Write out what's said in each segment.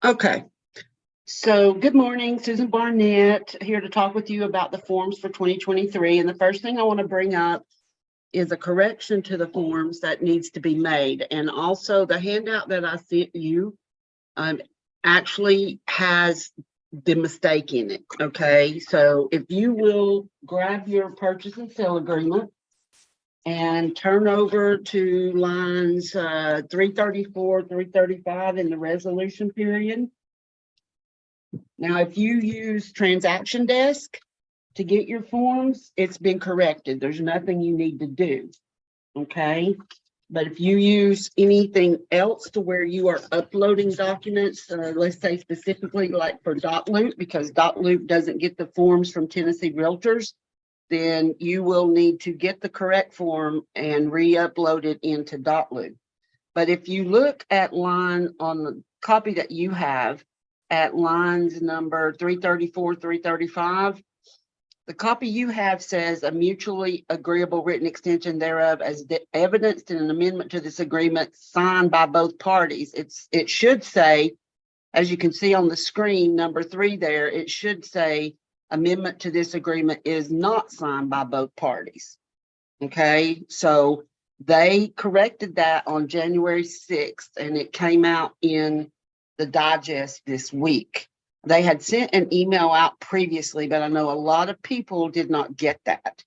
Okay, so good morning, Susan Barnett here to talk with you about the forms for 2023. And the first thing I want to bring up is a correction to the forms that needs to be made. And also the handout that I sent you actually has the mistake in it. Okay, so if you will grab your purchase and sale agreement and turn over to lines 334, 335 in the resolution period. Now, if you use Transaction Desk to get your forms, it's been corrected. There's nothing you need to do, okay? But if you use anything else to where you are uploading documents, let's say specifically like for dotloop, because dotloop doesn't get the forms from Tennessee Realtors, then you will need to get the correct form and re-upload it into dotloop. But if you look at line on the copy that you have at lines number 334, 335, the copy you have says a mutually agreeable written extension thereof as evidenced in an amendment to this agreement signed by both parties. It should say, as you can see on the screen, number 3 there, it should say amendment to this agreement is not signed by both parties. Okay, so they corrected that on January 6th and it came out in the digest this week. They had sent an email out previously, but I know a lot of people did not get that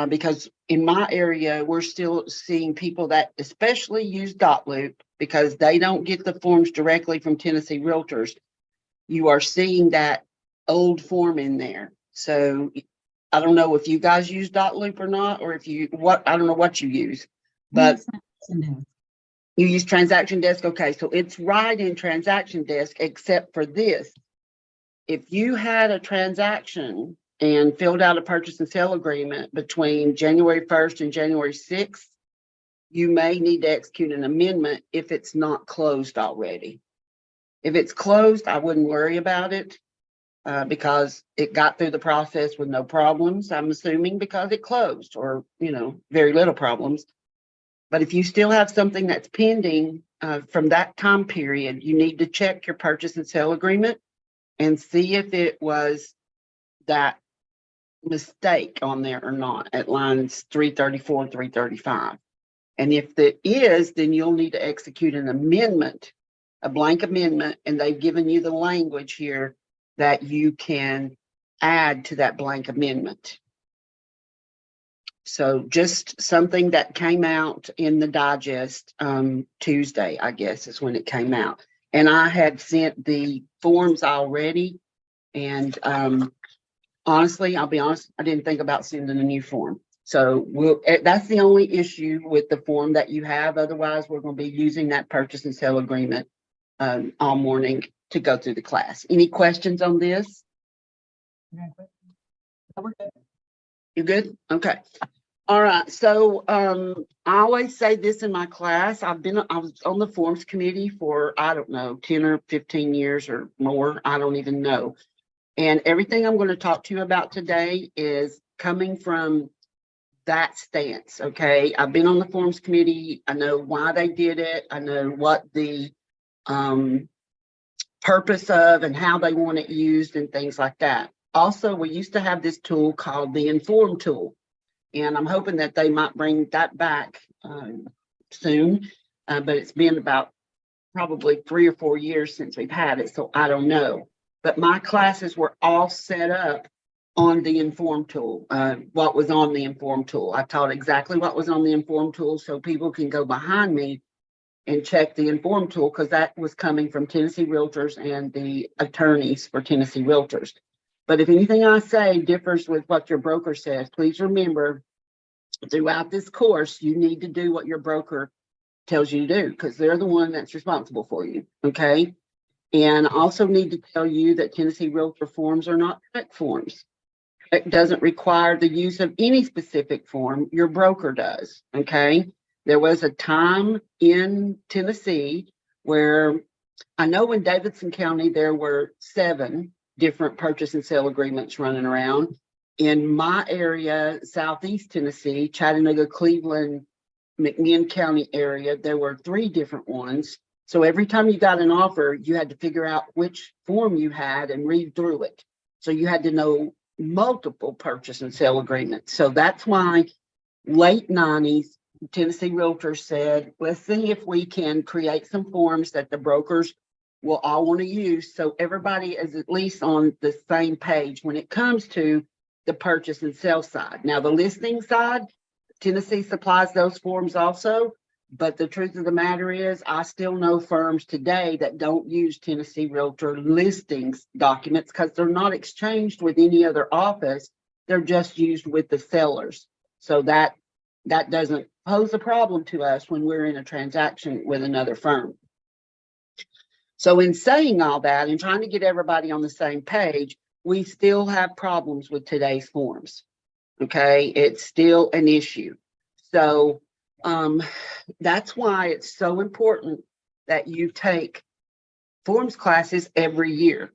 because in my area, we're still seeing people that especially use dotloop because they don't get the forms directly from Tennessee Realtors. You are seeing that old form in there. So I don't know if you guys use dotloop or not, or if you, I don't know what you use, but you use Transaction Desk. Okay, so it's right in Transaction Desk, except for this. If you had a transaction and filled out a purchase and sale agreement between January 1st and January 6th, you may need to execute an amendment if it's not closed already. If it's closed, I wouldn't worry about it because it got through the process with no problems, I'm assuming, because it closed or, you know, very little problems. But if you still have something that's pending from that time period, you need to check your purchase and sale agreement and see if it was that mistake on there or not at lines 334 and 335. And if it is, then you'll need to execute an amendment, a blank amendment, and they've given you the language here that you can add to that blank amendment. So just something that came out in the digest Tuesday, I guess is when it came out. And I had sent the forms already. And honestly, I'll be honest, I didn't think about sending a new form. So that's the only issue with the form that you have. Otherwise, we're going to be using that purchase and sale agreement all morning to go through the class. Any questions on this? You good? Okay. All right. So I always say this in my class. I was on the forms committee for, I don't know, 10 or 15 years or more. I don't even know. And everything I'm going to talk to you about today is coming from that stance. Okay. I've been on the forms committee. I know why they did it. I know what the purpose of and how they want it used and things like that. Also, we used to have this tool called the Inform tool. And I'm hoping that they might bring that back soon. But it's been about probably 3 or 4 years since we've had it. So I don't know. But my classes were all set up on the Inform tool, what was on the Inform tool. I taught exactly what was on the Inform tool so people can go behind me and check the Inform tool because that was coming from Tennessee Realtors and the attorneys for Tennessee Realtors. But if anything I say differs with what your broker says, please remember throughout this course, you need to do what your broker tells you to do because they're the one that's responsible for you. Okay. And I also need to tell you that Tennessee Realtor forms are not correct forms. It doesn't require the use of any specific form. Your broker does. Okay. There was a time in Tennessee where I know in Davidson County, there were 7 different purchase and sale agreements running around. In my area, Southeast Tennessee, Chattanooga, Cleveland, McMinn County area, there were 3 different ones. So every time you got an offer, you had to figure out which form you had and read through it. So you had to know multiple purchase and sale agreements. So that's why late 90s, Tennessee Realtors said, let's see if we can create some forms that the brokers will all want to use. So everybody is at least on the same page when it comes to the purchase and sale side. Now, the listing side, Tennessee supplies those forms also. But the truth of the matter is, I still know firms today that don't use Tennessee Realtor listings documents because they're not exchanged with any other office. They're just used with the sellers. So that doesn't pose a problem to us when we're in a transaction with another firm. So in saying all that and trying to get everybody on the same page, we still have problems with today's forms. Okay, it's still an issue. So that's why it's so important that you take forms classes every year.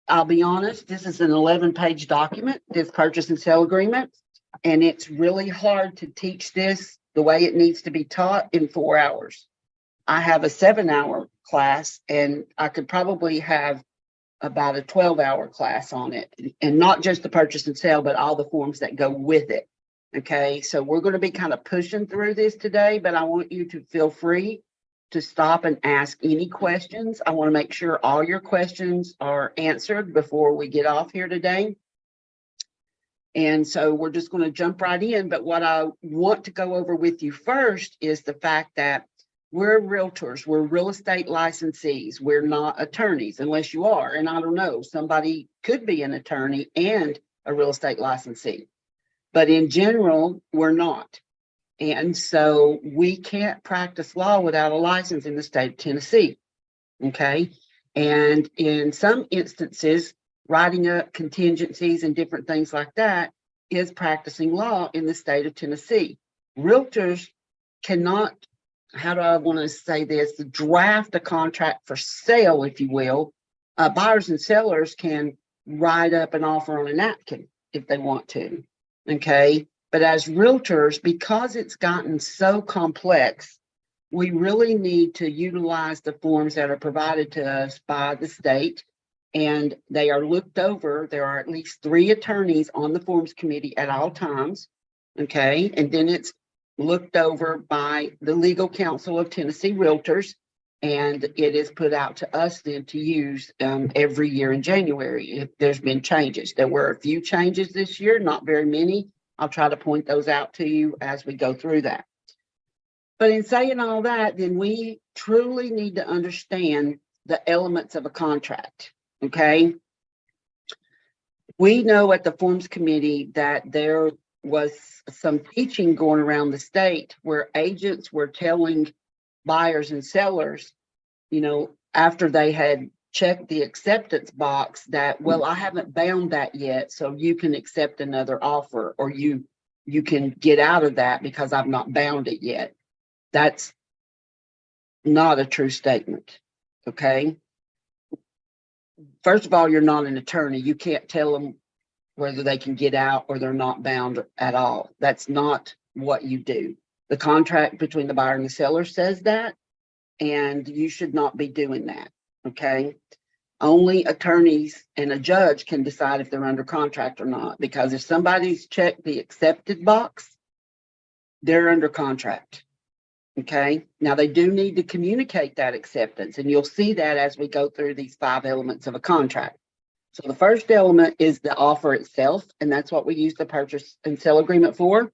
I'll be honest, this is an 11-page document, this purchase and sale agreement, and it's really hard to teach this the way it needs to be taught in 4 hours. I have a 7-hour class, and I could probably have about a 12-hour class on it, and not just the purchase and sale, but all the forms that go with it. Okay, so we're going to be kind of pushing through this today, but I want you to feel free to stop and ask any questions. I want to make sure all your questions are answered before we get off here today. And so we're just going to jump right in. But what I want to go over with you first is the fact that we're realtors, we're real estate licensees. We're not attorneys unless you are. And I don't know, somebody could be an attorney and a real estate licensee. But in general, we're not. And so we can't practice law without a license in the state of Tennessee. Okay. And in some instances, writing up contingencies and different things like that is practicing law in the state of Tennessee. Realtors cannot, how do I want to say this, draft a contract for sale, if you will. Buyers and sellers can write up an offer on a napkin if they want to. Okay, but as realtors, because it's gotten so complex, we really need to utilize the forms that are provided to us by the state, and they are looked over. There are at least 3 attorneys on the forms committee at all times. Okay, and then it's looked over by the legal counsel of Tennessee Realtors, and it is put out to us then to use every year in January if there's been changes. There were a few changes this year, not very many. I'll try to point those out to you as we go through that. But in saying all that, then we truly need to understand the elements of a contract, okay? We know at the Forms Committee that there was some teaching going around the state where agents were telling buyers and sellers, you know, after they had checked the acceptance box that, well, I haven't bound that yet, so you can accept another offer, or you can get out of that because I've not bound it yet. That's not a true statement, okay? First of all, you're not an attorney. You can't tell them whether they can get out or they're not bound at all. That's not what you do. The contract between the buyer and the seller says that, and you should not be doing that, okay? Only attorneys and a judge can decide if they're under contract or not, because if somebody's checked the accepted box, they're under contract, okay? Now, they do need to communicate that acceptance, and you'll see that as we go through these 5 elements of a contract. So the first element is the offer itself, and that's what we use the purchase and sale agreement for.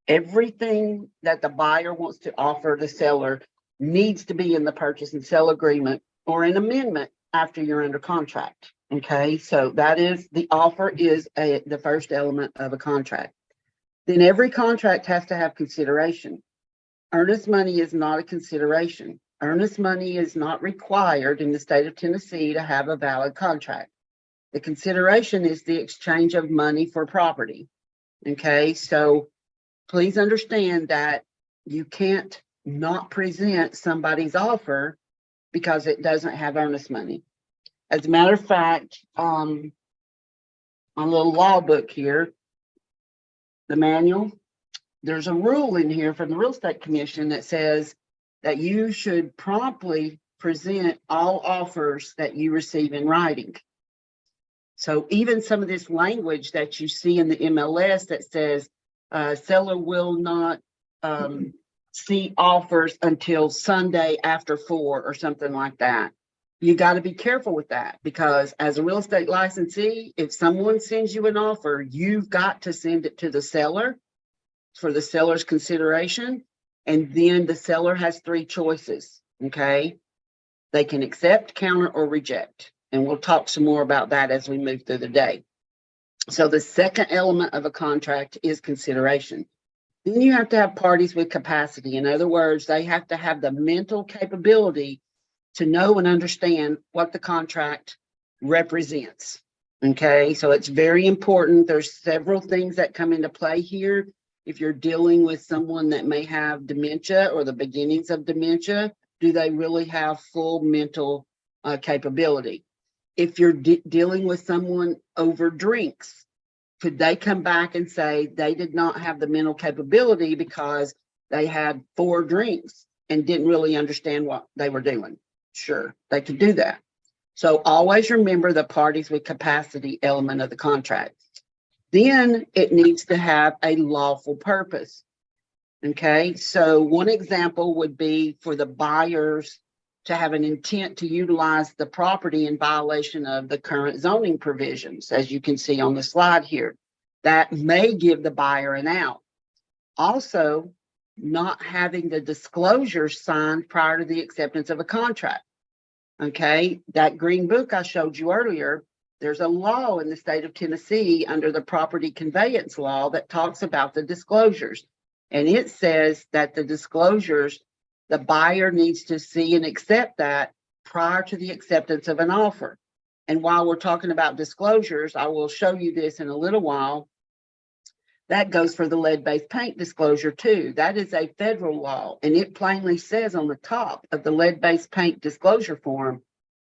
Everything that the buyer wants to offer the seller needs to be in the purchase and sale agreement or an amendment after you're under contract. Okay, so that is, the offer is the first element of a contract. Then every contract has to have consideration. Earnest money is not a consideration. Earnest money is not required in the state of Tennessee to have a valid contract. The consideration is the exchange of money for property. Okay, so please understand that you can't not present somebody's offer because it doesn't have earnest money. As a matter of fact, my little law book here, the manual, there's a rule in here from the Real Estate Commission that says that you should promptly present all offers that you receive in writing. So even some of this language that you see in the MLS that says seller will not see offers until Sunday after 4 or something like that. You got to be careful with that, because as a real estate licensee, if someone sends you an offer, you've got to send it to the seller for the seller's consideration. And then the seller has 3 choices, okay? They can accept, counter, or reject. And we'll talk some more about that as we move through the day. So the second element of a contract is consideration. Then you have to have parties with capacity. In other words, they have to have the mental capability to know and understand what the contract represents. Okay, so it's very important. There's several things that come into play here. If you're dealing with someone that may have dementia or the beginnings of dementia, do they really have full mental capability? If you're dealing with someone over drinks, could they come back and say they did not have the mental capability because they had 4 drinks and didn't really understand what they were doing? Sure, they could do that. So always remember the parties with capacity element of the contract. Then it needs to have a lawful purpose. Okay, so one example would be for the buyers to have an intent to utilize the property in violation of the current zoning provisions, as you can see on the slide here. That may give the buyer an out. Also, not having the disclosure signed prior to the acceptance of a contract. Okay, that green book I showed you earlier, there's a law in the state of Tennessee under the property conveyance law that talks about the disclosures. And it says that the disclosures, the buyer needs to see and accept that prior to the acceptance of an offer. And while we're talking about disclosures, I will show you this in a little while. That goes for the lead-based paint disclosure too. That is a federal law, and it plainly says on the top of the lead-based paint disclosure form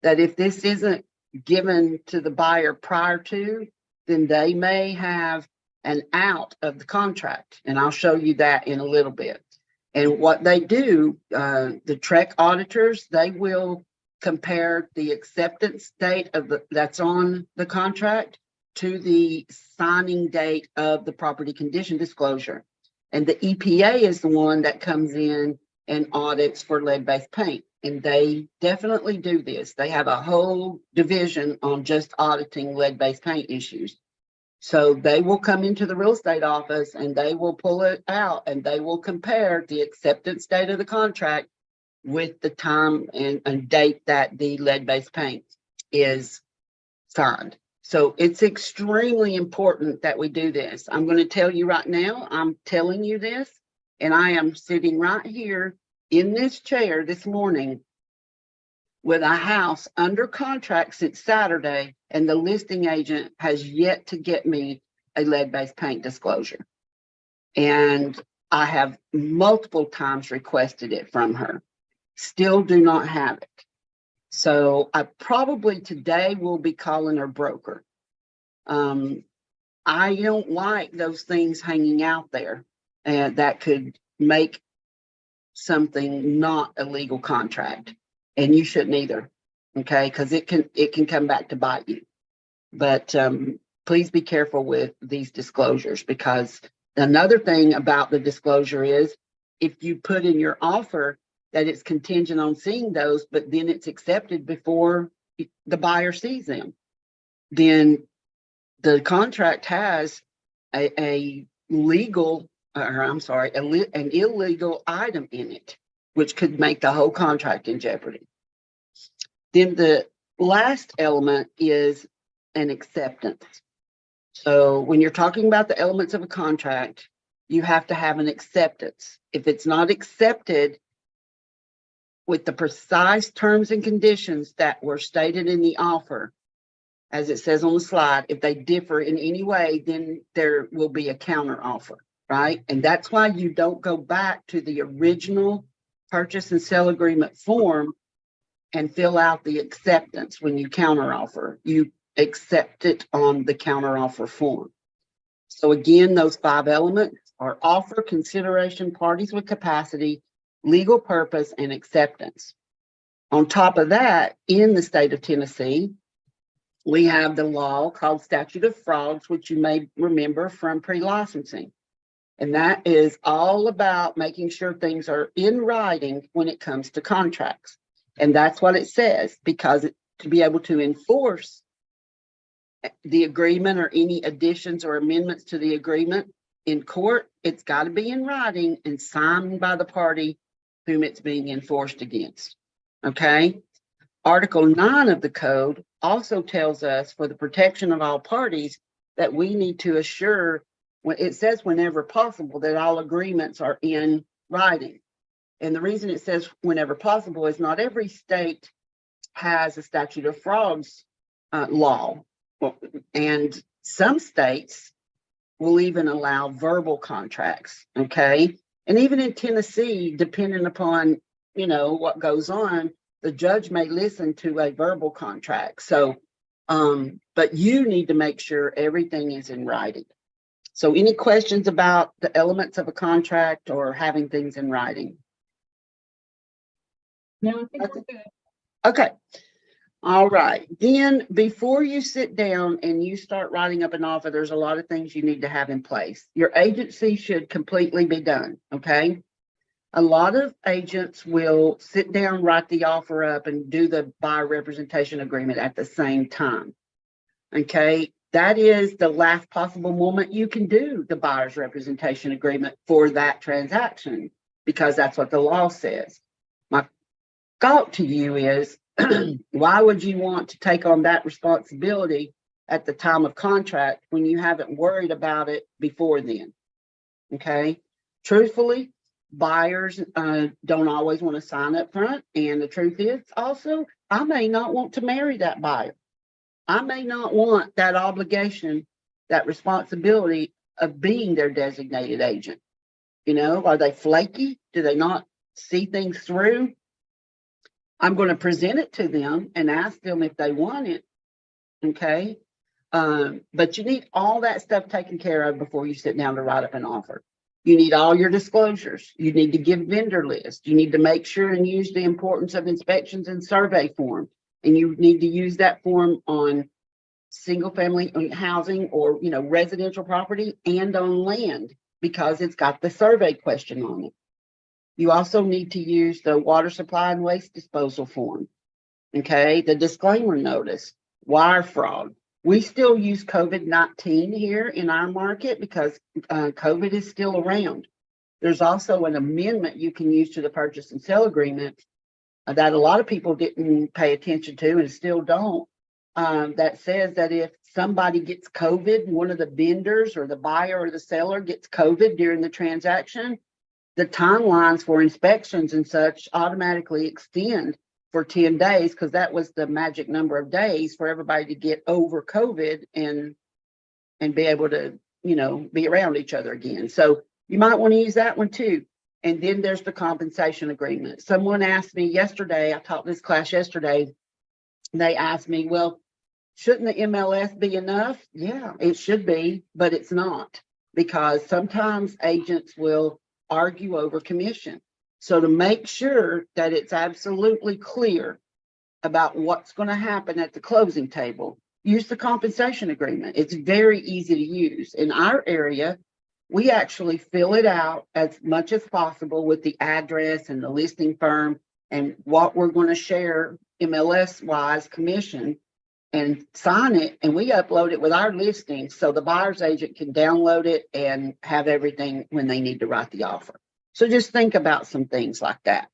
that if this isn't given to the buyer prior to, then they may have an out of the contract. And I'll show you that in a little bit. And what they do, the TREC auditors, they will compare the acceptance date of that's on the contract to the signing date of the property condition disclosure. And the EPA is the one that comes in and audits for lead-based paint. And they definitely do this. They have a whole division on just auditing lead-based paint issues. So they will come into the real estate office and they will pull it out and they will compare the acceptance date of the contract with the time and date that the lead-based paint is signed. So it's extremely important that we do this. I'm going to tell you right now, I'm telling you this, and I am sitting right here in this chair this morning with a house under contract since Saturday, and the listing agent has yet to get me a lead-based paint disclosure. And I have multiple times requested it from her. Still do not have it. So I probably today will be calling her broker. I don't like those things hanging out there that could make something not a legal contract, and you shouldn't either. Okay, because it can come back to bite you. But please be careful with these disclosures, because another thing about the disclosure is if you put in your offer that it's contingent on seeing those, but then it's accepted before the buyer sees them, then the contract has an illegal item in it, which could make the whole contract in jeopardy. Then the last element is an acceptance. So when you're talking about the elements of a contract, you have to have an acceptance. If it's not accepted with the precise terms and conditions that were stated in the offer, as it says on the slide, if they differ in any way, then there will be a counter offer, right? And that's why you don't go back to the original purchase and sale agreement form and fill out the acceptance when you counter offer. You accept it on the counter offer form. So again, those 5 elements are offer, consideration, parties with capacity, legal purpose, and acceptance. On top of that, in the state of Tennessee, we have the law called Statute of Frauds, which you may remember from pre-licensing. And that is all about making sure things are in writing when it comes to contracts. And that's what it says, because to be able to enforce the agreement or any additions or amendments to the agreement in court, it's got to be in writing and signed by the party whom it's being enforced against. Okay. Article 9 of the code also tells us, for the protection of all parties, that we need to assure, when it says whenever possible, that all agreements are in writing. And the reason it says whenever possible is not every state has a statute of frauds law. And some states will even allow verbal contracts. Okay. And even in Tennessee, depending upon, what goes on, the judge may listen to a verbal contract. So, but you need to make sure everything is in writing. So any questions about the elements of a contract or having things in writing? No, I think we're good. Okay. All right. Then before you sit down and you start writing up an offer, there's a lot of things you need to have in place. Your agency should completely be done. Okay. A lot of agents will sit down, write the offer up, and do the buyer representation agreement at the same time. Okay. That is the last possible moment you can do the buyer's representation agreement for that transaction, because that's what the law says. My thought to you is, why would you want to take on that responsibility at the time of contract when you haven't worried about it before then? Okay. Truthfully, buyers don't always want to sign up front. And the truth is also, I may not want to marry that buyer. I may not want that obligation, that responsibility of being their designated agent. Are they flaky? Do they not see things through? I'm going to present it to them and ask them if they want it. Okay. But you need all that stuff taken care of before you sit down to write up an offer. You need all your disclosures. You need to give vendor lists. You need to make sure and use the importance of inspections and survey form. And you need to use that form on single family housing or, residential property and on land, because it's got the survey question on it. You also need to use the water supply and waste disposal form. Okay. The disclaimer notice, wire fraud. We still use COVID-19 here in our market because COVID is still around. There's also an amendment you can use to the purchase and sale agreement that a lot of people didn't pay attention to and still don't, that says that if somebody gets COVID, one of the vendors or the buyer or the seller gets COVID during the transaction, the timelines for inspections and such automatically extend for 10 days, because that was the magic number of days for everybody to get over COVID and be able to, be around each other again. So you might want to use that one too. And then there's the compensation agreement. Someone asked me yesterday, I taught this class yesterday, they asked me, well, shouldn't the MLS be enough? Yeah, it should be, but it's not, because sometimes agents will argue over commission. So to make sure that it's absolutely clear about what's going to happen at the closing table, use the compensation agreement. It's very easy to use. In our area, we actually fill it out as much as possible with the address and the listing firm and what we're going to share MLS-wise commission, and sign it, and we upload it with our listing so the buyer's agent can download it and have everything when they need to write the offer. So just think about some things like that.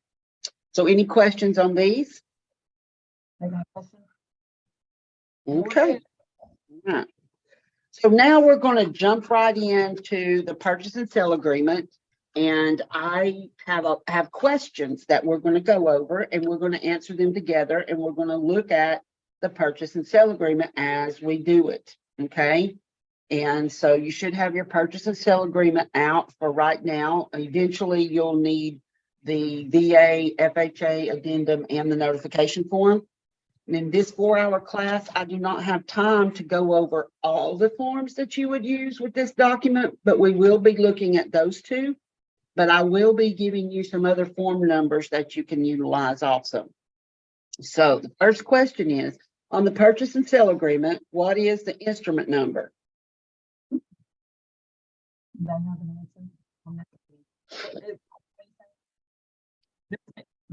So any questions on these? I got a question. Okay. All right. So now we're going to jump right into the purchase and sale agreement. And I have questions that we're going to go over, and we're going to answer them together, and we're going to look at the purchase and sale agreement as we do it. Okay. And so you should have your purchase and sale agreement out for right now. Eventually you'll need the VA, FHA addendum, and the notification form. And in this 4-hour class, I do not have time to go over all the forms that you would use with this document, but we will be looking at those two. but I will be giving you some other form numbers that you can utilize also. So the first question is, on the purchase and sale agreement, what is the instrument number? Do I have an answer on that?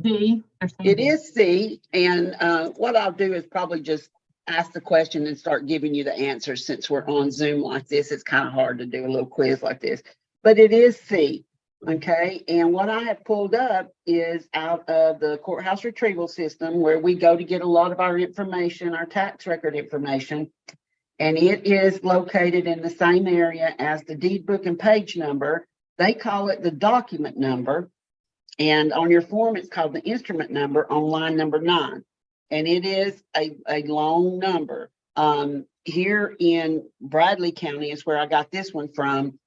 D. they're saying It D. is C, and what I'll do is probably just ask the question and start giving you the answers. Since we're on Zoom like this, it's kind of hard to do a little quiz like this, but it is C. Okay, and what I have pulled up is out of the courthouse retrieval system where we go to get a lot of our information, our tax record information, and it is located in the same area as the deed book and page number. They call it the document number. And on your form, it's called the instrument number on line number 9. And it is a long number. Here in Bradley County is where I got this one from.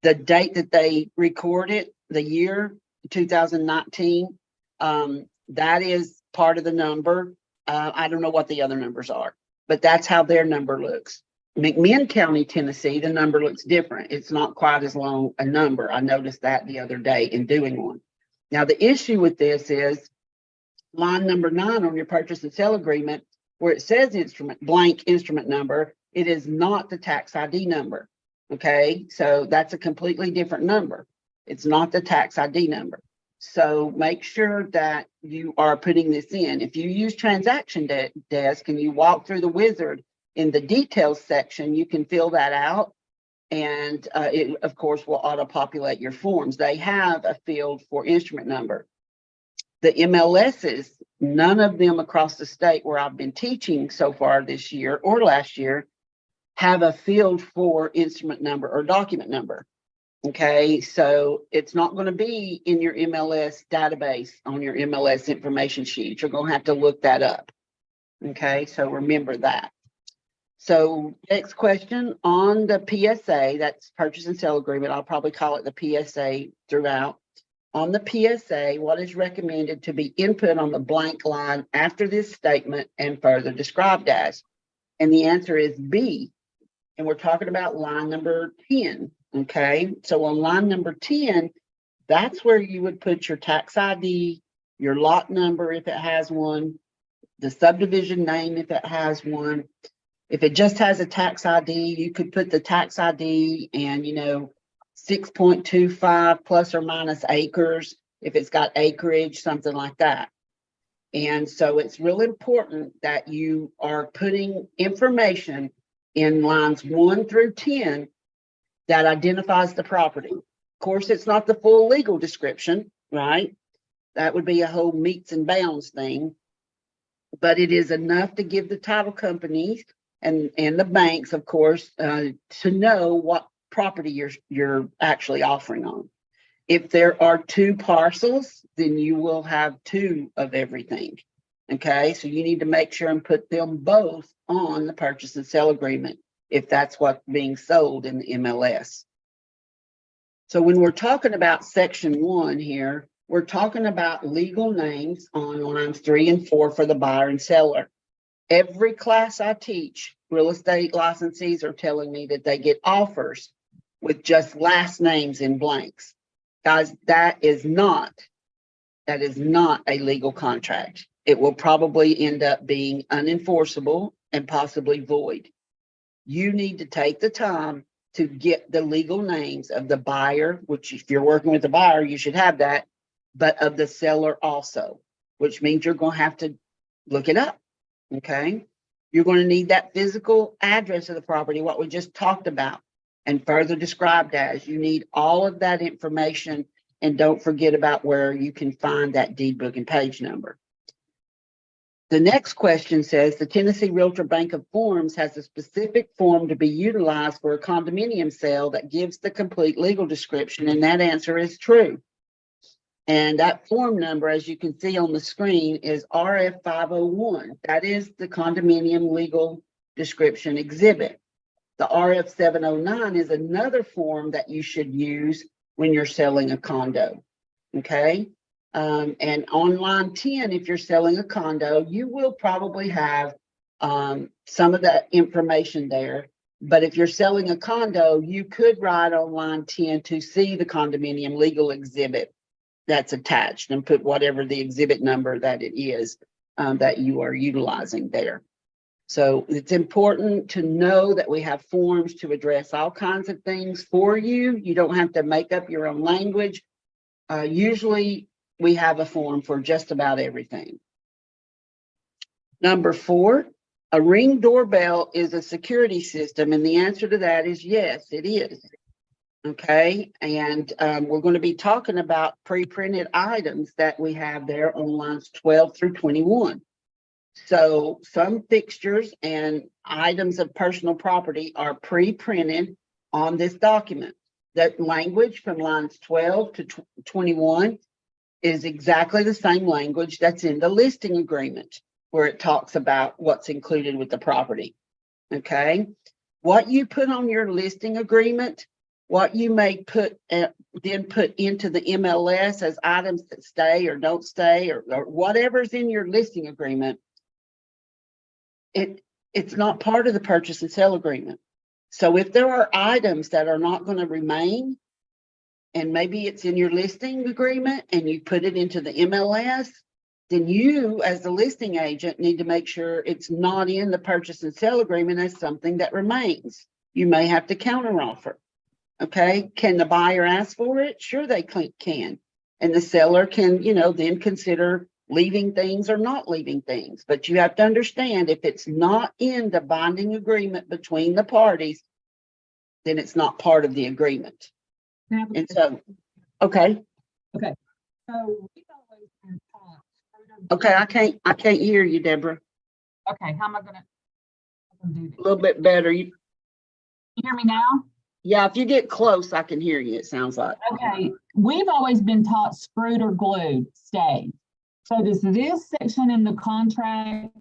The date that they recorded, the year 2019, that is part of the number. I don't know what the other numbers are, but that's how their number looks. McMinn County, Tennessee, the number looks different. It's not quite as long a number. I noticed that the other day in doing one. Now, the issue with this is line number 9 on your purchase and sale agreement, where it says blank instrument number, it is not the tax ID number. Okay, so that's a completely different number. It's not the tax ID number. So make sure that you are putting this in. If you use Transaction Desk and you walk through the wizard in the details section, you can fill that out. And it, of course, will auto-populate your forms. They have a field for instrument number. The MLSs, none of them across the state where I've been teaching so far this year or last year, have a field for instrument number or document number. Okay, so it's not going to be in your MLS database on your MLS information sheet. You're going to have to look that up. Okay, so remember that. So next question on the PSA, that's purchase and sale agreement. I'll probably call it the PSA throughout. On the PSA, what is recommended to be input on the blank line after this statement and further described as? And the answer is B. And we're talking about line number 10. Okay, so on line number 10, that's where you would put your tax ID, your lot number if it has one, the subdivision name if it has one. If it just has a tax ID, you could put the tax ID and, 6.25 plus or minus acres, if it's got acreage, something like that. And so it's real important that you are putting information in lines 1 through 10 that identifies the property. Of course, it's not the full legal description, right? That would be a whole meets and bounds thing, but it is enough to give the title companies and the banks, of course, to know what property you're actually offering on. If there are 2 parcels, then you will have 2 of everything. Okay, so you need to make sure and put them both on the purchase and sale agreement if that's what's being sold in the MLS. So when we're talking about section 1 here, we're talking about legal names on lines 3 and 4 for the buyer and seller. Every class I teach, real estate licensees are telling me that they get offers with just last names in blanks. Guys, that is not a legal contract. It will probably end up being unenforceable and possibly void. You need to take the time to get the legal names of the buyer, which if you're working with the buyer, you should have that, but of the seller also, which means you're going to have to look it up. Okay, you're going to need that physical address of the property, what we just talked about, and further described as. You need all of that information, and don't forget about where you can find that deed book and page number. The next question says, the Tennessee Realtor Bank of Forms has a specific form to be utilized for a condominium sale that gives the complete legal description, and that answer is true. And that form number, as you can see on the screen, is RF 501. That is the condominium legal description exhibit. The RF 709 is another form that you should use when you're selling a condo. Okay. And on line 10, if you're selling a condo, you will probably have some of that information there. But if you're selling a condo, you could write on line 10 to see the condominium legal exhibit that's attached and put whatever the exhibit number that it is that you are utilizing there. So it's important to know that we have forms to address all kinds of things for you. You don't have to make up your own language. Usually we have a form for just about everything. Number 4, a Ring doorbell is a security system, and the answer to that is yes, it is. Okay, and we're going to be talking about pre-printed items that we have there on lines 12 through 21. So some fixtures and items of personal property are pre-printed on this document. That language from lines 12 to 21 is exactly the same language that's in the listing agreement, where it talks about what's included with the property. Okay, what you put on your listing agreement, what you may then put into the MLS as items that stay or don't stay, or whatever's in your listing agreement, it's not part of the purchase and sale agreement. So if there are items that are not going to remain, and maybe it's in your listing agreement and you put it into the MLS, then you as the listing agent need to make sure it's not in the purchase and sale agreement as something that remains. You may have to counteroffer. Okay, can the buyer ask for it? Sure, they can. And the seller can, then consider leaving things or not leaving things. But you have to understand, if it's not in the binding agreement between the parties, then it's not part of the agreement. And so, okay. Okay. So we've always been taught. Okay, I can't hear you, Deborah. Okay, how am I gonna do this? A little bit better. You hear me now? Yeah, if you get close, I can hear you, it sounds like. Okay, we've always been taught screwed or glued stays. So does this section in the contract,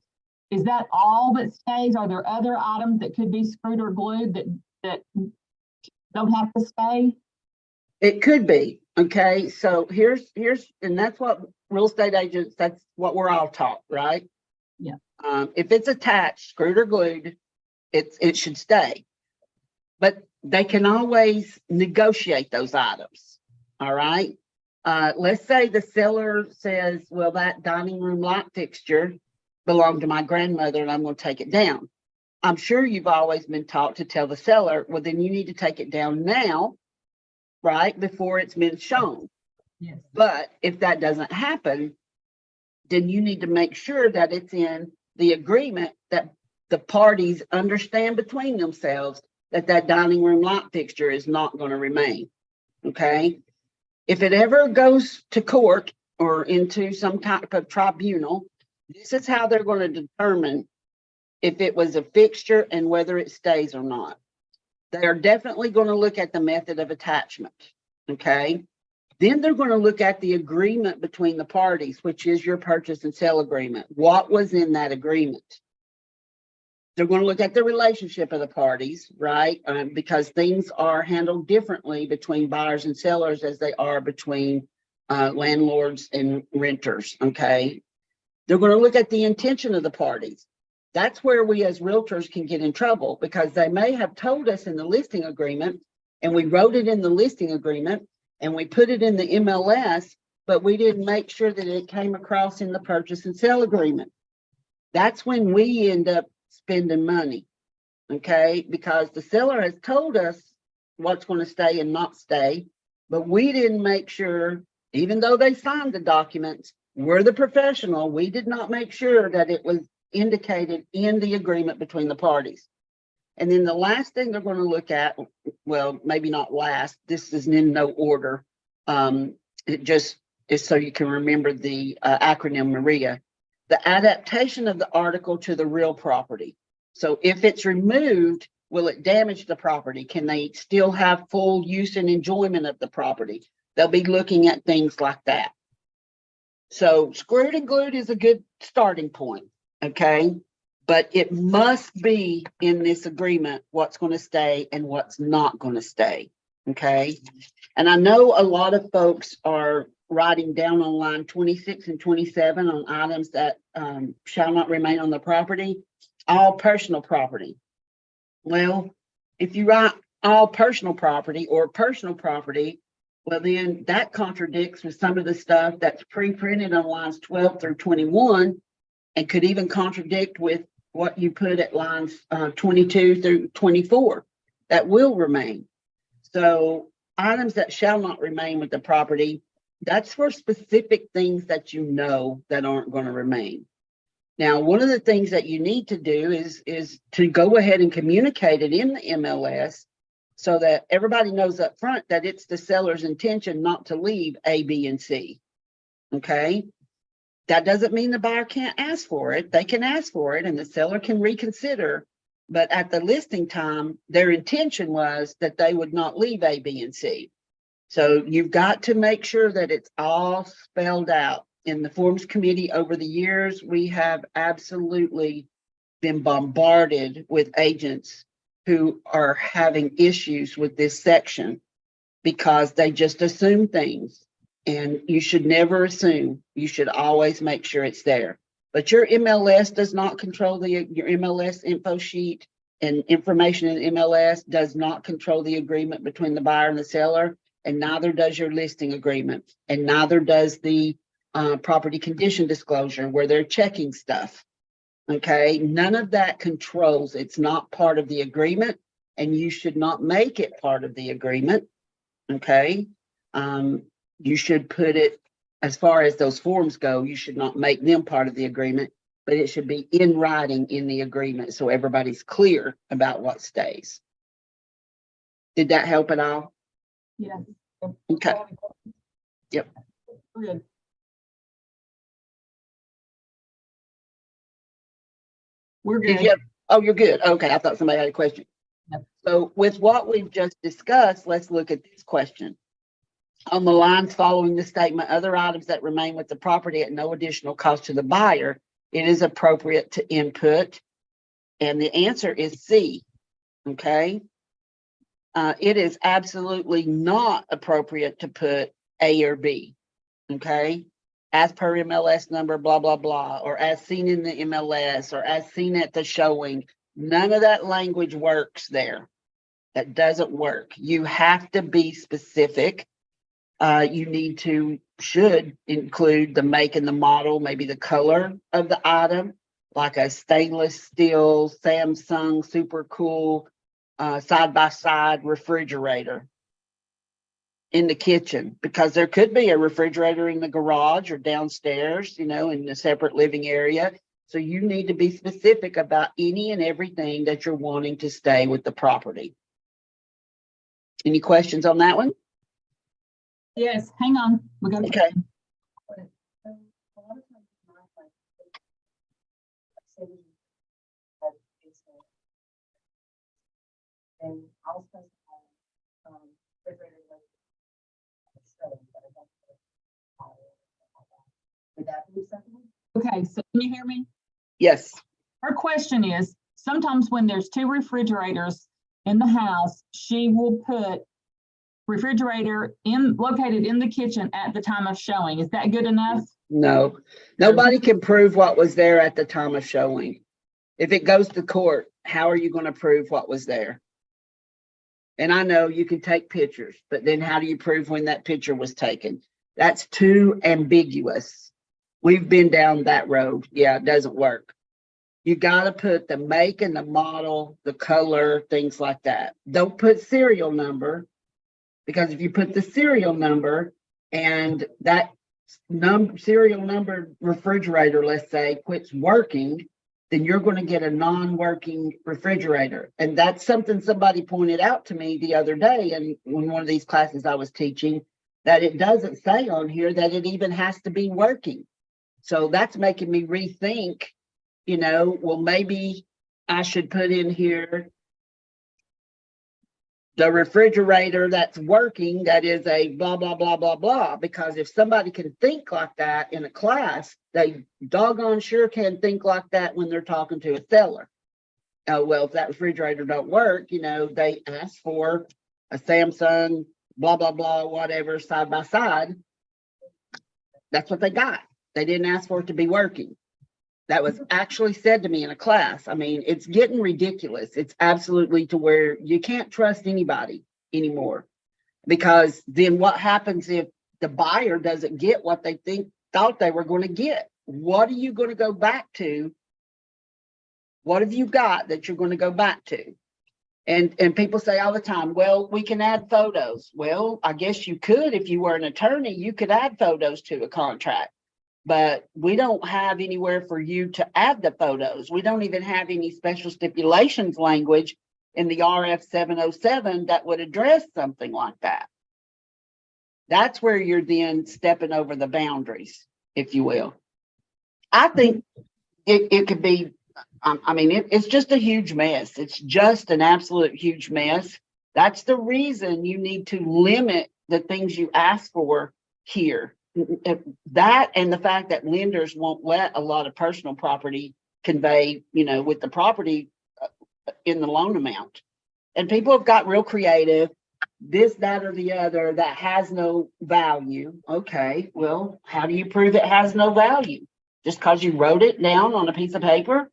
is that all that stays? Are there other items that could be screwed or glued that don't have to stay? It could be. Okay, so here's and that's what real estate agents, that's what we're all taught, right? Yeah. If it's attached, screwed or glued, it should stay. But they can always negotiate those items. All right. Let's say the seller says, well, that dining room light fixture belonged to my grandmother and I'm going to take it down. I'm sure you've always been taught to tell the seller, well, then you need to take it down now, right, before it's been shown. Yes. But if that doesn't happen, then you need to make sure that it's in the agreement that the parties understand between themselves that dining room light fixture is not going to remain. Okay. If it ever goes to court or into some type of tribunal, this is how they're going to determine if it was a fixture and whether it stays or not. They are definitely going to look at the method of attachment. Okay. Then they're going to look at the agreement between the parties, which is your purchase and sale agreement. What was in that agreement? They're going to look at the relationship of the parties, right? Because things are handled differently between buyers and sellers as they are between landlords and renters, okay? They're going to look at the intention of the parties. That's where we as realtors can get in trouble, because they may have told us in the listing agreement, and we wrote it in the listing agreement, and we put it in the MLS, but we didn't make sure that it came across in the purchase and sale agreement. That's when we end up spending money, okay? Because the seller has told us what's going to stay and not stay, but we didn't make sure, even though they signed the documents, we're the professional, we did not make sure that it was indicated in the agreement between the parties. And then the last thing they're going to look at, well, maybe not last, this is in no order. It just is so you can remember the acronym MARIA. The adaptation of the article to the real property. So if it's removed, will it damage the property? Can they still have full use and enjoyment of the property? They'll be looking at things like that. So screwed and glued is a good starting point, okay? But it must be in this agreement what's going to stay and what's not going to stay, okay? And I know a lot of folks are writing down on line 26 and 27 on items that shall not remain on the property, all personal property. Well, If you write all personal property or personal property, well, then that contradicts with some of the stuff that's pre-printed on lines 12 through 21 and could even contradict with what you put at lines 22 through 24 that will remain. So items that shall not remain with the property, that's for specific things that you know that aren't going to remain. Now, one of the things that you need to do is to go ahead and communicate it in the MLS so that everybody knows up front that it's the seller's intention not to leave A, B, and C. Okay? That doesn't mean the buyer can't ask for it. They can ask for it and the seller can reconsider. But at the listing time, their intention was that they would not leave A, B, and C. So you've got to make sure that it's all spelled out. In the Forms Committee over the years, we have absolutely been bombarded with agents who are having issues with this section because they just assume things. And you should never assume. You should always make sure it's there. But your MLS does not control your MLS info sheet, and information in MLS does not control the agreement between the buyer and the seller, and neither does your listing agreement, and neither does the property condition disclosure where they're checking stuff. Okay, none of that controls. It's not part of the agreement, and you should not make it part of the agreement. Okay, you should put it, as far as those forms go, you should not make them part of the agreement, but it should be in writing in the agreement so everybody's clear about what stays. Did that help at all? Yes. Okay. Yep. We're good. We're Did good. you have, oh, you're good. Okay, I thought somebody had a question. Yep. So with what we've just discussed, let's look at this question. On the lines following the statement, other items that remain with the property at no additional cost to the buyer, it is appropriate to input. And the answer is C. Okay. It is absolutely not appropriate to put A or B. Okay. As per MLS number, blah, blah, blah, or as seen in the MLS, or as seen at the showing. None of that language works there. That doesn't work. You have to be specific. You should include the make and the model, maybe the color of the item, like a stainless steel Samsung super cool side-by-side refrigerator in the kitchen, because there could be a refrigerator in the garage or downstairs, in a separate living area. So you need to be specific about any and everything that you're wanting to stay with the property. Any questions on that one? Yes, hang on. We got Okay. And I'll specify refrigerator. Would that be acceptable? Okay, so can you hear me? Yes. Her question is, sometimes when there's two refrigerators in the house, she will put refrigerator located in the kitchen at the time of showing. Is that good enough? No, nobody can prove what was there at the time of showing. If it goes to court, how are you going to prove what was there? And I know you can take pictures, but then how do you prove when that picture was taken? That's too ambiguous. We've been down that road. Yeah, it doesn't work. You got to put the make and the model, the color, things like that. Don't put serial number, because if you put the serial number and that serial number refrigerator, let's say, quits working, then you're going to get a non-working refrigerator. And that's something somebody pointed out to me the other day, and in one of these classes I was teaching, that it doesn't say on here that it even has to be working. So that's making me rethink, well, maybe I should put in here the refrigerator that's working, that is a blah, blah, blah, blah, blah. Because if somebody can think like that in a class, they doggone sure can think like that when they're talking to a seller. Oh, well, if that refrigerator don't work, they ask for a Samsung, blah, blah, blah, whatever, side by side. That's what they got. They didn't ask for it to be working. That was actually said to me in a class. I mean, it's getting ridiculous. It's absolutely to where you can't trust anybody anymore. Because then what happens if the buyer doesn't get what they thought they were going to get? What are you going to go back to? What have you got that you're going to go back to? And people say all the time, well, we can add photos. Well, I guess you could. If you were an attorney, you could add photos to a contract. But we don't have anywhere for you to add the photos. We don't even have any special stipulations language in the RF 707 that would address something like that. That's where you're then stepping over the boundaries, if you will. I think it could be, I mean, it's just a huge mess. It's just an absolute huge mess. That's the reason you need to limit the things you ask for here. That and the fact that lenders won't let a lot of personal property convey, with the property in the loan amount. And people have got real creative, this, that, or the other that has no value. Okay, well, how do you prove it has no value? Just because you wrote it down on a piece of paper?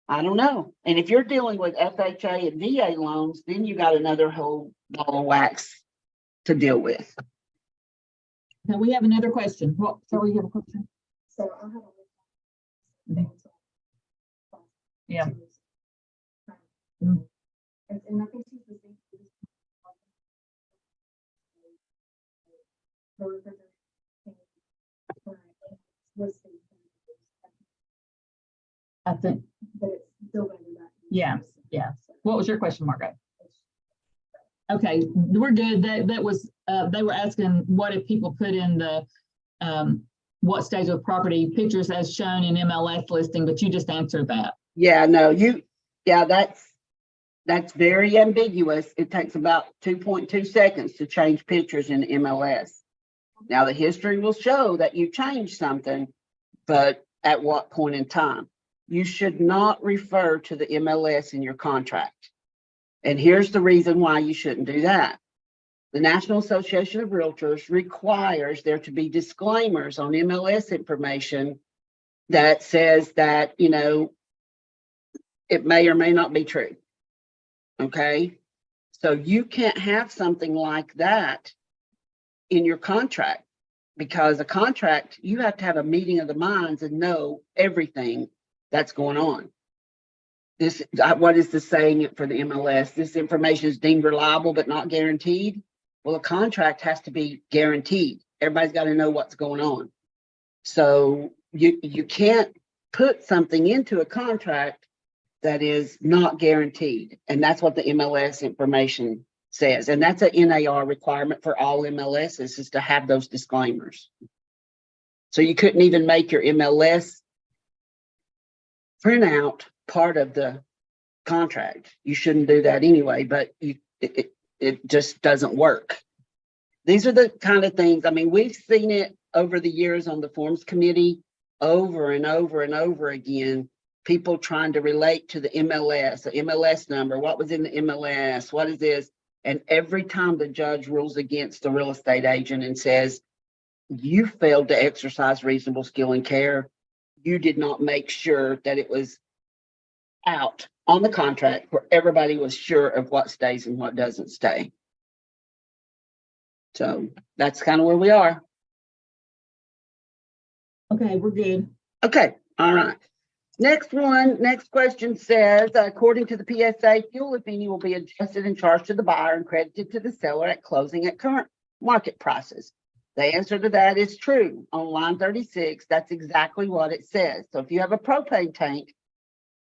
I don't know. And if you're dealing with FHA and VA loans, then you got another whole ball of wax to deal with. Now we have another question. What, so we have a question? So I'll have a thing. Yeah. And I think she's the same. I think, But it's still going to be that. yeah, yeah. What was your question, Margaret? Okay, we're good. That was, they were asking what if people put in the, what stays with property pictures as shown in MLS listing, but you just answered that. Yeah, no, that's very ambiguous. It takes about 2.2 seconds to change pictures in MLS. Now, the history will show that you changed something, but at what point in time? You should not refer to the MLS in your contract. And here's the reason why you shouldn't do that. The National Association of Realtors requires there to be disclaimers on MLS information that says that, it may or may not be true. Okay. So you can't have something like that in your contract, because a contract, you have to have a meeting of the minds and know everything that's going on. What is the saying for the MLS? This information is deemed reliable but not guaranteed. Well, a contract has to be guaranteed. Everybody's got to know what's going on. So you can't put something into a contract that is not guaranteed. And that's what the MLS information says. And that's a NAR requirement for all MLSs, is to have those disclaimers. So you couldn't even make your MLS printout part of the contract. You shouldn't do that anyway, but it just doesn't work. These are the kind of things, I mean, we've seen it over the years on the forms committee over and over and over again. People trying to relate to the MLS number, what was in the MLS, what is this? And every time the judge rules against the real estate agent and says, you failed to exercise reasonable skill and care, you did not make sure that it was out on the contract where everybody was sure of what stays and what doesn't stay. So that's kind of where we are. Okay, we're good. Okay, all right. Next question says, according to the PSA, fuel, if any, will be adjusted and charged to the buyer and credited to the seller at closing at current market prices. The answer to that is true. On line 36, that's exactly what it says. So if you have a propane tank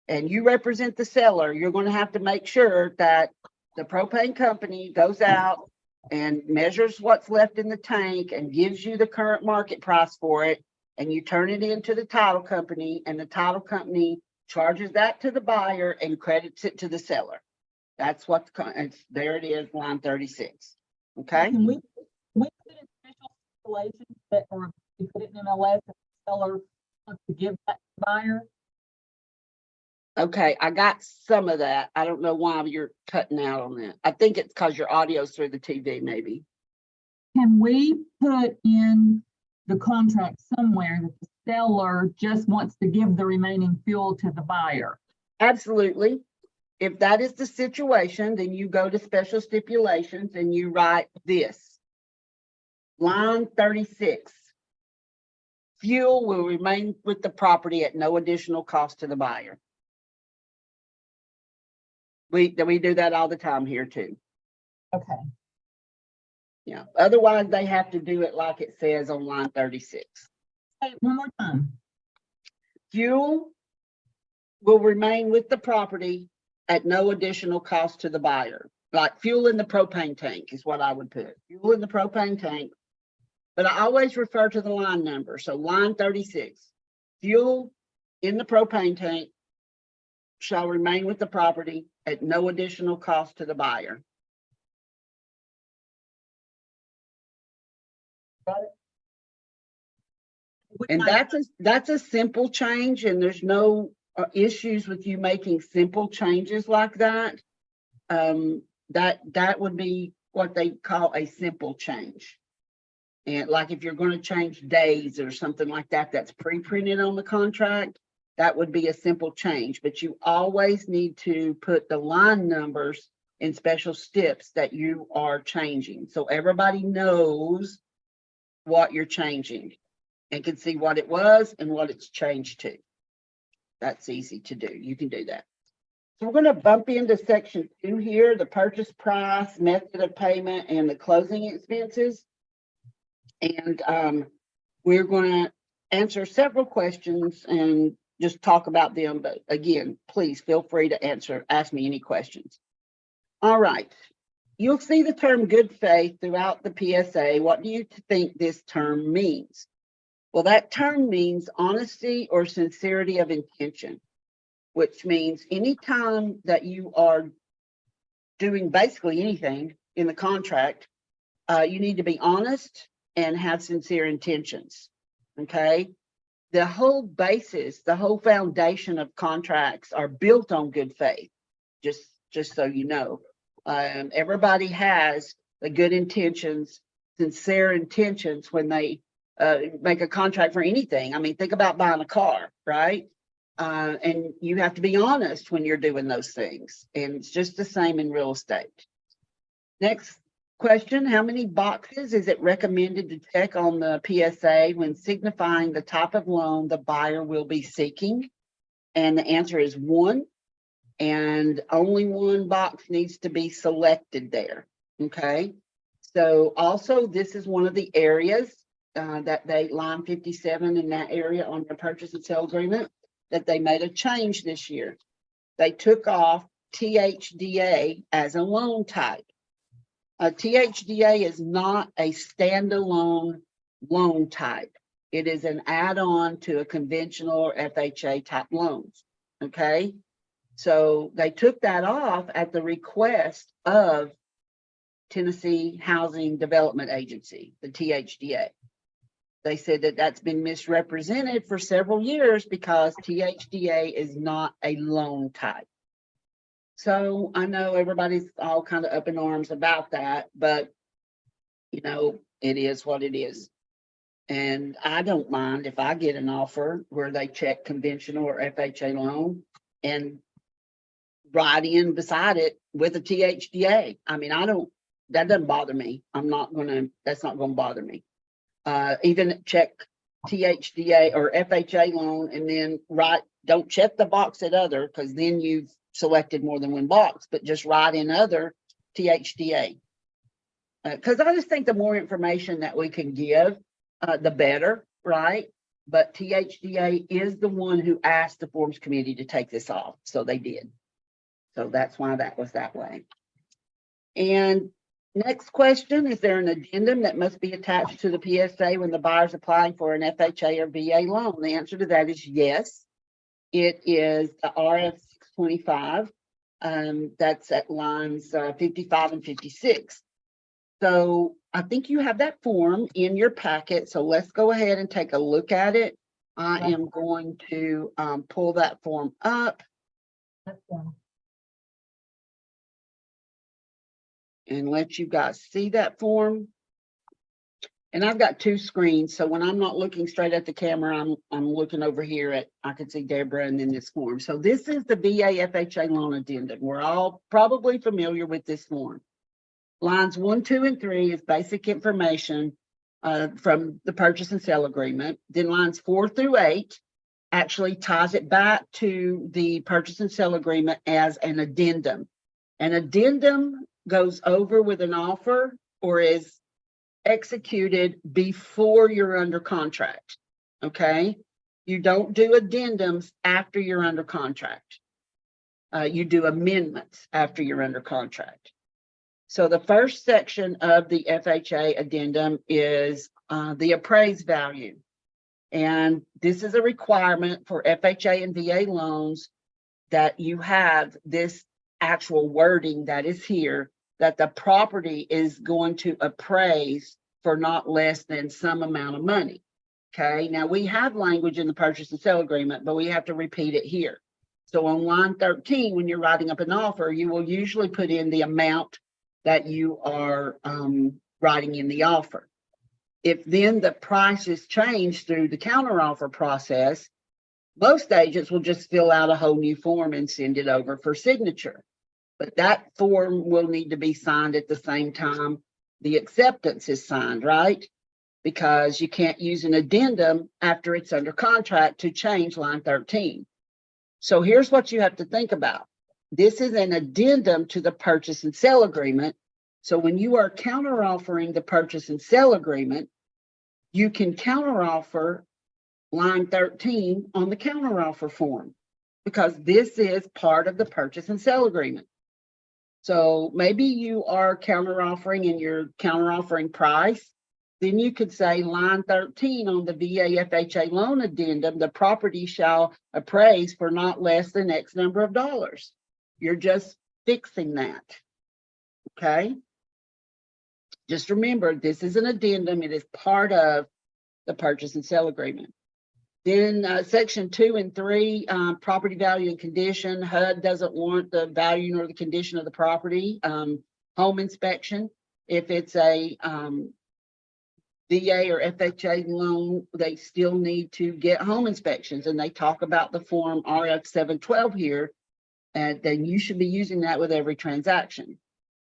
and you represent the seller, you're going to have to make sure that the propane company goes out and measures what's left in the tank and gives you the current market price for it. And you turn it into the title company, and the title company charges that to the buyer and credits it to the seller. That's what there it is, line 36. Okay. Can we put in special stipulations that, or we put it in MLS and the seller wants to give that to the buyer? Okay, I got some of that. I don't know why you're cutting out on that. I think it's because your audio's through the TV, maybe. Can we put in the contract somewhere that the seller just wants to give the remaining fuel to the buyer. Absolutely. If that is the situation, then you go to special stipulations and you write this. Line 36. Fuel will remain with the property at no additional cost to the buyer. We do that all the time here too. Okay. Yeah. Otherwise, they have to do it like it says on line 36. Hey, one more time. Fuel will remain with the property at no additional cost to the buyer. Like fuel in the propane tank is what I would put. Fuel in the propane tank. But I always refer to the line number. So line 36, fuel in the propane tank shall remain with the property at no additional cost to the buyer. Got it. And that's a simple change, and there's no issues with you making simple changes like that. That would be what they call a simple change. And like if you're going to change days or something like that, that's pre-printed on the contract, that would be a simple change. But you always need to put the line numbers in special steps that you are changing, so everybody knows what you're changing and can see what it was and what it's changed to. That's easy to do. You can do that. So we're going to bump into section 2 here, the purchase price, method of payment, and the closing expenses. And we're going to answer several questions and just talk about them. But again, please feel free to ask me any questions. All right. You'll see the term good faith throughout the PSA. What do you think this term means? Well, that term means honesty or sincerity of intention, which means anytime that you are doing basically anything in the contract, you need to be honest and have sincere intentions. Okay. The whole basis, the whole foundation of contracts are built on good faith. Just so you know, everybody has the good intentions, sincere intentions when they make a contract for anything. I mean, think about buying a car, right? And you have to be honest when you're doing those things. And it's just the same in real estate. Next question, how many boxes is it recommended to check on the PSA when signifying the type of loan the buyer will be seeking? And the answer is 1. And only 1 box needs to be selected there. Okay. So also, this is one of the areas that they, line 57 in that area on their purchase and sale agreement, that they made a change this year. They took off THDA as a loan type. THDA is not a standalone loan type. It is an add-on to a conventional or FHA type loans. Okay. So they took that off at the request of Tennessee Housing Development Agency, the THDA. They said that that's been misrepresented for several years because THDA is not a loan type. So I know everybody's all kind of up in arms about that, but you know, it is what it is. And I don't mind if I get an offer where they check conventional or FHA loan and write in beside it with a THDA. I mean, that doesn't bother me. That's not going to bother me. Even check THDA or FHA loan and then don't check the box at other, because then you've selected more than 1 box, but just write in other THDA. Because I just think the more information that we can give, the better, right? But THDA is the one who asked the Forms Committee to take this off. So they did. So that's why that was that way. And next question, is there an addendum that must be attached to the PSA when the buyer is applying for an FHA or VA loan? The answer to that is yes. It is the RF 625. That's at lines 55 and 56. So I think you have that form in your packet. So let's go ahead and take a look at it. I am going to pull that form up and let you guys see that form. And I've got two screens, so when I'm not looking straight at the camera, I'm looking over here at, I can see Deborah and then this form. So this is the VA FHA loan addendum. We're all probably familiar with this form. Lines 1, 2, and 3 is basic information from the purchase and sale agreement. Then lines 4 through 8 actually ties it back to the purchase and sale agreement as an addendum. An addendum goes over with an offer or is executed before you're under contract. Okay, you don't do addendums after you're under contract. You do amendments after you're under contract. So the first section of the FHA addendum is the appraised value. And this is a requirement for FHA and VA loans that you have this actual wording that is here, that the property is going to appraise for not less than some amount of money. Okay, now we have language in the purchase and sale agreement, but we have to repeat it here. So on line 13, when you're writing up an offer, you will usually put in the amount that you are writing in the offer. If then the price is changed through the counteroffer process, most agents will just fill out a whole new form and send it over for signature. But that form will need to be signed at the same time the acceptance is signed, right? Because you can't use an addendum after it's under contract to change line 13. So here's what you have to think about. This is an addendum to the purchase and sale agreement. So when you are counteroffering the purchase and sale agreement, you can counteroffer line 13 on the counteroffer form because this is part of the purchase and sale agreement. So maybe you are counteroffering and you're counteroffering price. Then you could say line 13 on the VA FHA loan addendum, the property shall appraise for not less than X number of dollars. You're just fixing that. Okay. Just remember, this is an addendum. It is part of the purchase and sale agreement. Then section 2 and 3, property value and condition. HUD doesn't want the value nor the condition of the property. Home inspection. If it's a VA or FHA loan, they still need to get home inspections, and they talk about the form RF 712 here, and then you should be using that with every transaction.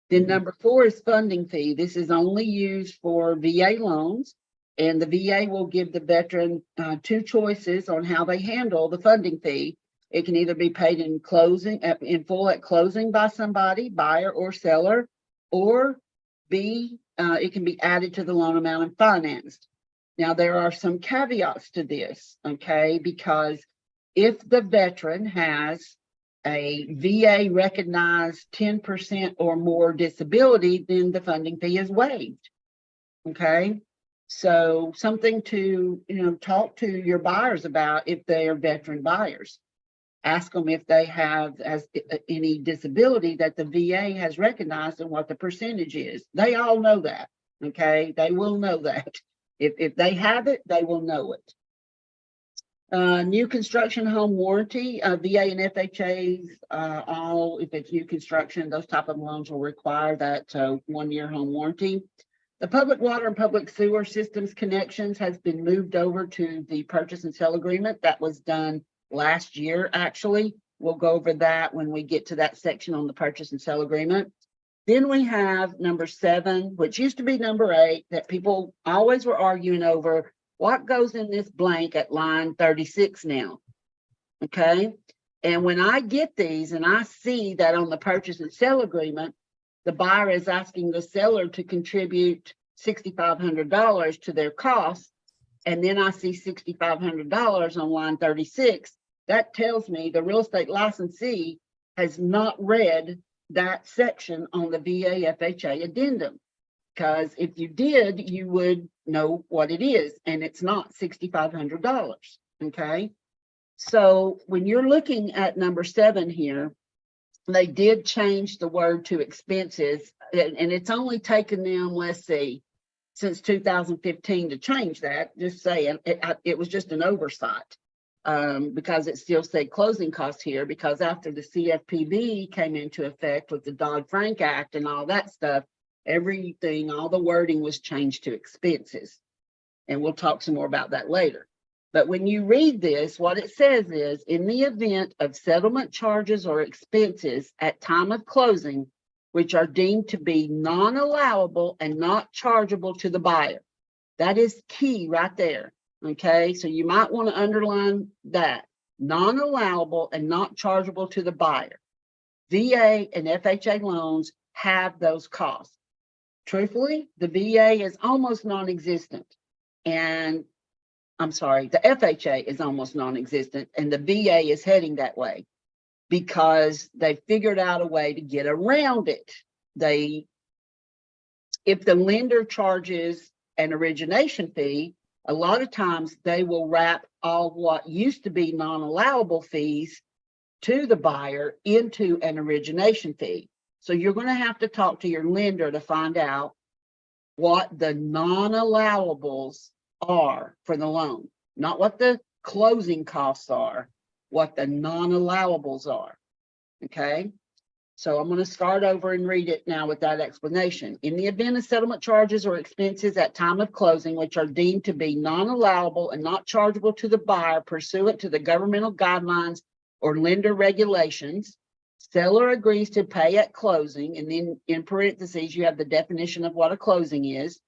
Then number 4 is funding fee. This is only used for VA loans, and the VA will give the veteran 2 choices on how they handle the funding fee. It can either be paid in closing, in full at closing by somebody, buyer or seller, or B, it can be added to the loan amount and financed. Now, there are some caveats to this, okay? Because if the veteran has a VA recognized 10% or more disability, then the funding fee is waived, okay? So something to, talk to your buyers about if they are veteran buyers. Ask them if they have any disability that the VA has recognized and what the percentage is. They all know that, okay? They will know that. If they have it, they will know it. New construction home warranty, VA and FHAs, all, if it's new construction, those type of loans will require that 1-year home warranty. The public water and public sewer systems connections has been moved over to the purchase and sale agreement. That was done last year, actually. We'll go over that when we get to that section on the purchase and sale agreement. Then we have number 7, which used to be number 8, that people always were arguing over. What goes in this blank at line 36 now? Okay. And when I get these and I see that on the purchase and sale agreement, the buyer is asking the seller to contribute $6,500 to their costs, and then I see $6,500 on line 36, that tells me the real estate licensee has not read that section on the VA FHA addendum. Because if you did, you would know what it is, and it's not $6,500, okay? So when you're looking at number 7 here, they did change the word to expenses, and it's only taken them, let's see, since 2015 to change that. Just saying, it was just an oversight because it still said closing costs here, because after the CFPB came into effect with the Dodd-Frank Act and all that stuff, Everything, all the wording was changed to expenses. And we'll talk some more about that later. But when you read this, what it says is, in the event of settlement charges or expenses at time of closing, which are deemed to be non-allowable and not chargeable to the buyer. That is key right there. Okay, so you might want to underline that. Non-allowable and not chargeable to the buyer. VA and FHA loans have those costs. Truthfully, the VA is almost non-existent. And I'm sorry, the FHA is almost non-existent, and the VA is heading that way because they figured out a way to get around it. If the lender charges an origination fee, a lot of times they will wrap all what used to be non-allowable fees to the buyer into an origination fee. So you're going to have to talk to your lender to find out what the non-allowables are for the loan, not what the closing costs are, what the non-allowables are. Okay, so I'm going to start over and read it now with that explanation. In the event of settlement charges or expenses at time of closing, which are deemed to be non-allowable and not chargeable to the buyer pursuant to the governmental guidelines or lender regulations, seller agrees to pay at closing, and then in parentheses, you have the definition of what a closing is.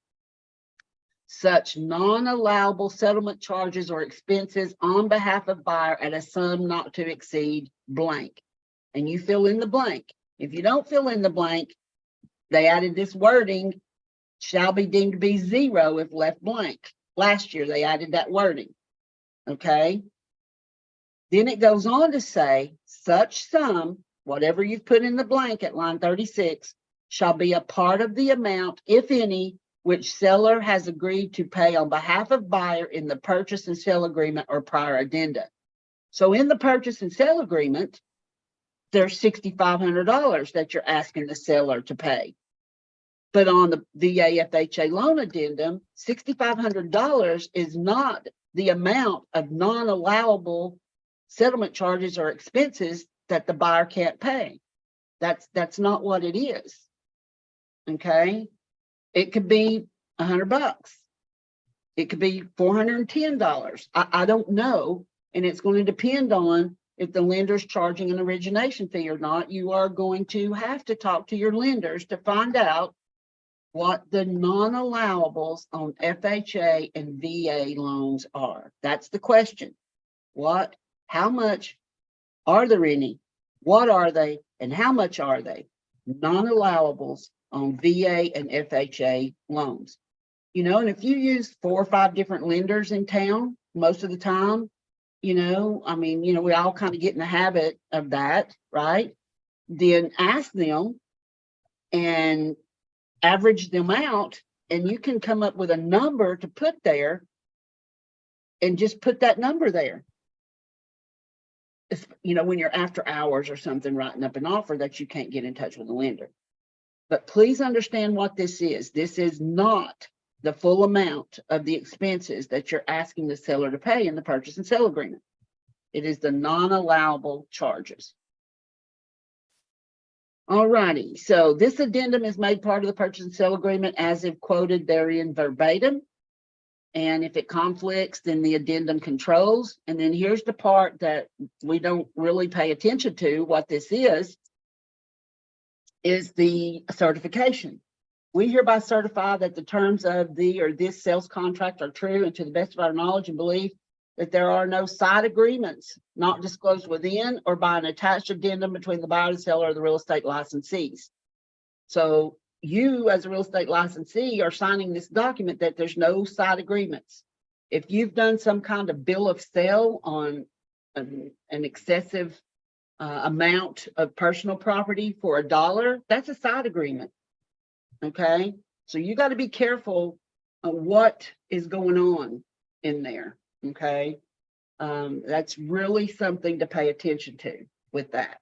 Such non-allowable settlement charges or expenses on behalf of buyer at a sum not to exceed blank. And you fill in the blank. If you don't fill in the blank, they added this wording, shall be deemed to be zero if left blank. Last year, they added that wording. Okay. Then it goes on to say, such sum, whatever you've put in the blank at line 36, shall be a part of the amount, if any, which seller has agreed to pay on behalf of buyer in the purchase and sale agreement or prior addenda. So in the purchase and sale agreement, there's $6,500 that you're asking the seller to pay. But on the VA FHA loan addendum, $6,500 is not the amount of non-allowable settlement charges or expenses that the buyer can't pay. That's not what it is. Okay. It could be $100. It could be $410. I don't know. And it's going to depend on if the lender's charging an origination fee or not. You are going to have to talk to your lenders to find out what the non-allowables on FHA and VA loans are. That's the question. How much are there any? What are they? And how much are they? Non-allowables on VA and FHA loans. You know, and if you use 4 or 5 different lenders in town, most of the time, you know, I mean, you know, we all kind of get in the habit of that, right? Then ask them and average them out, and you can come up with a number to put there and just put that number there. You know, when you're after hours or something writing up an offer that you can't get in touch with the lender. But please understand what this is. This is not the full amount of the expenses that you're asking the seller to pay in the purchase and sale agreement. It is the non-allowable charges. All righty, so this addendum is made part of the purchase and sale agreement as if quoted therein verbatim. And if it conflicts, then the addendum controls. And then here's the part that we don't really pay attention to. What this is the certification. We hereby certify that the terms of the or this sales contract are true, and to the best of our knowledge and belief that there are no side agreements not disclosed within or by an attached addendum between the buyer and seller or the real estate licensees. So you, as a real estate licensee, are signing this document that there's no side agreements. If you've done some kind of bill of sale on an excessive amount of personal property for $1, that's a side agreement. Okay, so you got to be careful of what is going on in there. Okay, that's really something to pay attention to with that.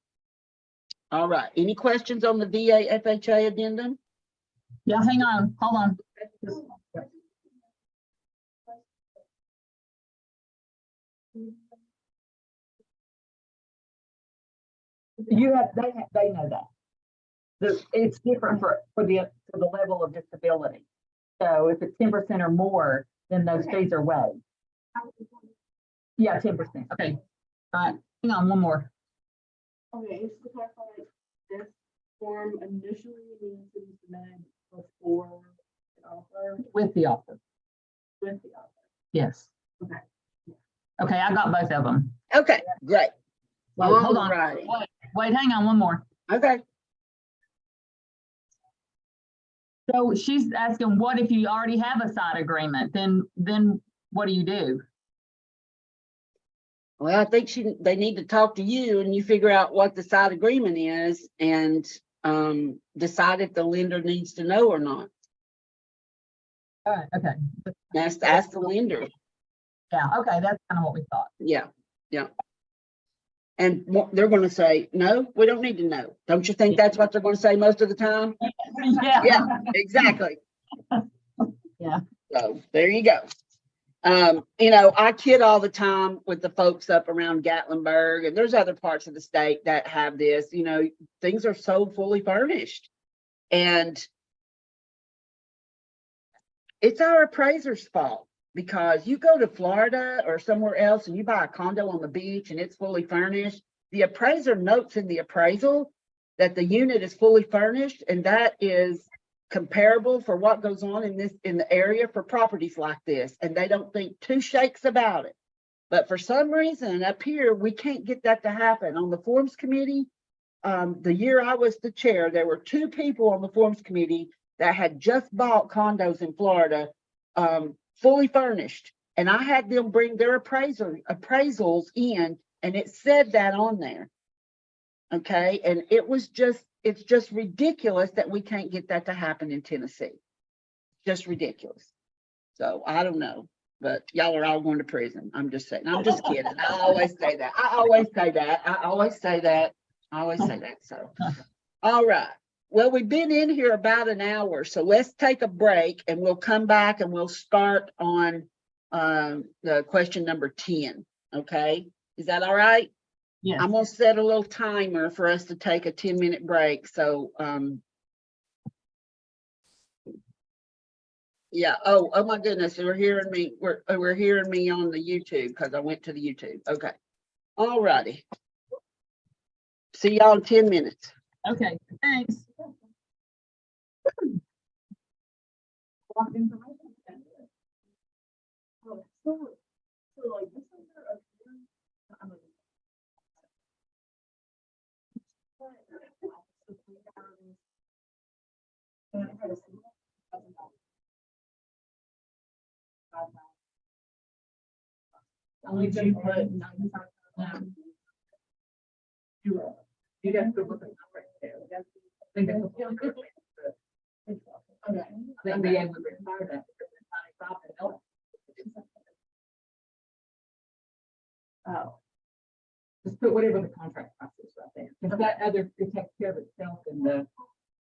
All right, any questions on the VA FHA addendum? Yeah, hang on, hold on. They know that. it's different for the level of disability. So if it's 10% or more, then those fees are waived. Yeah, 10%. Okay. All right. Hang on, one more. Okay, just to clarify, this form initially needs to be submitted before the offer, With the offer. with the offer. Yes. Okay. Okay, I got both of them. Okay, great. Wait, hold on. Alrighty. Wait, hang on, one more. Okay. So she's asking, what if you already have a side agreement? Then what do you do? Well, I think they need to talk to you and you figure out what the side agreement is and decide if the lender needs to know or not. All right, okay. Ask the lender. Yeah, okay, that's kind of what we thought. Yeah, yeah. And they're gonna say, no, we don't need to know. Don't you think that's what they're gonna say most of the time? Yeah, exactly. Yeah. So there you go. You know, I kid all the time with the folks up around Gatlinburg, and there's other parts of the state that have this, you know, things are so fully furnished. And it's our appraiser's fault because you go to Florida or somewhere else and you buy a condo on the beach and it's fully furnished. The appraiser notes in the appraisal that the unit is fully furnished, and that is comparable for what goes on in the area for properties like this, and they don't think two shakes about it. But for some reason up here, we can't get that to happen. On the forms committee, the year I was the chair, there were two people on the forms committee that had just bought condos in Florida, fully furnished, and I had them bring their appraisals in, and it said that on there. Okay, and it's just ridiculous that we can't get that to happen in Tennessee. Just ridiculous. So I don't know, but y'all are all going to prison. I'm just saying. I'm just kidding. I always say that. I always say that. So, all right. Well, we've been in here about an hour, so let's take a break and we'll come back and we'll start on the question number 10. Okay, is that all right? Yes. I'm gonna set a little timer for us to take a 10-minute break. So, yeah. Oh my goodness, we're hearing me. We're hearing me on the YouTube because I went to the YouTube. Okay. All righty. See y'all in 10 minutes. Okay, thanks. Oh, so like this is I'm gonna- And I had a similar- Only you put 95. You'd have to look at the number there. That's- I think that's what- Okay. Then be able to retire that. Oh, Just put whatever the contract price is right there. Because that other, it takes care of itself in the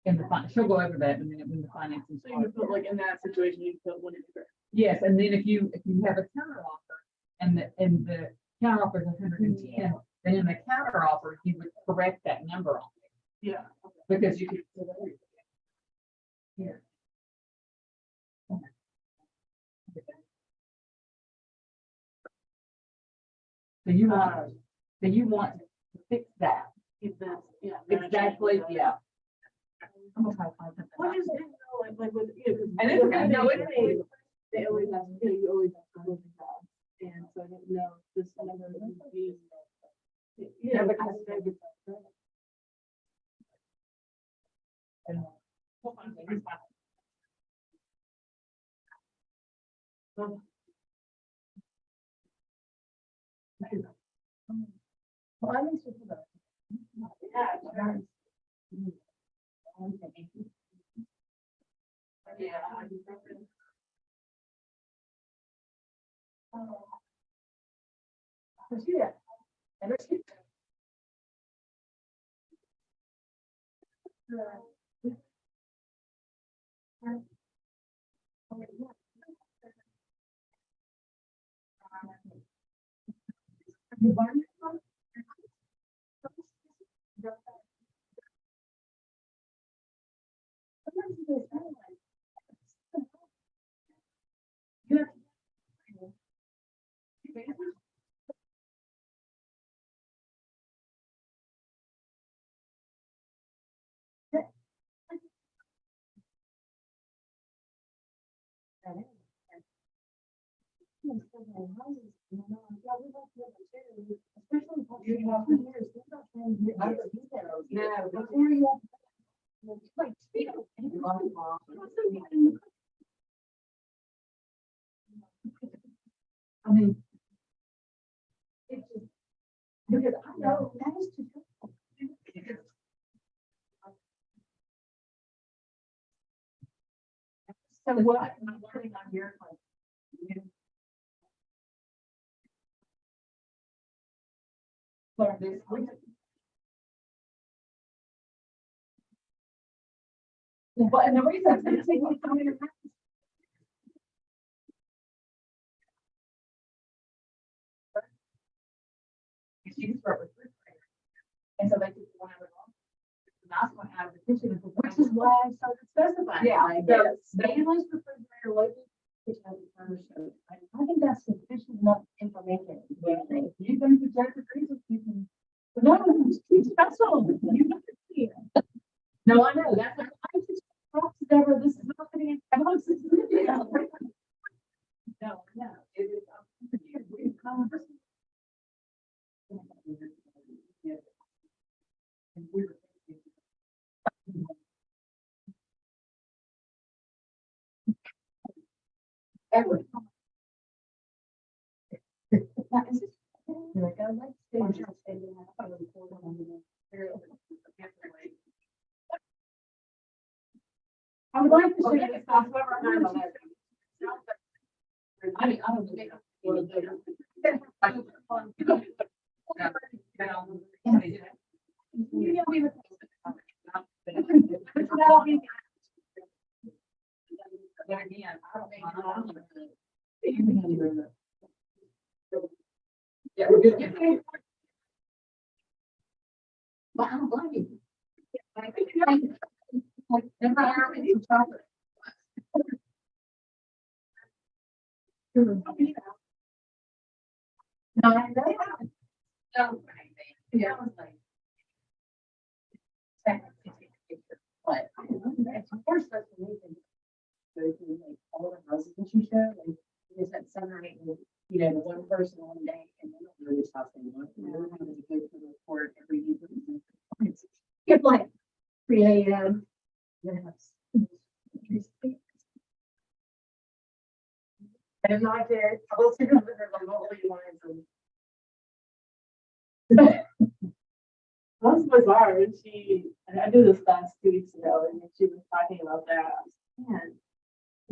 fin, she'll go over that in a minute when the financing. so you would put like in that situation, you put 100. Yes, and then if you have a counter offer and the counter offer is 110, then in the counter offer, you would correct that number on it Yeah. because you could. Here. So you want to fix that. If that's, yeah. Exactly, yeah. I'm gonna try to find something. Well, I just didn't know, like with, yeah. 'cause And it's okay, no, it's- They always ask, you always ask for those jobs, and so I didn't know this number would be. Yeah, because because- I get that. We'll find it. Well, I need to put that. Yeah. Yeah. Yeah. And it's. it's kind of like. You have to- No, before you. Like, I mean. It's just, because I know that is too. So what I'm learning on your, like, learn this. But, and the reason it's gonna take me so many times. She just wrote with first grader. And so they took one of it off. The last one out of the kitchen. Which is why I started specifying. Yeah, like, Stanley's refrigerator located. Kitchen has a thermostat. I think that's sufficient enough information. Yeah, if you think the judge agrees with you, can. But no, it's special. You have to see it. No, I know, that's, I just, Deborah, this is not gonna. No, no, it is. We've come. And we were thinking. Ever. Now, is this? Like, I like to stay on church, they didn't have to record on the material. I would like to share this. I mean, I don't think. Yeah, we're good. But I don't blame you. Like, never hire me to chocolate. No, I know. No, yeah, I was like. But, of course, that's amazing. Go through like all the houses that you show, and you just had 7 or 8, you know, the one person one day, and they don't know which house they want. And they're having to go to the report every evening. It's like 3 a.m. Yes. And I did. I was thinking of her like all the lines. That's bizarre. And I did this class 2 weeks ago, and she was talking about that. Man,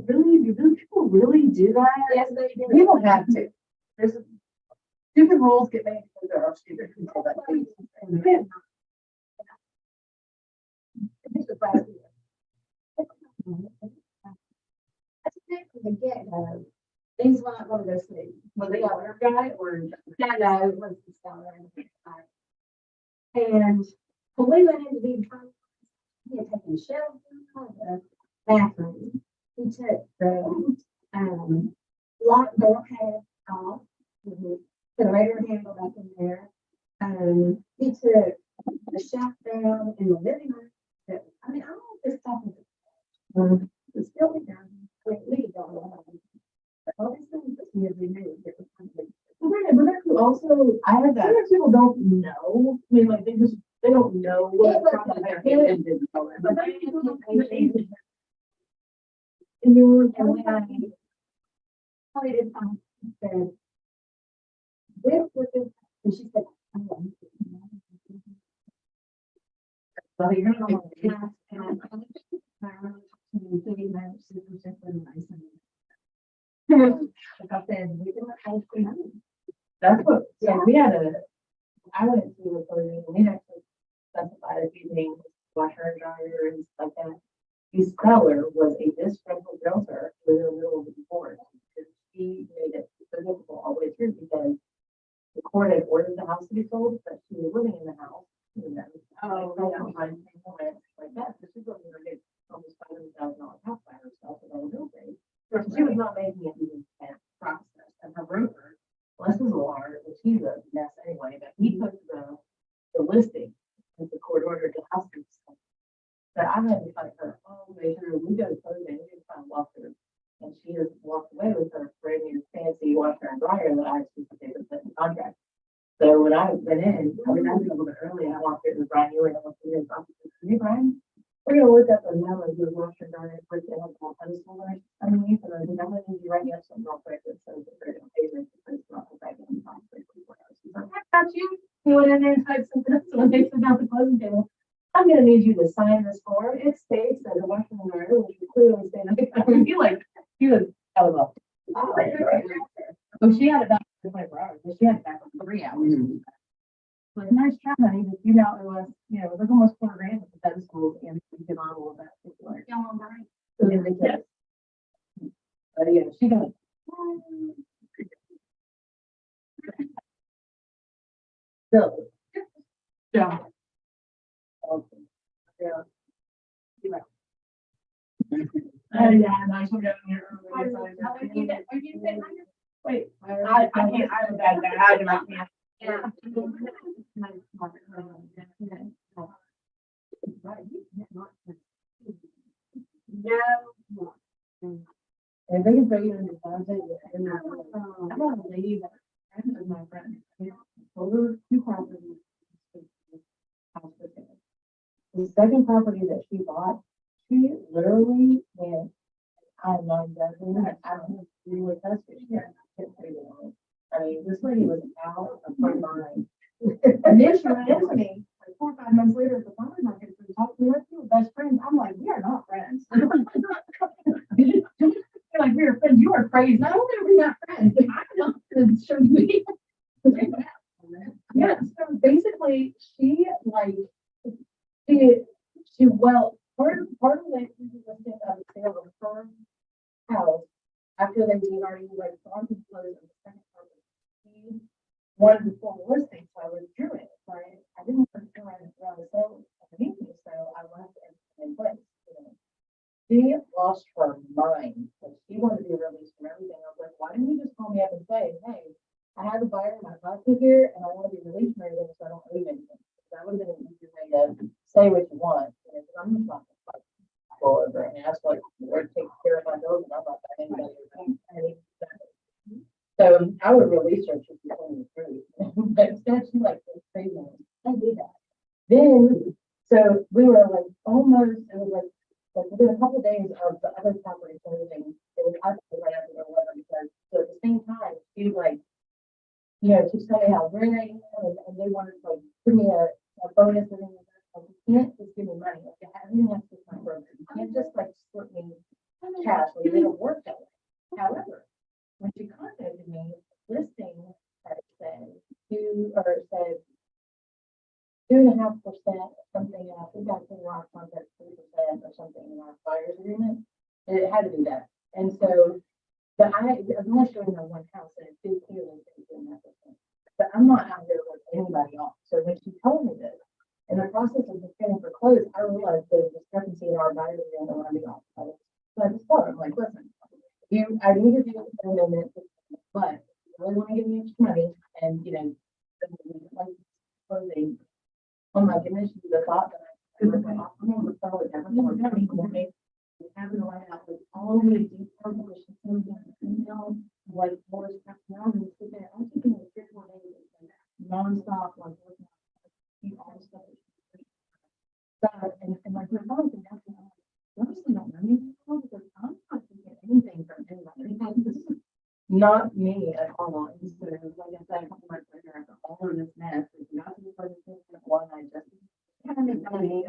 really, people really do that? Yes, they do. We don't have to. There's stupid rules get made because there are stupid people that do. From the get-go, things were not one of those things. Was it our guy or? No, it was the scholar. And when we went into the front, he had taken shelves out of the bathroom. He took the lock door head off, put a regular handle back in there. He took the shelf down in the living room. I mean, I don't know if this stuff is it's still be done. We don't know. But all these things that we have removed. But also, I had that. Sometimes people don't know. I mean, like they don't know what. And you were telling me. Probably did said. With this, and she said, well, you're not going to class and like I said, we didn't have to. That's what, so we had I went to a closing, and we actually specified a few things, washer and dryer and stuff like that. The seller was a disgruntled realtor who was in the middle of the divorce. She made it difficult all the way through because the court had ordered the house to be sold, but she was living in the house. You know, like that. So she's going to get almost $500,000 are, which he's a mess anyway, but he took the listing as the court order to house and stuff. But I had to fight her all the way through. We go to closing, we didn't find walk through. And she has walked away with her brand new fancy washer and dryer that I anticipated with the contract. So when I went in, I was a little bit early and I walked in with Brian Ewing and I looked in his office and said, hey, Brian, we're gonna look up a number of your washer and dryer quick and have a pedestal there underneath. And I think I'm gonna need you to write me up something real quick that says that they're gonna pay me because it's not the back end time for 24 hours. He's like, I got you. He went in there and typed something up. So when they sent out the closing table, I'm gonna need you to sign this form. It states that the washer and dryer, which you clearly say, I mean, he was out of luck. Oh, she had it back for 24 hours, but she had it back for 3 hours. Like, nice try, honey, but you know, it was, it was almost $4,000 with the pedestal and we did on all of that. So then they kept. But yeah, she got. So. Yeah. Okay. Yeah. You're right. Yeah, and I should have here earlier. Wait, I can't, I have a bad bag and I can't. Yeah. No. And they can bring you in the content. I'm not a lady that friend of my friend. Told her 2 properties. The second property that she bought, she literally went, I'm not exactly, I don't agree with us, but she can't say that. I mean, this lady was out of her mind. And then she ran into me like 4 or 5 months later at the farmer's market to talk to me like you were best friends. I'm like, we are not friends. You're like, we are friends. You are crazy. Not only are we not friends, I don't show me. Yeah, so basically she like she well part of the listing of the sale of her house after they had already like gone to close on the second property. She wanted to form a listing, so I withdrew it. Right? I didn't want to around the sale underneath me, so I left everything in place. She lost her mind. Like she wanted to be released from everything. I was like, why didn't you just call me up and say, hey, I have a buyer in my pocket here and I want to be released from everything so I don't owe you anything. That would have been an easier way to say what you want. Because I'm just not going to fight all over and ask like the Lord takes care of my bills and I'm not buying anybody. So I would release her if she told me the truth. But instead she like was crazy. I did that. Then so we were like almost it was like within a couple of days of the other property closing, it was actually right after the weather because so at the same time she like to tell me how great I am, and they wanted to like give me a bonus and then like, you can't just give me money. Like everything has to be my program. You can't just like split me cash. Like they don't work that way. However, when she contacted me, listing that said 2.5% something, and I think I put in our contract 3% or something in our buyer's agreement. And it had to be that. And so but I was only showing her one house and it did clearly say 2.5%. But I'm not out there with anybody else. So when she told me this, in the process of preparing for close, I realized there was a discrepancy in our buyer's agreement on the off. So I just told her, I'm like, listen, I need to do an amendment, but you really want to give me extra money and like closing. Oh my goodness, the thought that I'm going to sell it never having to write out with all the details of the like more stuff now and sit there. I'm taking a 3 or 4 days nonstop, like looking at all the stuff. And like my mom and dad, honestly don't know me because I'm not taking anything from anybody. This is not me at all. And so like I said, a couple months later, after all of this mess, it's not to be part of this one, I just kind of make money.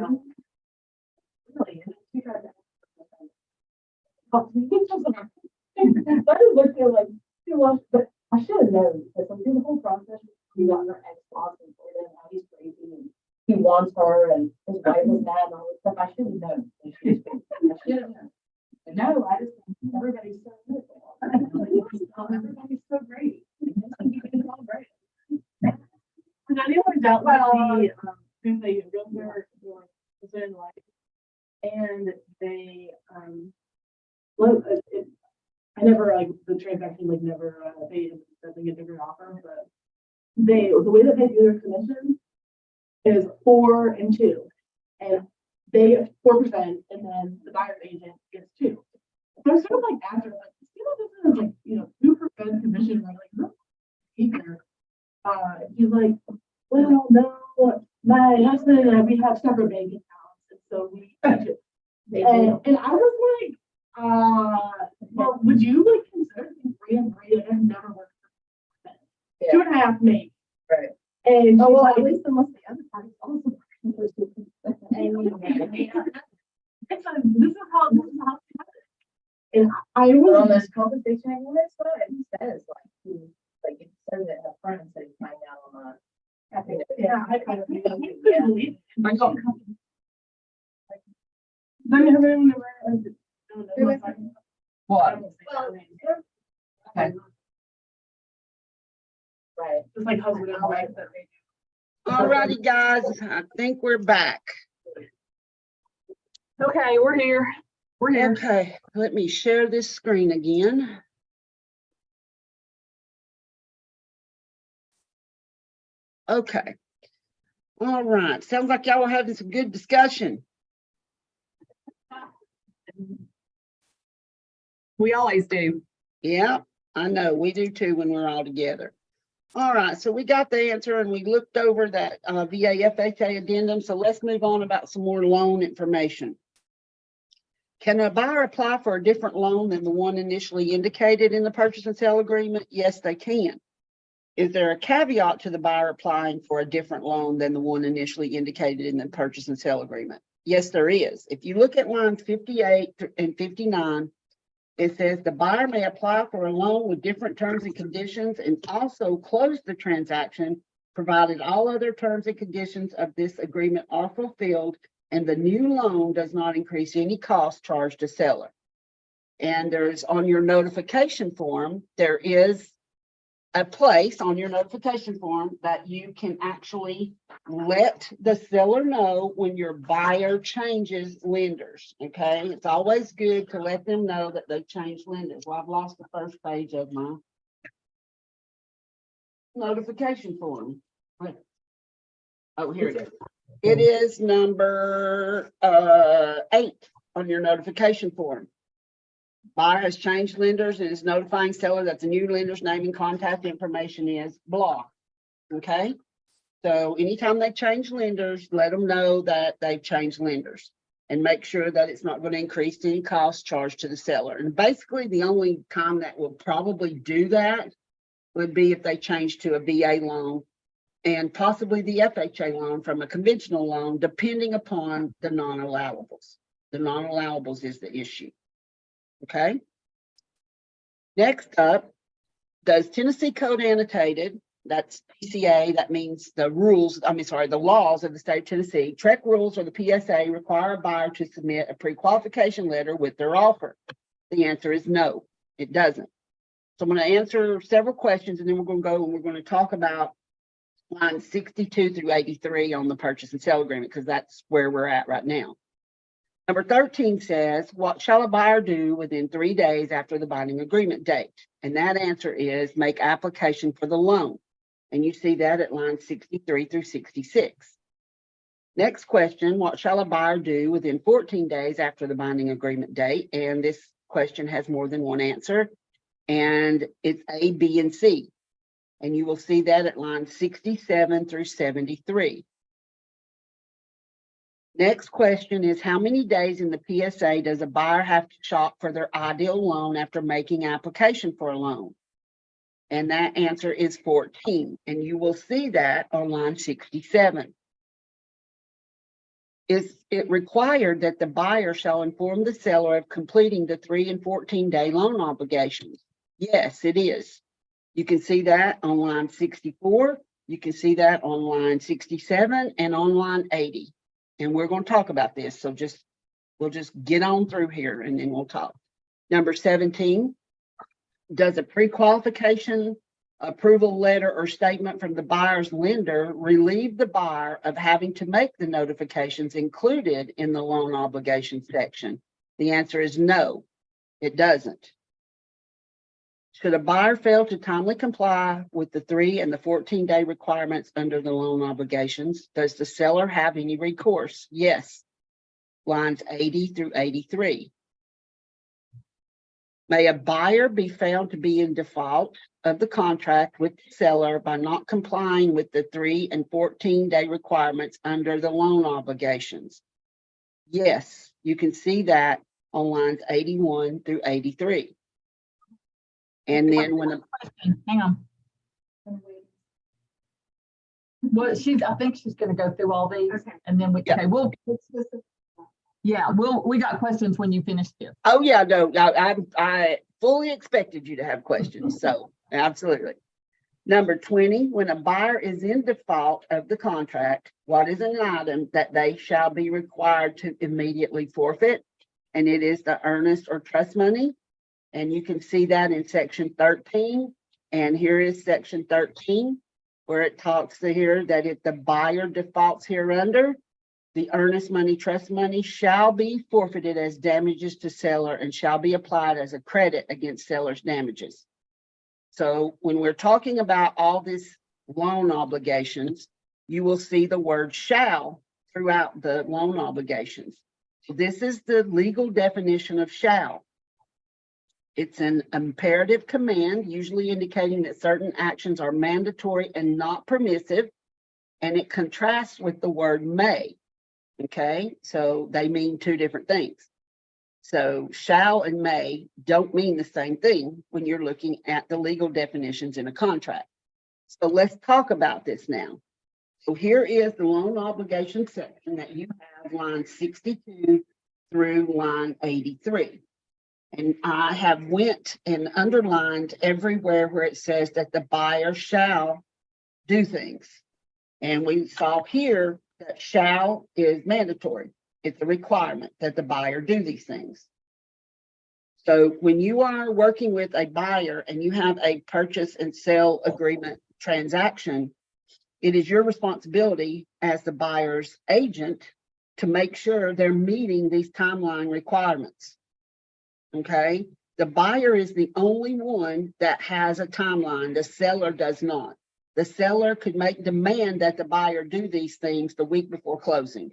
Really, you guys. I just looked at like too much, but I should have known because like through the whole process, we got her ex-boss in Florida and how he's crazy and he wants her and his wife was mad and all this stuff. I should have known. I should have known. But no, I just think everybody's so good. Everybody's so great. It's all great. And I never dealt with who they realtor was in like, and they I never like the transaction like never paid. like a different offer, but the way that they do their commission is 4 and 2. And they get 4% and then the buyer's agent gets 2. So I was sort of like after like, this is like, 2% commission, I'm like, no, either. He's like, well, no, my husband and I, we have separate bank accounts, and so we. And I was like, well, would you like consider 3 and 3? Like, I've never worked for 2.5 maybe. Right. And Oh, she's well, like, at least unless the other party's also. and it's like, this is how we have it. And I But on was, this compensation agreement, it says like it says it up front, so you find out on the. I think. yeah, I couldn't believe it. I got. Then everyone never. What? Okay. Right. It's like husband and wife that they do. All righty, guys, I think we're back. Okay, we're here. We're here. Okay, let me share this screen again. Okay. All right, sounds like y'all are having some good discussion. We always do. Yeah, I know, we do too when we're all together. All right, so we got the answer and we looked over that VA FHA addendum, so let's move on about some more loan information. Can a buyer apply for a different loan than the one initially indicated in the purchase and sale agreement? Yes, they can. Is there a caveat to the buyer applying for a different loan than the one initially indicated in the purchase and sale agreement? Yes, there is. If you look at lines 58 and 59, it says the buyer may apply for a loan with different terms and conditions and also close the transaction, provided all other terms and conditions of this agreement are fulfilled and the new loan does not increase any cost charged to seller. And there's on your notification form, there is a place on your notification form that you can actually let the seller know when your buyer changes lenders, okay? It's always good to let them know that they've changed lenders. Well, I've lost the first page of my notification form. Oh, here it is. It is number 8 on your notification form. Buyer has changed lenders and is notifying seller that the new lender's name and contact information is blah. Okay, so anytime they change lenders, let them know that they've changed lenders and make sure that it's not going to increase any cost charged to the seller. And basically, the only time that will probably do that would be if they change to a VA loan and possibly the FHA loan from a conventional loan, depending upon the non-allowables. The non-allowables is the issue. Okay. Next up, does Tennessee Code Annotated, that's PCA, that means the rules, the laws of the state of Tennessee, TREC rules or the PSA require a buyer to submit a pre-qualification letter with their offer? The answer is no, it doesn't. So I'm going to answer several questions and then we're going to go and we're going to talk about lines 62 through 83 on the purchase and sale agreement because that's where we're at right now. Number 13 says, what shall a buyer do within 3 days after the binding agreement date? And that answer is make application for the loan. And you see that at lines 63 through 66. Next question, what shall a buyer do within 14 days after the binding agreement date? And this question has more than one answer. And it's A, B, and C. And you will see that at lines 67 through 73. Next question is, how many days in the PSA does a buyer have to shop for their ideal loan after making application for a loan? And that answer is 14. And you will see that on line 67. Is it required that the buyer shall inform the seller of completing the 3 and 14-day loan obligations? Yes, it is. You can see that on line 64. You can see that on line 67 and on line 80. And we're going to talk about this. So we'll just get on through here and then we'll talk. Number 17, does a pre-qualification approval letter or statement from the buyer's lender relieve the buyer of having to make the notifications included in the loan obligation section? The answer is no, it doesn't. Should a buyer fail to timely comply with the 3 and the 14-day requirements under the loan obligations, does the seller have any recourse? Yes. Lines 80 through 83. May a buyer be found to be in default of the contract with the seller by not complying with the 3 and 14-day requirements under the loan obligations? Yes, you can see that on lines 81 through 83. And then when a Hang on. Well, I think she's gonna go through all these Okay. and then Yeah. we got questions when you finish this. Oh, yeah, no, I fully expected you to have questions, so absolutely. Number 20, when a buyer is in default of the contract, what is an item that they shall be required to immediately forfeit? And it is the earnest or trust money. And you can see that in section 13. And here is section 13, where it talks here that if the buyer defaults hereunder, the earnest money, trust money shall be forfeited as damages to seller and shall be applied as a credit against seller's damages. So when we're talking about all this loan obligations, you will see the word shall throughout the loan obligations. So this is the legal definition of shall. It's an imperative command, usually indicating that certain actions are mandatory and not permissive, and it contrasts with the word may. Okay, so they mean two different things. So shall and may don't mean the same thing when you're looking at the legal definitions in a contract. So let's talk about this now. So here is the loan obligation section that you have line 62 through line 83. And I have went and underlined everywhere where it says that the buyer shall do things. And we saw here that shall is mandatory. It's a requirement that the buyer do these things. So when you are working with a buyer and you have a purchase and sale agreement transaction, it is your responsibility as the buyer's agent to make sure they're meeting these timeline requirements. Okay, the buyer is the only one that has a timeline. The seller does not. The seller could make demand that the buyer do these things the week before closing.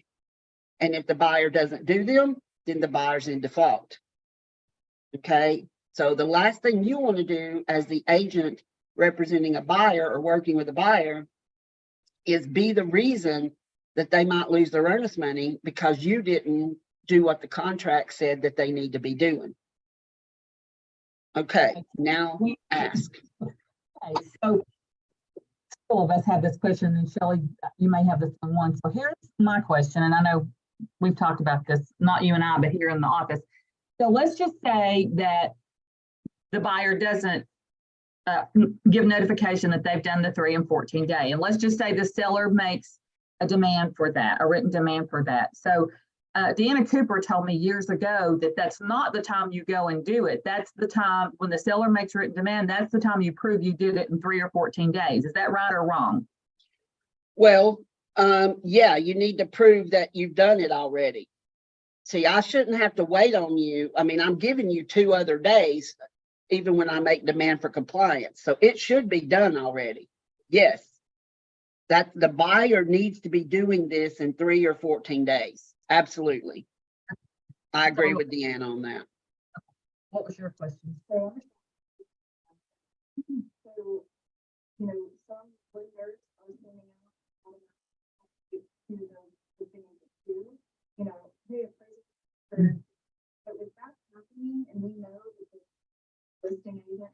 And if the buyer doesn't do them, then the buyer's in default. Okay, so the last thing you want to do as the agent representing a buyer or working with a buyer is be the reason that they might lose their earnest money because you didn't do what the contract said that they need to be doing. Okay, now ask. Okay, so all of us have this question, and Shelley, you may have this one. So here's my question, and I know we've talked about this, not you and I, but here in the office. So let's just say that the buyer doesn't give notification that they've done the 3 and 14 day. And let's just say the seller makes a demand for that, a written demand for that. So Deanna Cooper told me years ago that that's not the time you go and do it. That's the time when the seller makes a written demand, that's the time you prove you did it in 3 or 14 days. Is that right or wrong? Well, yeah, you need to prove that you've done it already. See, I shouldn't have to wait on you. I mean, I'm giving you 2 other days, even when I make demand for compliance. So it should be done already. Yes, that the buyer needs to be doing this in 3 or 14 days. Absolutely. I agree with Deanna on that. What was your question? So, you know, some lenders are sending out to the things too, you know, hey, but if that's happening and we know that the listing agent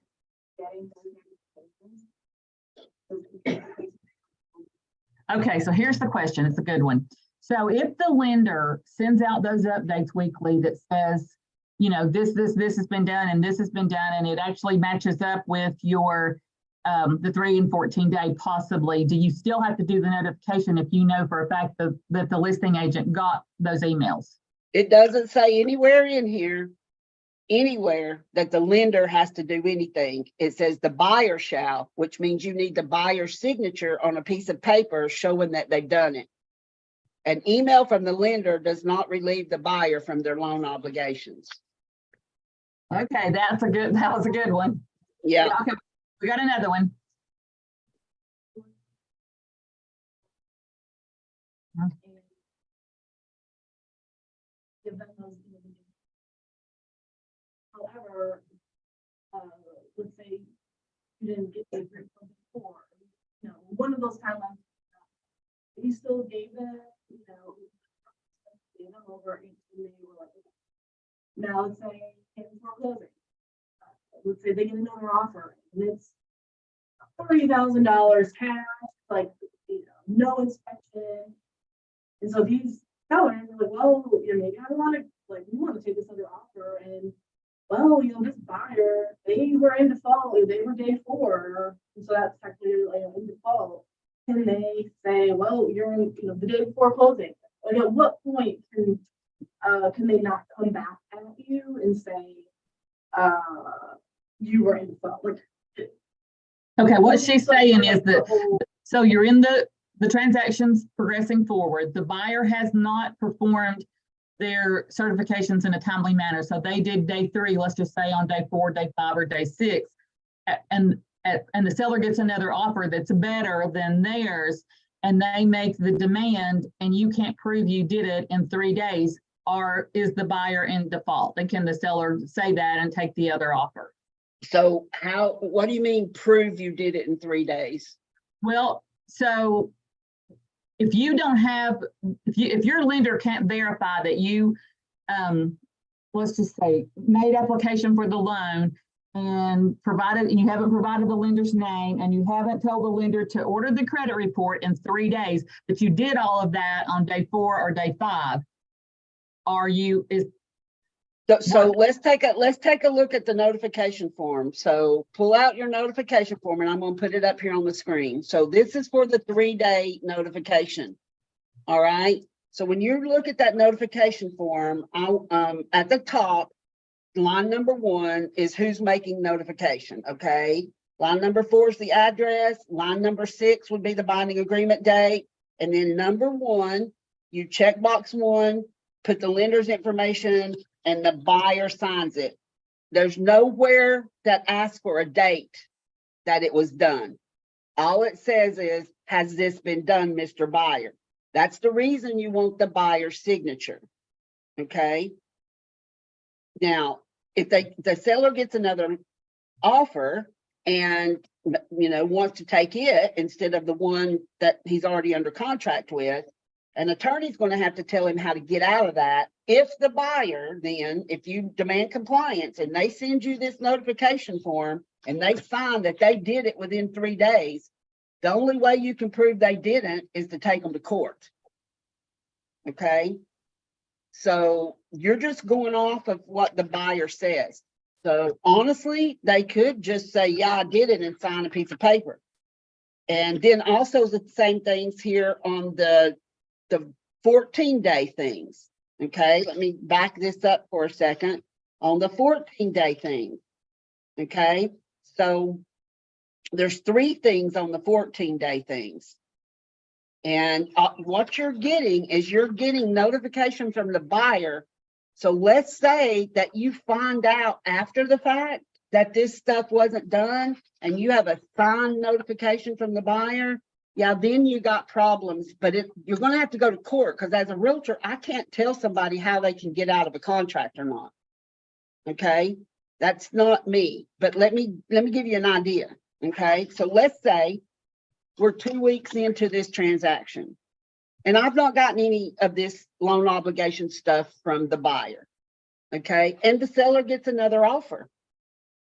getting those notifications. Okay, so here's the question. It's a good one. So if the lender sends out those updates weekly that says, you know, this has been done and this has been done, and it actually matches up with your the 3 and 14 day possibly, do you still have to do the notification if you know for a fact that the listing agent got those emails? It doesn't say anywhere in here, anywhere that the lender has to do anything. It says the buyer shall, which means you need the buyer's signature on a piece of paper showing that they've done it. An email from the lender does not relieve the buyer from their loan obligations. Okay, that was a good one. Yeah, Yeah, okay, we got another one. and give them those individuals. However, let's say you didn't get the grant from before, you know, one of those timelines, he still gave it, you know, gave them over and they were like, okay. Now let's say in foreclosing, let's say they get another offer and it's $30,000 cash, like, you know, no inspection. And so these sellers are like, well, you know, maybe I want to, like, we want to take this other offer and, well, you know, this buyer, they were in default, or they were day 4, and so that's technically like in default. Can they say, well, you're in, you know, the day before closing? Like, at what point can they not come back at you and say, you were in default? Like, Okay, what she's saying is that, whole- so you're in the transaction's progressing forward. The buyer has not performed their certifications in a timely manner. So they did day 3, let's just say on day 4, day 5, or day 6. And the seller gets another offer that's better than theirs, and they make the demand, and you can't prove you did it in 3 days, or is the buyer in default? And can the seller say that and take the other offer? so what do you mean prove you did it in 3 days? Well, so if you don't have, if your lender can't verify that you, let's just say, made application for the loan and you haven't provided the lender's name, and you haven't told the lender to order the credit report in 3 days, but you did all of that on day 4 or day 5, So let's take a look at the notification form. So pull out your notification form, and I'm going to put it up here on the screen. So this is for the 3-day notification. All right. So when you look at that notification form, at the top, line number 1 is who's making notification. Okay. Line number 4 is the address. Line number 6 would be the binding agreement date. And then number 1, you check box 1, put the lender's information, and the buyer signs it. There's nowhere that asks for a date that it was done. All it says is, has this been done, Mr. Buyer? That's the reason you want the buyer's signature. Okay. Now, if the seller gets another offer and, you know, wants to take it instead of the one that he's already under contract with, an attorney's going to have to tell him how to get out of that. If the buyer, then, if you demand compliance and they send you this notification form and they sign that they did it within 3 days, the only way you can prove they didn't is to take them to court. Okay. So you're just going off of what the buyer says. So honestly, they could just say, yeah, I did it, and sign a piece of paper. And then also the same things here on the 14-day things. Okay, let me back this up for a second. On the 14-day thing, okay, so there's 3 things on the 14-day things. And what you're getting is you're getting notification from the buyer. So let's say that you find out after the fact that this stuff wasn't done and you have a signed notification from the buyer. Yeah, then you got problems, but you're going to have to go to court, because as a realtor, I can't tell somebody how they can get out of a contract or not. Okay, that's not me, but let me give you an idea. Okay, so let's say we're 2 weeks into this transaction and I've not gotten any of this loan obligation stuff from the buyer. Okay, and the seller gets another offer.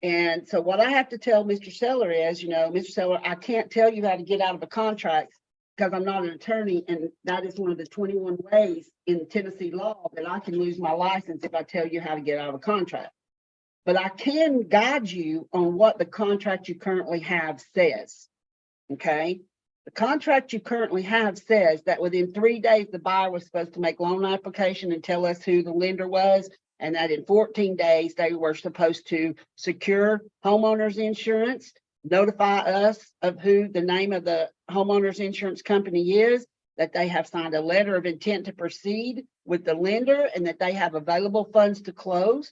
And so what I have to tell Mr. Seller is, you know, Mr. Seller, I can't tell you how to get out of a contract because I'm not an attorney. And that is one of the 21 ways in Tennessee law that I can lose my license if I tell you how to get out of a contract. But I can guide you on what the contract you currently have says. Okay. The contract you currently have says that within 3 days, the buyer was supposed to make loan application and tell us who the lender was. And that in 14 days, they were supposed to secure homeowners insurance, notify us of who the name of the homeowners insurance company is, that they have signed a letter of intent to proceed with the lender, and that they have available funds to close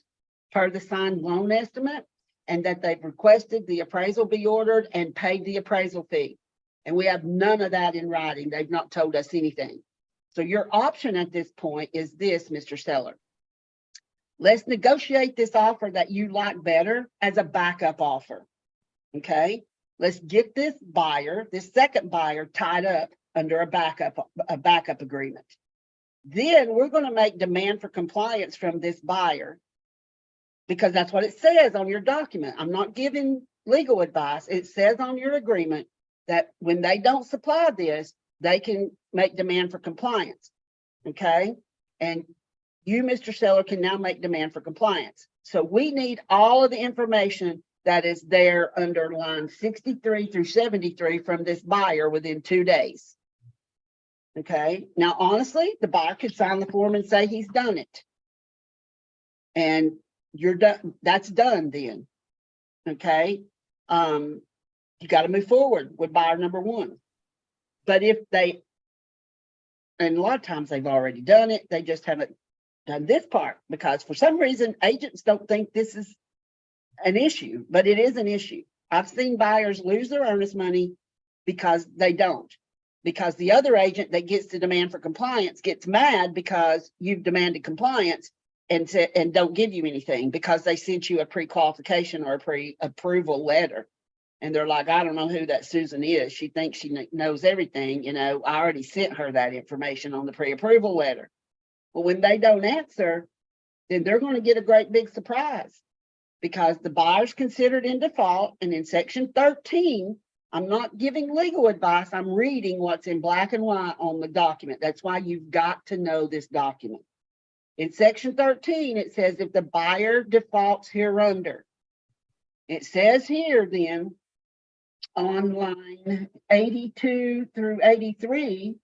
per the signed loan estimate. and that they've requested the appraisal be ordered and paid the appraisal fee. And we have none of that in writing. They've not told us anything. So your option at this point is this, Mr. Seller. Let's negotiate this offer that you like better as a backup offer. Okay? Let's get this buyer, this second buyer, tied up under a backup agreement. Then we're going to make demand for compliance from this buyer, because that's what it says on your document. I'm not giving legal advice. It says on your agreement that when they don't supply this, they can make demand for compliance. Okay? And you, Mr. Seller, can now make demand for compliance. So we need all of the information that is there under line 63 through 73 from this buyer within 2 days. Okay? Now, honestly, the buyer could sign the form and say he's done it. And you're done. That's done then. Okay? You got to move forward with buyer number one. But if they, and a lot of times they've already done it, they just haven't done this part, because for some reason agents don't think this is an issue, but it is an issue. I've seen buyers lose their earnest money because they don't, because the other agent that gets the demand for compliance gets mad because you've demanded compliance and don't give you anything because they sent you a pre-qualification or a pre-approval letter. And they're like, I don't know who that Susan is. She thinks she knows everything. You know, I already sent her that information on the pre-approval letter. Well, when they don't answer, then they're going to get a great big surprise, because the buyer's considered in default. And in section 13, I'm not giving legal advice. I'm reading what's in black and white on the document. That's why you've got to know this document. In section 13, it says if the buyer defaults hereunder, it says here then on line 82 through 83,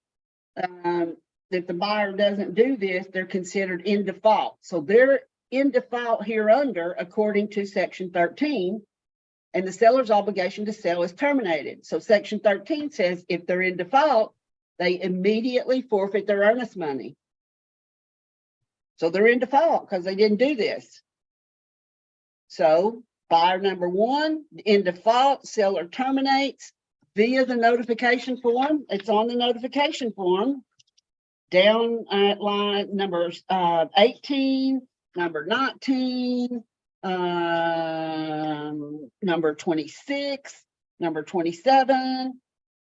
if the buyer doesn't do this, they're considered in default. So they're in default hereunder according to section 13, and the seller's obligation to sell is terminated. So section 13 says if they're in default, they immediately forfeit their earnest money. So they're in default because they didn't do this. So buyer number one, in default, seller terminates via the notification form. It's on the notification form. Down at line numbers 18, number 19, number 26, number 27,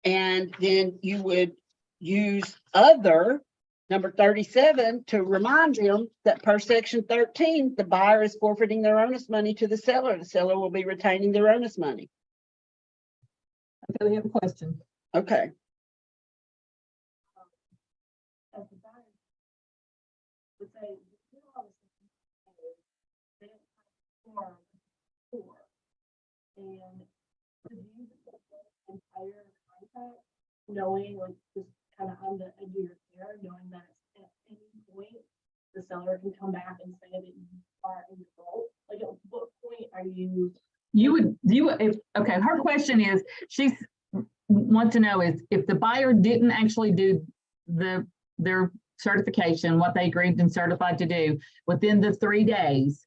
and then you would use other number 37 to remind them that per section 13, the buyer is forfeiting their earnest money to the seller. The seller will be retaining their earnest money. Okay, we have a question. Okay. As the buyer would say, do all this, they don't have form before. And to use the entire contract, knowing, like, just kind of on the edge of your chair, knowing that at any point the seller can come back and say that you are in default. Like, at what point are you? Okay, her question is, she's wants to know is if the buyer didn't actually do their certification, what they agreed and certified to do within the 3 days.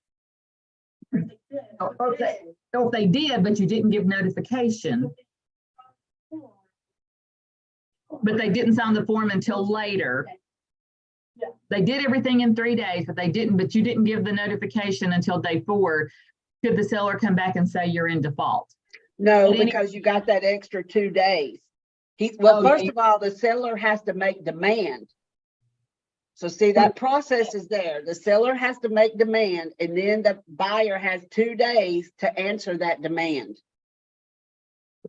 Or if they did, but you didn't give notification, but they didn't sign the form until later. Yeah. They did everything in 3 days, but you didn't give the notification until day 4. Could the seller come back and say you're in default? No, But because you got that extra 2 days. First yeah. of all, the seller has to make demand. So see, that process is there. The seller has to make demand, and then the buyer has 2 days to answer that demand.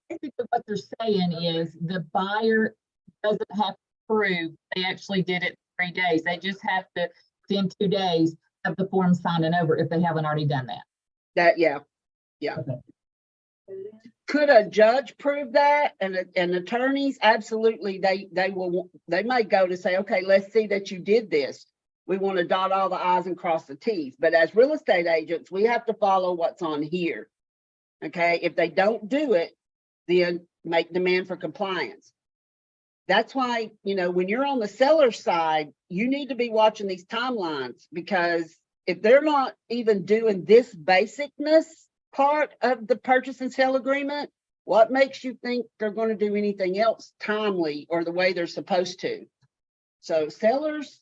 Basically, what they're saying is the buyer doesn't have to prove they actually did it in 3 days. They just have to, in 2 days, have the form signed and over if they haven't already done that. Yeah. Could a judge prove that? And attorneys, absolutely, they may go to say, okay, let's see that you did this. We want to dot all the I's and cross the T's. But as real estate agents, we have to follow what's on here. Okay, if they don't do it, then make demand for compliance. That's why, when you're on the seller side, you need to be watching these timelines, because if they're not even doing this basicness, part of the purchase and sale agreement, what makes you think they're going to do anything else timely or the way they're supposed to? So sellers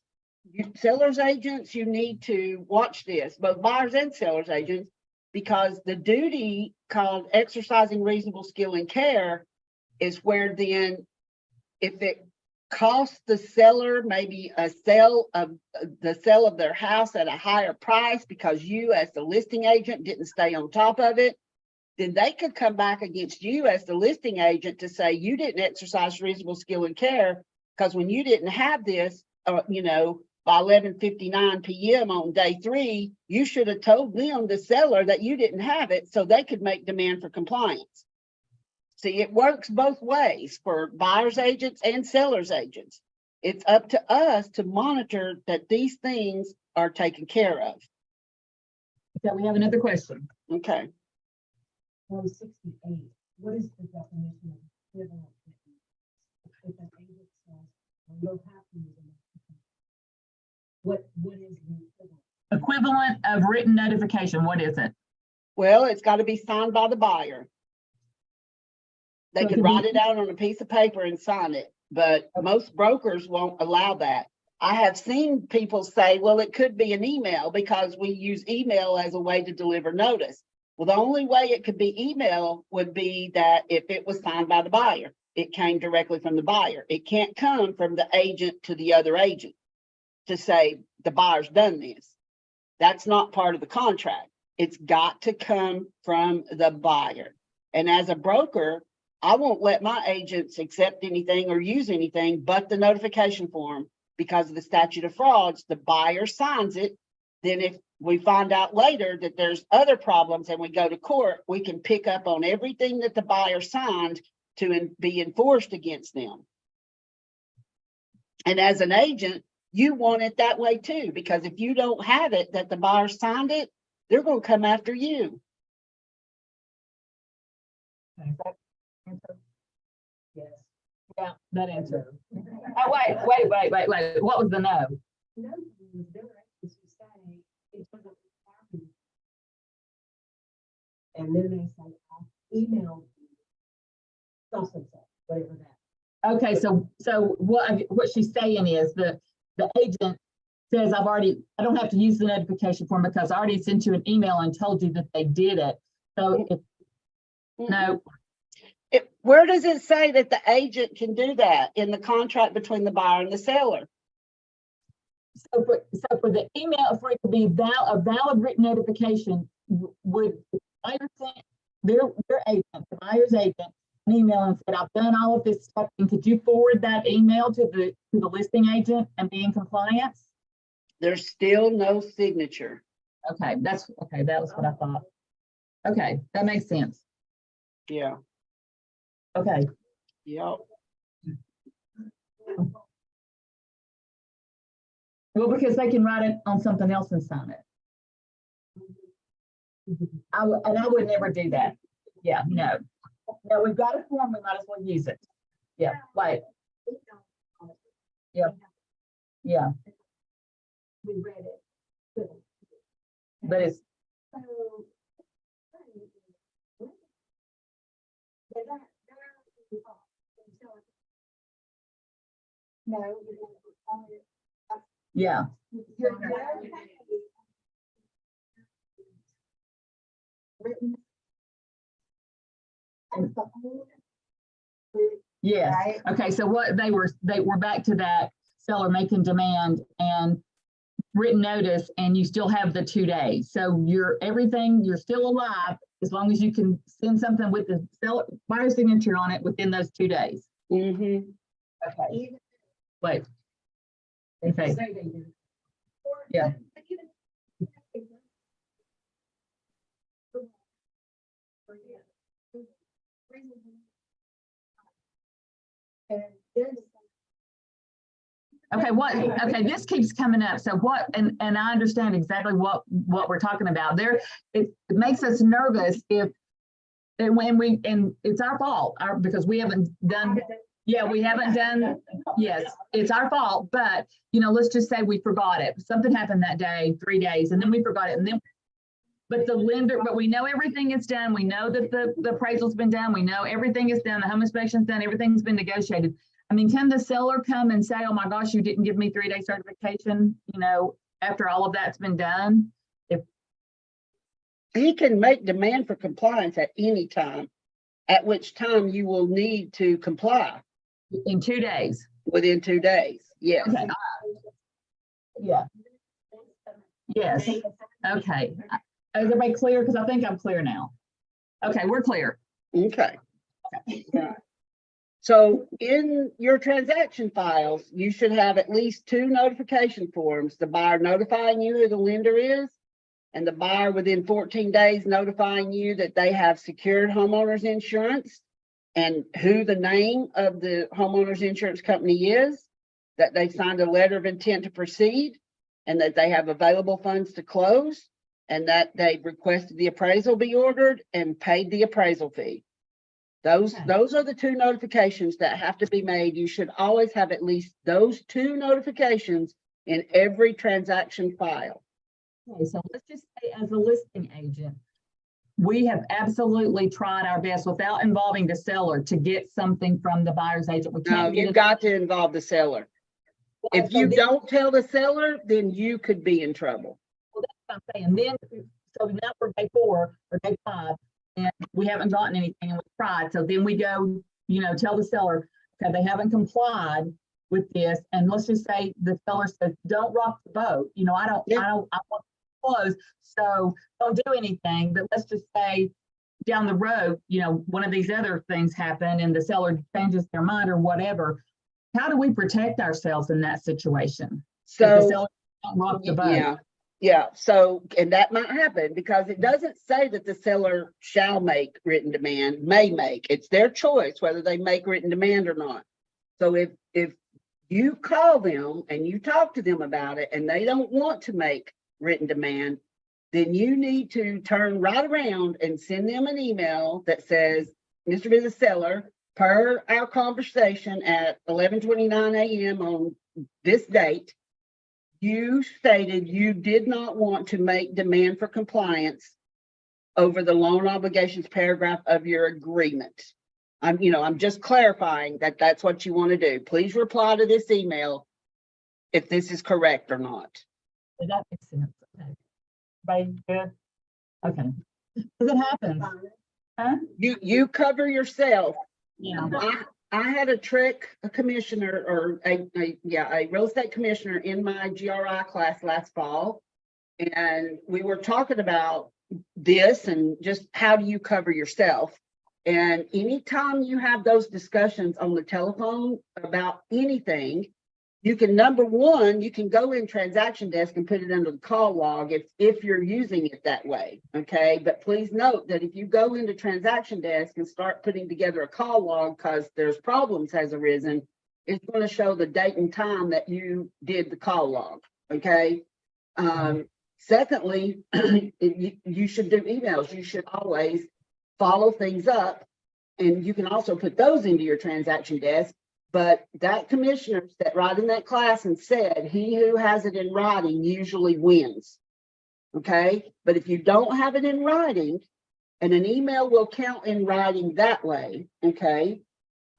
agents, you need to watch this, both buyers and sellers agents, because the duty called exercising reasonable skill and care is where then if it costs the seller maybe the sale of their house at a higher price because you as the listing agent didn't stay on top of it, then they could come back against you as the listing agent to say you didn't exercise reasonable skill and care because when you didn't have this, by 11:59 p.m. on day 3, you should have told them, the seller, that you didn't have it so they could make demand for compliance. See, it works both ways for buyer's agents and seller's agents. It's up to us to monitor that these things are taken care of. So we have another question. Okay. 68, what is the definition of equivalent? If an agent says, well, you'll have to use an what is the equivalent? Equivalent of written notification, what is it? Well, it's got to be signed by the buyer. They So it could could write be- it out on a piece of paper and sign it, but most brokers won't allow that. I have seen people say, well, it could be an email because we use email as a way to deliver notice. Well, the only way it could be email would be that if it was signed by the buyer, it came directly from the buyer. It can't come from the agent to the other agent to say the buyer's done this. That's not part of the contract. It's got to come from the buyer. And as a broker, I won't let my agents accept anything or use anything but the notification form because of the statute of frauds. The buyer signs it. Then if we find out later that there's other problems and we go to court, we can pick up on everything that the buyer signed to be enforced against them. And as an agent, you want it that way too, because if you don't have it, that the buyer signed it, they're going to come after you. Yes. Yeah, that answer. Oh, wait. What was the no? No, there are agents who say it doesn't require you. And then they say, I'll email you. Such and such, whatever that. Okay, so what she's saying is the agent says, I don't have to use the notification form because I already sent you an email and told you that they did it. So if, no, Where does it say that the agent can do that in the contract between the buyer and the seller? so for the email, for it to be a valid written notification, would buyer send their agent, the buyer's agent, an email and said, I've done all of this stuff, and could you forward that email to the listing agent and be in compliance? There's still no signature. Okay, that was what I thought. Okay, that makes sense. Yeah. Okay, Yep. well, because they can write it on something else and sign it. I would never do that. Yeah, no. No, we've got a form, we might as well use it. Yeah, right, yeah. We read it. But it's, So. But that- No. yeah, You're okay. Written. As the whole. yes. Right. Okay, so what they were back to that seller making demand and written notice, and you still have the 2 days. So you're still alive as long as you can send something with the seller buyer signature on it within those 2 days. Mm-hmm. Okay, Even. wait. Okay, Say they do. Yeah. And there's. okay, this keeps coming up. So and I understand exactly what we're talking about there. It makes us nervous and it's our fault, because we haven't done, we haven't done, yes, it's our fault, but let's just say we forgot it. Something happened that day, 3 days, and then we forgot it. And then But the lender, but we know everything is done. We know that the appraisal's been done. We know everything is done. The home inspection's done. Everything's been negotiated. I mean, can the seller come and say, oh my gosh, you didn't give me 3-day certification, you know, after all of that's been done? He can make demand for compliance at any time, at which time you will need to comply In 2 days? within 2 days. Yes. Okay. Yeah, yes. Okay. Is everybody clear? Because I think I'm clear now. Okay, we're clear. Okay. Right. So in your transaction files, you should have at least 2 notification forms, the buyer notifying you who the lender is, and the buyer within 14 days notifying you that they have secured homeowners insurance and who the name of the homeowners insurance company is, that they signed a letter of intent to proceed, and that they have available funds to close, and that they requested the appraisal be ordered and paid the appraisal fee. Those are the 2 notifications that have to be made. You should always have at least those 2 notifications in every transaction file. Okay, so let's just say as a listing agent, we have absolutely tried our best without involving the seller to get something from the buyer's agent. We No, can't get you've it. got to involve the seller. If So you then- don't tell the seller, then you could be in trouble. Well, that's what I'm saying. Then, so now we're day 4 or day 5, and we haven't gotten anything and we tried. So then we go, you know, tell the seller, okay, they haven't complied with this. And let's just say the seller says, don't rock the boat. You know, I want to close, so don't do anything. But let's just say down the road, you know, one of these other things happen and the seller changes their mind or whatever. How do we protect ourselves in that situation? If the So, seller don't rock the boat. yeah. So, and that might happen because it doesn't say that the seller shall make written demand, may make. It's their choice whether they make written demand or not. So if you call them and you talk to them about it and they don't want to make written demand, then you need to turn right around and send them an email that says, Mr. and Mrs. Seller, per our conversation at 11:29 a.m. on this date, you stated you did not want to make demand for compliance over the loan obligations paragraph of your agreement. I'm just clarifying that that's what you want to do. Please reply to this email if this is correct or not. That makes sense. Okay. Everybody good? Okay. Because it happens. Huh? You cover yourself. Yeah. I had a commissioner or a real estate commissioner in my GRI class last fall. And we were talking about this and just how do you cover yourself? And anytime you have those discussions on the telephone about anything, you can, number one, you can go in transaction desk and put it under the call log if you're using it that way. Okay. But please note that if you go into transaction desk and start putting together a call log because there's problems has arisen, it's going to show the date and time that you did the call log. Okay. Secondly, you should do emails. You should always follow things up, and you can also put those into your transaction desk. But that commissioner sat right in that class and said, he who has it in writing usually wins. Okay. But if you don't have it in writing, and an email will count in writing that way, okay,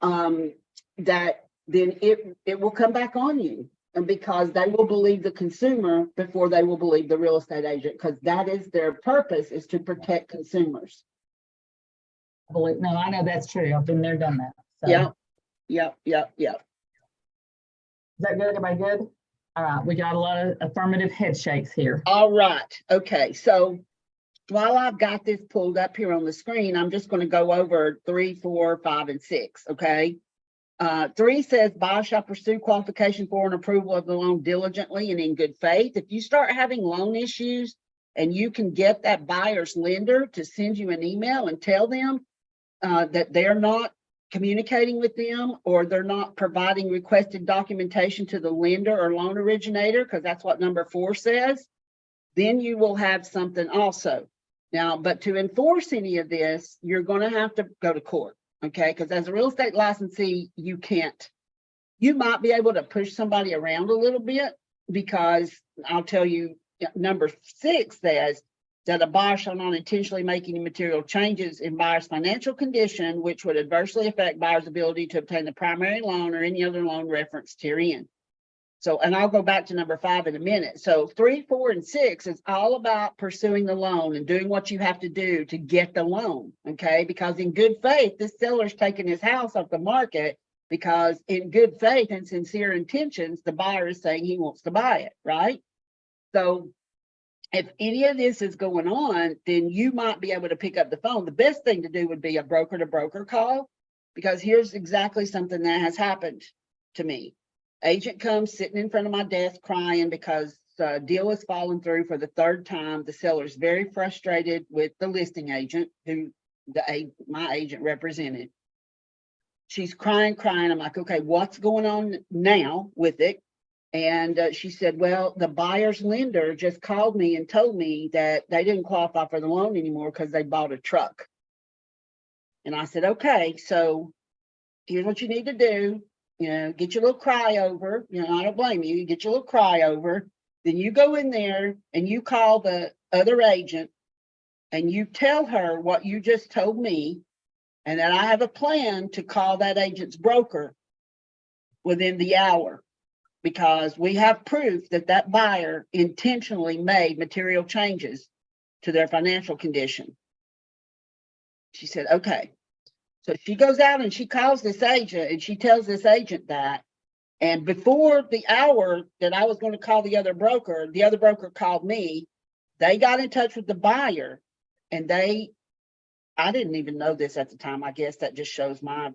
that then it will come back on you. And because they will believe the consumer before they will believe the real estate agent, because that is their purpose, is to protect consumers. No, I know that's true. I've been there, done that. So. Yep. Is that good? Everybody good? All right. We got a lot of affirmative head shakes here. All right. Okay. So while I've got this pulled up here on the screen, I'm just going to go over 3, 4, 5, and 6. Okay. 3 says buyer shall pursue qualification for and approval of the loan diligently and in good faith. If you start having loan issues and you can get that buyer's lender to send you an email and tell them that they're not communicating with them or they're not providing requested documentation to the lender or loan originator, because that's what number 4 says, then you will have something also. Now, but to enforce any of this, you're going to have to go to court. Okay, because as a real estate licensee, you can't. You might be able to push somebody around a little bit because I'll tell you, number 6 says that a buyer shall not intentionally make any material changes in buyer's financial condition which would adversely affect buyer's ability to obtain the primary loan or any other loan referenced herein. So, and I'll go back to number 5 in a minute. So 3, 4, and 6 is all about pursuing the loan and doing what you have to do to get the loan, okay? Because in good faith, this seller's taking his house off the market because in good faith and sincere intentions, the buyer is saying he wants to buy it, right? So if any of this is going on, then you might be able to pick up the phone. The best thing to do would be a broker-to-broker call, because here's exactly something that has happened to me. Agent comes sitting in front of my desk crying because the deal has fallen through for the 3rd time. The seller's very frustrated with the listing agent who my agent represented. She's crying. I'm like, okay, what's going on now with it? And she said, well, the buyer's lender just called me and told me that they didn't qualify for the loan anymore because they bought a truck. And I said, okay, so here's what you need to do. Get your little cry over. I don't blame you. You get your little cry over. Then you go in there and you call the other agent and you tell her what you just told me, and that I have a plan to call that agent's broker within the hour, because we have proof that that buyer intentionally made material changes to their financial condition. She said, okay. So she goes out and she calls this agent and she tells this agent that. And before the hour that I was going to call the other broker called me. They got in touch with the buyer, and I didn't even know this at the time. I guess that just shows my,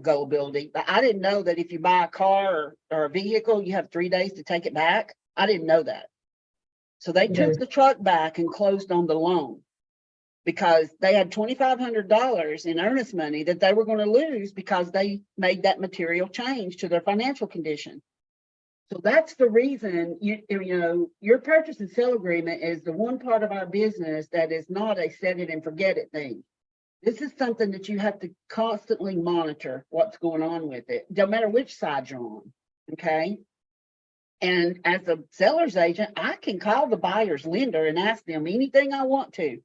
gullibility. But I didn't know that if you buy a car or a vehicle, you have 3 days to take it back. I didn't know that. So they took the truck back and closed on the loan, because they had $2,500 in earnest money that they were going to lose because they made that material change to their financial condition. So that's the reason, your purchase and sale agreement is the one part of our business that is not a set it and forget it thing. This is something that you have to constantly monitor what's going on with it, no matter which side you're on, okay? And as a seller's agent, I can call the buyer's lender and ask them anything I want to.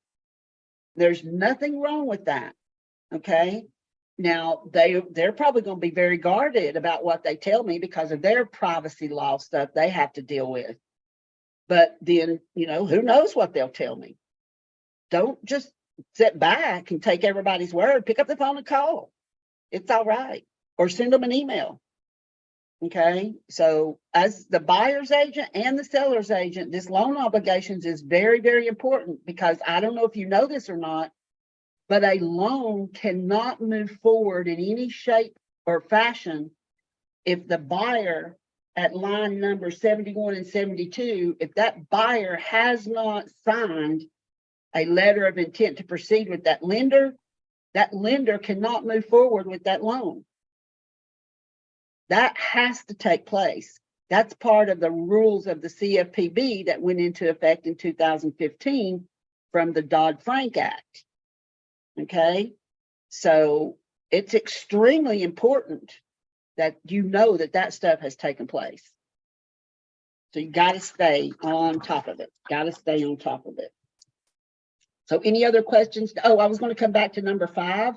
There's nothing wrong with that, okay? Now, they're probably going to be very guarded about what they tell me because of their privacy law stuff they have to deal with. But then, who knows what they'll tell me. Don't just sit back and take everybody's word. Pick up the phone and call. It's all right. Or send them an email. Okay, so as the buyer's agent and the seller's agent, this loan obligations is very, very important, because I don't know if you know this or not, but a loan cannot move forward in any shape or fashion if the buyer at line number 71 and 72, if that buyer has not signed a letter of intent to proceed with that lender cannot move forward with that loan. That has to take place. That's part of the rules of the CFPB that went into effect in 2015 from the Dodd-Frank Act. Okay, so it's extremely important that that stuff has taken place. So you got to stay on top of it. So any other questions? Oh, I was going to come back to number 5.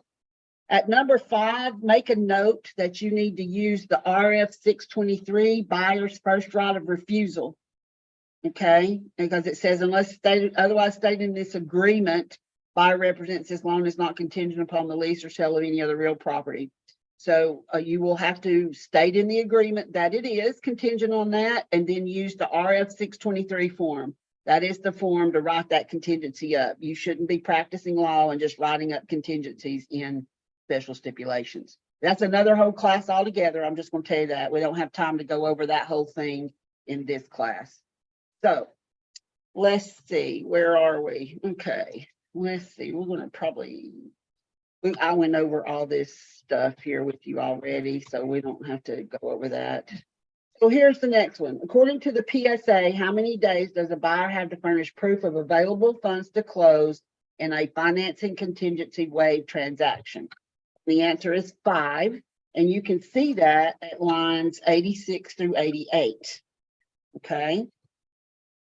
At number 5, make a note that you need to use the RF 623 buyer's first right of refusal. Okay, because it says unless otherwise stated in this agreement, buyer represents this loan is not contingent upon the lease or sale of any other real property. So you will have to state in the agreement that it is contingent on that, and then use the RF 623 form. That is the form to write that contingency up. You shouldn't be practicing law and just writing up contingencies in special stipulations. That's another whole class altogether. I'm just going to tell you that. We don't have time to go over that whole thing in this class. So let's see, where are we? Okay, let's see. We're going to I went over all this stuff here with you already, so we don't have to go over that. So here's the next one. According to the PSA, how many days does a buyer have to furnish proof of available funds to close in a financing contingency waived transaction? The answer is 5, and you can see that at lines 86 through 88. Okay.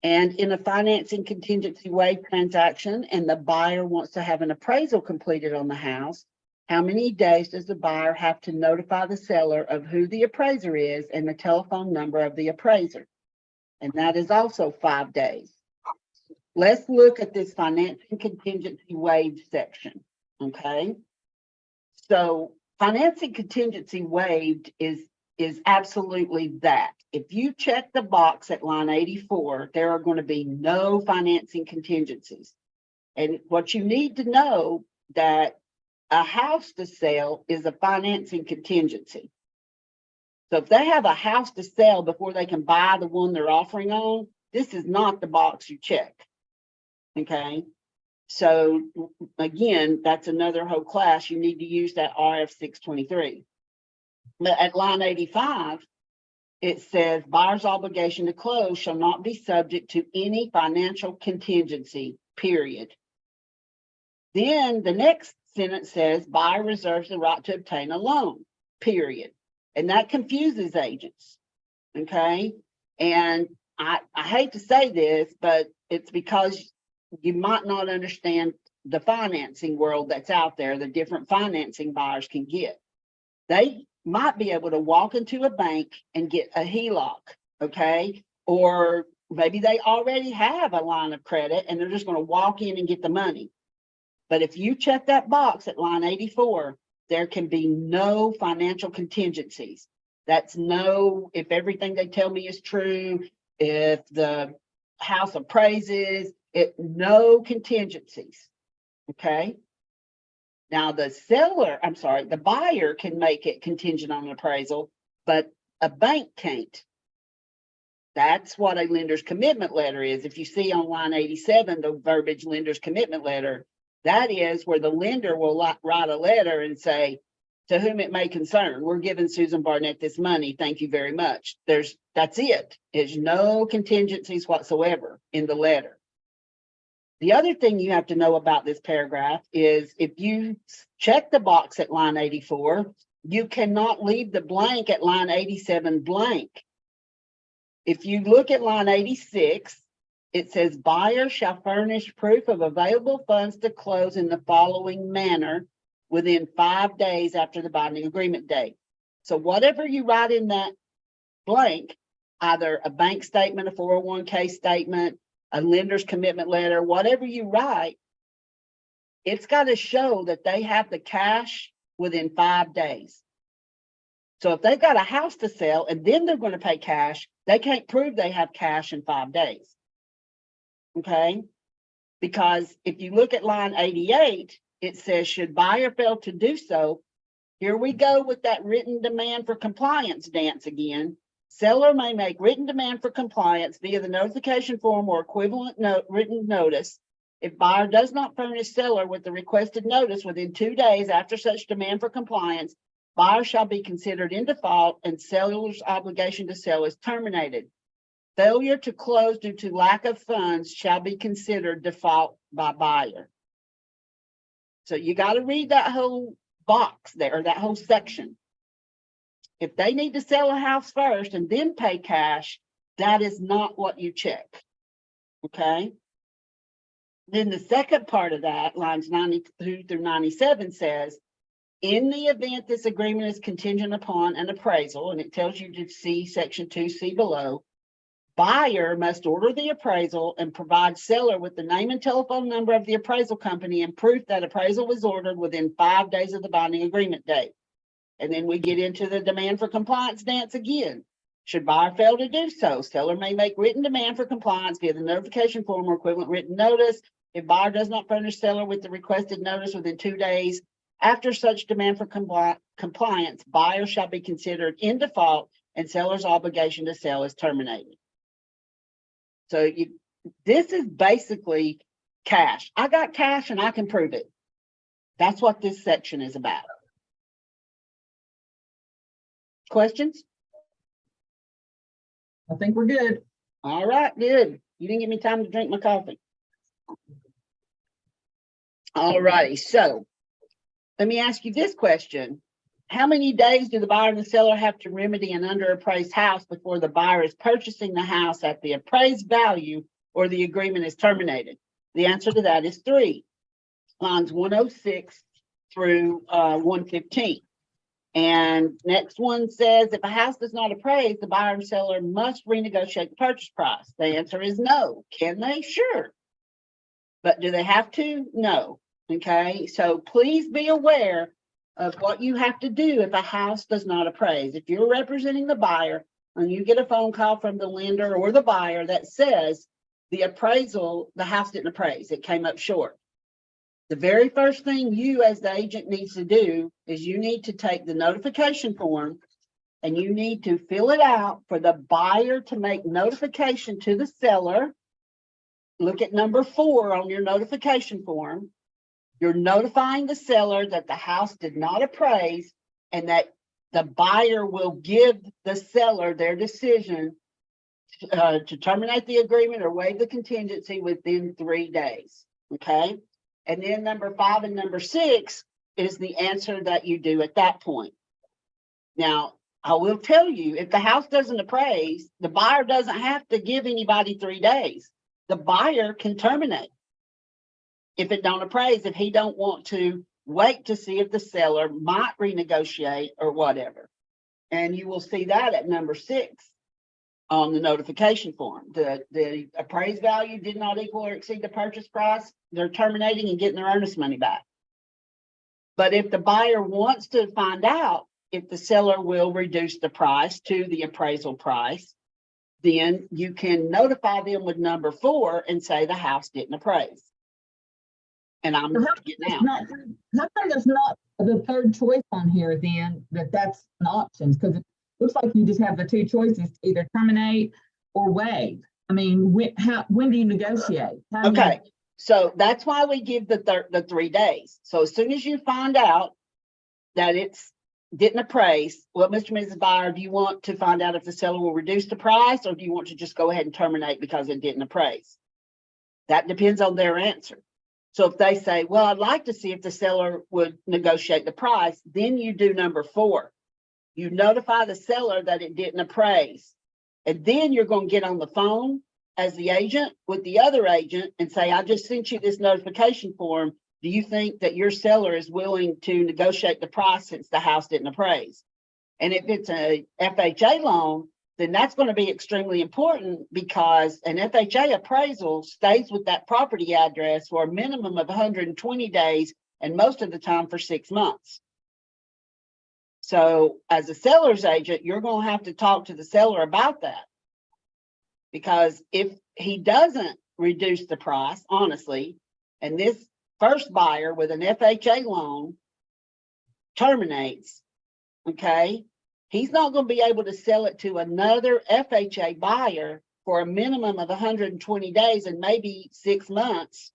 And in a financing contingency waive transaction and the buyer wants to have an appraisal completed on the house, how many days does the buyer have to notify the seller of who the appraiser is and the telephone number of the appraiser? And that is also 5 days. Let's look at this financing contingency waived section, okay? So financing contingency waived is absolutely that. If you check the box at line 84, there are going to be no financing contingencies. And what you need to know that a house to sell is a financing contingency. So if they have a house to sell before they can buy the one they're offering on, this is not the box you check. Okay. So again, that's another whole class. You need to use that RF 623. But at line 85, it says buyer's obligation to close shall not be subject to any financial contingency, period. Then the next sentence says buyer reserves the right to obtain a loan, period. And that confuses agents. Okay. And I hate to say this, but it's because you might not understand the financing world that's out there, the different financing buyers can get. They might be able to walk into a bank and get a HELOC, okay? Or maybe they already have a line of credit and they're just going to walk in and get the money. But if you check that box at line 84, there can be no financial contingencies. That's no, if everything they tell me is true, if the house appraises, no contingencies, okay? Now the buyer can make it contingent on an appraisal, but a bank can't. That's what a lender's commitment letter is. If you see on line 87, the verbiage lender's commitment letter, that is where the lender will write a letter and say, to whom it may concern, we're giving Susan Barnett this money. Thank you very much. That's it. There's no contingencies whatsoever in the letter. The other thing you have to know about this paragraph is if you check the box at line 84, you cannot leave the blank at line 87 blank. If you look at line 86, it says buyer shall furnish proof of available funds to close in the following manner within 5 days after the binding agreement date. So whatever you write in that blank, either a bank statement, a 401k statement, a lender's commitment letter, whatever you write, it's got to show that they have the cash within 5 days. So if they've got a house to sell and then they're going to pay cash, they can't prove they have cash in 5 days. Okay? Because if you look at line 88, it says, should buyer fail to do so, here we go with that written demand for compliance dance again. Seller may make written demand for compliance via the notification form or equivalent written notice. If buyer does not furnish seller with the requested notice within 2 days after such demand for compliance, buyer shall be considered in default and seller's obligation to sell is terminated. Failure to close due to lack of funds shall be considered default by buyer. So you got to read that whole box there, or that whole section. If they need to sell a house first and then pay cash, that is not what you check. Okay. Then the second part of that, lines 92 through 97, says, in the event this agreement is contingent upon an appraisal, and it tells you to see section 2C below, buyer must order the appraisal and provide seller with the name and telephone number of the appraisal company and proof that appraisal was ordered within 5 days of the binding agreement date. And then we get into the demand for compliance dance again. Should buyer fail to do so, seller may make written demand for compliance via the notification form or equivalent written notice. If buyer does not furnish seller with the requested notice within 2 days after such demand for compliance, buyer shall be considered in default and seller's obligation to sell is terminated. So this is basically cash. I got cash and I can prove it. That's what this section is about. Questions? I think we're good. All right, good. You didn't give me time to drink my coffee. All righty, so let me ask you this question. how many days do the buyer and the seller have to remedy an underappraised house before the buyer is purchasing the house at the appraised value or the agreement is terminated? The answer to that is 3, lines 106 through 115. And next one says, if a house does not appraise, the buyer and seller must renegotiate the purchase price. The answer is no. Can they? Sure. But do they have to? No. Okay, so please be aware of what you have to do if a house does not appraise. If you're representing the buyer and you get a phone call from the lender or the buyer that says the appraisal, the house didn't appraise, it came up short. The very first thing you as the agent needs to do is you need to take the notification form and you need to fill it out for the buyer to make notification to the seller. Look at number 4 on your notification form. You're notifying the seller that the house did not appraise and that the buyer will give the seller their decision to terminate the agreement or waive the contingency within 3 days. Okay. And then number 5 and number 6 is the answer that you do at that point. Now, I will tell you, if the house doesn't appraise, the buyer doesn't have to give anybody 3 days. The buyer can terminate if it don't appraise, if he don't want to wait to see if the seller might renegotiate or whatever. And you will see that at number 6 on the notification form. The appraised value did not equal or exceed the purchase price. They're terminating and getting their earnest money back. But if the buyer wants to find out if the seller will reduce the price to the appraisal price, then you can notify them with number 4 and say the house didn't appraise. And I'm So getting It's out. not, how come it's not the third choice on here then, that's an option? Because it looks like you just have the 2 choices, either terminate or waive. I mean, when do you negotiate? How do you- Okay, so that's why we give the 3 days. So as soon as you find out that it's didn't appraise, well, Mr. and Mrs. Buyer, do you want to find out if the seller will reduce the price, or do you want to just go ahead and terminate because it didn't appraise? That depends on their answer. So if they say, well, I'd like to see if the seller would negotiate the price, then you do number 4. You notify the seller that it didn't appraise. And then you're going to get on the phone as the agent with the other agent and say, I just sent you this notification form. Do you think that your seller is willing to negotiate the price since the house didn't appraise? And if it's a FHA loan, then that's going to be extremely important, because an FHA appraisal stays with that property address for a minimum of 120 days and most of the time for 6 months. So as a seller's agent, you're going to have to talk to the seller about that, because if he doesn't reduce the price, honestly, and this first buyer with an FHA loan terminates, okay, he's not going to be able to sell it to another FHA buyer for a minimum of 120 days and maybe 6 months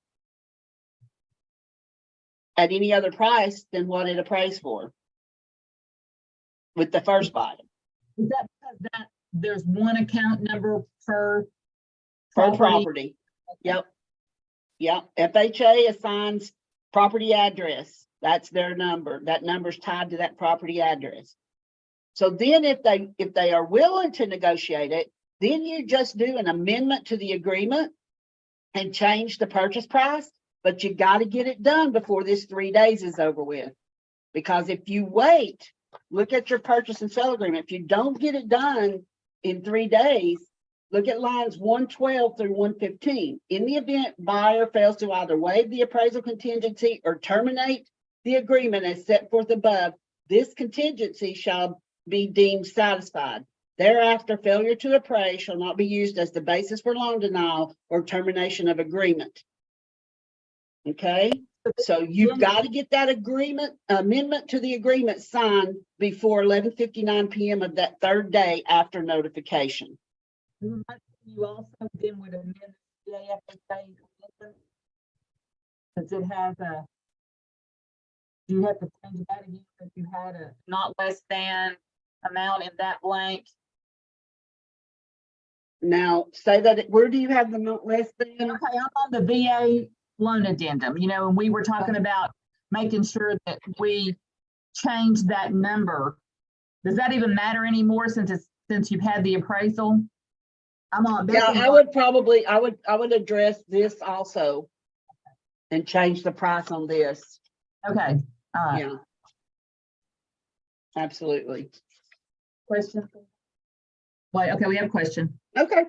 at any other price than what it appraised for with the first buyer. Is that because there's one account number per Per property. Yep. Yep. FHA assigns property address. That's their number. That number's tied to that property address. So then if they are willing to negotiate it, then you just do an amendment to the agreement and change the purchase price, but you got to get it done before this 3 days is over with. Because if you wait, look at your purchase and sale agreement. If you don't get it done in 3 days, look at lines 112 through 115. In the event buyer fails to either waive the appraisal contingency or terminate the agreement as set forth above, this contingency shall be deemed satisfied. Thereafter, failure to appraise shall not be used as the basis for loan denial or termination of agreement. Okay, so you've got to get that amendment to the agreement signed before 11:59 p.m. of that 3rd day after notification. You also then would amend the AFSA. Does it have a, do you have to change that again if you had a not less than amount in that blank? Now, say that, where do you have the not less than? Okay, I'm on the VA loan addendum, and we were talking about making sure that we change that number, does that even matter anymore since you've had the appraisal? I'm on. Yeah, I would probably, I would address this also and change the price on this. Okay, all right. Yeah. Absolutely. Question? Wait, okay, we have a question. Okay.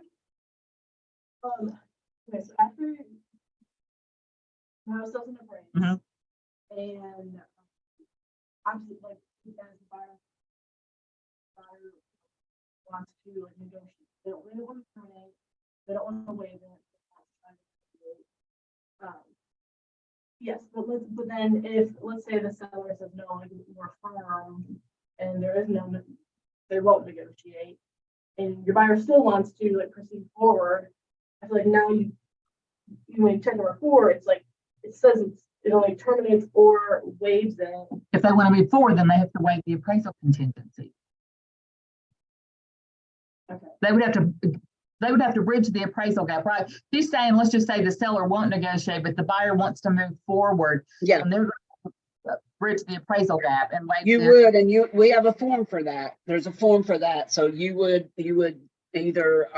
Okay, so after the house doesn't appraise, Mhm. and obviously, like, you guys, buyer wants to like negotiate, they don't really want to terminate, they don't want to waive it. Yes, but then if, let's say the seller says, no, I need more firm, and there is no, they won't negotiate, and your buyer still wants to like proceed forward, I feel like now when you check number 4, it's like, it says it only terminates or waives it. If they want to move forward, then they have to waive the appraisal contingency. Okay. They would have to bridge the appraisal gap, right? She's saying, let's just say the seller won't negotiate, but the buyer wants to move forward. Yeah, And they're going to bridge the appraisal gap and waive you the- would, and we have a form for that. There's a form for that. So you would either,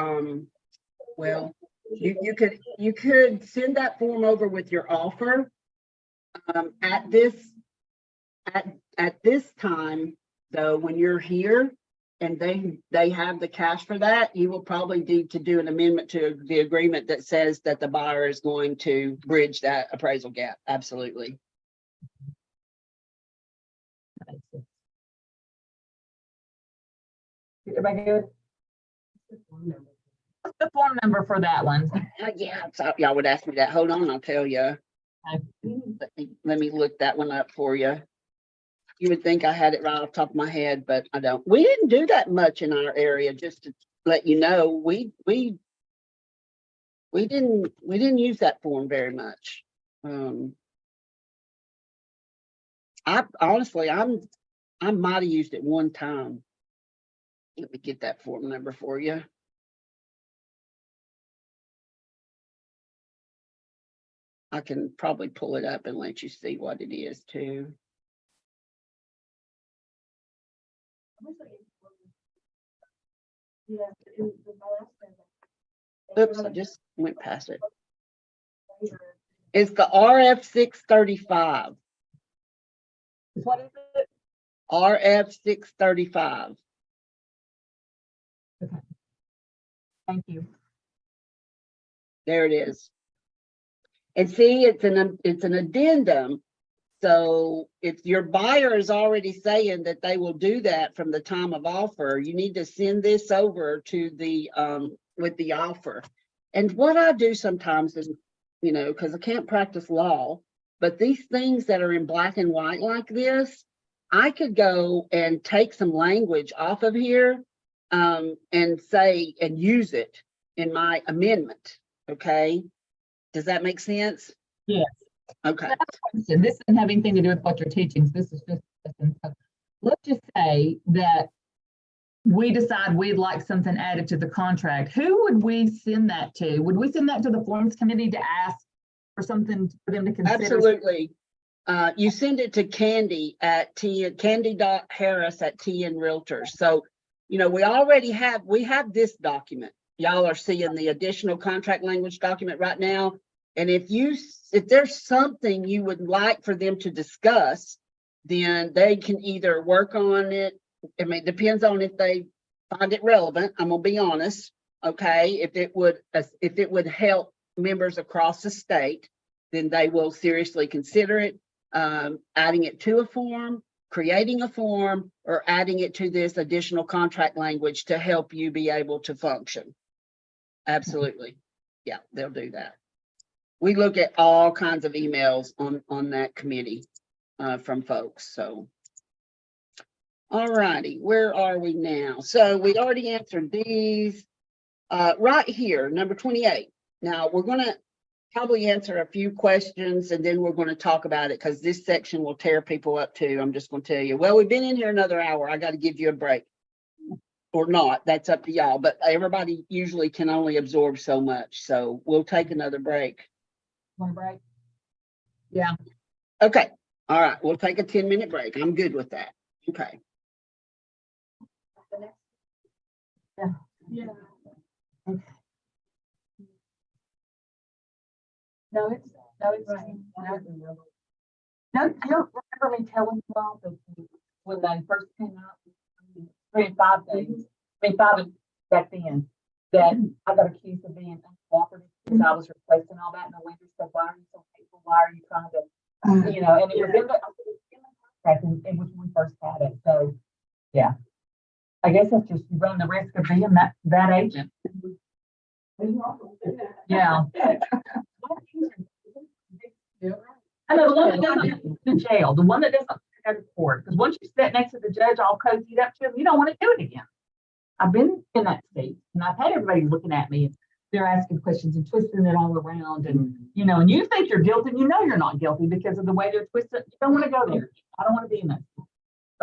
well, you could send that form over with your offer. At this time, though, when you're here and they have the cash for that, you will probably need to do an amendment to the agreement that says that the buyer is going to bridge that appraisal gap. Absolutely. Everybody good? What's the phone number for that one? Yeah, so y'all would ask me that. Hold on, I'll tell you. Okay. Let me look that one up for you. You would think I had it right off the top of my head, but I don't. We didn't do that much in our area, just to let you know. We didn't use that form very much. I honestly, I might have used it one time. Let me get that form number for you. I can probably pull it up and let you see what it is too. Yeah. Oops, I just went past it. It's the RF 635. What is it? RF 635. Thank you. There it is. And see, it's an addendum. So if your buyer is already saying that they will do that from the time of offer, you need to send this over to the, with the offer. And what I do sometimes is, you know, because I can't practice law, but these things that are in black and white like this, I could go and take some language off of here and say, and use it in my amendment. Okay. Does that make sense? Yes. Okay. Question. This doesn't have anything to do with what you're teaching. So this is just, let's just say that we decide we'd like something added to the contract. Who would we send that to? Would we send that to the forms committee to ask for something for them to consider? Absolutely. You send it to Candy at candy.harris@TN Realtors. So, you know, we have this document. Y'all are seeing the additional contract language document right now. And if there's something you would like for them to discuss, then they can either work on it. I mean, it depends on if they find it relevant. I'm gonna be honest. Okay, if it would help members across the state, then they will seriously consider it, adding it to a form, creating a form, or adding it to this additional contract language to help you be able to function. Absolutely. Yeah, they'll do that. We look at all kinds of emails on that committee from folks. So, all righty, where are we now? So we already answered these right here, number 28. Now we're going to probably answer a few questions and then we're going to talk about it because this section will tear people up too. I'm just going to tell you, well, we've been in here another hour. I got to give you a break or not. That's up to y'all, but everybody usually can only absorb so much. So we'll take another break. Want a break? Yeah. Okay, All right, we'll take a 10-minute break. I'm good with that. Okay. Yeah. No, it's, no, it's, no, you don't remember me telling you all that when they first came out, 3 and 5 days, I mean, 5 back then, that I got accused of being uncooperative because I was requesting all that in the winter stuff. Why are you so hateful? Why are you trying to, you know, and it was in the, back in, it was when we first had it. So, yeah. I guess that's just you run the risk of being that agent. Yeah. I know the one that doesn't go to jail, the one that doesn't go to court, because once you sit next to the judge all cozied up to him, you don't want to do it again. I've been in that state and I've had everybody looking at me and they're asking questions and twisting it all around and, you know, and you think you're guilty and you know you're not guilty because of the way they're twisted. You don't want to go there. I don't want to be in that. So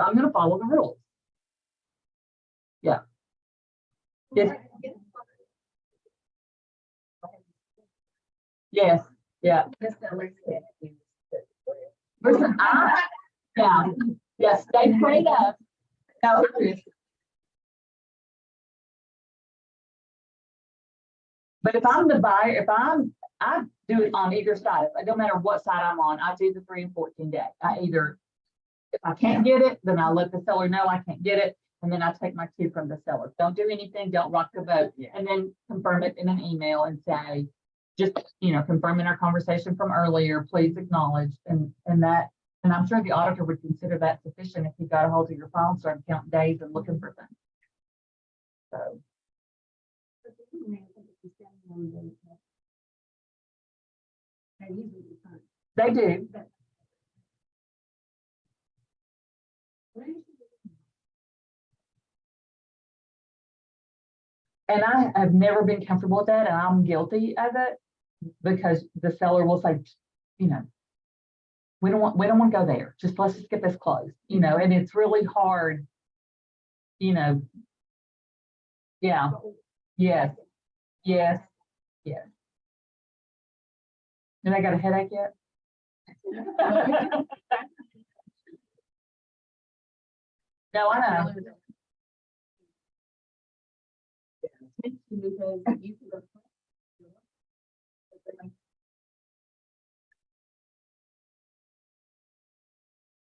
I'm going to follow the rules. Yeah. Yes. Yes. Yeah. Listen, yeah, stay prayed up. No, but if I'm the buyer, I do it on either side. It don't matter what side I'm on. I do the 3 and 14 day. I either, if I can't get it, then I let the seller know I can't get it. And then I take my cue from the seller. Don't do anything. Don't rock the boat. And then confirm it in an email and say, just, you know, confirming our conversation from earlier, please acknowledge and that. And I'm sure the auditor would consider that sufficient if he got a hold of your file and started counting days and looking for things. So. They do. And I have never been comfortable with that, and I'm guilty of it because the seller will say, you know, we don't want to go there. Let's just get this closed, you know, and it's really hard, you know. Yeah. Yes. Yes. Yes. And I got a headache yet? No, I know.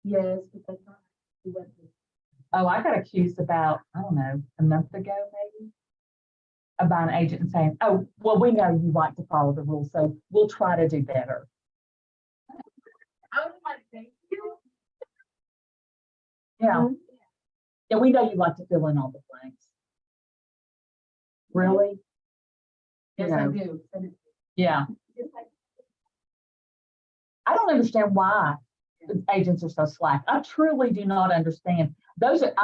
Yes, but Oh, I got accused about, I don't know, a month ago, maybe, about an agent and saying, oh, well, we know you like to follow the rules, so we'll try to do better. I was like, thank you. Yeah. Yeah, we know you like to fill in all the blanks. Really? Yes, You I know, do. yeah. I don't understand why the agents are so slack. I truly do not understand. Those are,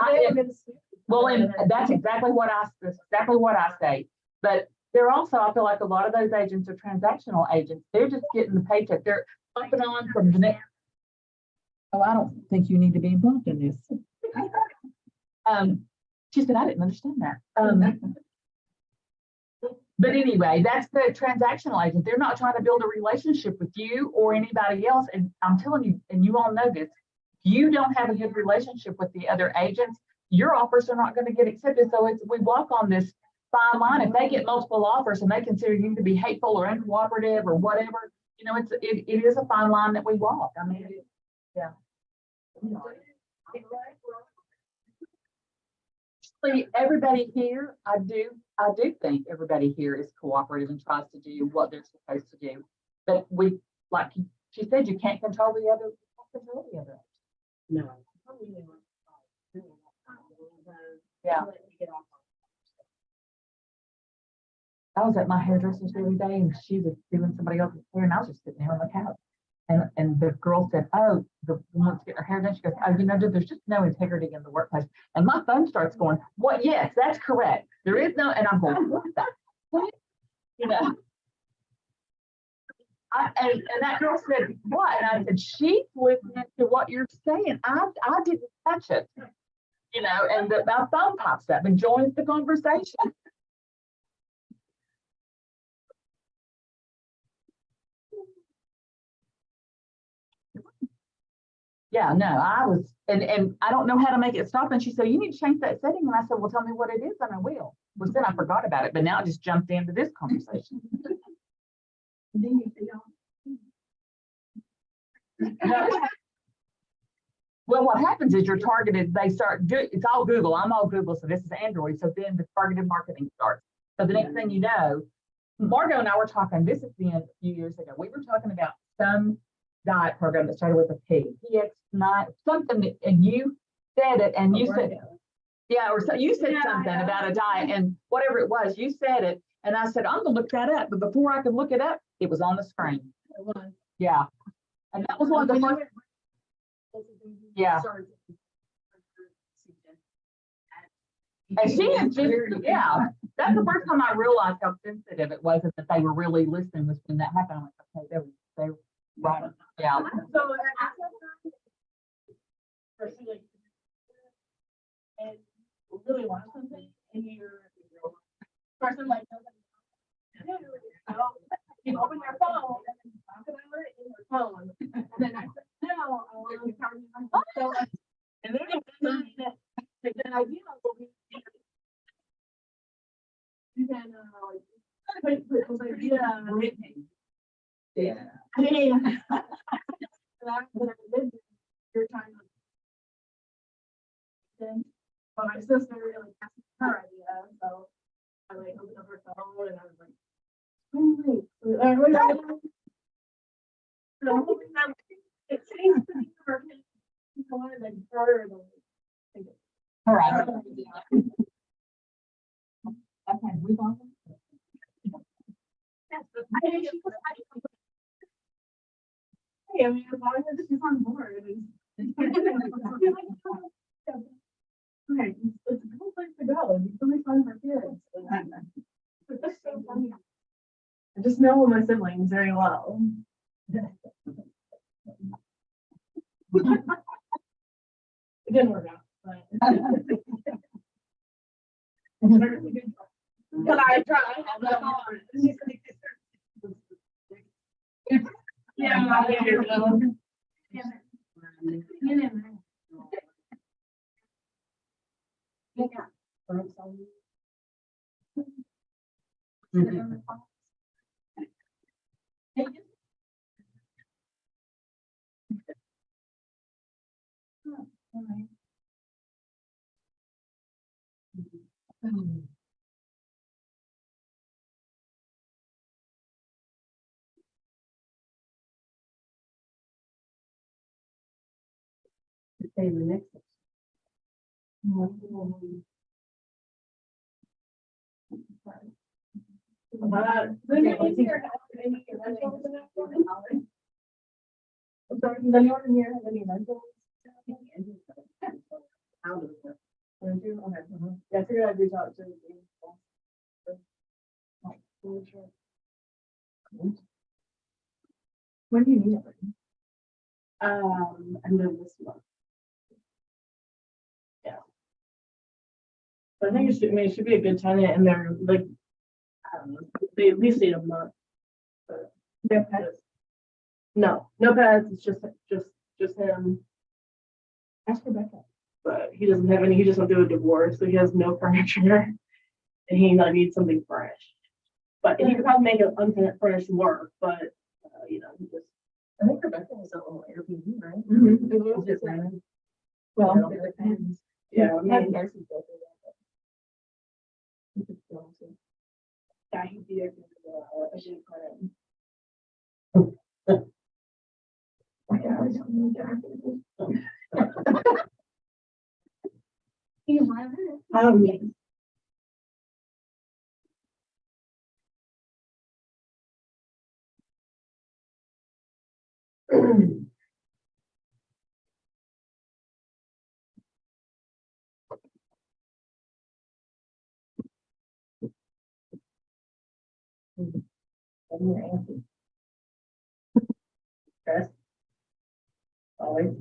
well, and that's exactly what I say. But they're also, I feel like a lot of those agents are transactional agents. They're just getting the paycheck. They're popping on from the next. Oh, I don't think you need to be involved in this. She said, I didn't understand that. But anyway, that's the transactional agent. They're not trying to build a relationship with you or anybody else. And I'm telling you, and you all know this, you don't have a good relationship with the other agents, your offers are not going to get accepted. So we walk on this fine line. If they get multiple offers and they consider you to be hateful or uncooperative or whatever, you know, it is a fine line that we walk. I mean, yeah. Everybody here, I do think everybody here is cooperative and tries to do what they're supposed to do. But like she said, you can't control the other. No. Yeah. I was at my hairdresser's the other day and she was doing somebody else's hair and I was just sitting there on the couch. And the girl said, oh, the woman to get her hair done. She goes, oh, you know, there's just no integrity in the workplace. And my phone starts going, what? Yes, that's correct. There is no, and I'm going, what the, what? You know. And that girl said, what? And I said, she's listening to what you're saying. I didn't touch it. You know, and my phone pops up and joins the conversation. Yeah, no, I was, and I don't know how to make it stop. And she said, you need to change that setting. And I said, well, tell me what it is and I will. Well, then I forgot about it, but now it just jumped into this conversation. Then you see, Well, what happens is you're targeted, they start, it's all Google, I'm all Google, so this is Android, so then the targeted marketing starts. So the next thing you know, Margot and I were talking, this has been a few years ago, we were talking about some diet program that started with a P, PX9, something, and you said it, and you said, yeah, or so you said something about a diet, and whatever it was, you said it, and I said, I'm gonna look that up, but before I could look it up, it was on the screen. Yeah, and that was one of the first. Yeah. And she had just, yeah, that's the first time I realized how sensitive it was and that they were really listening was when that happened. I went, okay, they were right. Yeah. so and really want something and you're person like you open your phone and talk about it in your phone. And then I said, no, I want to charge my phone. So, and then idea will be you can put those ideas. Yeah. Hey. When I lived in your time. Then, but my sister really passed me her idea, so I like opened up her phone and I was like, oh, wait. So, it seems to be her. I wanted like her. All right. Okay, we go. Hey, I mean, as long as she's on board. Okay, it's a cool place to go. It's really fun for kids. It's so funny. I just know my siblings very well. It didn't work out, but. But I tried. Say the next. I'm sorry, does anyone in here have any rentals? Don't you? Okay. Yeah, I figured I'd reach out to you. When do you need it? End of this month. Yeah. But I think it should, I mean, it should be a good tenant and they're like, I don't know, they at least need a month. But no pets. No pets, it's just him. Ask Rebecca. But he doesn't have any, he just went through a divorce, so he has no furniture. And he like needs something fresh. But he could probably make an unfurnished work, but you know, he just. I think Rebecca was a little Airbnb, right? Mhm. Just rented. Well, It depends. yeah, I Have mean, nurses go through that, but you could still see. yeah, he'd be there for a good friend. Yeah, I don't know exactly. Um, Stress. Always.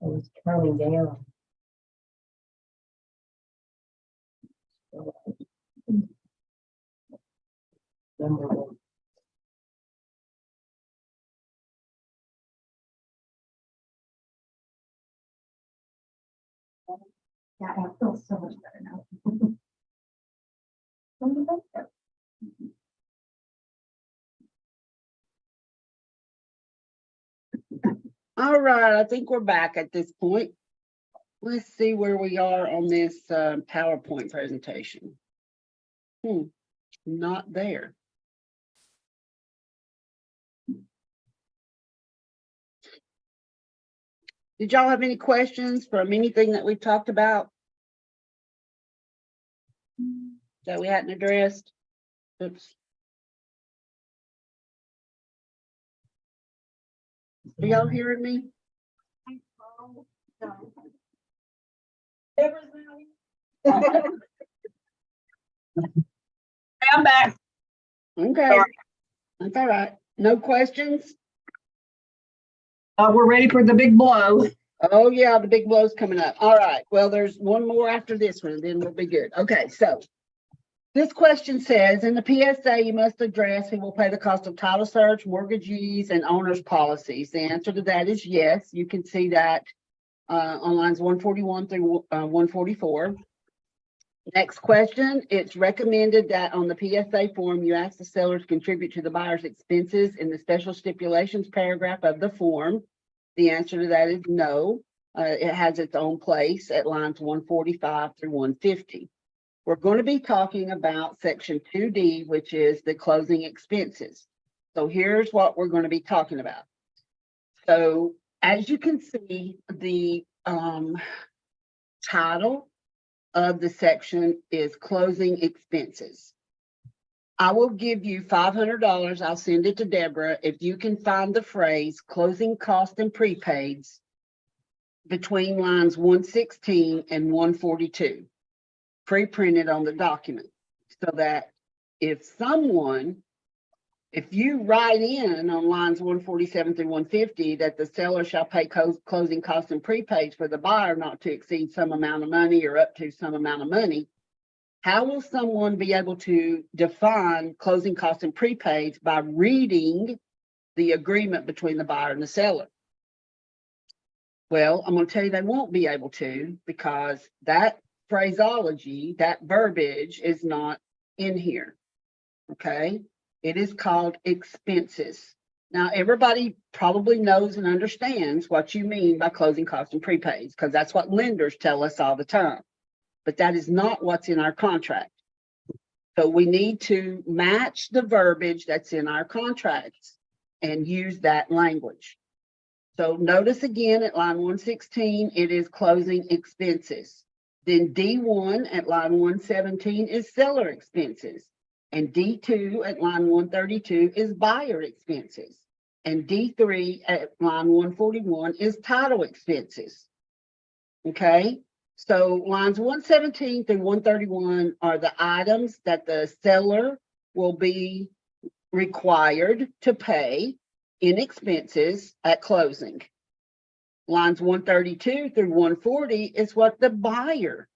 I was counting down. Number one. Yeah, I feel so much better now. All right, I think we're back at this point. Let's see where we are on this PowerPoint presentation. Not there. Did y'all have any questions from anything that we talked about that we hadn't addressed? Oops. Are y'all hearing me? I'm back. Okay. That's all right. No questions? We're ready for the big blow. Oh, yeah, the big blow's coming up. All right. Well, there's one more after this one, then we'll be good. Okay, so this question says, in the PSA, you must address who will pay the cost of title search, mortgagees, and owner's policies. The answer to that is yes. You can see that on lines 141 through 144. Next question, it's recommended that on the PSA form, you ask the seller to contribute to the buyer's expenses in the special stipulations paragraph of the form. The answer to that is no. It has its own place at lines 145 through 150. We're going to be talking about section 2D, which is the closing expenses. So here's what we're going to be talking about. So as you can see, the title of the section is closing expenses. I will give you $500. I'll send it to Deborah if you can find the phrase closing cost and prepaids between lines 116 and 142, pre-printed on the document, so that if you write in on lines 147 through 150 that the seller shall pay closing costs and prepaids for the buyer not to exceed some amount of money or up to some amount of money, how will someone be able to define closing costs and prepaids by reading the agreement between the buyer and the seller? Well, I'm going to tell you they won't be able to, because that phraseology, that verbiage is not in here. Okay? It is called expenses. Now, everybody probably knows and understands what you mean by closing costs and prepaids, because that's what lenders tell us all the time. But that is not what's in our contract. So we need to match the verbiage that's in our contracts and use that language. So notice again at line 116, it is closing expenses. Then D1 at line 117 is seller expenses. And D2 at line 132 is buyer expenses. And D3 at line 141 is title expenses. Okay, so lines 117 through 131 are the items that the seller will be required to pay in expenses at closing. Lines 132 through 140 is what the buyer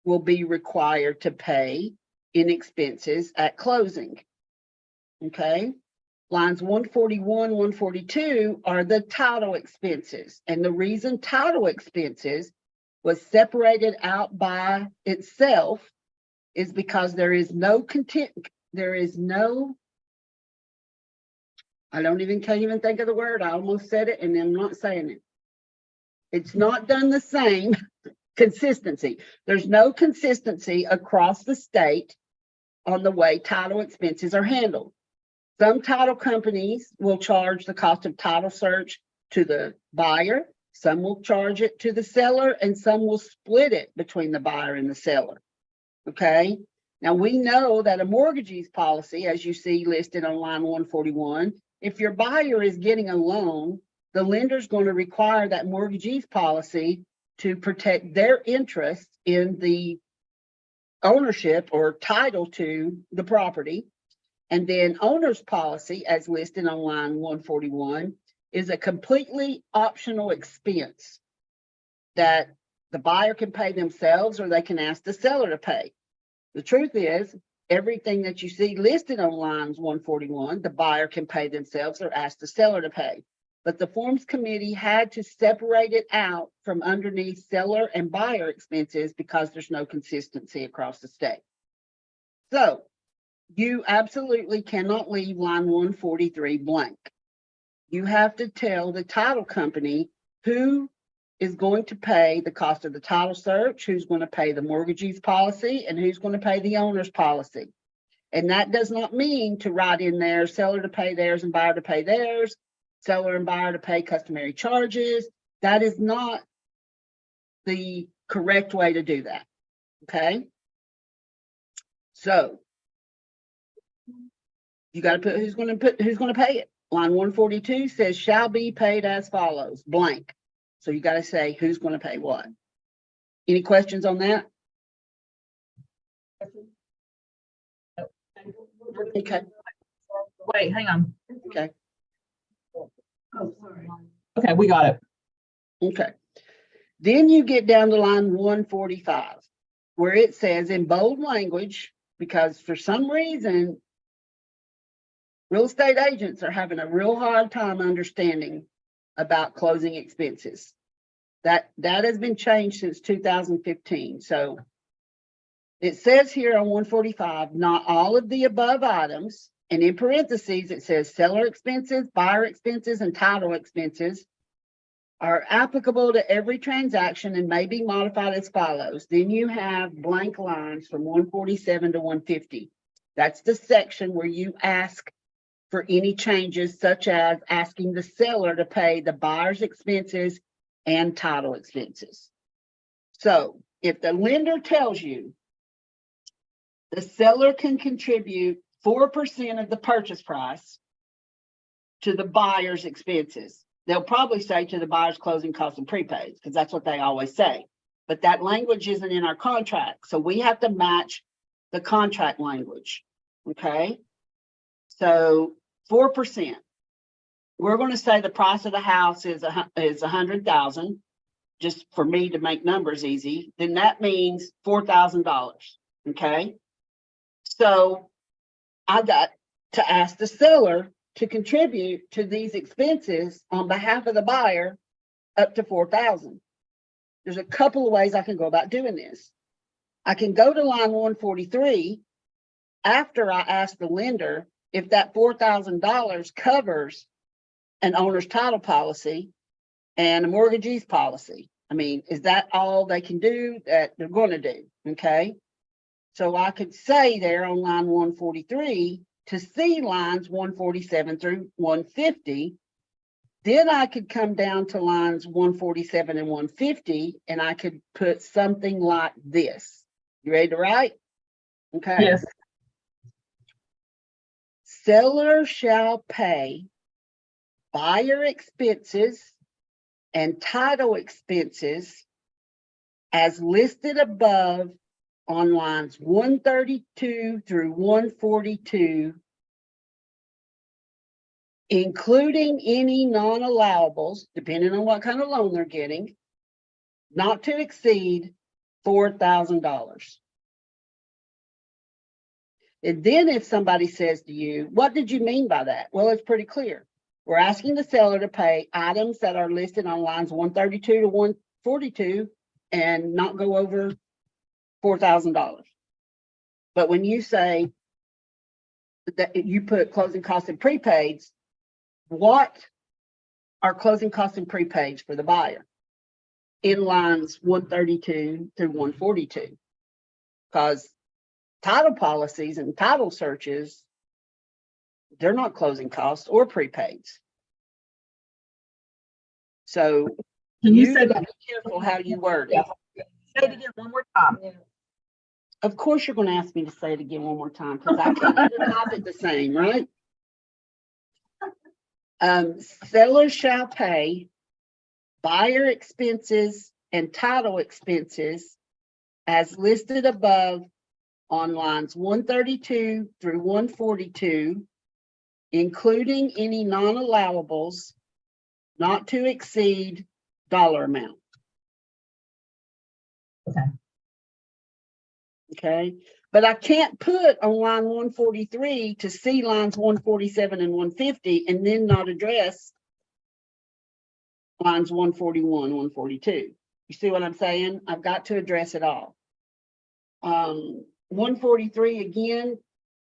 will be required to pay in expenses at closing. Okay, lines 141, 142 are the title expenses. And the reason title expenses was separated out by itself is because there is no I can't even think of the word. I almost said it and I'm not saying it. It's not done the same consistency. There's no consistency across the state on the way title expenses are handled. Some title companies will charge the cost of title search to the buyer, some will charge it to the seller, and some will split it between the buyer and the seller. Okay, now we know that a mortgagee's policy, as you see listed on line 141, if your buyer is getting a loan, the lender's going to require that mortgagee's policy to protect their interest in the ownership or title to the property. And then owner's policy, as listed on line 141, is a completely optional expense that the buyer can pay themselves or they can ask the seller to pay. The truth is, everything that you see listed on lines 141, the buyer can pay themselves or ask the seller to pay. but the forms committee had to separate it out from underneath seller and buyer expenses because there's no consistency across the state. So you absolutely cannot leave line 143 blank. You have to tell the title company who is going to pay the cost of the title search, who's going to pay the mortgagee's policy, and who's going to pay the owner's policy. And that does not mean to write in there, seller to pay theirs and buyer to pay theirs, seller and buyer to pay customary charges. That is not the correct way to do that, okay? So you got to put who's going to pay it. Line 142 says shall be paid as follows, blank. So you got to say who's going to pay what. Any questions on that? Okay, Wait, hang on. okay, Oh, sorry. Okay, we got it. okay. Then you get down to line 145, where it says in bold language, because for some reason, real estate agents are having a real hard time understanding about closing expenses. That has been changed since 2015. So it says here on 145, not all of the above items, and in parentheses, it says seller expenses, buyer expenses, and title expenses are applicable to every transaction and may be modified as follows. Then you have blank lines from 147 to 150. That's the section where you ask for any changes, such as asking the seller to pay the buyer's expenses and title expenses. So if the lender tells you the seller can contribute 4% of the purchase price to the buyer's expenses, they'll probably say to the buyer's closing costs and prepaids, because that's what they always say. But that language isn't in our contract, so we have to match the contract language, okay? So 4%. We're going to say the price of the house is $100,000, just for me to make numbers easy. Then that means $4,000. Okay. So I got to ask the seller to contribute to these expenses on behalf of the buyer up to $4,000. There's a couple of ways I can go about doing this. I can go to line 143 after I ask the lender if that $4,000 covers an owner's title policy and a mortgagee's policy. I mean, is that all they can do that they're going to do? Okay. So I could say there on line 143 to see lines 147 through 150. Then I could come down to lines 147 and 150 and I could put something like this. You ready to write? Okay. Yes. Seller shall pay buyer expenses and title expenses as listed above on lines 132 through 142, including any non-allowables, depending on what kind of loan they're getting, not to exceed $4,000. And then if somebody says to you, what did you mean by that? Well, it's pretty clear. We're asking the seller to pay items that are listed on lines 132 to 142 and not go over $4,000. But when you say that you put closing costs and prepaids, what are closing costs and prepaids for the buyer in lines 132 through 142? Because title policies and title searches, they're not closing costs or prepaids. So Can you you say gotta that? be careful how you word it. Say it again one more time. Of course, you're going to ask me to say it again one more time because I can't type it the same, right? Seller shall pay buyer expenses and title expenses as listed above on lines 132 through 142, including any non-allowables, not to exceed dollar amount. Okay. Okay, but I can't put on line 143 to see lines 147 and 150 and then not address lines 141, 142. You see what I'm saying? I've got to address it all. 143 again,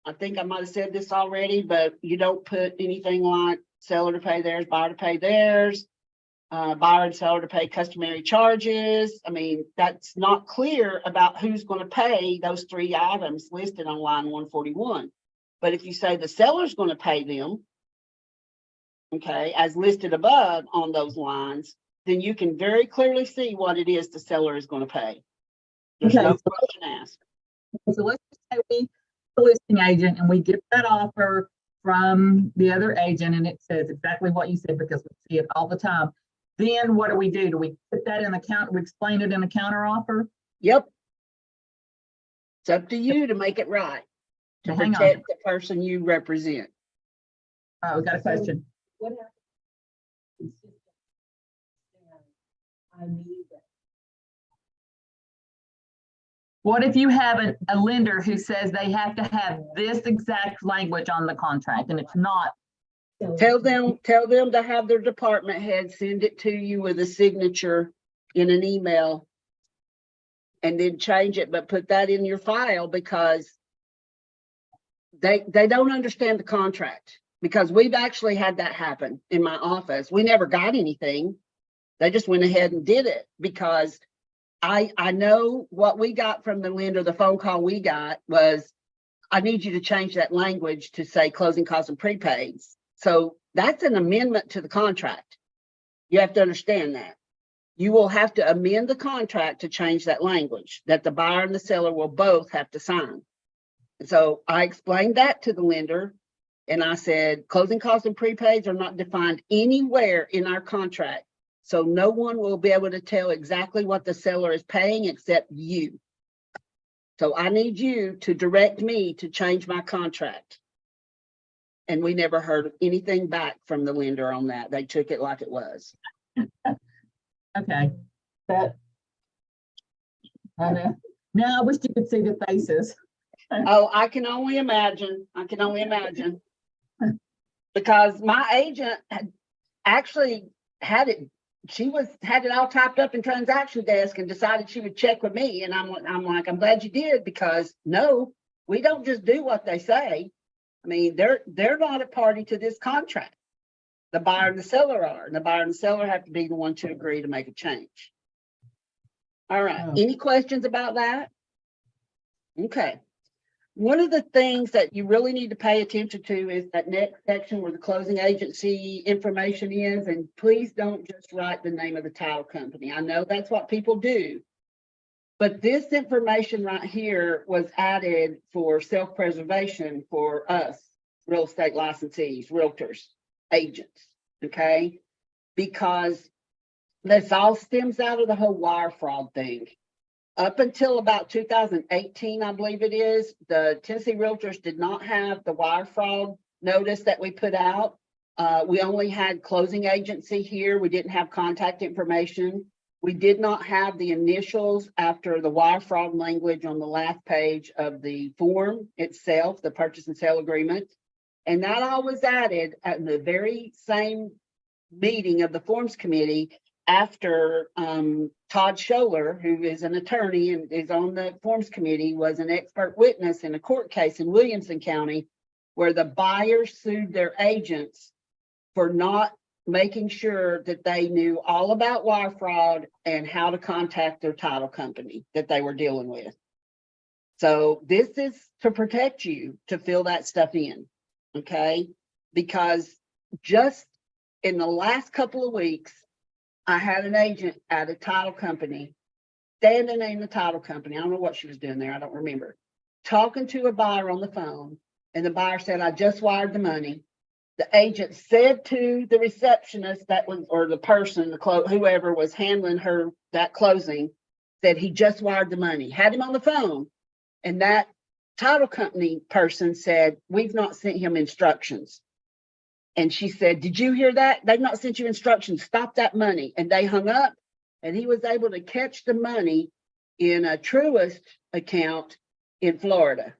I think I might have said this already, but you don't put anything like seller to pay theirs, buyer to pay theirs, buyer and seller to pay customary charges. I mean, that's not clear about who's going to pay those three items listed on line 141. But if you say the seller's going to pay them, okay, as listed above on those lines, then you can very clearly see what it is the seller is going to pay. There's Okay, no so- question asked. So let's just say we, the listing agent, and we get that offer from the other agent, and it says exactly what you said, because we see it all the time. Then what do we do? Do we put that in the count, we explain it in a counter offer? Yep. It's up to you to make it right, to Now, hang on. protect the person you represent. Oh, we got a question. What happens? Consistent. I need that. What if you have a lender who says they have to have this exact language on the contract and it's not? Tell them to have their department head send it to you with a signature in an email. And then change it, but put that in your file, because they don't understand the contract. Because we've actually had that happen in my office. We never got anything. They just went ahead and did it, because I know what we got from the lender. The phone call we got was, I need you to change that language to say closing costs and prepaids. So that's an amendment to the contract. You have to understand that. You will have to amend the contract to change that language that the buyer and the seller will both have to sign. And so I explained that to the lender, and I said, closing costs and prepaids are not defined anywhere in our contract. So no one will be able to tell exactly what the seller is paying except you. So I need you to direct me to change my contract. And we never heard anything back from the lender on that. They took it like it was. Okay, that. I know. Now I wish you could see the faces. Oh, I can only imagine. I can only imagine. Because my agent had actually had it, had it all typed up in transaction desk and decided she would check with me. And I'm like, I'm glad you did, because no, we don't just do what they say. I mean, they're not a party to this contract. The buyer and the seller are, and the buyer and the seller have to be the one to agree to make a change. All right, Oh. any questions about that? Okay. One of the things that you really need to pay attention to is that next section where the closing agency information is, and please don't just write the name of the title company. I know that's what people do. But this information right here was added for self-preservation for us, real estate licensees, realtors, agents, okay? Because this all stems out of the whole wire fraud thing. Up until about 2018, I believe it is, the Tennessee Realtors did not have the wire fraud notice that we put out. We only had closing agency here. We didn't have contact information. We did not have the initials after the wire fraud language on the last page of the form itself, the purchase and sale agreement. And that all was added at the very same meeting of the forms committee after Todd Scholler, who is an attorney and is on the forms committee, was an expert witness in a court case in Williamson County where the buyers sued their agents for not making sure that they knew all about wire fraud and how to contact their title company that they were dealing with. So this is to protect you to fill that stuff in, okay? Because just in the last couple of weeks, I had an agent at a title company, standing in the title company. I don't know what she was doing there. I don't remember. Talking to a buyer on the phone, and the buyer said, I just wired the money. The agent said to the receptionist that was, or the person, whoever was handling that closing, said he just wired the money, had him on the phone. And that title company person said, we've not sent him instructions. And she said, did you hear that? They've not sent you instructions. Stop that money. And they hung up, and he was able to catch the money in a Truist account in Florida.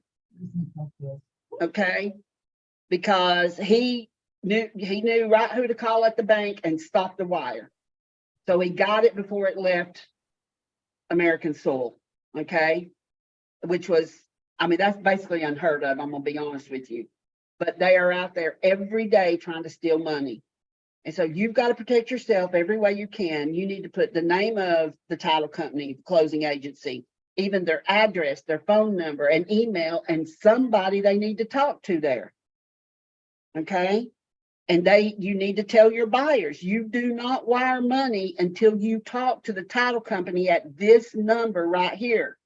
Okay. Because he knew right who to call at the bank and stop the wire. So he got it before it left American soil, okay? Which was, I mean, that's basically unheard of, I'm gonna be honest with you. But they are out there every day trying to steal money. And so you've got to protect yourself every way you can. You need to put the name of the title company, closing agency, even their address, their phone number, and email, and somebody they need to talk to there. Okay? And you need to tell your buyers, you do not wire money until you talk to the title company at this number right here.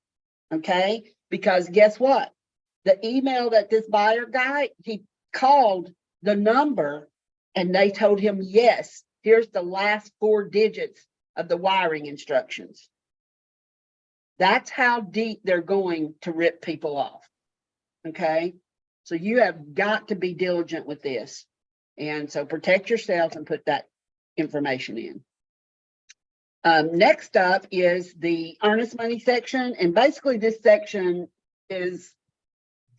Okay? Because guess what? The email that this buyer got, he called the number and they told him, yes, here's the last 4 digits of the wiring instructions. That's how deep they're going to rip people off. Okay? So you have got to be diligent with this. And so protect yourself and put that information in. Next up is the earnest money section. And basically this section is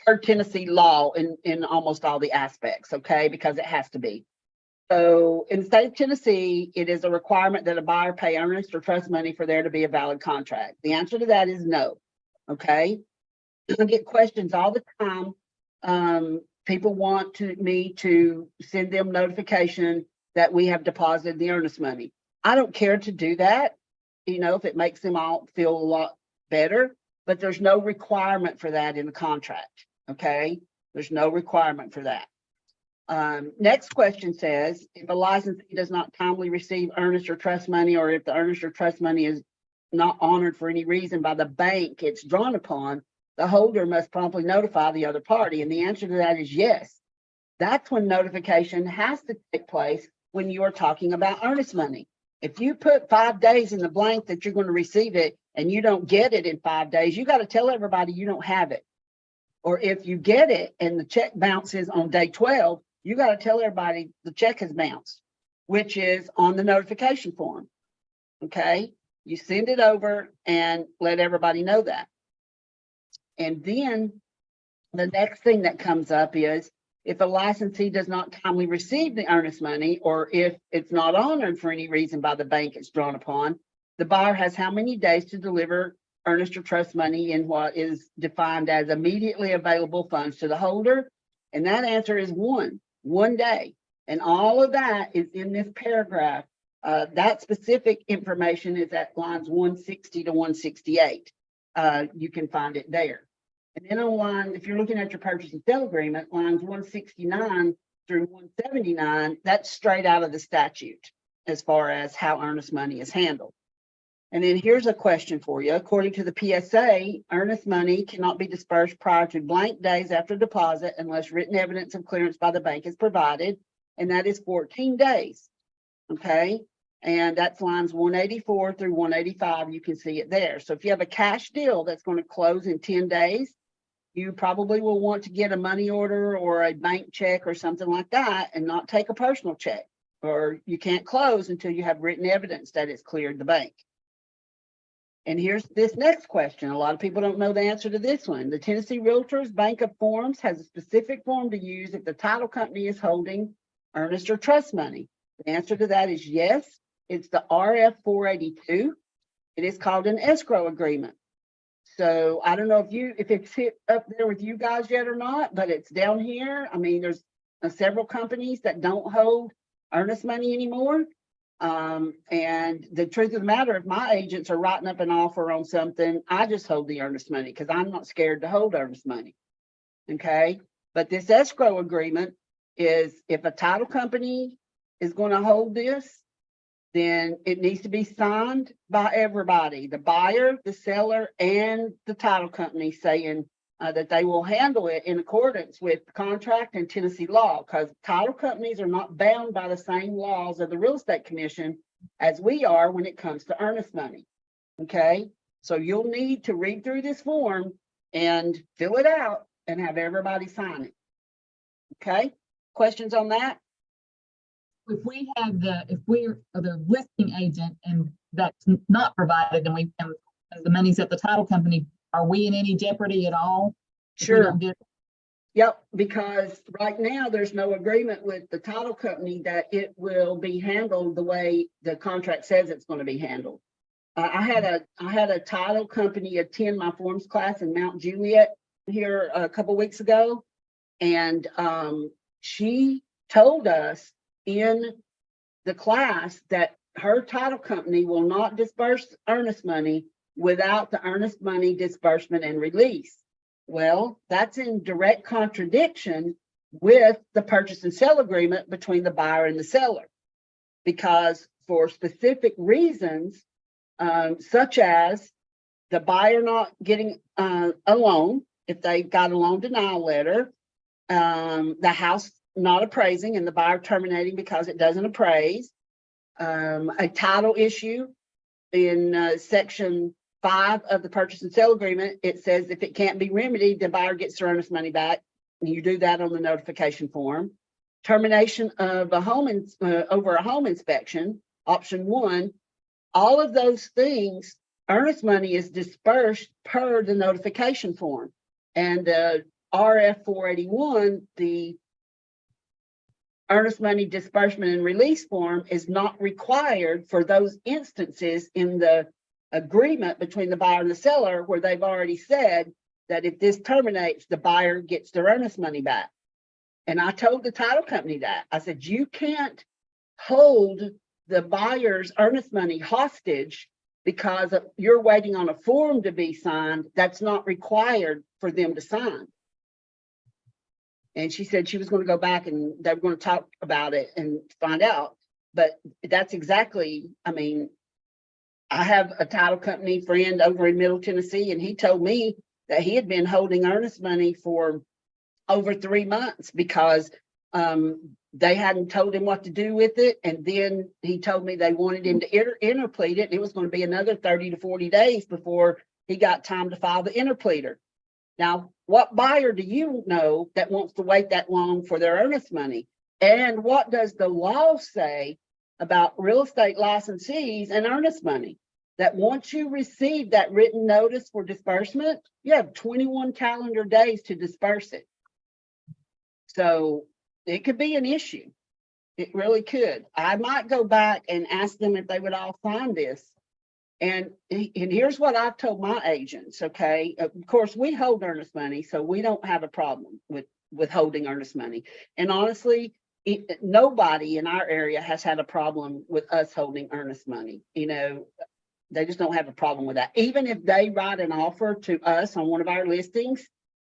per Tennessee law in almost all the aspects, okay? Because it has to be. So in the state of Tennessee, it is a requirement that a buyer pay earnest or trust money for there to be a valid contract. The answer to that is no, okay? I get questions all the time. People want me to send them notification that we have deposited the earnest money. I don't care to do that, you know, if it makes them all feel a lot better, but there's no requirement for that in the contract, okay? There's no requirement for that. Next question says, if a licensee does not timely receive earnest or trust money, or if the earnest or trust money is not honored for any reason by the bank it's drawn upon, the holder must promptly notify the other party. And the answer to that is yes. That's when notification has to take place when you are talking about earnest money. If you put 5 days in the blank that you're going to receive it and you don't get it in 5 days, you got to tell everybody you don't have it. Or if you get it and the check bounces on day 12, you got to tell everybody the check has bounced, which is on the notification form. Okay. You send it over and let everybody know that. And then the next thing that comes up is if a licensee does not timely receive the earnest money, or if it's not honored for any reason by the bank it's drawn upon, the buyer has how many days to deliver earnest or trust money in what is defined as immediately available funds to the holder? And that answer is one day. And all of that is in this paragraph. That specific information is at lines 160 to 168. You can find it there. And then on line, if you're looking at your purchase and sale agreement, lines 169 through 179, that's straight out of the statute as far as how earnest money is handled. And then here's a question for you. According to the PSA, earnest money cannot be dispersed prior to blank days after deposit unless written evidence of clearance by the bank is provided, and that is 14 days. Okay, and that's lines 184 through 185. You can see it there. So if you have a cash deal that's going to close in 10 days, you probably will want to get a money order or a bank check or something like that and not take a personal check, or you can't close until you have written evidence that it's cleared the bank. And here's this next question. A lot of people don't know the answer to this one. The Tennessee Realtors Bank of Forms has a specific form to use if the title company is holding earnest or trust money. The answer to that is yes. It's the RF 482. It is called an escrow agreement. So I don't know if it's hit up there with you guys yet or not, but it's down here. I mean, there's several companies that don't hold earnest money anymore. And the truth of the matter, if my agents are writing up an offer on something, I just hold the earnest money because I'm not scared to hold earnest money. Okay. But this escrow agreement is if a title company is going to hold this, then it needs to be signed by everybody, the buyer, the seller, and the title company, saying that they will handle it in accordance with the contract and Tennessee law, because title companies are not bound by the same laws of the Real Estate Commission as we are when it comes to earnest money. Okay, so you'll need to read through this form and fill it out and have everybody sign it. Okay, questions on that? If we're the listing agent and that's not provided and the money's at the title company, are we in any jeopardy at all? If we Sure. don't get- Yep, because right now there's no agreement with the title company that it will be handled the way the contract says it's going to be handled. I had a title company attend my forms class in Mount Juliet here a couple weeks ago. And she told us in the class that her title company will not disperse earnest money without the earnest money disbursement and release. Well, that's in direct contradiction with the purchase and sale agreement between the buyer and the seller. Because for specific reasons, such as the buyer not getting a loan, if they got a loan denial letter, the house not appraising and the buyer terminating because it doesn't appraise, a title issue in section 5 of the purchase and sale agreement. It says if it can't be remedied, the buyer gets their earnest money back. And you do that on the notification form. Termination of a home over a home inspection, option 1. All of those things, earnest money is dispersed per the notification form. And RF 481, the earnest money disbursement and release form, is not required for those instances in the agreement between the buyer and the seller where they've already said that if this terminates, the buyer gets their earnest money back. And I told the title company that. I said, you can't hold the buyer's earnest money hostage because you're waiting on a form to be signed that's not required for them to sign. And she said she was going to go back and they were going to talk about it and find out. But that's exactly, I mean, I have a title company friend over in Middle Tennessee, and he told me that he had been holding earnest money for over 3 months because they hadn't told him what to do with it. And then he told me they wanted him to interplead it. It was going to be another 30 to 40 days before he got time to file the interpleader. Now, what buyer do you know that wants to wait that long for their earnest money? And what does the law say about real estate licensees and earnest money? That once you receive that written notice for disbursement, you have 21 calendar days to disperse it. So it could be an issue. It really could. I might go back and ask them if they would all sign this. And here's what I've told my agents, okay? Of course, we hold earnest money, so we don't have a problem with holding earnest money. And honestly, nobody in our area has had a problem with us holding earnest money. You know, they just don't have a problem with that. Even if they write an offer to us on one of our listings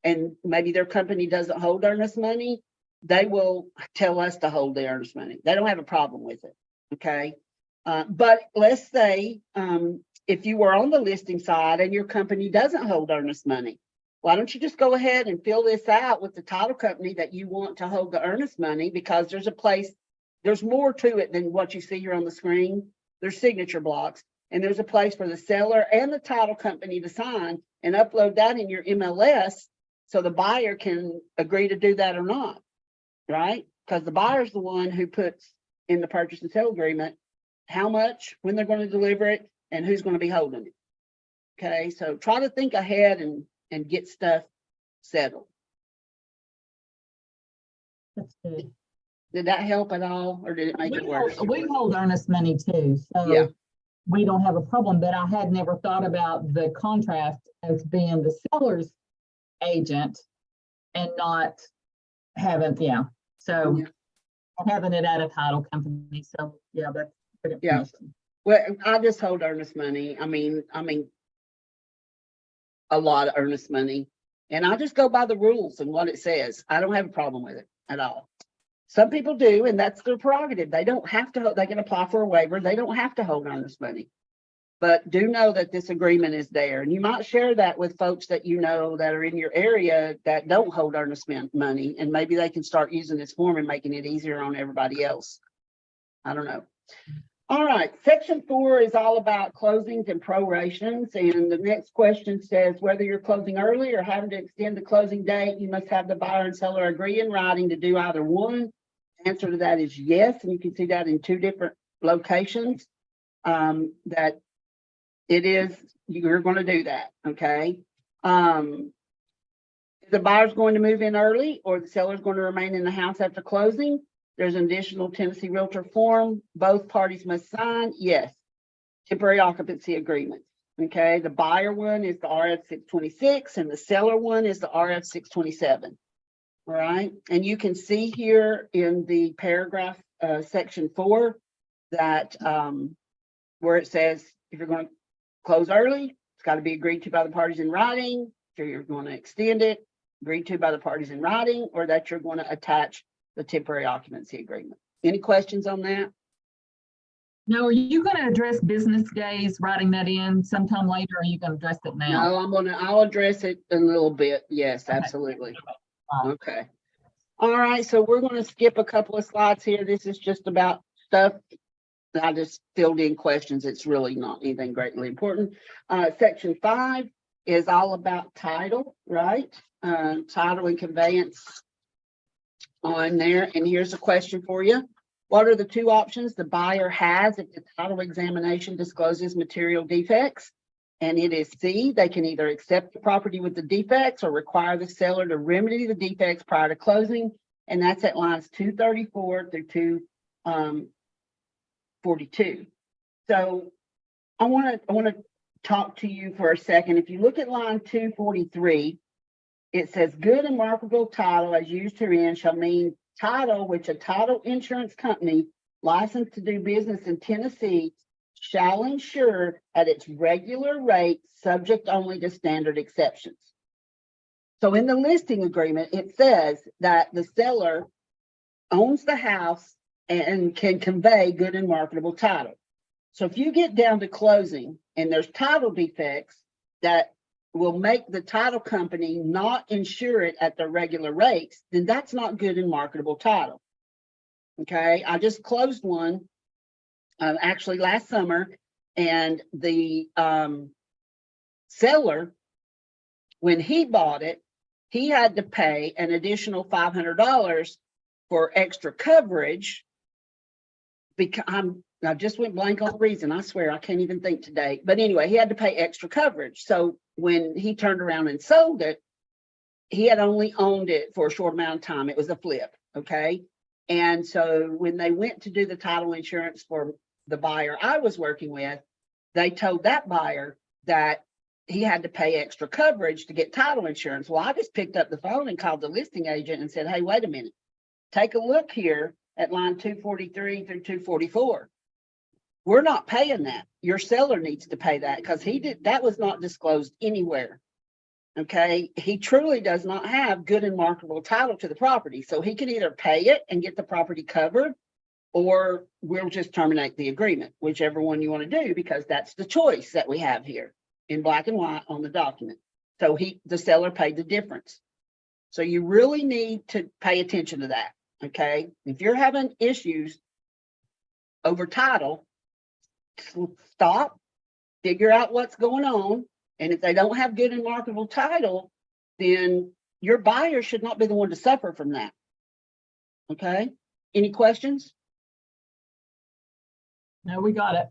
and maybe their company doesn't hold earnest money, they will tell us to hold the earnest money. They don't have a problem with it, okay? But let's say if you were on the listing side and your company doesn't hold earnest money, why don't you just go ahead and fill this out with the title company that you want to hold the earnest money, because there's more to it than what you see here on the screen. There's signature blocks, and there's a place for the seller and the title company to sign and upload that in your MLS so the buyer can agree to do that or not, right? Because the buyer's the one who puts in the purchase and sale agreement how much, when they're going to deliver it, and who's going to be holding it. Okay, so try to think ahead and get stuff settled. That's good. Did that help at all, or did it make it worse? We hold earnest money too, Yeah. so we don't have a problem, but I had never thought about the contrast as being the seller's agent and not having, so Yeah. having it at a title company. So yeah, that's good information. Well, I just hold earnest money. I mean, a lot of earnest money, and I just go by the rules and what it says. I don't have a problem with it at all. Some people do, and that's their prerogative. They don't have to, they can apply for a waiver. They don't have to hold earnest money. But do know that this agreement is there, and you might share that with folks that you know that are in your area that don't hold earnest money, and maybe they can start using this form and making it easier on everybody else. I don't know. All right, section 4 is all about closings and prorations, and the next question says whether you're closing early or having to extend the closing date, you must have the buyer and seller agree in writing to do either one. Answer to that is yes, and you can see that in 2 different locations, that it is, you're going to do that, okay? The buyer's going to move in early or the seller's going to remain in the house after closing. There's an additional Tennessee Realtor form. Both parties must sign. Yes. Temporary occupancy agreement. Okay. The buyer one is the RF 626 and the seller one is the RF 627. All right. And you can see here in the paragraph, section 4, that where it says if you're going to close early, it's got to be agreed to by the parties in writing. If you're going to extend it, agreed to by the parties in writing, or that you're going to attach the temporary occupancy agreement. Any questions on that? Now, are you going to address business days, writing that in sometime later, or are you going to address it now? No, I'll address it in a little bit. Yes, absolutely. Okay. All right, so we're going to skip a couple of slides here. This is just about stuff that I just filled in questions. It's really not anything greatly important. Section 5 is all about title, right? Title and conveyance on there. And here's a question for you. What are the two options the buyer has if the title examination discloses material defects? And it is C, they can either accept the property with the defects or require the seller to remedy the defects prior to closing. And that's at lines 234 through 242. So I want to talk to you for a second. If you look at line 243, it says good and marketable title as used herein shall mean title which a title insurance company licensed to do business in Tennessee shall insure at its regular rate, subject only to standard exceptions. So in the listing agreement, it says that the seller owns the house and can convey good and marketable title. So if you get down to closing and there's title defects that will make the title company not insure it at the regular rates, then that's not good and marketable title. Okay, I just closed one actually last summer, and the seller, when he bought it, he had to pay an additional $500 for extra coverage because I just went blank on the reason. I swear I can't even think today. But anyway, he had to pay extra coverage. So when he turned around and sold it, he had only owned it for a short amount of time. It was a flip. Okay. And so when they went to do the title insurance for the buyer I was working with, they told that buyer that he had to pay extra coverage to get title insurance. Well, I just picked up the phone and called the listing agent and said, hey, wait a minute, take a look here at line 243 through 244. We're not paying that. Your seller needs to pay that because that was not disclosed anywhere. Okay. He truly does not have good and marketable title to the property. So he can either pay it and get the property covered, or we'll just terminate the agreement, whichever one you want to do, because that's the choice that we have here in black and white on the document. So the seller paid the difference. So you really need to pay attention to that. Okay. If you're having issues over title, stop, figure out what's going on. And if they don't have good and marketable title, then your buyer should not be the one to suffer from that. Okay. Any questions? No, we got it.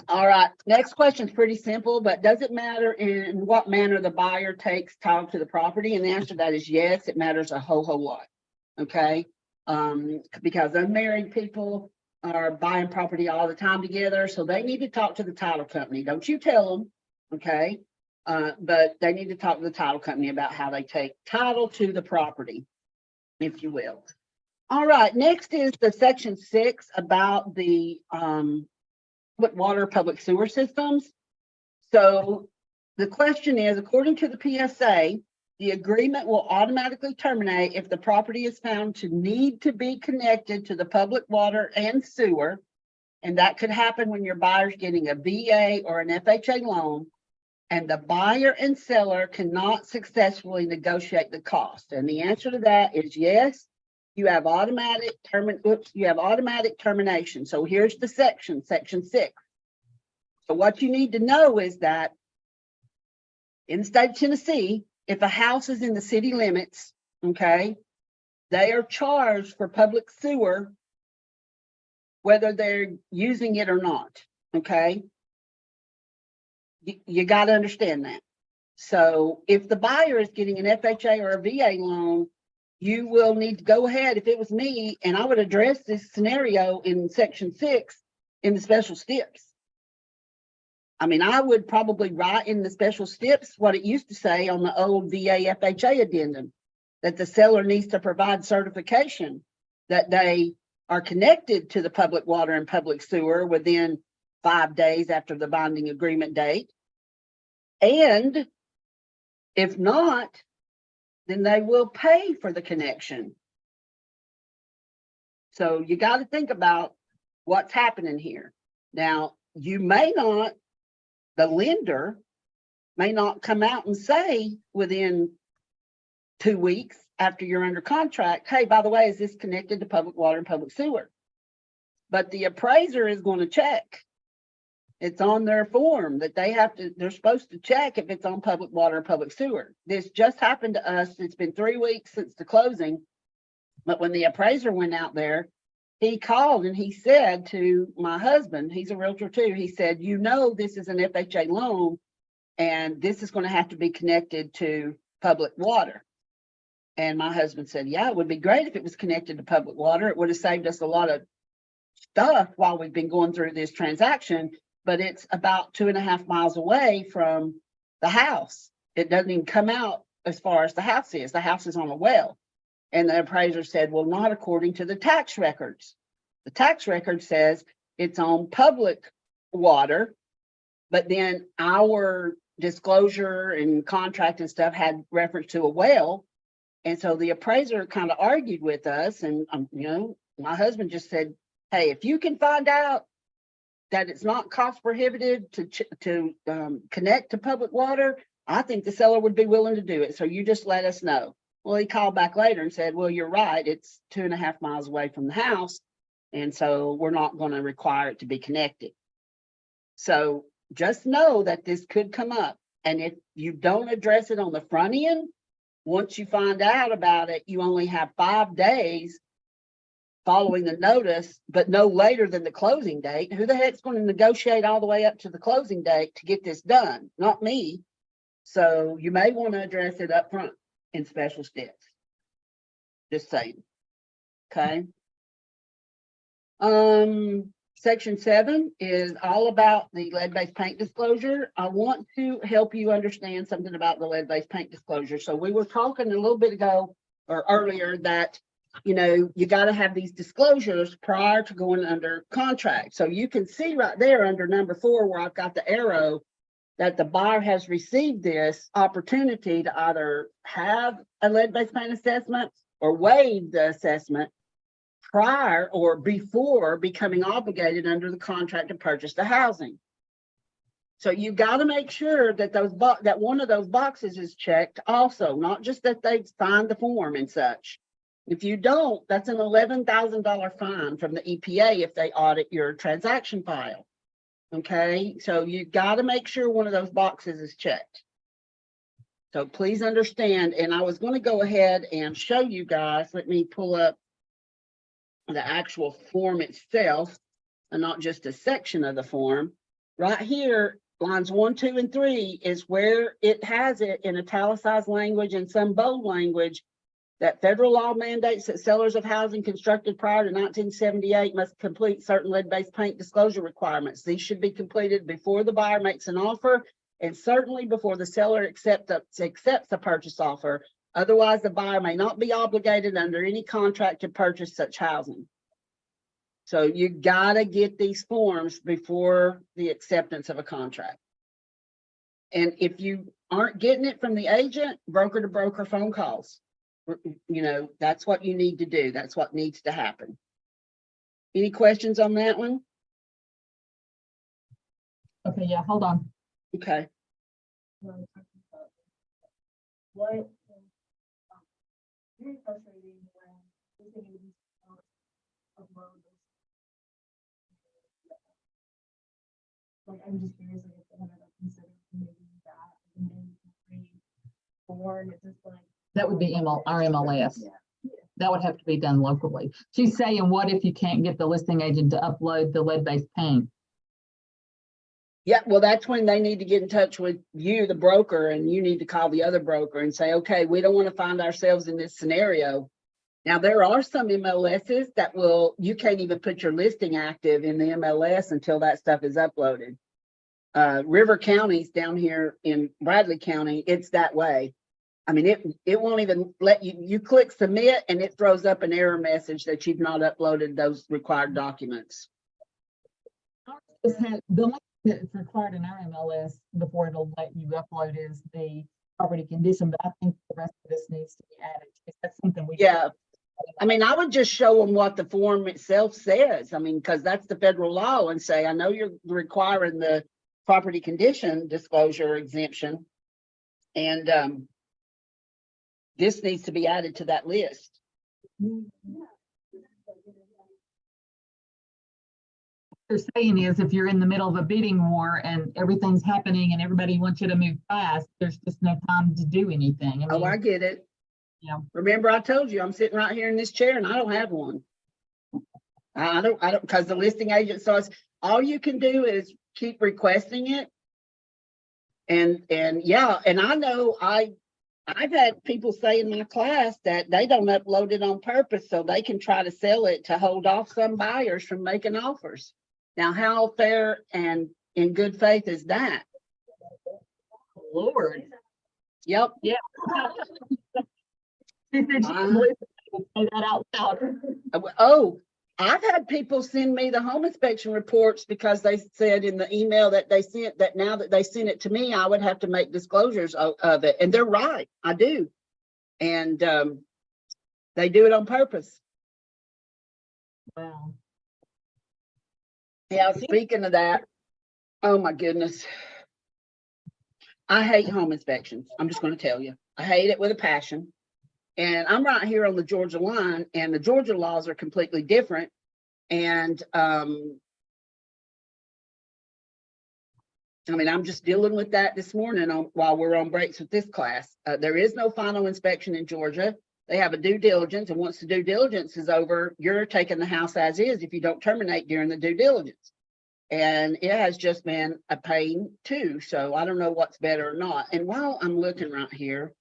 All right. Next question is pretty simple, but does it matter in what manner the buyer takes title to the property? And the answer to that is yes, it matters a whole lot. Okay. Because unmarried people are buying property all the time together. So they need to talk to the title company. Don't you tell them. Okay. But they need to talk to the title company about how they take title to the property, if you will. All right. Next is the section 6 about the public water, public sewer systems. So the question is, according to the PSA, the agreement will automatically terminate if the property is found to need to be connected to the public water and sewer. And that could happen when your buyer's getting a VA or an FHA loan, and the buyer and seller cannot successfully negotiate the cost. And the answer to that is yes. You have automatic termination. So here's the section 6. So what you need to know is that in the state of Tennessee, if a house is in the city limits, okay, they are charged for public sewer, whether they're using it or not. Okay. You got to understand that. So if the buyer is getting an FHA or a VA loan, you will need to go ahead. If it was me, and I would address this scenario in section 6 in the special steps. I mean, I would probably write in the special steps what it used to say on the old VA FHA addendum, that the seller needs to provide certification that they are connected to the public water and public sewer within 5 days after the binding agreement date. And if not, then they will pay for the connection. So you got to think about what's happening here. Now, you may not, the lender may not come out and say within 2 weeks after you're under contract, hey, by the way, is this connected to public water and public sewer? But the appraiser is going to check. It's on their form that they're supposed to check if it's on public water or public sewer. This just happened to us. It's been 3 weeks since the closing. But when the appraiser went out there, he called and he said to my husband, he's a realtor too, he said, you know, this is an FHA loan and this is going to have to be connected to public water. And my husband said, yeah, it would be great if it was connected to public water. It would have saved us a lot of stuff while we've been going through this transaction. But it's about 2.5 miles away from the house. It doesn't even come out as far as the house is. The house is on a well. And the appraiser said, well, not according to the tax records. The tax record says it's on public water, but then our disclosure and contract and stuff had reference to a well. And so the appraiser kind of argued with us, and my husband just said, hey, if you can find out that it's not cost prohibitive to connect to public water, I think the seller would be willing to do it. So you just let us know. Well, he called back later and said, well, you're right. It's 2.5 miles away from the house. And so we're not going to require it to be connected. So just know that this could come up. And if you don't address it on the front end, once you find out about it, you only have 5 days following the notice, but no later than the closing date. Who the heck's going to negotiate all the way up to the closing date to get this done? Not me. So you may want to address it up front in special steps. Just saying. Okay. Section 7 is all about the lead-based paint disclosure. I want to help you understand something about the lead-based paint disclosure. So we were talking a little bit ago or earlier that you got to have these disclosures prior to going under contract. So you can see right there under number 4 where I've got the arrow that the buyer has received this opportunity to either have a lead-based paint assessment or waive the assessment prior or before becoming obligated under the contract to purchase the housing. So you got to make sure that that one of those boxes is checked also, not just that they've signed the form and such. If you don't, that's an $11,000 fine from the EPA if they audit your transaction file. Okay, so you got to make sure one of those boxes is checked. So please understand, and I was going to go ahead and show you guys, let me pull up the actual form itself and not just a section of the form. Right here, lines 1, 2, and 3 is where it has it in italicized language and some bold language that federal law mandates that sellers of housing constructed prior to 1978 must complete certain lead-based paint disclosure requirements. These should be completed before the buyer makes an offer and certainly before the seller accepts the purchase offer. Otherwise, the buyer may not be obligated under any contract to purchase such housing. So you gotta get these forms before the acceptance of a contract. And if you aren't getting it from the agent, broker to broker phone calls. That's what you need to do. That's what needs to happen. Any questions on that one? Okay, yeah, hold on. Okay. What? Very frustrating when we think of these of loans. Like, I'm just curious, like, if they have ever considered maybe that, and then form, it's just like. That would be our MLS. That would have to be done locally. She's saying, what if you can't get the listing agent to upload the lead-based paint? Yeah, well, that's when they need to get in touch with you, the broker, and you need to call the other broker and say, okay, we don't want to find ourselves in this scenario. Now, there are some MLSs that you can't even put your listing active in the MLS until that stuff is uploaded. River County's down here in Bradley County, it's that way. I mean, it won't even let you click submit and it throws up an error message that you've not uploaded those required documents. The only thing that's required in our MLS before it'll let you upload is the property condition, but I think the rest of this needs to be added. That's something we. Yeah. I mean, I would just show them what the form itself says. I mean, because that's the federal law, and say, I know you're requiring the property condition disclosure exemption. And this needs to be added to that list. They're saying is if you're in the middle of a bidding war and everything's happening and everybody wants you to move fast, there's just no time to do anything. Oh, I get it. Yeah. Remember, I told you I'm sitting right here in this chair and I don't have one. I don't, because the listing agent says all you can do is keep requesting it. And yeah, and I know I've had people say in my class that they don't upload it on purpose so they can try to sell it to hold off some buyers from making offers. Now, how fair and in good faith is that? Lord. Yep. Yeah. She said she couldn't believe it. Say that out loud. Oh, I've had people send me the home inspection reports because they said in the email that they sent that now that they sent it to me, I would have to make disclosures of it. And they're right. I do. And they do it on purpose. Wow. Yeah, speaking of that, oh my goodness. I hate home inspections. I'm just going to tell you. I hate it with a passion. And I'm right here on the Georgia line, and the Georgia laws are completely different. And I mean, I'm just dealing with that this morning while we're on breaks with this class. There is no final inspection in Georgia. They have a due diligence, and once the due diligence is over, you're taking the house as is if you don't terminate during the due diligence. And it has just been a pain too. So I don't know what's better or not. And while I'm looking right here,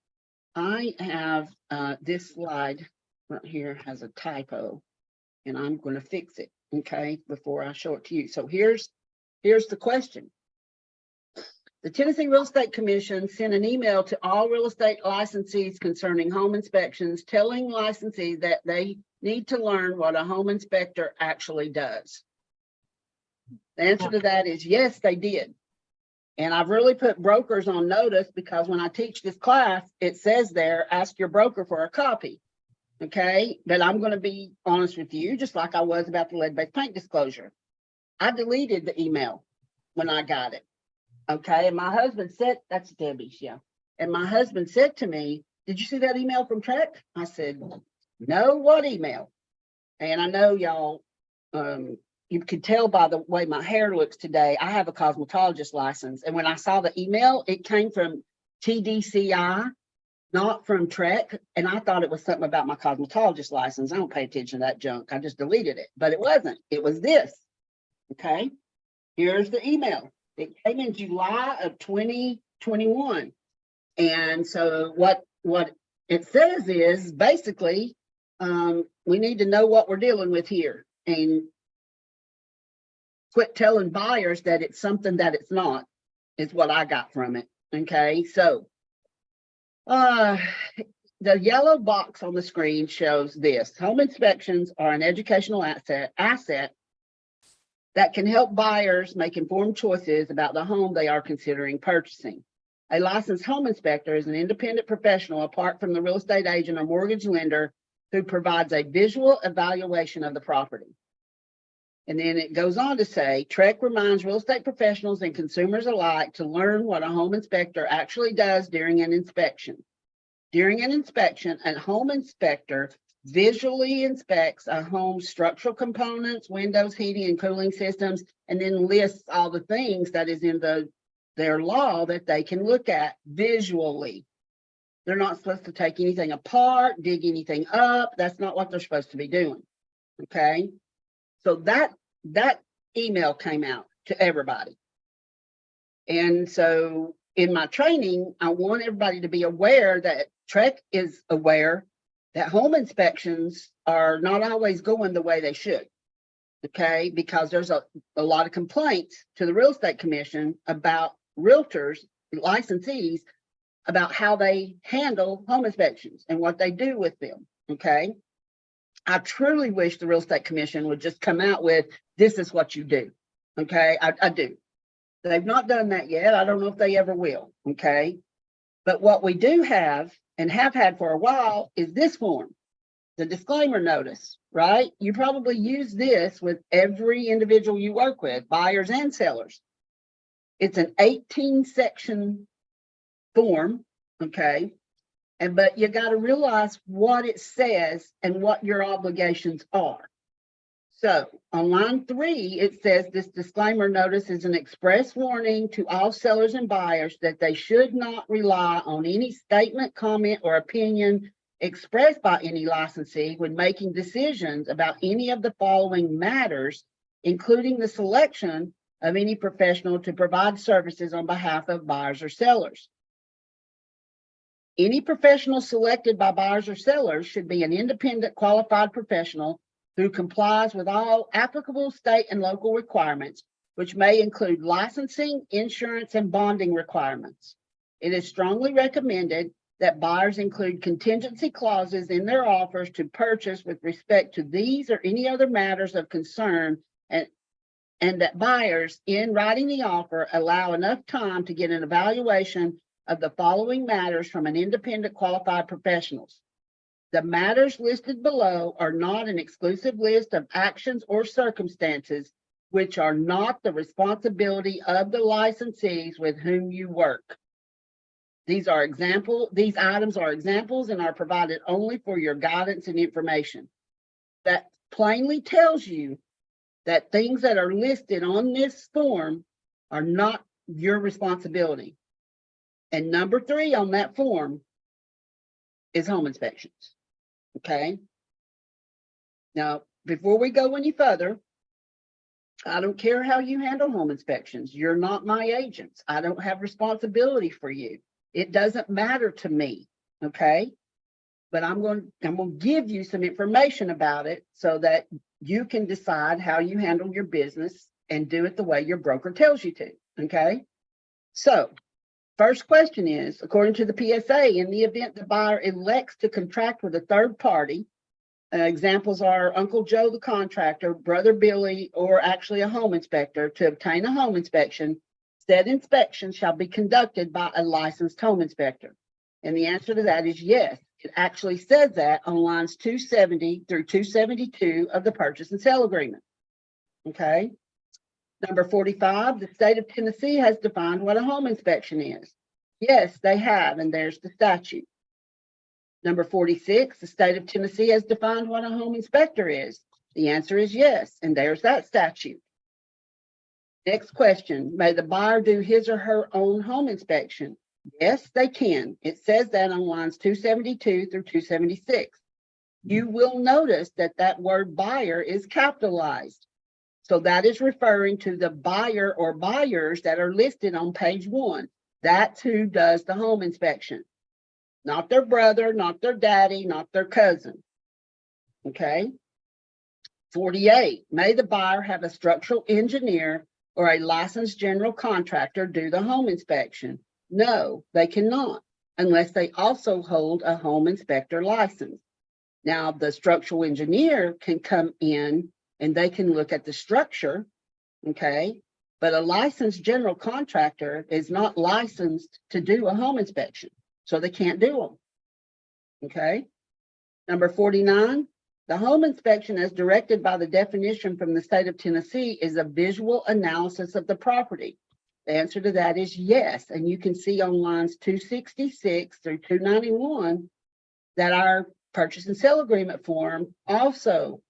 I have this slide right here has a typo, and I'm going to fix it, okay, before I show it to you. So here's the question. The Tennessee Real Estate Commission sent an email to all real estate licensees concerning home inspections, telling licensees that they need to learn what a home inspector actually does. The answer to that is yes, they did. And I've really put brokers on notice because when I teach this class, it says there, ask your broker for a copy. Okay, but I'm going to be honest with you, just like I was about the lead-based paint disclosure. I deleted the email when I got it. Okay, and my husband said, that's Debbie's, yeah. And my husband said to me, did you see that email from Trek? I said, no, what email? And I know y'all, you can tell by the way my hair looks today, I have a cosmetologist license. And when I saw the email, it came from TDCI, not from Trek. And I thought it was something about my cosmetologist license. I don't pay attention to that junk. I just deleted it, but it wasn't. It was this. Okay, here's the email. It came in July of 2021. And so what it says is basically, we need to know what we're dealing with here and quit telling buyers that it's something that it's not, is what I got from it. Okay, so the yellow box on the screen shows this. Home inspections are an educational asset that can help buyers make informed choices about the home they are considering purchasing. A licensed home inspector is an independent professional apart from the real estate agent or mortgage lender who provides a visual evaluation of the property. And then it goes on to say, Trek reminds real estate professionals and consumers alike to learn what a home inspector actually does during an inspection. During an inspection, a home inspector visually inspects a home's structural components, windows, heating and cooling systems, and then lists all the things that is in their law that they can look at visually. They're not supposed to take anything apart, dig anything up. That's not what they're supposed to be doing. Okay. So that email came out to everybody. And so in my training, I want everybody to be aware that Trek is aware that home inspections are not always going the way they should. Okay, because there's a lot of complaints to the real estate commission about realtors, licensees, about how they handle home inspections and what they do with them. Okay. I truly wish the real estate commission would just come out with, this is what you do. Okay. I do. They've not done that yet. I don't know if they ever will. Okay. But what we do have and have had for a while is this form, the disclaimer notice, right? You probably use this with every individual you work with, buyers and sellers. It's an 18-section form, okay? But you got to realize what it says and what your obligations are. So on line 3, it says this disclaimer notice is an express warning to all sellers and buyers that they should not rely on any statement, comment, or opinion expressed by any licensee when making decisions about any of the following matters, including the selection of any professional to provide services on behalf of buyers or sellers. Any professional selected by buyers or sellers should be an independent qualified professional who complies with all applicable state and local requirements, which may include licensing, insurance, and bonding requirements. It is strongly recommended that buyers include contingency clauses in their offers to purchase with respect to these or any other matters of concern, and that buyers, in writing the offer, allow enough time to get an evaluation of the following matters from an independent qualified professionals. The matters listed below are not an exclusive list of actions or circumstances which are not the responsibility of the licensees with whom you work. These items are examples and are provided only for your guidance and information. That plainly tells you that things that are listed on this form are not your responsibility. And number 3 on that form is home inspections. Okay. Now, before we go any further, I don't care how you handle home inspections. You're not my agents. I don't have responsibility for you. It doesn't matter to me. Okay. But I'm going to give you some information about it so that you can decide how you handle your business and do it the way your broker tells you to. Okay. So first question is, according to the PSA, in the event the buyer elects to contract with a third party, examples are Uncle Joe the contractor, Brother Billy, or actually a home inspector to obtain a home inspection, said inspection shall be conducted by a licensed home inspector. And the answer to that is yes. It actually says that on lines 270 through 272 of the purchase and sale agreement. Okay. Number 45, the state of Tennessee has defined what a home inspection is. Yes, they have, and there's the statute. Number 46, the state of Tennessee has defined what a home inspector is. The answer is yes, and there's that statute. Next question, may the buyer do his or her own home inspection? Yes, they can. It says that on lines 272 through 276. You will notice that that word buyer is capitalized. So that is referring to the buyer or buyers that are listed on page 1. That's who does the home inspection. Not their brother, not their daddy, not their cousin. Okay. 48, may the buyer have a structural engineer or a licensed general contractor do the home inspection? No, they cannot, unless they also hold a home inspector license. Now, the structural engineer can come in and they can look at the structure, okay? But a licensed general contractor is not licensed to do a home inspection, so they can't do them, okay? Number 49, the home inspection as directed by the definition from the state of Tennessee is a visual analysis of the property. The answer to that is yes, and you can see on lines 266 through 291 that our purchase and sale agreement form also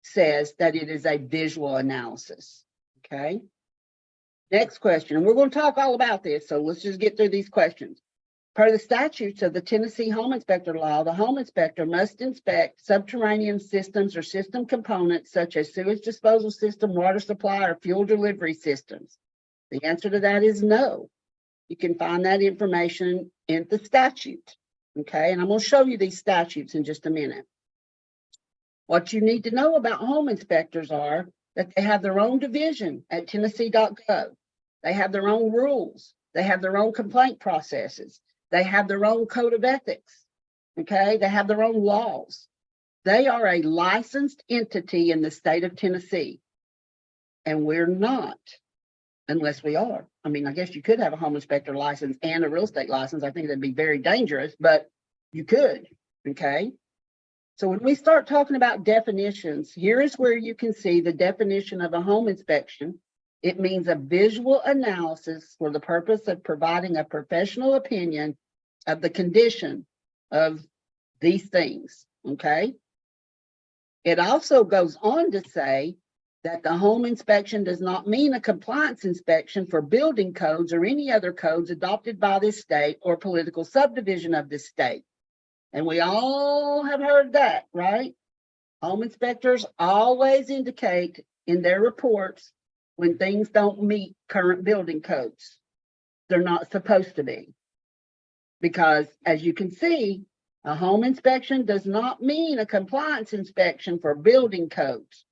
says that it is a visual analysis, okay? Next question, and we're going to talk all about this, so let's just get through these questions. Per the statutes of the Tennessee Home Inspector Law, the home inspector must inspect subterranean systems or system components such as sewage disposal system, water supply, or fuel delivery systems. The answer to that is no. You can find that information in the statute. Okay, and I'm going to show you these statutes in just a minute. What you need to know about home inspectors are that they have their own division at Tennessee.gov. They have their own rules. They have their own complaint processes. They have their own code of ethics. Okay, they have their own laws. They are a licensed entity in the state of Tennessee. And we're not, unless we are. I mean, I guess you could have a home inspector license and a real estate license. I think that'd be very dangerous, but you could, okay? So when we start talking about definitions, here is where you can see the definition of a home inspection. It means a visual analysis for the purpose of providing a professional opinion of the condition of these things, okay? It also goes on to say that the home inspection does not mean a compliance inspection for building codes or any other codes adopted by this state or political subdivision of this state. And we all have heard that, right? Home inspectors always indicate in their reports when things don't meet current building codes. They're not supposed to be. Because as you can see, a home inspection does not mean a compliance inspection for building codes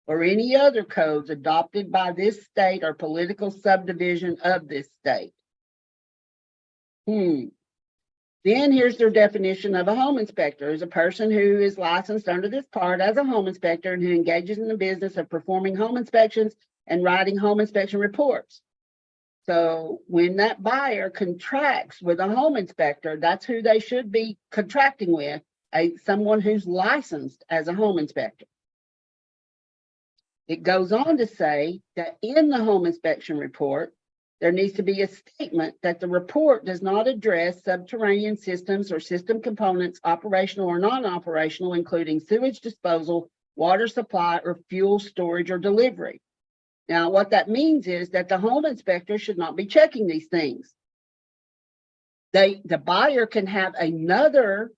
or any other codes adopted by this state or political subdivision of this state. Then here's their definition of a home inspector: is a person who is licensed under this part as a home inspector and who engages in the business of performing home inspections and writing home inspection reports. So when that buyer contracts with a home inspector, that's who they should be contracting with, someone who's licensed as a home inspector. It goes on to say that in the home inspection report, there needs to be a statement that the report does not address subterranean systems or system components, operational or non-operational, including sewage disposal, water supply, or fuel storage or delivery. Now, what that means is that the home inspector should not be checking these things. The buyer can have another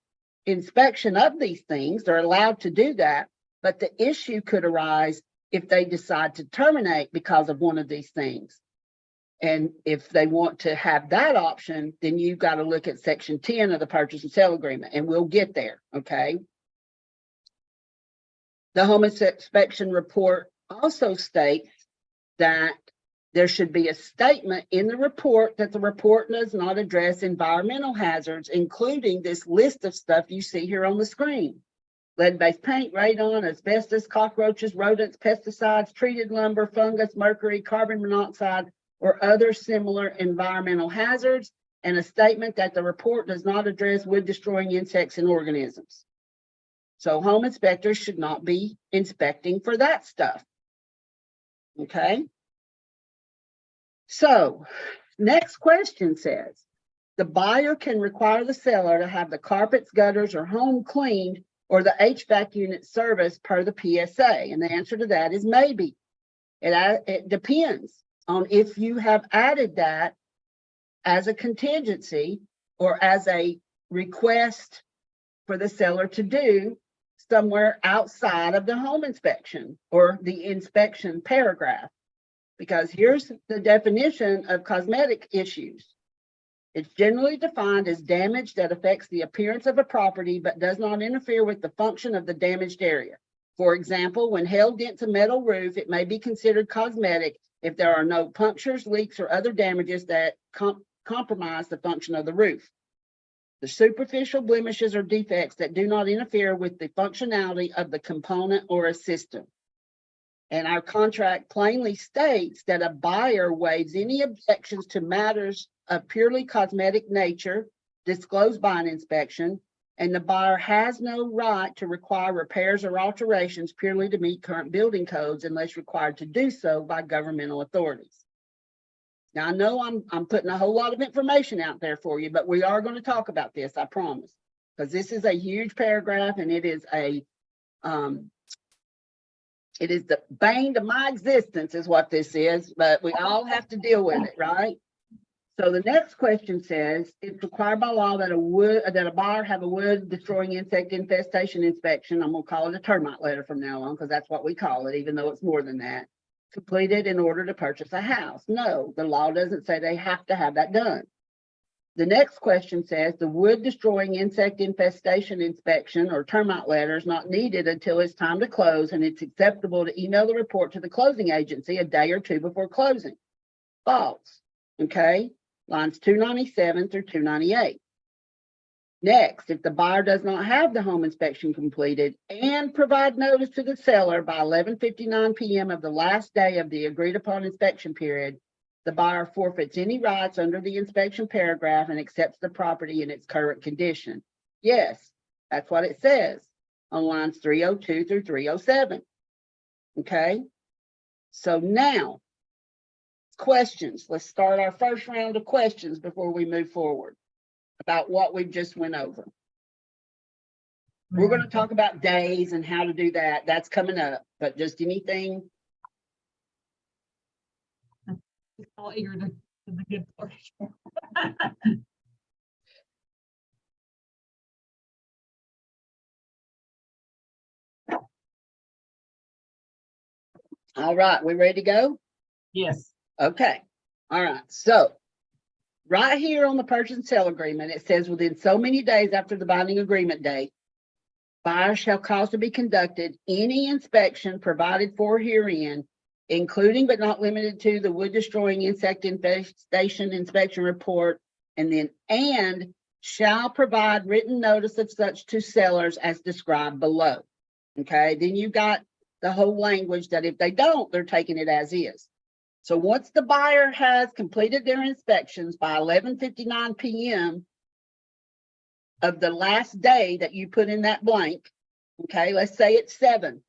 inspection of these things. They're allowed to do that, but the issue could arise if they decide to terminate because of one of these things. And if they want to have that option, then you've got to look at Section 10 of the purchase and sale agreement, and we'll get there, okay? The home inspection report also states that there should be a statement in the report that the report does not address environmental hazards, including this list of stuff you see here on the screen: lead-based paint, radon, asbestos, cockroaches, rodents, pesticides, treated lumber, fungus, mercury, carbon monoxide, or other similar environmental hazards, and a statement that the report does not address wood-destroying insects and organisms. So home inspectors should not be inspecting for that stuff. Okay. So next question says, the buyer can require the seller to have the carpets, gutters, or home cleaned or the HVAC unit serviced per the PSA. And the answer to that is maybe. It depends on if you have added that as a contingency or as a request for the seller to do somewhere outside of the home inspection or the inspection paragraph. Because here's the definition of cosmetic issues. It's generally defined as damage that affects the appearance of a property but does not interfere with the function of the damaged area. For example, when hail dents a metal roof, it may be considered cosmetic if there are no punctures, leaks, or other damages that compromise the function of the roof. The superficial blemishes or defects that do not interfere with the functionality of the component or a system. And our contract plainly states that a buyer waives any objections to matters of purely cosmetic nature disclosed by an inspection, and the buyer has no right to require repairs or alterations purely to meet current building codes unless required to do so by governmental authorities. Now, I know I'm putting a whole lot of information out there for you, but we are going to talk about this, I promise, because this is a huge paragraph and it is the bane to my existence is what this is, but we all have to deal with it, right? So the next question says, it's required by law that a buyer have a wood destroying insect infestation inspection. I'm gonna call it a termite letter from now on because that's what we call it, even though it's more than that. completed in order to purchase a house. No, the law doesn't say they have to have that done. The next question says the wood destroying insect infestation inspection or termite letter is not needed until it's time to close, and it's acceptable to email the report to the closing agency a day or two before closing. False. Okay, lines 297 through 298. Next, if the buyer does not have the home inspection completed and provide notice to the seller by 11:59 p.m. of the last day of the agreed upon inspection period, the buyer forfeits any rights under the inspection paragraph and accepts the property in its current condition. Yes, that's what it says on lines 302 through 307. Okay, so now questions. Let's start our first round of questions before we move forward about what we've just went over. We're going to talk about days and how to do that. That's coming up, but just anything. All eager to the good part. All right, we ready to go? Yes. Okay. All right. So right here on the purchase and sale agreement, it says within so many days after the binding agreement date, buyer shall cause to be conducted any inspection provided for herein, including but not limited to the wood destroying insect infestation inspection report, and shall provide written notice of such to sellers as described below. Okay, then you got the whole language that if they don't, they're taking it as is. So once the buyer has completed their inspections by 11:59 p.m. of the last day that you put in that blank, okay, let's say it's 7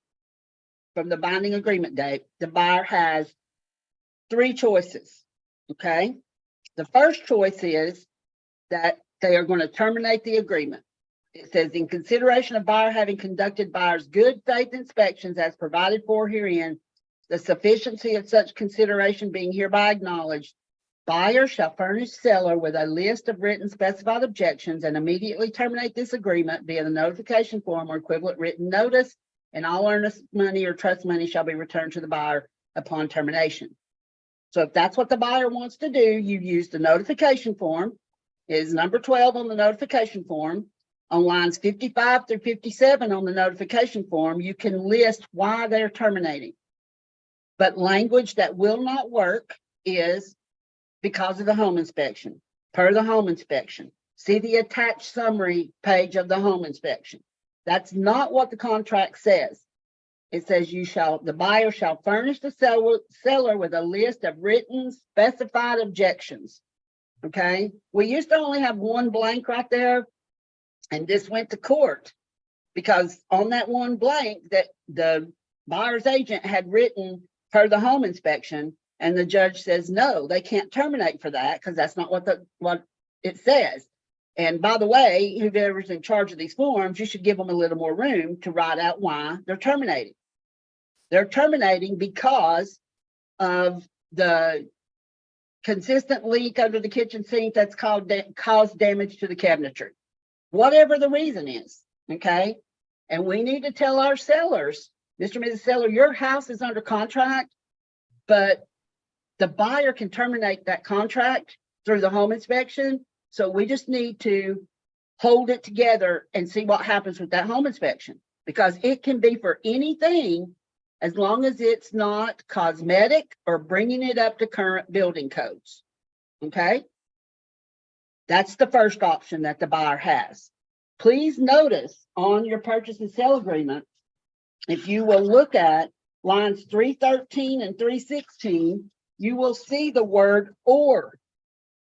from the binding agreement date, the buyer has 3 choices, okay? The first choice is that they are going to terminate the agreement. It says, in consideration of buyer having conducted buyer's good faith inspections as provided for herein, the sufficiency of such consideration being hereby acknowledged, buyer shall furnish seller with a list of written specified objections and immediately terminate this agreement via the notification form or equivalent written notice, and all earnest money or trust money shall be returned to the buyer upon termination. So if that's what the buyer wants to do, you use the notification form, is number 12 on the notification form. On lines 55 through 57 on the notification form, you can list why they're terminating. But language that will not work is because of the home inspection, per the home inspection. See the attached summary page of the home inspection. That's not what the contract says. It says the buyer shall furnish the seller with a list of written specified objections. Okay, we used to only have one blank right there, and this went to court because on that one blank that the buyer's agent had written per the home inspection, and the judge says no, they can't terminate for that because that's not what it says. And by the way, whoever's in charge of these forms, you should give them a little more room to write out why they're terminating. They're terminating because of the consistent leak under the kitchen sink that's caused damage to the cabinetry. Whatever the reason is, okay? And we need to tell our sellers, Mr. and Mrs. Seller, your house is under contract, but the buyer can terminate that contract through the home inspection. So we just need to hold it together and see what happens with that home inspection, because it can be for anything as long as it's not cosmetic or bringing it up to current building codes. Okay. That's the first option that the buyer has. Please notice on your purchase and sale agreement, if you will look at lines 313 and 316, you will see the word or,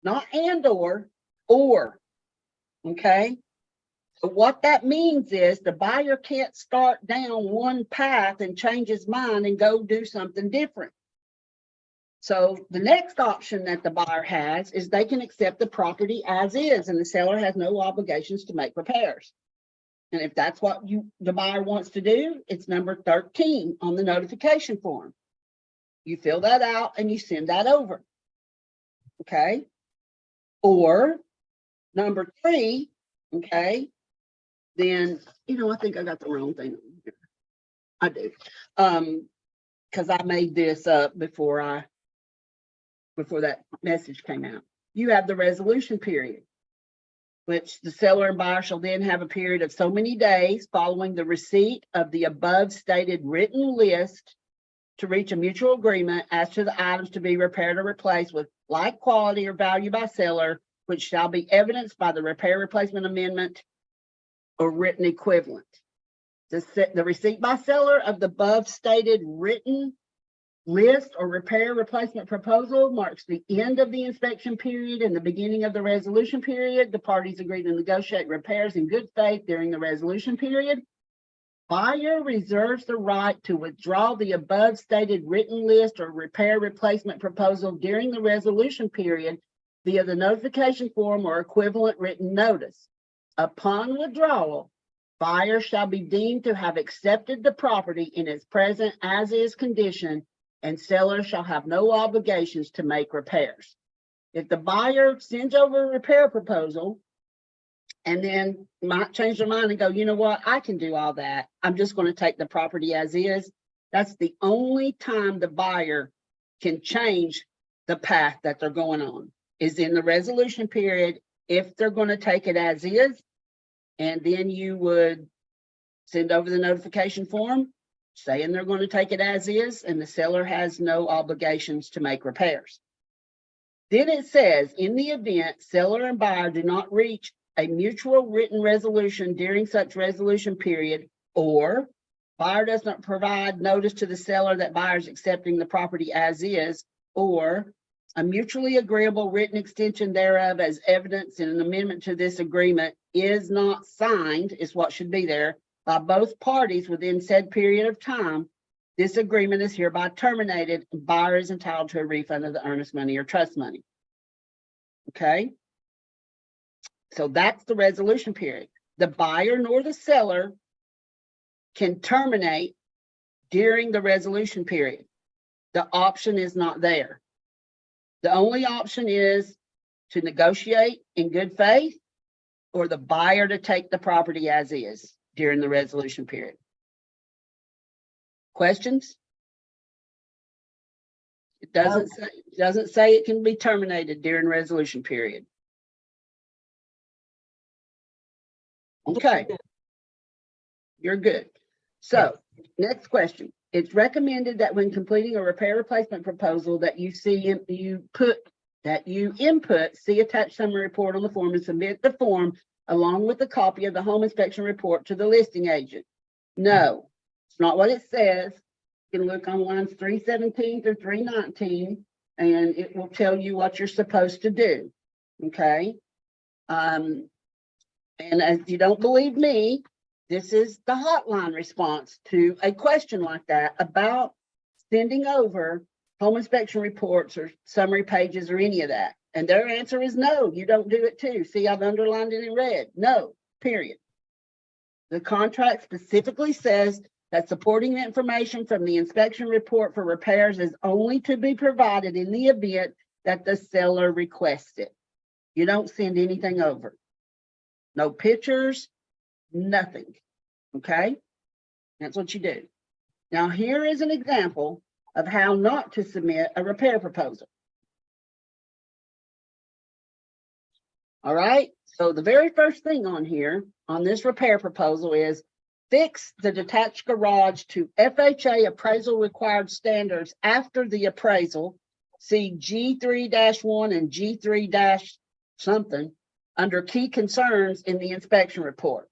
not and or, okay? So what that means is the buyer can't start down one path and change his mind and go do something different. So the next option that the buyer has is they can accept the property as is, and the seller has no obligations to make repairs. And if that's what the buyer wants to do, it's number 13 on the notification form. You fill that out and you send that over. Okay. Or number 3, okay, then, I think I got the wrong thing. I do. because I made this up before that message came out. You have the resolution period, which the seller and buyer shall then have a period of so many days following the receipt of the above stated written list to reach a mutual agreement as to the items to be repaired or replaced with like quality or value by seller, which shall be evidenced by the repair replacement amendment or written equivalent. The receipt by seller of the above stated written list or repair replacement proposal marks the end of the inspection period and the beginning of the resolution period. The parties agree to negotiate repairs in good faith during the resolution period. Buyer reserves the right to withdraw the above stated written list or repair replacement proposal during the resolution period via the notification form or equivalent written notice. Upon withdrawal, buyer shall be deemed to have accepted the property in its present as is condition, and seller shall have no obligations to make repairs. If the buyer sends over a repair proposal and then might change their mind and go, you know what, I can do all that, I'm just going to take the property as is, that's the only time the buyer can change the path that they're going on, is in the resolution period if they're going to take it as is. And then you would send over the notification form saying they're going to take it as is, and the seller has no obligations to make repairs. Then it says, in the event seller and buyer do not reach a mutual written resolution during such resolution period, or buyer does not provide notice to the seller that buyer is accepting the property as is, or a mutually agreeable written extension thereof as evidence in an amendment to this agreement is not signed, is what should be there, by both parties within said period of time, this agreement is hereby terminated, and buyer is entitled to a refund of the earnest money or trust money. Okay? So that's the resolution period. The buyer nor the seller can terminate during the resolution period. The option is not there. The only option is to negotiate in good faith, or the buyer to take the property as is during the resolution period. Questions? It doesn't say it can be terminated during resolution period. Okay. You're good. So, next question. It's recommended that when completing a repair replacement proposal that you input, see attached summary report on the form and submit the form along with a copy of the home inspection report to the listing agent. No, it's not what it says. You can look on lines 317 through 319 and it will tell you what you're supposed to do. Okay. And as you don't believe me, this is the hotline response to a question like that about sending over home inspection reports or summary pages or any of that. And their answer is no, you don't do it too. See, I've underlined it in red. No, period. The contract specifically says that supporting information from the inspection report for repairs is only to be provided in the event that the seller requests it. You don't send anything over. No pictures, nothing. Okay? That's what you do. Now, here is an example of how not to submit a repair proposal. All right? So the very first thing on here, on this repair proposal is fix the detached garage to FHA appraisal required standards after the appraisal. See G3-1 and G3- under key concerns in the inspection report.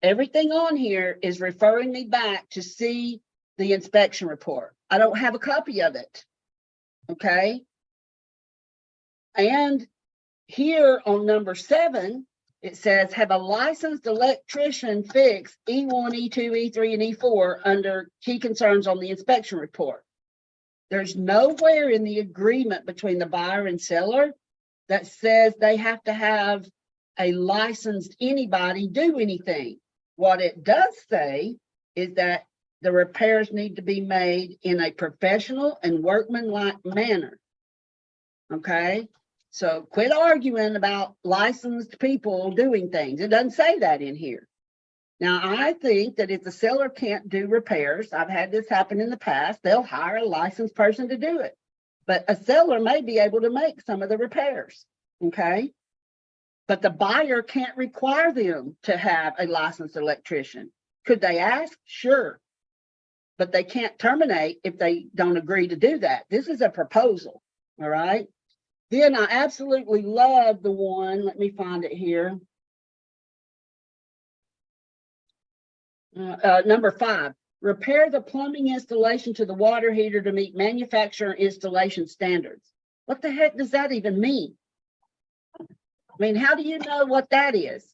Everything on here is referring me back to see the inspection report. I don't have a copy of it. Okay. And here on number 7, it says have a licensed electrician fix E1, E2, E3, and E4 under key concerns on the inspection report. There's nowhere in the agreement between the buyer and seller that says they have to have a licensed anybody do anything. What it does say is that the repairs need to be made in a professional and workmanlike manner. Okay, so quit arguing about licensed people doing things. It doesn't say that in here. Now, I think that if the seller can't do repairs, I've had this happen in the past, they'll hire a licensed person to do it. But a seller may be able to make some of the repairs, okay? But the buyer can't require them to have a licensed electrician. Could they ask? Sure. But they can't terminate if they don't agree to do that. This is a proposal, all right? Then I absolutely love the one, let me find it here. Number 5, repair the plumbing installation to the water heater to meet manufacturer installation standards. What the heck does that even mean? I mean, how do you know what that is?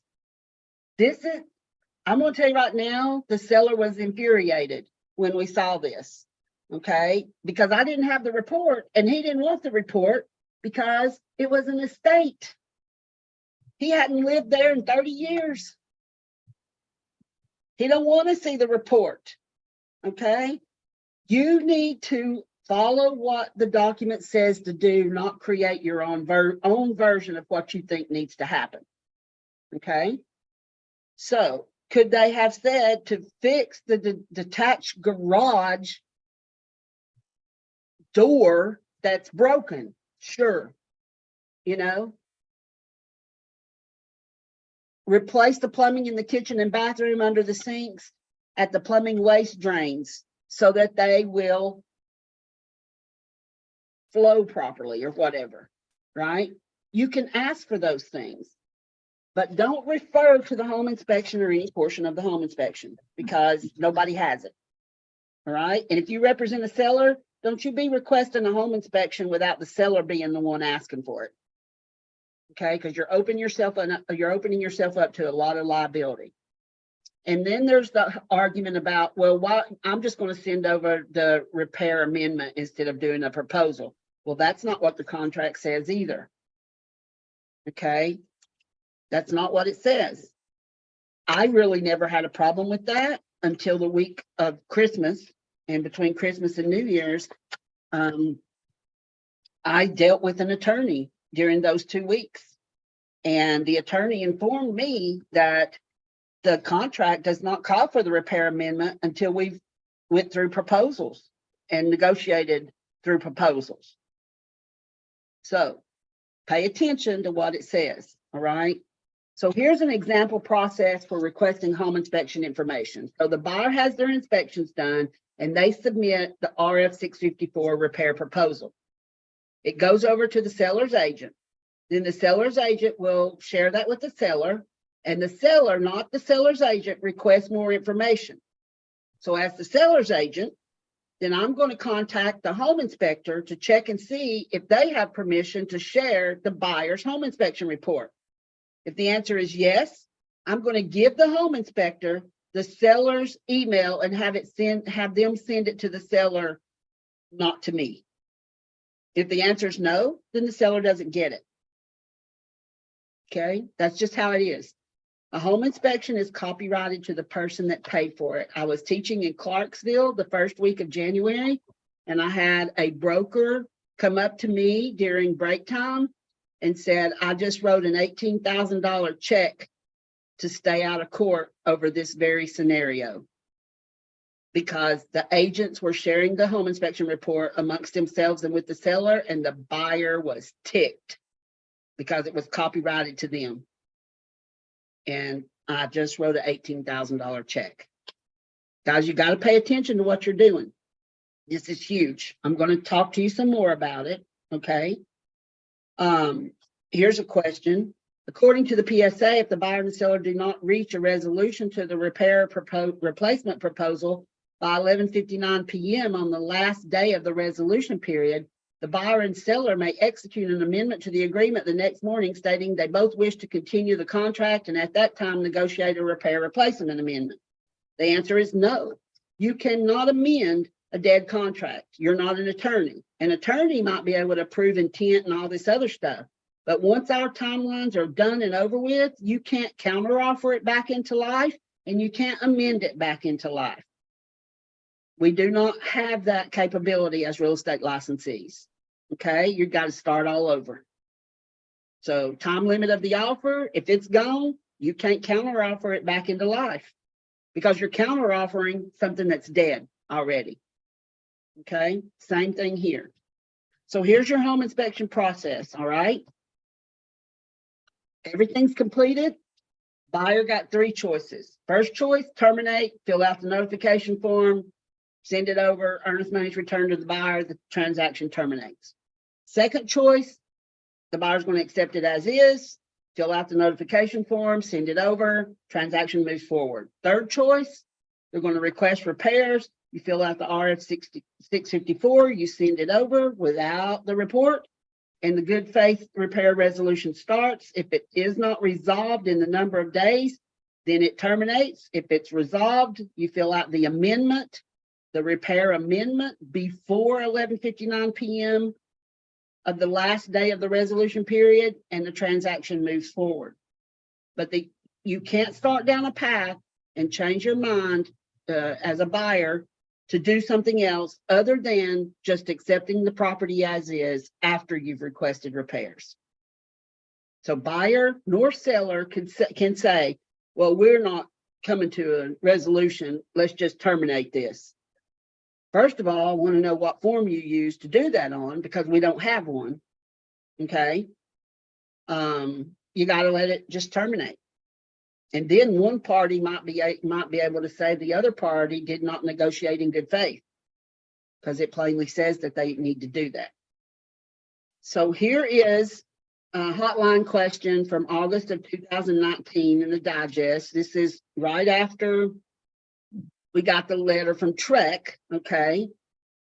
I'm gonna tell you right now, the seller was infuriated when we saw this, okay? Because I didn't have the report and he didn't want the report because it was an estate. He hadn't lived there in 30 years. He don't want to see the report, okay? You need to follow what the document says to do, not create your own version of what you think needs to happen, okay? So could they have said to fix the detached garage door that's broken? Sure, you know? Replace the plumbing in the kitchen and bathroom under the sinks at the plumbing waste drains so that they will flow properly or whatever, right? You can ask for those things, but don't refer to the home inspection or any portion of the home inspection because nobody has it, all right? And if you represent a seller, don't you be requesting a home inspection without the seller being the one asking for it. Okay, because you're opening yourself up to a lot of liability. And then there's the argument about, well, why I'm just going to send over the repair amendment instead of doing a proposal. Well, that's not what the contract says either. Okay, that's not what it says. I really never had a problem with that until the week of Christmas, and between Christmas and New Year's, I dealt with an attorney during those 2 weeks. And the attorney informed me that the contract does not call for the repair amendment until we've went through proposals and negotiated through proposals. So pay attention to what it says, all right? So here's an example process for requesting home inspection information. So the buyer has their inspections done and they submit the RF 654 repair proposal. It goes over to the seller's agent. Then the seller's agent will share that with the seller, and the seller, not the seller's agent, requests more information. So as the seller's agent, then I'm going to contact the home inspector to check and see if they have permission to share the buyer's home inspection report. If the answer is yes, I'm going to give the home inspector the seller's email and have them send it to the seller, not to me. If the answer is no, then the seller doesn't get it. Okay, that's just how it is. A home inspection is copyrighted to the person that paid for it. I was teaching in Clarksville the first week of January, and I had a broker come up to me during break time and said, I just wrote an $18,000 check to stay out of court over this very scenario, because the agents were sharing the home inspection report amongst themselves and with the seller, and the buyer was ticked because it was copyrighted to them. And I just wrote an $18,000 check. Guys, you got to pay attention to what you're doing. This is huge. I'm going to talk to you some more about it, okay? Here's a question. According to the PSA, if the buyer and the seller do not reach a resolution to the replacement proposal by 11:59 p.m. on the last day of the resolution period, the buyer and seller may execute an amendment to the agreement the next morning stating they both wish to continue the contract and at that time negotiate a repair replacement amendment. The answer is no. You cannot amend a dead contract. You're not an attorney. An attorney might be able to prove intent and all this other stuff. But once our timelines are done and over with, you can't counteroffer it back into life and you can't amend it back into life. We do not have that capability as real estate licensees. Okay, you got to start all over. So time limit of the offer, if it's gone, you can't counter offer it back into life. because you're counter offering something that's dead already. Okay, same thing here. So here's your home inspection process, all right? Everything's completed. Buyer got 3 choices. First choice, terminate, fill out the notification form, send it over, earnest money's returned to the buyer, the transaction terminates. Second choice, the buyer's going to accept it as is, fill out the notification form, send it over, transaction moves forward. Third choice, they're going to request repairs. You fill out the RF 654, you send it over without the report, and the good faith repair resolution starts. If it is not resolved in the number of days, then it terminates. If it's resolved, you fill out the amendment, the repair amendment before 11:59 p.m. of the last day of the resolution period, and the transaction moves forward. But you can't start down a path and change your mind as a buyer to do something else other than just accepting the property as is after you've requested repairs. So buyer nor seller can say, well, we're not coming to a resolution, let's just terminate this. First of all, I want to know what form you use to do that on, because we don't have one. Okay. You got to let it just terminate. And then one party might be able to say the other party did not negotiate in good faith, because it plainly says that they need to do that. So here is a hotline question from August of 2019 in the digest. This is right after we got the letter from Trek. Okay.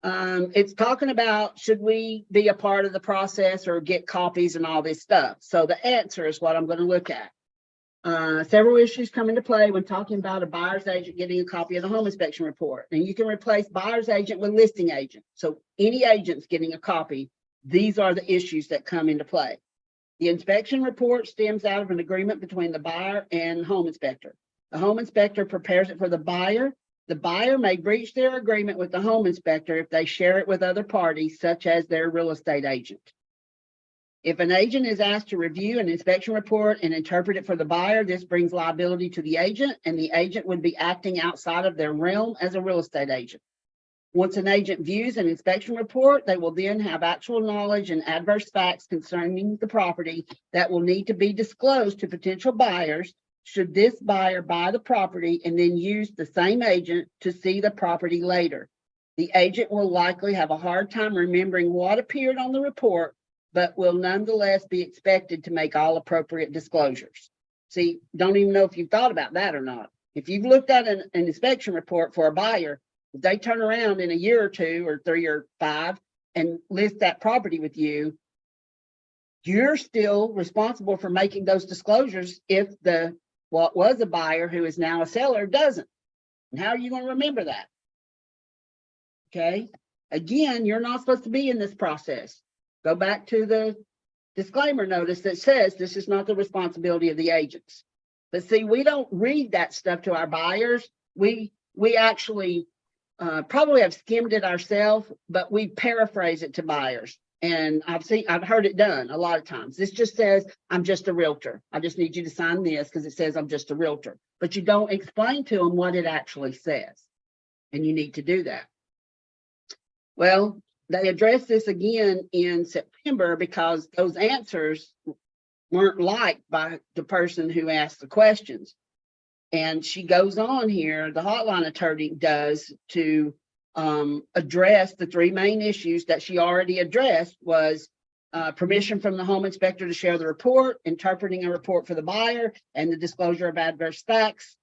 It's talking about, should we be a part of the process or get copies and all this stuff? So the answer is what I'm going to look at. Several issues come into play when talking about a buyer's agent getting a copy of the home inspection report. And you can replace buyer's agent with listing agent. So any agent's getting a copy, these are the issues that come into play. The inspection report stems out of an agreement between the buyer and home inspector. The home inspector prepares it for the buyer. The buyer may breach their agreement with the home inspector if they share it with other parties, such as their real estate agent. If an agent is asked to review an inspection report and interpret it for the buyer, this brings liability to the agent, and the agent would be acting outside of their realm as a real estate agent. Once an agent views an inspection report, they will then have actual knowledge and adverse facts concerning the property that will need to be disclosed to potential buyers should this buyer buy the property and then use the same agent to see the property later. The agent will likely have a hard time remembering what appeared on the report, but will nonetheless be expected to make all appropriate disclosures. See, don't even know if you've thought about that or not. If you've looked at an inspection report for a buyer, if they turn around in a year or 2 or 3 or 5 and list that property with you, you're still responsible for making those disclosures if what was a buyer who is now a seller doesn't. And how are you going to remember that? Okay. Again, you're not supposed to be in this process. Go back to the disclaimer notice that says this is not the responsibility of the agents. But see, we don't read that stuff to our buyers. We actually probably have skimmed it ourselves, but we paraphrase it to buyers. And I've heard it done a lot of times. This just says, I'm just a realtor. I just need you to sign this because it says I'm just a realtor. But you don't explain to them what it actually says. And you need to do that. Well, they addressed this again in September because those answers weren't liked by the person who asked the questions. And she goes on here, the hotline attorney does, to address the 3 main issues that she already addressed was permission from the home inspector to share the report, interpreting a report for the buyer, and the disclosure of adverse facts.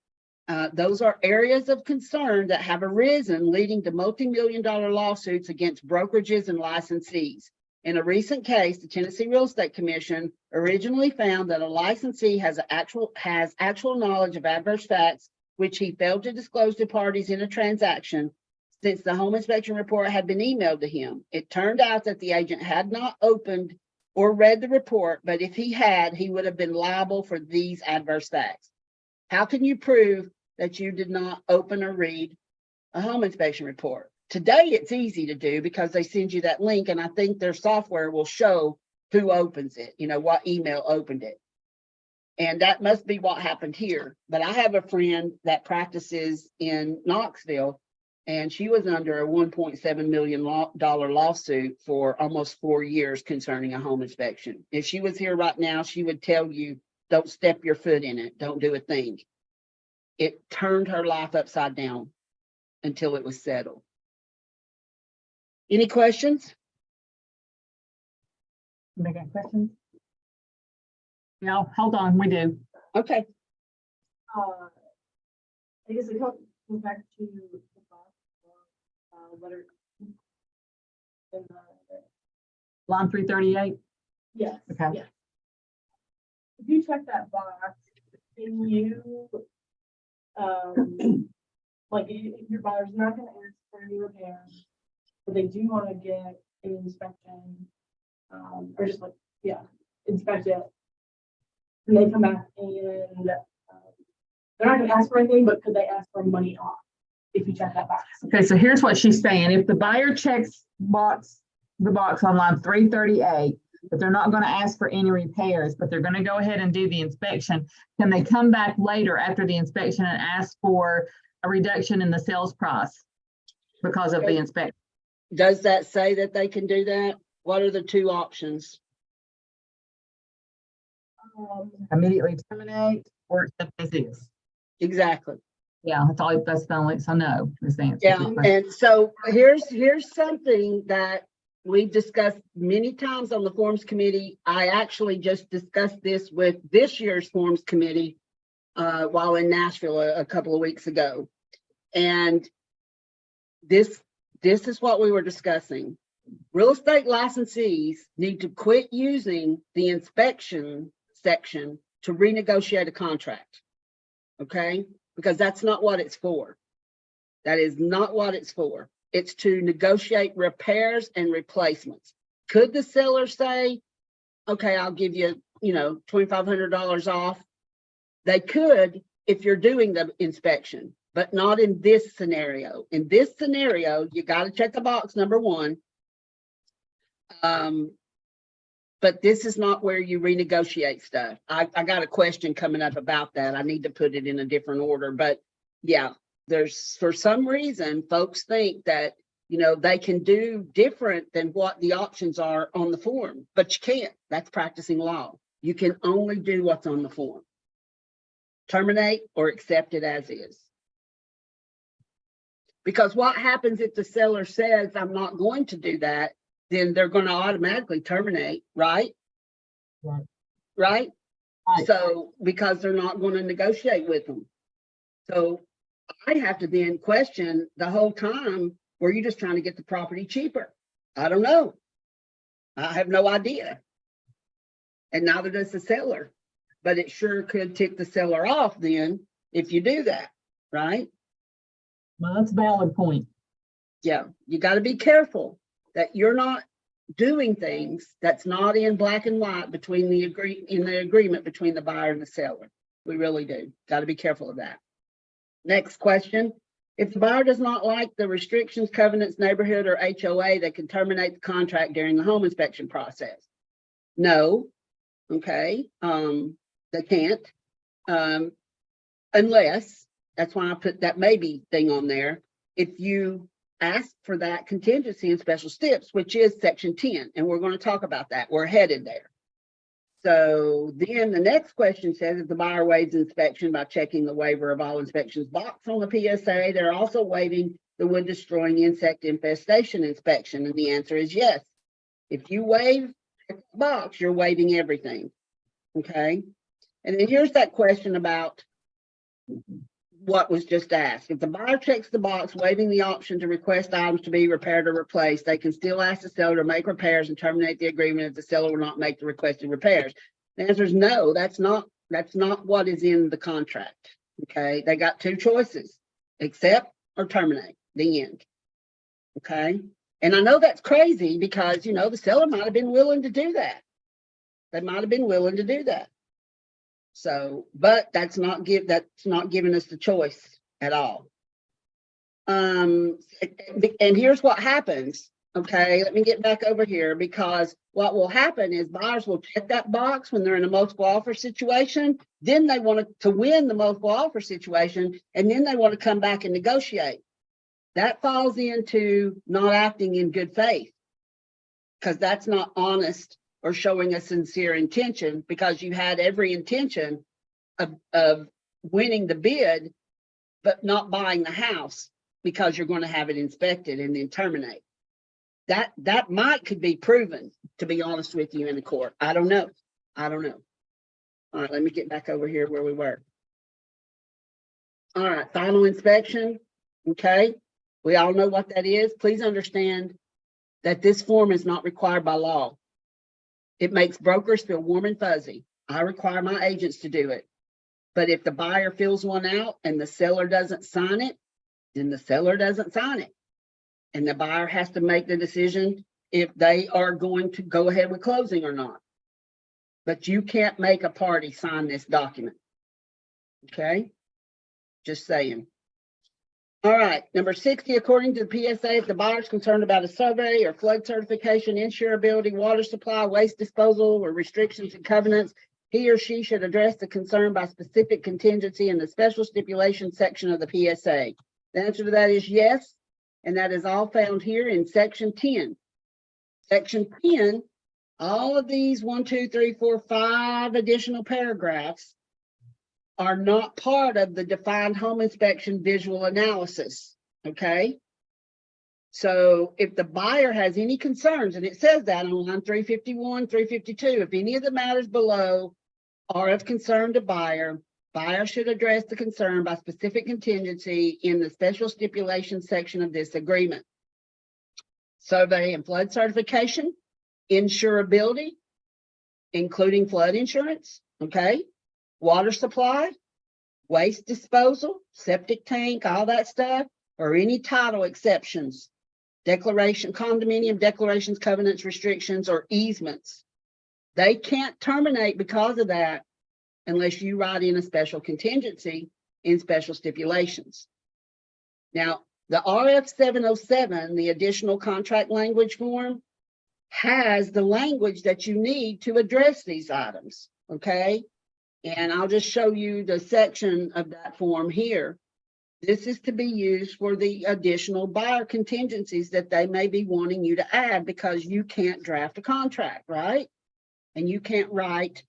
Those are areas of concern that have arisen, leading to multi-million-dollar lawsuits against brokerages and licensees. In a recent case, the Tennessee Real Estate Commission originally found that a licensee has actual knowledge of adverse facts, which he failed to disclose to parties in a transaction, since the home inspection report had been emailed to him. It turned out that the agent had not opened or read the report, but if he had, he would have been liable for these adverse facts. How can you prove that you did not open or read a home inspection report? Today, it's easy to do because they send you that link, and I think their software will show who opens it, what email opened it. And that must be what happened here. But I have a friend that practices in Knoxville, and she was under a $1.7 million lawsuit for almost 4 years concerning a home inspection. If she was here right now, she would tell you, don't step your foot in it. Don't do a thing. It turned her life upside down until it was settled. Any questions? Anybody got questions? No, hold on, we do. Okay. I guess it goes back to the letter. In the, Line 338. yes, Okay. yes. If you check that box, can you, like, if your buyer's not gonna ask for any repairs, but they do wanna get an inspection, or just like, yeah, inspect it. And they come back and, they're not gonna ask for anything, but could they ask for money off? If you check that box. Okay, so here's what she's saying. If the buyer checks the box on line 338, but they're not gonna ask for any repairs, but they're gonna go ahead and do the inspection, can they come back later after the inspection and ask for a reduction in the sales price because of the inspection? Does that say that they can do that? What are the two options? Immediately terminate or accept as is? Exactly. Yeah, that's the only, so no, is the answer. Yeah, and so here's something that we've discussed many times on the Forms Committee. I actually just discussed this with this year's Forms Committee while in Nashville a couple of weeks ago. And this is what we were discussing. Real estate licensees need to quit using the inspection section to renegotiate a contract. Okay? Because that's not what it's for. That is not what it's for. It's to negotiate repairs and replacements. Could the seller say, okay, I'll give you, $2,500 off? They could if you're doing the inspection, but not in this scenario. In this scenario, you got to check the box, number one. But this is not where you renegotiate stuff. I got a question coming up about that. I need to put it in a different order, but yeah, there's, for some reason, folks think that, they can do different than what the options are on the form, but you can't. That's practicing law. You can only do what's on the form. Terminate or accept it as is. Because what happens if the seller says, I'm not going to do that? Then they're going to automatically terminate, right? Right. Right? Right. So, because they're not going to negotiate with them. So I have to then question the whole time, were you just trying to get the property cheaper? I don't know. I have no idea. And neither does the seller. But it sure could tick the seller off then if you do that, right? Well, that's a valid point. Yeah, you got to be careful that you're not doing things that's not in black and white between the agreement between the buyer and the seller. We really do. Got to be careful of that. Next question. If the buyer does not like the restrictions, covenants, neighborhood, or HOA, they can terminate the contract during the home inspection process. No. Okay. They can't. Unless, that's why I put that maybe thing on there. If you ask for that contingency in special steps, which is section 10, and we're going to talk about that. We're headed there. So then the next question says, if the buyer waives inspection by checking the waiver of all inspections box on the PSA, they're also waiving the wood destroying insect infestation inspection. And the answer is yes. If you waive the box, you're waiving everything. Okay. And then here's that question about what was just asked. If the buyer checks the box waiving the option to request items to be repaired or replaced, they can still ask the seller to make repairs and terminate the agreement if the seller will not make the requested repairs. The answer is no, that's not what is in the contract. Okay, they got two choices: accept or terminate. The end. Okay, and I know that's crazy because the seller might have been willing to do that. They might have been willing to do that. So, but that's not giving us the choice at all. And here's what happens. Okay, let me get back over here, because what will happen is buyers will check that box when they're in a multiple offer situation. Then they want to win the multiple offer situation, and then they want to come back and negotiate. That falls into not acting in good faith, because that's not honest or showing a sincere intention, because you had every intention of winning the bid, but not buying the house because you're going to have it inspected and then terminate. That could be proven, to be honest with you, in the court. I don't know. All right, let me get back over here where we were. All right, final inspection. Okay, we all know what that is. Please understand that this form is not required by law. It makes brokers feel warm and fuzzy. I require my agents to do it. But if the buyer fills one out and the seller doesn't sign it, then the seller doesn't sign it. And the buyer has to make the decision if they are going to go ahead with closing or not. But you can't make a party sign this document. Okay? Just saying. All right, number 60, according to the PSA, if the buyer is concerned about a survey or flood certification, insurability, water supply, waste disposal, or restrictions and covenants, he or she should address the concern by specific contingency in the special stipulation section of the PSA. The answer to that is yes, and that is all found here in section 10. Section 10, all of these 1, 2, 3, 4, 5 additional paragraphs are not part of the defined home inspection visual analysis, okay? So if the buyer has any concerns, and it says that on line 351, 352, if any of the matters below are of concern to buyer should address the concern by specific contingency in the special stipulation section of this agreement. Survey and flood certification, insurability, including flood insurance, okay? Water supply, waste disposal, septic tank, all that stuff, or any title exceptions, declaration, condominium declarations, covenants, restrictions, or easements. They can't terminate because of that unless you write in a special contingency in special stipulations. Now, the RF 707, the additional contract language form, has the language that you need to address these items, okay? And I'll just show you the section of that form here. This is to be used for the additional buyer contingencies that they may be wanting you to add, because you can't draft a contract, right? And you can't write,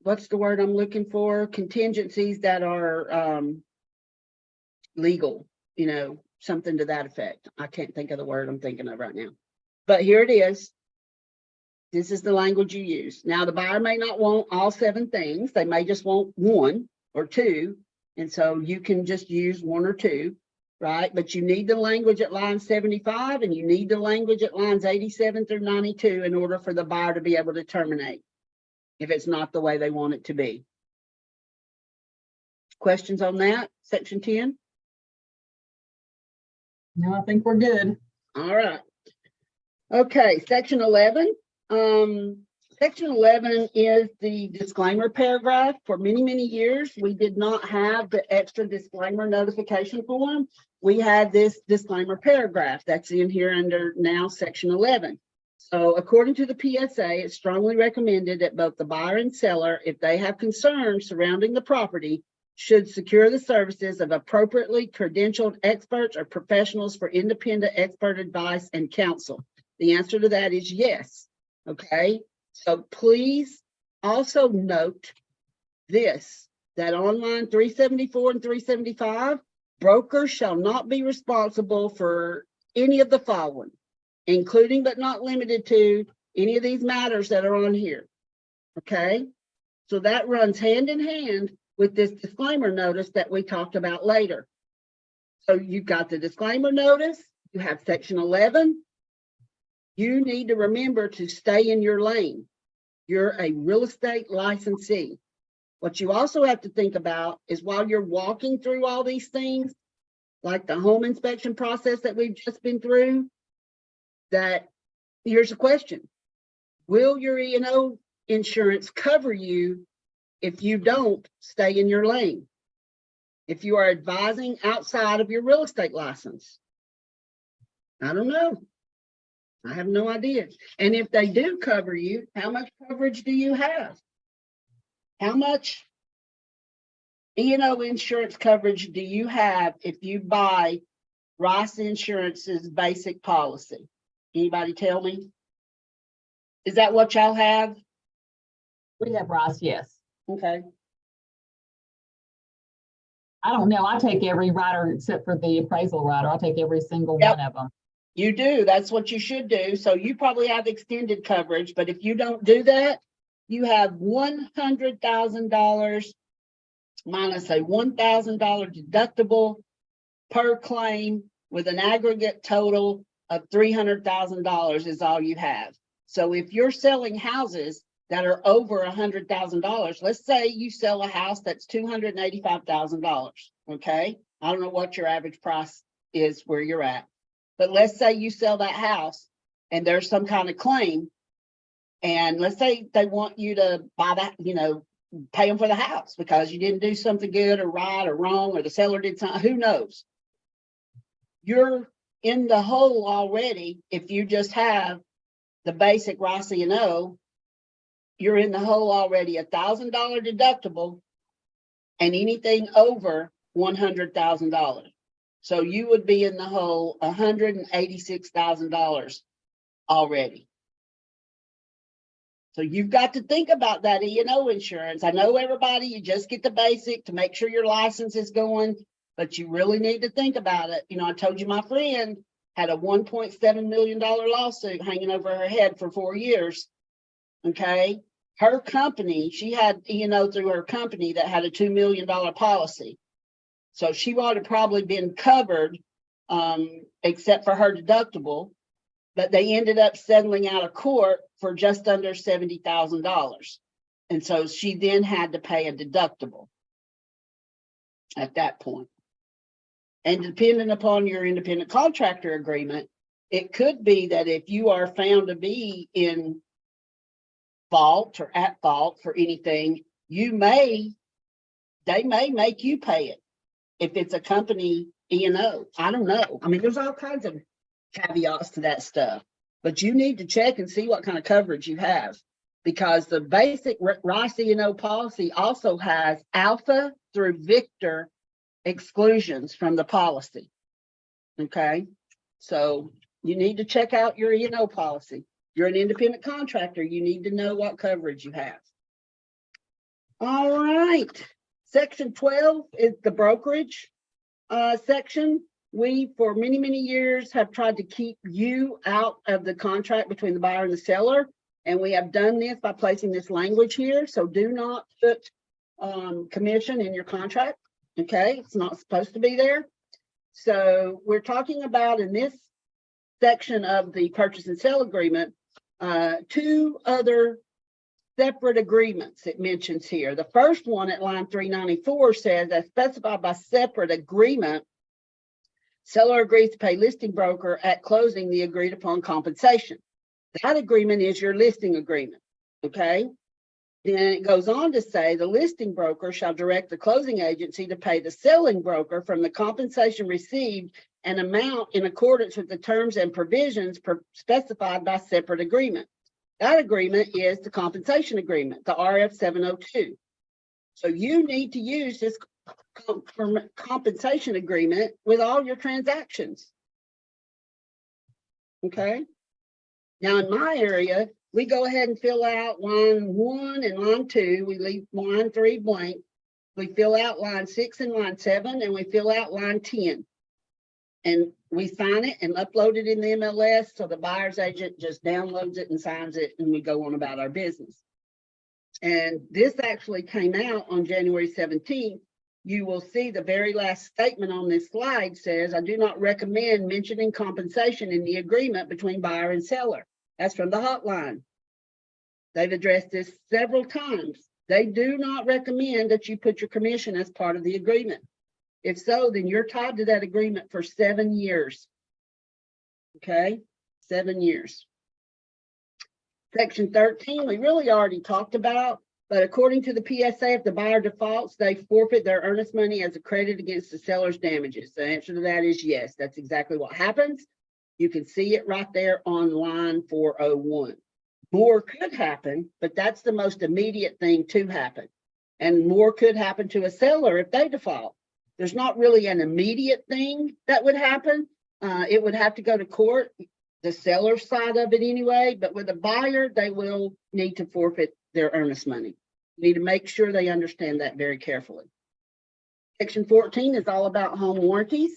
what's the word I'm looking for? Contingencies that are legal, you know, something to that effect. I can't think of the word I'm thinking of right now. But here it is. This is the language you use. Now, the buyer may not want all 7 things. They may just want 1 or 2. And so you can just use 1 or 2, right? But you need the language at line 75 and you need the language at lines 87 through 92 in order for the buyer to be able to terminate if it's not the way they want it to be. Questions on that, section 10? No, I think we're good. All right. Okay, section 11. Section 11 is the disclaimer paragraph. For many, many years, we did not have the extra disclaimer notification form. We had this disclaimer paragraph that's in here under now section 11. So according to the PSA, it's strongly recommended that both the buyer and seller, if they have concerns surrounding the property, should secure the services of appropriately credentialed experts or professionals for independent expert advice and counsel. The answer to that is yes. Okay, so please also note this, that on line 374 and 375, brokers shall not be responsible for any of the following, including but not limited to any of these matters that are on here. Okay, so that runs hand in hand with this disclaimer notice that we talked about later. So you've got the disclaimer notice, you have section 11. You need to remember to stay in your lane. You're a real estate licensee. What you also have to think about is while you're walking through all these things, like the home inspection process that we've just been through, that here's a question. Will your E&O insurance cover you if you don't stay in your lane? If you are advising outside of your real estate license? I don't know. I have no idea. And if they do cover you, how much coverage do you have? How much E&O insurance coverage do you have if you buy Rice Insurance's basic policy? Anybody tell me? Is that what y'all have? We have Ross, yes. Okay. I don't know. I take every rider except for the appraisal rider. I'll take every single Yep. one of them. You do. That's what you should do. So you probably have extended coverage, but if you don't do that, you have $100,000 minus a $1,000 deductible per claim with an aggregate total of $300,000 is all you have. So if you're selling houses that are over $100,000, let's say you sell a house that's $285,000, okay? I don't know what your average price is where you're at, but let's say you sell that house and there's some kind of claim, and let's say they want you to buy that, pay them for the house because you didn't do something good or right or wrong, or the seller did something, who knows? You're in the hole already. If you just have the basic Rice E&O, you're in the hole already. $1,000 deductible and anything over $100,000. So you would be in the hole $186,000 already. So you've got to think about that E&O insurance. I know everybody, you just get the basic to make sure your license is going, but you really need to think about it. I told you my friend had a $1.7 million lawsuit hanging over her head for 4 years. Okay. Her company, she had E&O through her company that had a $2 million policy. So she would have probably been covered, except for her deductible, but they ended up settling out of court for just under $70,000. And so she then had to pay a deductible at that point. And depending upon your independent contractor agreement, it could be that if you are found to be in fault or at fault for anything, they may make you pay it if it's a company E&O. I don't know. I mean, there's all kinds of caveats to that stuff, but you need to check and see what kind of coverage you have, because the basic Rice E&O policy also has Alpha through Victor exclusions from the policy. Okay, so you need to check out your E&O policy. You're an independent contractor, you need to know what coverage you have. All right, section 12 is the brokerage section. We, for many, many years, have tried to keep you out of the contract between the buyer and the seller. And we have done this by placing this language here. So do not put commission in your contract. Okay, it's not supposed to be there. So we're talking about in this section of the purchase and sale agreement, 2 other separate agreements it mentions here. The first one at line 394 says, as specified by separate agreement, seller agrees to pay listing broker at closing the agreed upon compensation. That agreement is your listing agreement, okay? Then it goes on to say the listing broker shall direct the closing agency to pay the selling broker from the compensation received an amount in accordance with the terms and provisions specified by separate agreement. That agreement is the compensation agreement, the RF 702. So you need to use this compensation agreement with all your transactions. Okay. Now in my area, we go ahead and fill out line 1 and line 2. We leave line 3 blank. We fill out line 6 and line 7, and we fill out line 10. And we sign it and upload it in the MLS. So the buyer's agent just downloads it and signs it, and we go on about our business. And this actually came out on January 17th. You will see the very last statement on this slide says, I do not recommend mentioning compensation in the agreement between buyer and seller. That's from the hotline. They've addressed this several times. They do not recommend that you put your commission as part of the agreement. If so, then you're tied to that agreement for 7 years. Okay, 7 years. Section 13, we really already talked about, but according to the PSA, if the buyer defaults, they forfeit their earnest money as a credit against the seller's damages. The answer to that is yes, that's exactly what happens. You can see it right there on line 401. More could happen, but that's the most immediate thing to happen. And more could happen to a seller if they default. There's not really an immediate thing that would happen. It would have to go to court, the seller side of it anyway, but with a buyer, they will need to forfeit their earnest money. You need to make sure they understand that very carefully. Section 14 is all about home warranties.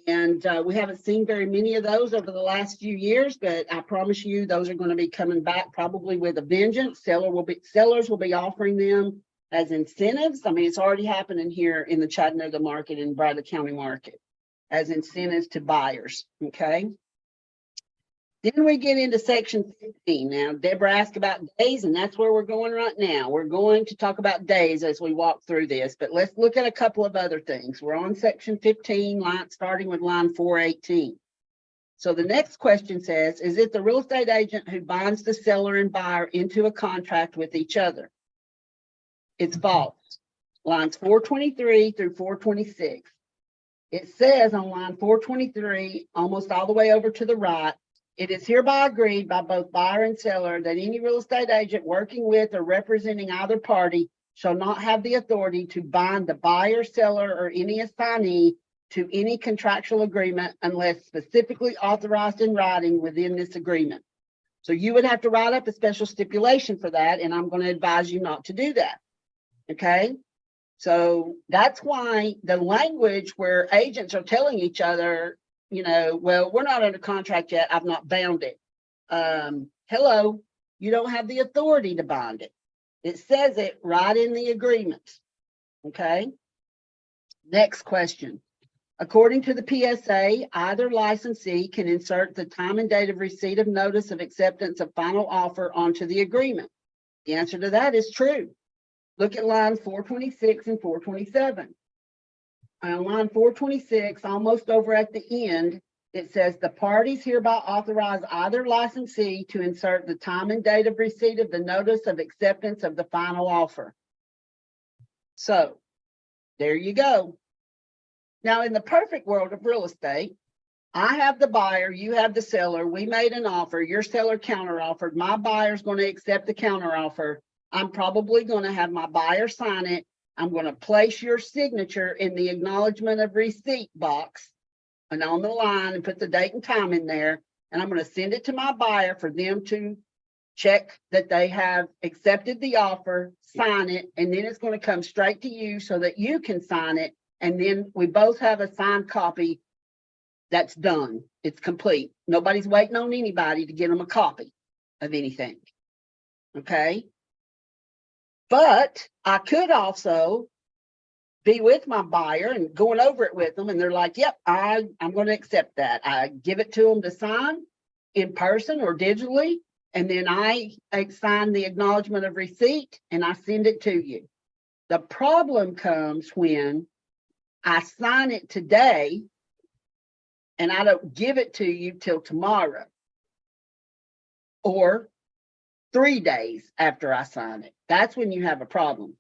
And we haven't seen very many of those over the last few years, but I promise you, those are going to be coming back probably with a vengeance. Sellers will be offering them as incentives. I mean, it's already happening here in the Chattanooga market and Bradley County market as incentives to buyers. Okay. Then we get into section 15. Now, Deborah asked about days, and that's where we're going right now. We're going to talk about days as we walk through this, but let's look at a couple of other things. We're on section 15, starting with line 418. So the next question says, is it the real estate agent who binds the seller and buyer into a contract with each other? It's false. Lines 423 through 426. It says on line 423, almost all the way over to the right, it is hereby agreed by both buyer and seller that any real estate agent working with or representing either party shall not have the authority to bind the buyer, seller, or any assignee to any contractual agreement unless specifically authorized in writing within this agreement. So you would have to write up a special stipulation for that, and I'm going to advise you not to do that. Okay? So that's why the language where agents are telling each other, you know, well, we're not under contract yet, I've not bound it. Hello, you don't have the authority to bind it. It says it right in the agreement. Okay. Next question. According to the PSA, either licensee can insert the time and date of receipt of notice of acceptance of final offer onto the agreement. The answer to that is true. Look at lines 426 and 427. On line 426, almost over at the end, it says the parties hereby authorize either licensee to insert the time and date of receipt of the notice of acceptance of the final offer. So there you go. Now, in the perfect world of real estate, I have the buyer, you have the seller, we made an offer, your seller counteroffered, my buyer's going to accept the counteroffer. I'm probably going to have my buyer sign it. I'm going to place your signature in the acknowledgement of receipt box and on the line and put the date and time in there. And I'm going to send it to my buyer for them to check that they have accepted the offer, sign it, and then it's going to come straight to you so that you can sign it. And then we both have a signed copy that's done. It's complete. Nobody's waiting on anybody to get them a copy of anything. Okay. But I could also be with my buyer and going over it with them, and they're like, yep, I'm going to accept that. I give it to them to sign in person or digitally, and then I sign the acknowledgement of receipt and I send it to you. The problem comes when I sign it today and I don't give it to you till tomorrow or 3 days after I sign it. That's when you have a problem.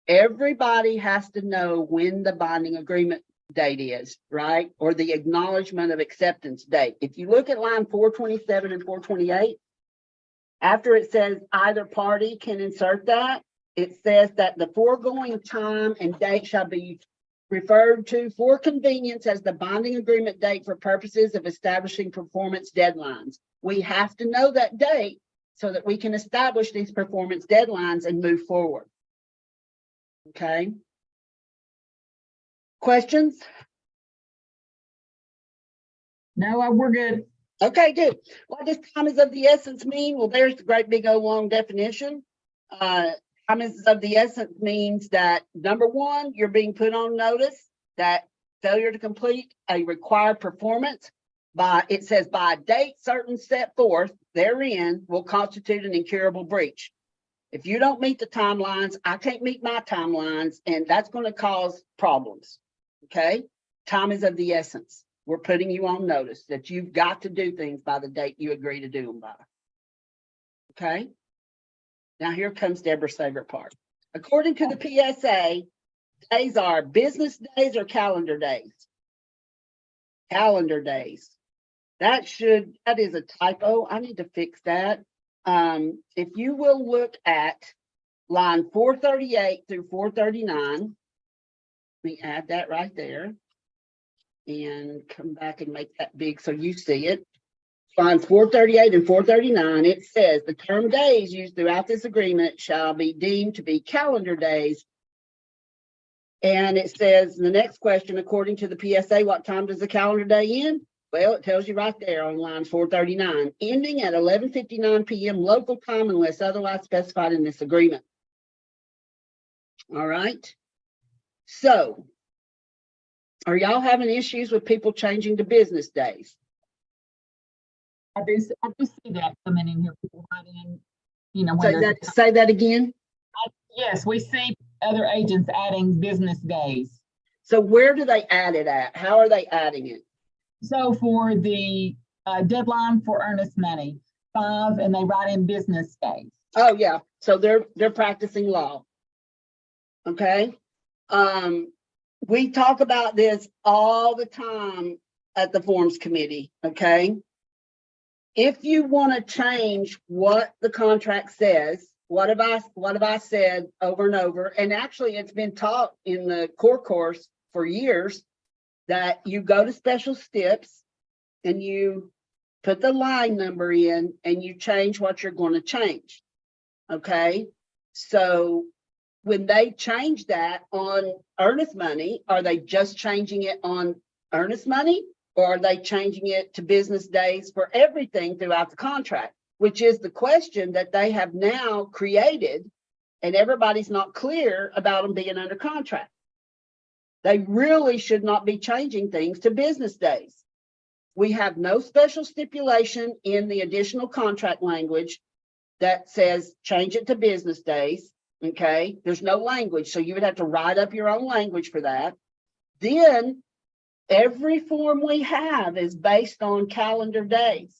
Everybody has to know when the binding agreement date is, right? Or the acknowledgement of acceptance date. If you look at line 427 and 428, after it says either party can insert that, it says that the foregoing time and date shall be referred to for convenience as the binding agreement date for purposes of establishing performance deadlines. We have to know that date so that we can establish these performance deadlines and move forward. Okay. Questions? No, we're good. Okay, good. What does time is of the essence mean? Well, there's the great big old long definition. Time is of the essence means that, number one, you're being put on notice that failure to complete a required performance it says by a date certain set forth therein will constitute an incurable breach. If you don't meet the timelines, I can't meet my timelines, and that's going to cause problems. Okay. Time is of the essence. We're putting you on notice that you've got to do things by the date you agree to do them by. Okay. Now here comes Deborah's favorite part. According to the PSA, days are business days or calendar days? Calendar days. that is a typo. I need to fix that. If you will look at line 438 through 439, let me add that right there. And come back and make that big so you see it. Lines 438 and 439, it says the term days used throughout this agreement shall be deemed to be calendar days. And it says the next question, according to the PSA, what time does the calendar day end? Well, it tells you right there on line 439, ending at 11:59 p.m. local time unless otherwise specified in this agreement. All right. So, are y'all having issues with people changing to business days? I do see that coming in here, people write in, you know, when there's, Say that again. yes, we see other agents adding business days. So where do they add it at? How are they adding it? So for the deadline for earnest money, 5, and they write in business days. Oh, yeah. So they're practicing law. Okay. We talk about this all the time at the Forms Committee. Okay. If you want to change what the contract says, what have I said over and over? And actually, it's been taught in the core course for years that you go to special steps and you put the line number in and you change what you're going to change. Okay. So when they change that on earnest money, are they just changing it on earnest money, or are they changing it to business days for everything throughout the contract? Which is the question that they have now created, and everybody's not clear about them being under contract. They really should not be changing things to business days. We have no special stipulation in the additional contract language that says change it to business days. Okay, there's no language, so you would have to write up your own language for that. Then every form we have is based on calendar days.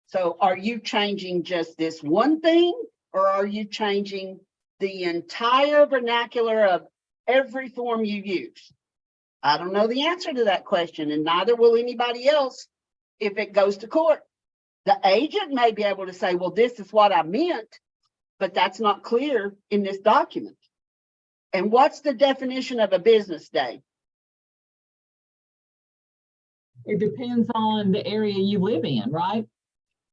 So are you changing just this one thing, or are you changing the entire vernacular of every form you use? I don't know the answer to that question, and neither will anybody else if it goes to court. The agent may be able to say, well, this is what I meant, but that's not clear in this document. And what's the definition of a business day? It depends on the area you live in, right?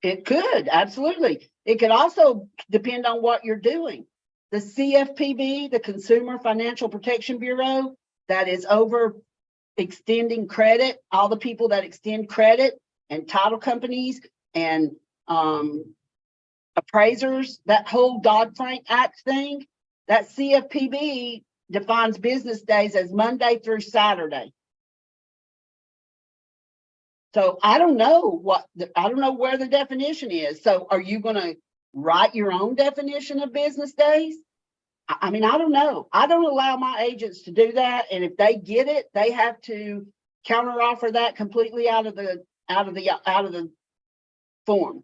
It could, absolutely. It could also depend on what you're doing. The CFPB, the Consumer Financial Protection Bureau, that is over extending credit, all the people that extend credit and title companies and appraisers, that whole Dodd-Frank Act thing, that CFPB defines business days as Monday through Saturday. So I don't know where the definition is. So are you going to write your own definition of business days? I mean, I don't know. I don't allow my agents to do that. And if they get it, they have to counteroffer that completely out of the form.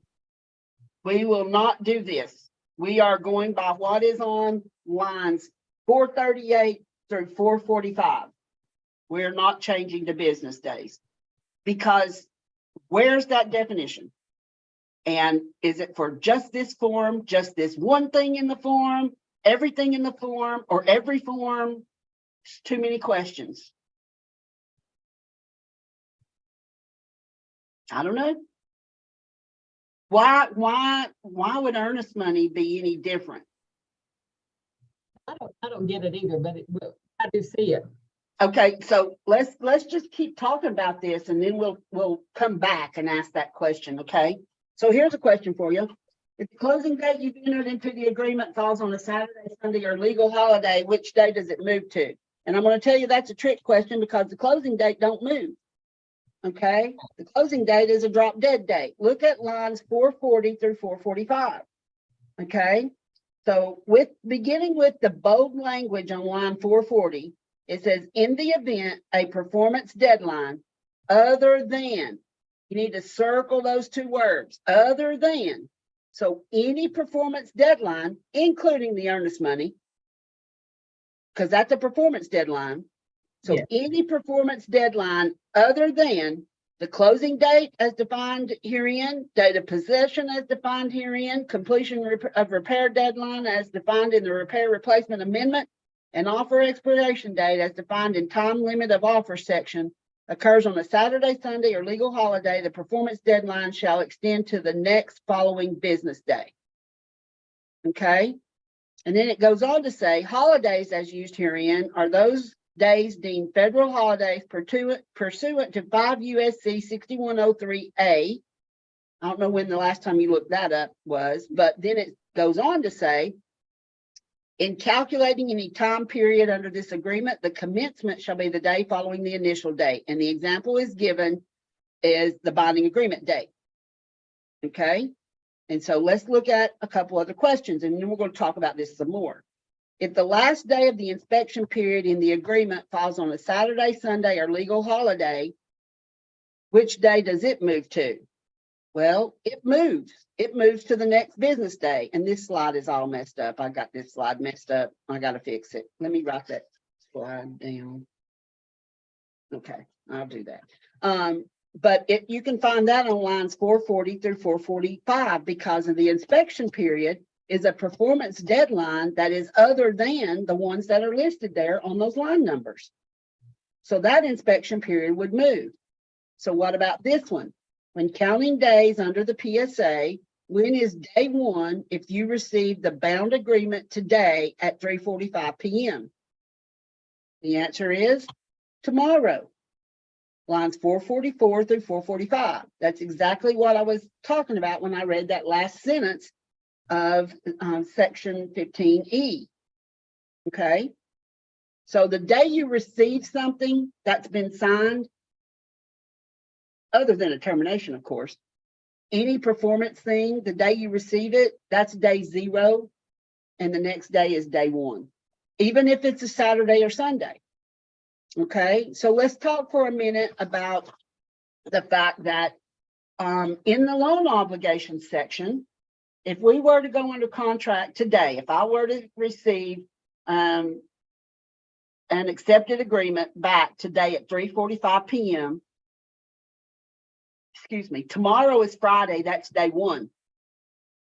We will not do this. We are going by what is on lines 438 through 445. We're not changing to business days, because where's that definition? And is it for just this form, just this one thing in the form, everything in the form, or every form? It's too many questions. I don't know. Why would earnest money be any different? I don't get it either, but I do see it. Okay, so let's just keep talking about this, and then we'll come back and ask that question. Okay, so here's a question for you. If the closing date you've entered into the agreement falls on a Saturday, Sunday, or legal holiday, which day does it move to? And I'm going to tell you that's a trick question, because the closing date don't move. Okay, the closing date is a drop dead date. Look at lines 440 through 445. Okay, so beginning with the bold language on line 440, it says, in the event a performance deadline other than, you need to circle those two words, other than. So any performance deadline, including the earnest money, because that's a performance deadline. So Yeah. any performance deadline other than the closing date as defined herein, date of possession as defined herein, completion of repair deadline as defined in the repair replacement amendment, and offer expiration date as defined in time limit of offer section occurs on a Saturday, Sunday, or legal holiday, the performance deadline shall extend to the next following business day. Okay? And then it goes on to say, holidays as used herein are those days deemed federal holidays pursuant to 5 USC 6103A. I don't know when the last time you looked that up was, but then it goes on to say, in calculating any time period under this agreement, the commencement shall be the day following the initial date. And the example is given is the binding agreement date. Okay? And so let's look at a couple other questions, and then we're going to talk about this some more. If the last day of the inspection period in the agreement falls on a Saturday, Sunday, or legal holiday, which day does it move to? Well, it moves. It moves to the next business day. And this slide is all messed up. I got this slide messed up. I got to fix it. Let me write that slide down. Okay, I'll do that. But you can find that on lines 440 through 445 because of the inspection period is a performance deadline that is other than the ones that are listed there on those line numbers. So that inspection period would move. So what about this one? When counting days under the PSA, when is day one if you receive the bound agreement today at 3:45 p.m.? The answer is tomorrow. Lines 444 through 445. That's exactly what I was talking about when I read that last sentence of section 15E. Okay. So the day you receive something that's been signed, other than a termination, of course, any performance thing, the day you receive it, that's day 0. And the next day is day 1, even if it's a Saturday or Sunday. Okay, so let's talk for a minute about the fact that in the loan obligation section, if we were to go under contract today, if I were to receive an accepted agreement back today at 3:45 p.m., excuse me, tomorrow is Friday, that's day 1.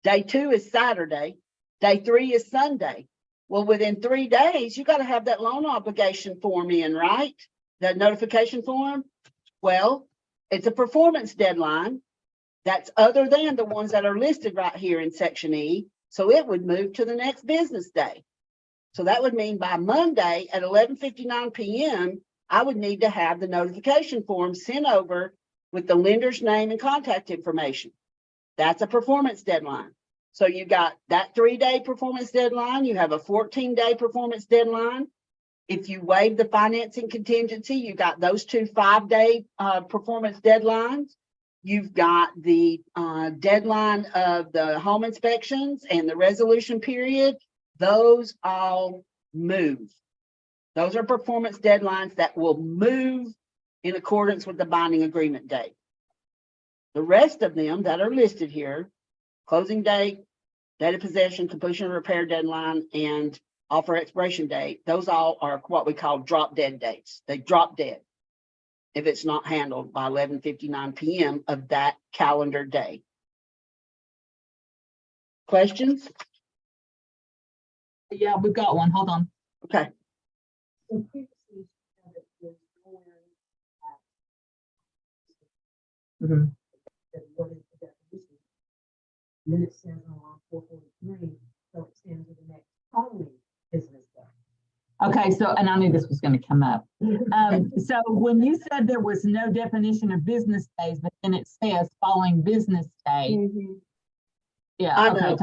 Day 2 is Saturday. Day 3 is Sunday. Well, within 3 days, you got to have that loan obligation form in, right? That notification form. Well, it's a performance deadline that's other than the ones that are listed right here in section E. So it would move to the next business day. So that would mean by Monday at 11:59 p.m., I would need to have the notification form sent over with the lender's name and contact information. That's a performance deadline. So you got that 3-day performance deadline. You have a 14-day performance deadline. If you waive the financing contingency, you got those 2 5-day performance deadlines. You've got the deadline of the home inspections and the resolution period. Those all move. Those are performance deadlines that will move in accordance with the binding agreement date. The rest of them that are listed here, closing date, date of possession, completion of repair deadline, and offer expiration date, those all are what we call drop dead dates. They drop dead if it's not handled by 11:59 p.m. of that calendar day. Questions? Yeah, we've got one. Hold on. Okay. So previously, you said that there's nowhere Mhm. that what is the definition? And then it says on line 443, so it stands to the next following business day. Okay, so, and I knew this was going to come up. So when you said there was no definition of business days, but then it says following business day. Yeah, I okay. know.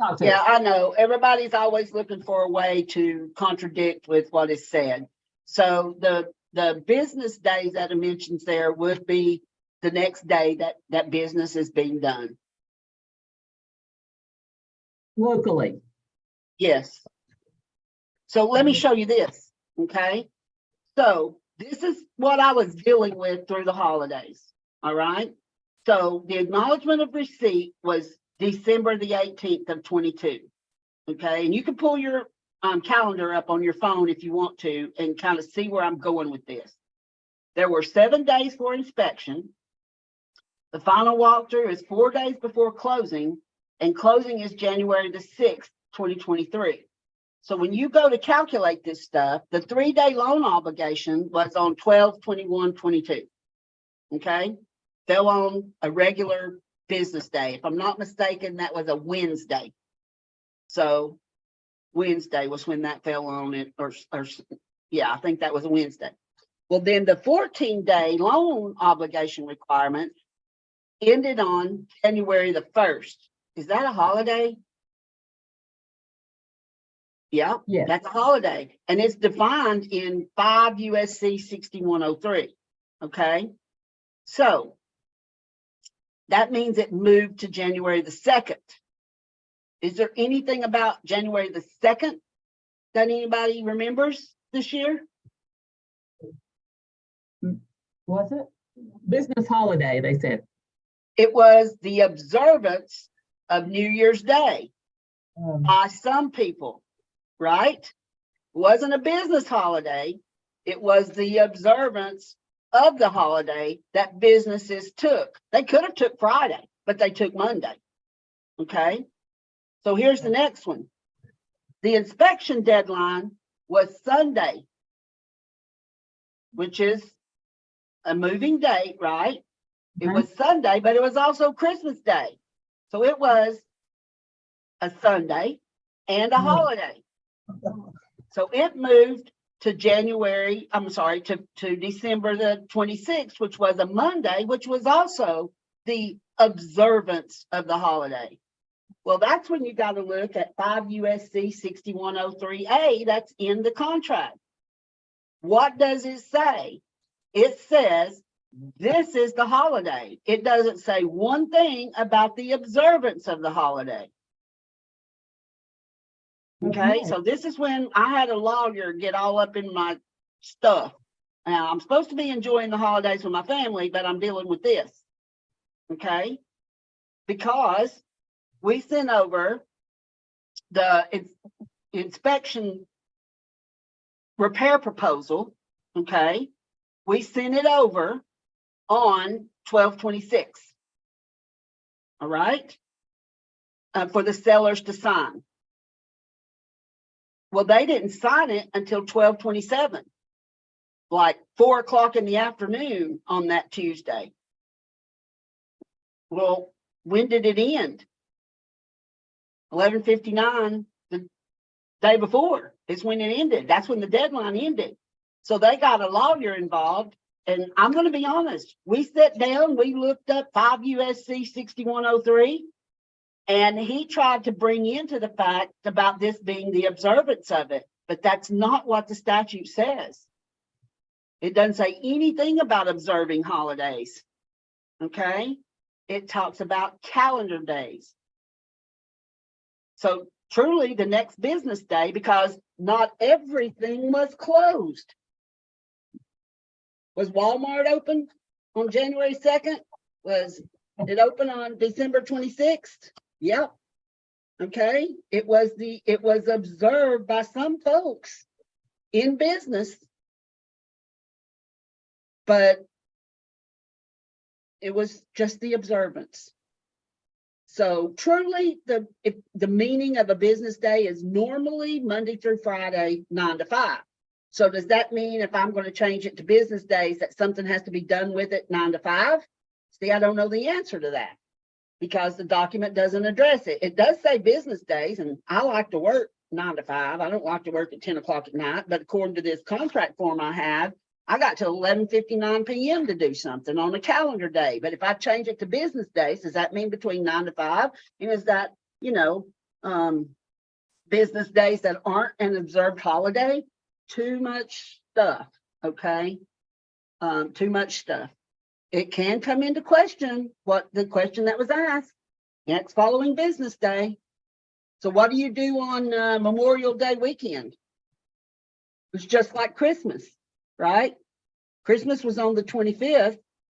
Talk to Yeah, us. I know. Everybody's always looking for a way to contradict with what is said. So the business days that it mentions there would be the next day that business is being done. Locally. Yes. So let me show you this, okay? So this is what I was dealing with through the holidays, all right? So the acknowledgement of receipt was December the 18th of 22, okay? And you can pull your calendar up on your phone if you want to and kind of see where I'm going with this. There were 7 days for inspection. The final walkthrough is 4 days before closing, and closing is January the 6th, 2023. So when you go to calculate this stuff, the 3-day loan obligation was on 12/21/22. Okay? Fell on a regular business day. If I'm not mistaken, that was a Wednesday. So Wednesday was when that fell on it, or yeah, I think that was a Wednesday. Well, then the 14-day loan obligation requirement ended on January the 1st. Is that a holiday? Yeah, Yes. that's a holiday, and it's defined in 5 USC 6103. Okay, so that means it moved to January the 2nd. Is there anything about January the 2nd that anybody remembers this year? Was it? Business holiday, they said. It was the observance of New Year's Day by some people, right? It wasn't a business holiday. It was the observance of the holiday that businesses took. They could have took Friday, but they took Monday. Okay. So here's the next one. The inspection deadline was Sunday, which is a moving date, right? It was Sunday, but it was also Christmas Day. So it was a Sunday and a holiday. So it moved to December the 26th, which was a Monday, which was also the observance of the holiday. Well, that's when you got to look at 5 USC 6103A. That's in the contract. What does it say? It says this is the holiday. It doesn't say one thing about the observance of the holiday. Okay, so this is when I had a lawyer get all up in my stuff. Now, I'm supposed to be enjoying the holidays with my family, but I'm dealing with this. Okay, because we sent over the inspection repair proposal. Okay, we sent it over on 12/26. All right, for the sellers to sign. Well, they didn't sign it until 12/27, like 4 o'clock in the afternoon on that Tuesday. Well, when did it end? 11:59, the day before is when it ended. That's when the deadline ended. So they got a lawyer involved. And I'm going to be honest, we sat down, we looked up 5 USC 6103, and he tried to bring into the fact about this being the observance of it, but that's not what the statute says. It doesn't say anything about observing holidays. Okay, it talks about calendar days. So truly the next business day, because not everything was closed. Was Walmart open on January 2nd? Was it open on December 26th? Yep. Okay. It was observed by some folks in business, but it was just the observance. So truly the meaning of a business day is normally Monday through Friday, 9 to 5. So does that mean if I'm going to change it to business days that something has to be done with it 9 to 5? See, I don't know the answer to that because the document doesn't address it. It does say business days, and I like to work 9 to 5. I don't like to work at 10 o'clock at night, but according to this contract form I have, I got till 11:59 p.m. to do something on a calendar day. But if I change it to business days, does that mean between 9 to 5? And is that, business days that aren't an observed holiday? Too much stuff, okay? Too much stuff. It can come into question what the question that was asked. Next following business day. So what do you do on Memorial Day weekend? It's just like Christmas, right? Christmas was on the 25th,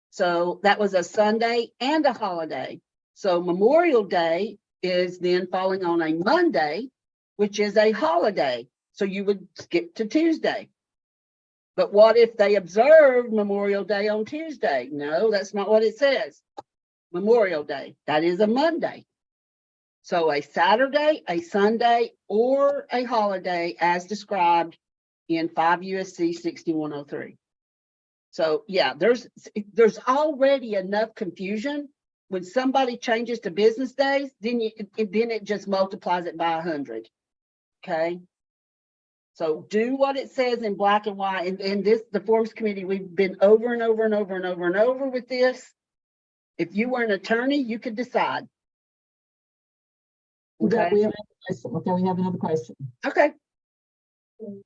so that was a Sunday and a holiday. So Memorial Day is then falling on a Monday, which is a holiday. So you would skip to Tuesday. But what if they observe Memorial Day on Tuesday? No, that's not what it says. Memorial Day, that is a Monday. So a Saturday, a Sunday, or a holiday as described in 5 USC 6103. So yeah, there's already enough confusion. When somebody changes to business days, then it just multiplies it by 100. Okay. So do what it says in black and white. And this, the Forms Committee, we've been over and over and over and over and over with this. If you were an attorney, you could decide. Okay, Okay. we have another question. Okay, we have another question. Okay. Because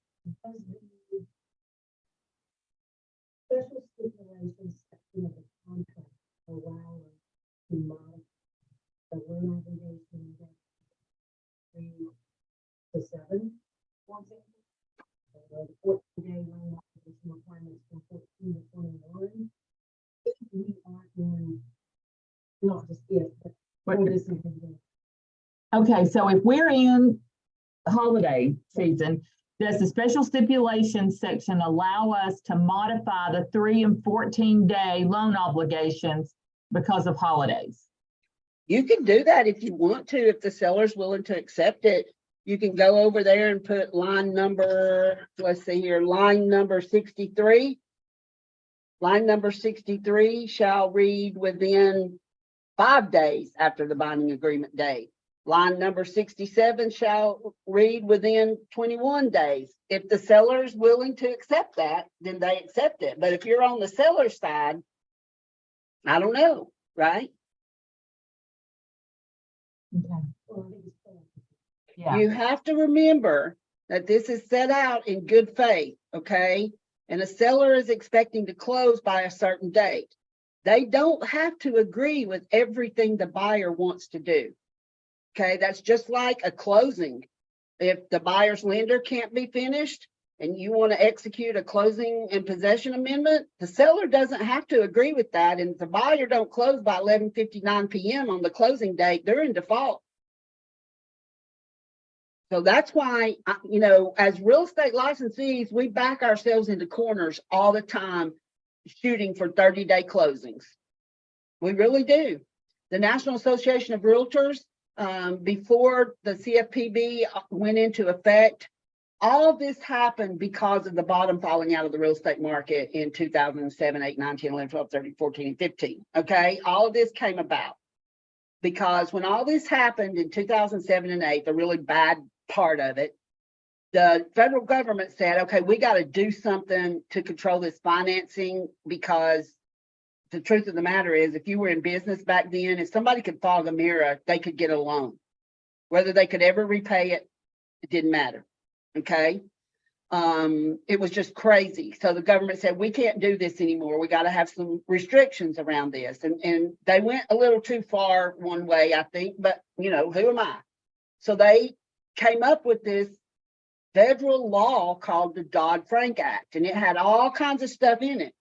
the special stipulations section of the contract allow us to modify the loan obligation that 3 to 7, for example. The 14-day loan obligation requirements from 14 to 21. If we are in, not just if, but for this individual. Okay, so if we're in holiday season, does the special stipulations section allow us to modify the 3 and 14-day loan obligations because of holidays? You can do that if you want to, if the seller's willing to accept it. You can go over there and put line number, let's see here, line number 63. Line number 63 shall read within 5 days after the binding agreement date. Line number 67 shall read within 21 days. If the seller is willing to accept that, then they accept it. But if you're on the seller's side, I don't know, right? Okay. Well, I think it's fair. Yeah, You have to remember that this is set out in good faith, okay? And a seller is expecting to close by a certain date. They don't have to agree with everything the buyer wants to do. Okay, that's just like a closing. If the buyer's lender can't be finished and you want to execute a closing and possession amendment, the seller doesn't have to agree with that. And if the buyer don't close by 11:59 p.m. on the closing date, they're in default. So that's why, you know, as real estate licensees, we back ourselves into corners all the time, shooting for 30-day closings. We really do. The National Association of Realtors, before the CFPB went into effect, all this happened because of the bottom falling out of the real estate market in 2007, 8, 9, 10, 11, 12, 13, 14, and 15. Okay, all of this came about because when all this happened in 2007 and 8, the really bad part of it, the federal government said, okay, we got to do something to control this financing, because the truth of the matter is, if you were in business back then, if somebody could fog a mirror, they could get a loan. Whether they could ever repay it, it didn't matter. Okay. It was just crazy. So the government said, we can't do this anymore. We got to have some restrictions around this. And they went a little too far one way, I think, but you know, who am I? So they came up with this federal law called the Dodd-Frank Act, and it had all kinds of stuff in it.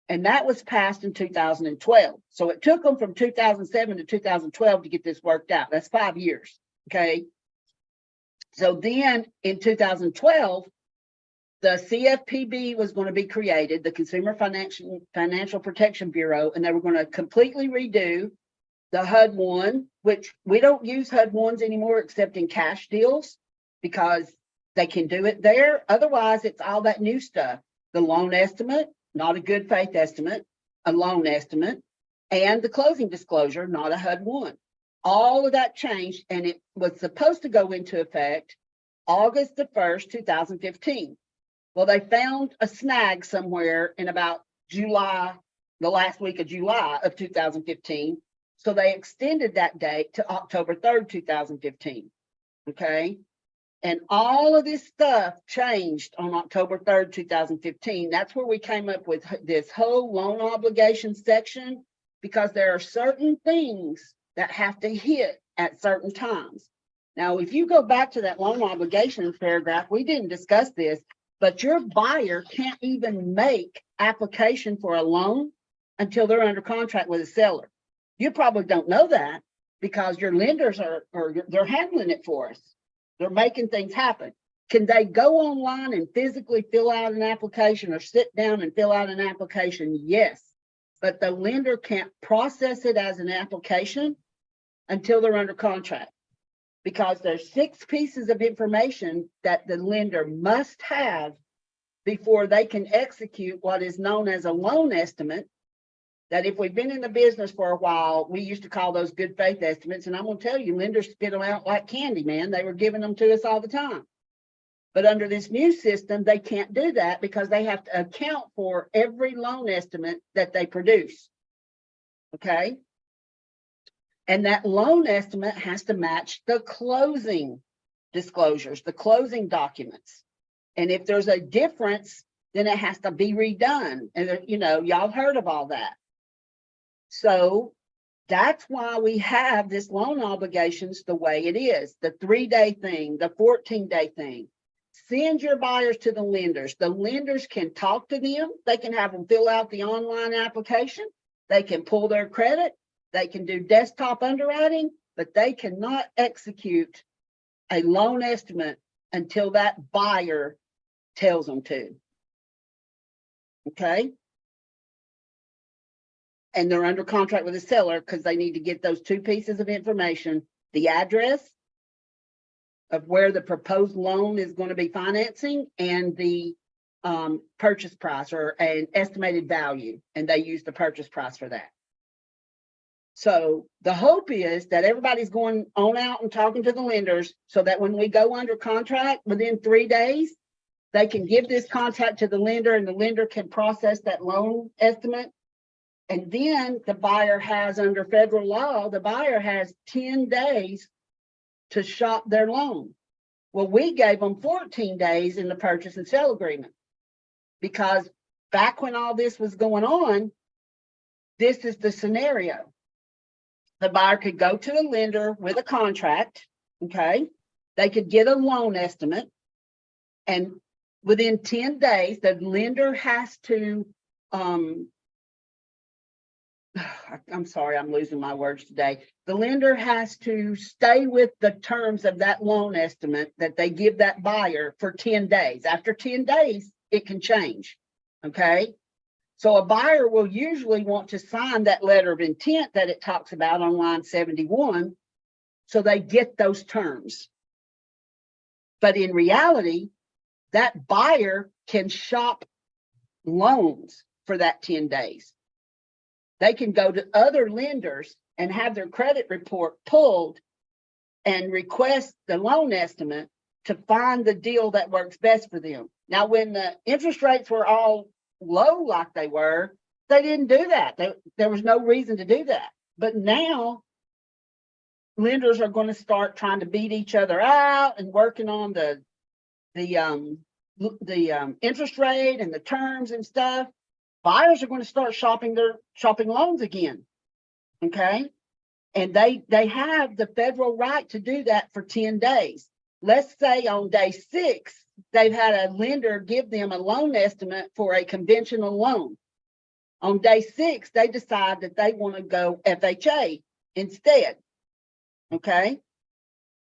And that was passed in 2012. So it took them from 2007 to 2012 to get this worked out. That's 5 years. Okay. So then in 2012, the CFPB was going to be created, the Consumer Financial Protection Bureau, and they were going to completely redo the HUD-1, which we don't use HUD-1s anymore except in cash deals because they can do it there. Otherwise, it's all that new stuff. The loan estimate, not a good faith estimate, a loan estimate, and the closing disclosure, not a HUD-1. All of that changed, and it was supposed to go into effect August the 1st, 2015. Well, they found a snag somewhere in about July, the last week of July of 2015. So they extended that date to October 3rd, 2015. Okay. And all of this stuff changed on October 3rd, 2015. That's where we came up with this whole loan obligation section, because there are certain things that have to hit at certain times. Now, if you go back to that loan obligation paragraph, we didn't discuss this, but your buyer can't even make application for a loan until they're under contract with a seller. You probably don't know that because your lenders they're handling it for us. They're making things happen. Can they go online and physically fill out an application or sit down and fill out an application? Yes. But the lender can't process it as an application until they're under contract. Because there's 6 pieces of information that the lender must have before they can execute what is known as a loan estimate. That if we've been in the business for a while, we used to call those good faith estimates. And I'm going to tell you, lenders spit them out like candy, man. They were giving them to us all the time. But under this new system, they can't do that because they have to account for every loan estimate that they produce. Okay? And that loan estimate has to match the closing disclosures, the closing documents. And if there's a difference, then it has to be redone. And, you know, y'all heard of all that. So that's why we have this loan obligations the way it is, the 3-day thing, the 14-day thing. Send your buyers to the lenders. The lenders can talk to them. They can have them fill out the online application. They can pull their credit. They can do desktop underwriting, but they cannot execute a loan estimate until that buyer tells them to. Okay? And they're under contract with the seller because they need to get those 2 pieces of information, the address of where the proposed loan is going to be financing and the purchase price or an estimated value. And they use the purchase price for that. So the hope is that everybody's going on out and talking to the lenders so that when we go under contract within 3 days, they can give this contract to the lender and the lender can process that loan estimate. And then the buyer has, under federal law, the buyer has 10 days to shop their loan. Well, we gave them 14 days in the purchase and sale agreement because back when all this was going on, this is the scenario. The buyer could go to a lender with a contract, okay? They could get a loan estimate, and within 10 days, the lender has to, I'm sorry, I'm losing my words today. The lender has to stay with the terms of that loan estimate that they give that buyer for 10 days. After 10 days, it can change, okay? So a buyer will usually want to sign that letter of intent that it talks about on line 71, so they get those terms. But in reality, that buyer can shop loans for that 10 days. They can go to other lenders and have their credit report pulled and request the loan estimate to find the deal that works best for them. Now, when the interest rates were all low like they were, they didn't do that. There was no reason to do that. But now lenders are going to start trying to beat each other out and working on the interest rate and the terms and stuff. Buyers are going to start shopping loans again. Okay. And they have the federal right to do that for 10 days. Let's say on day 6, they've had a lender give them a loan estimate for a conventional loan. On day 6, they decide that they want to go FHA instead. Okay.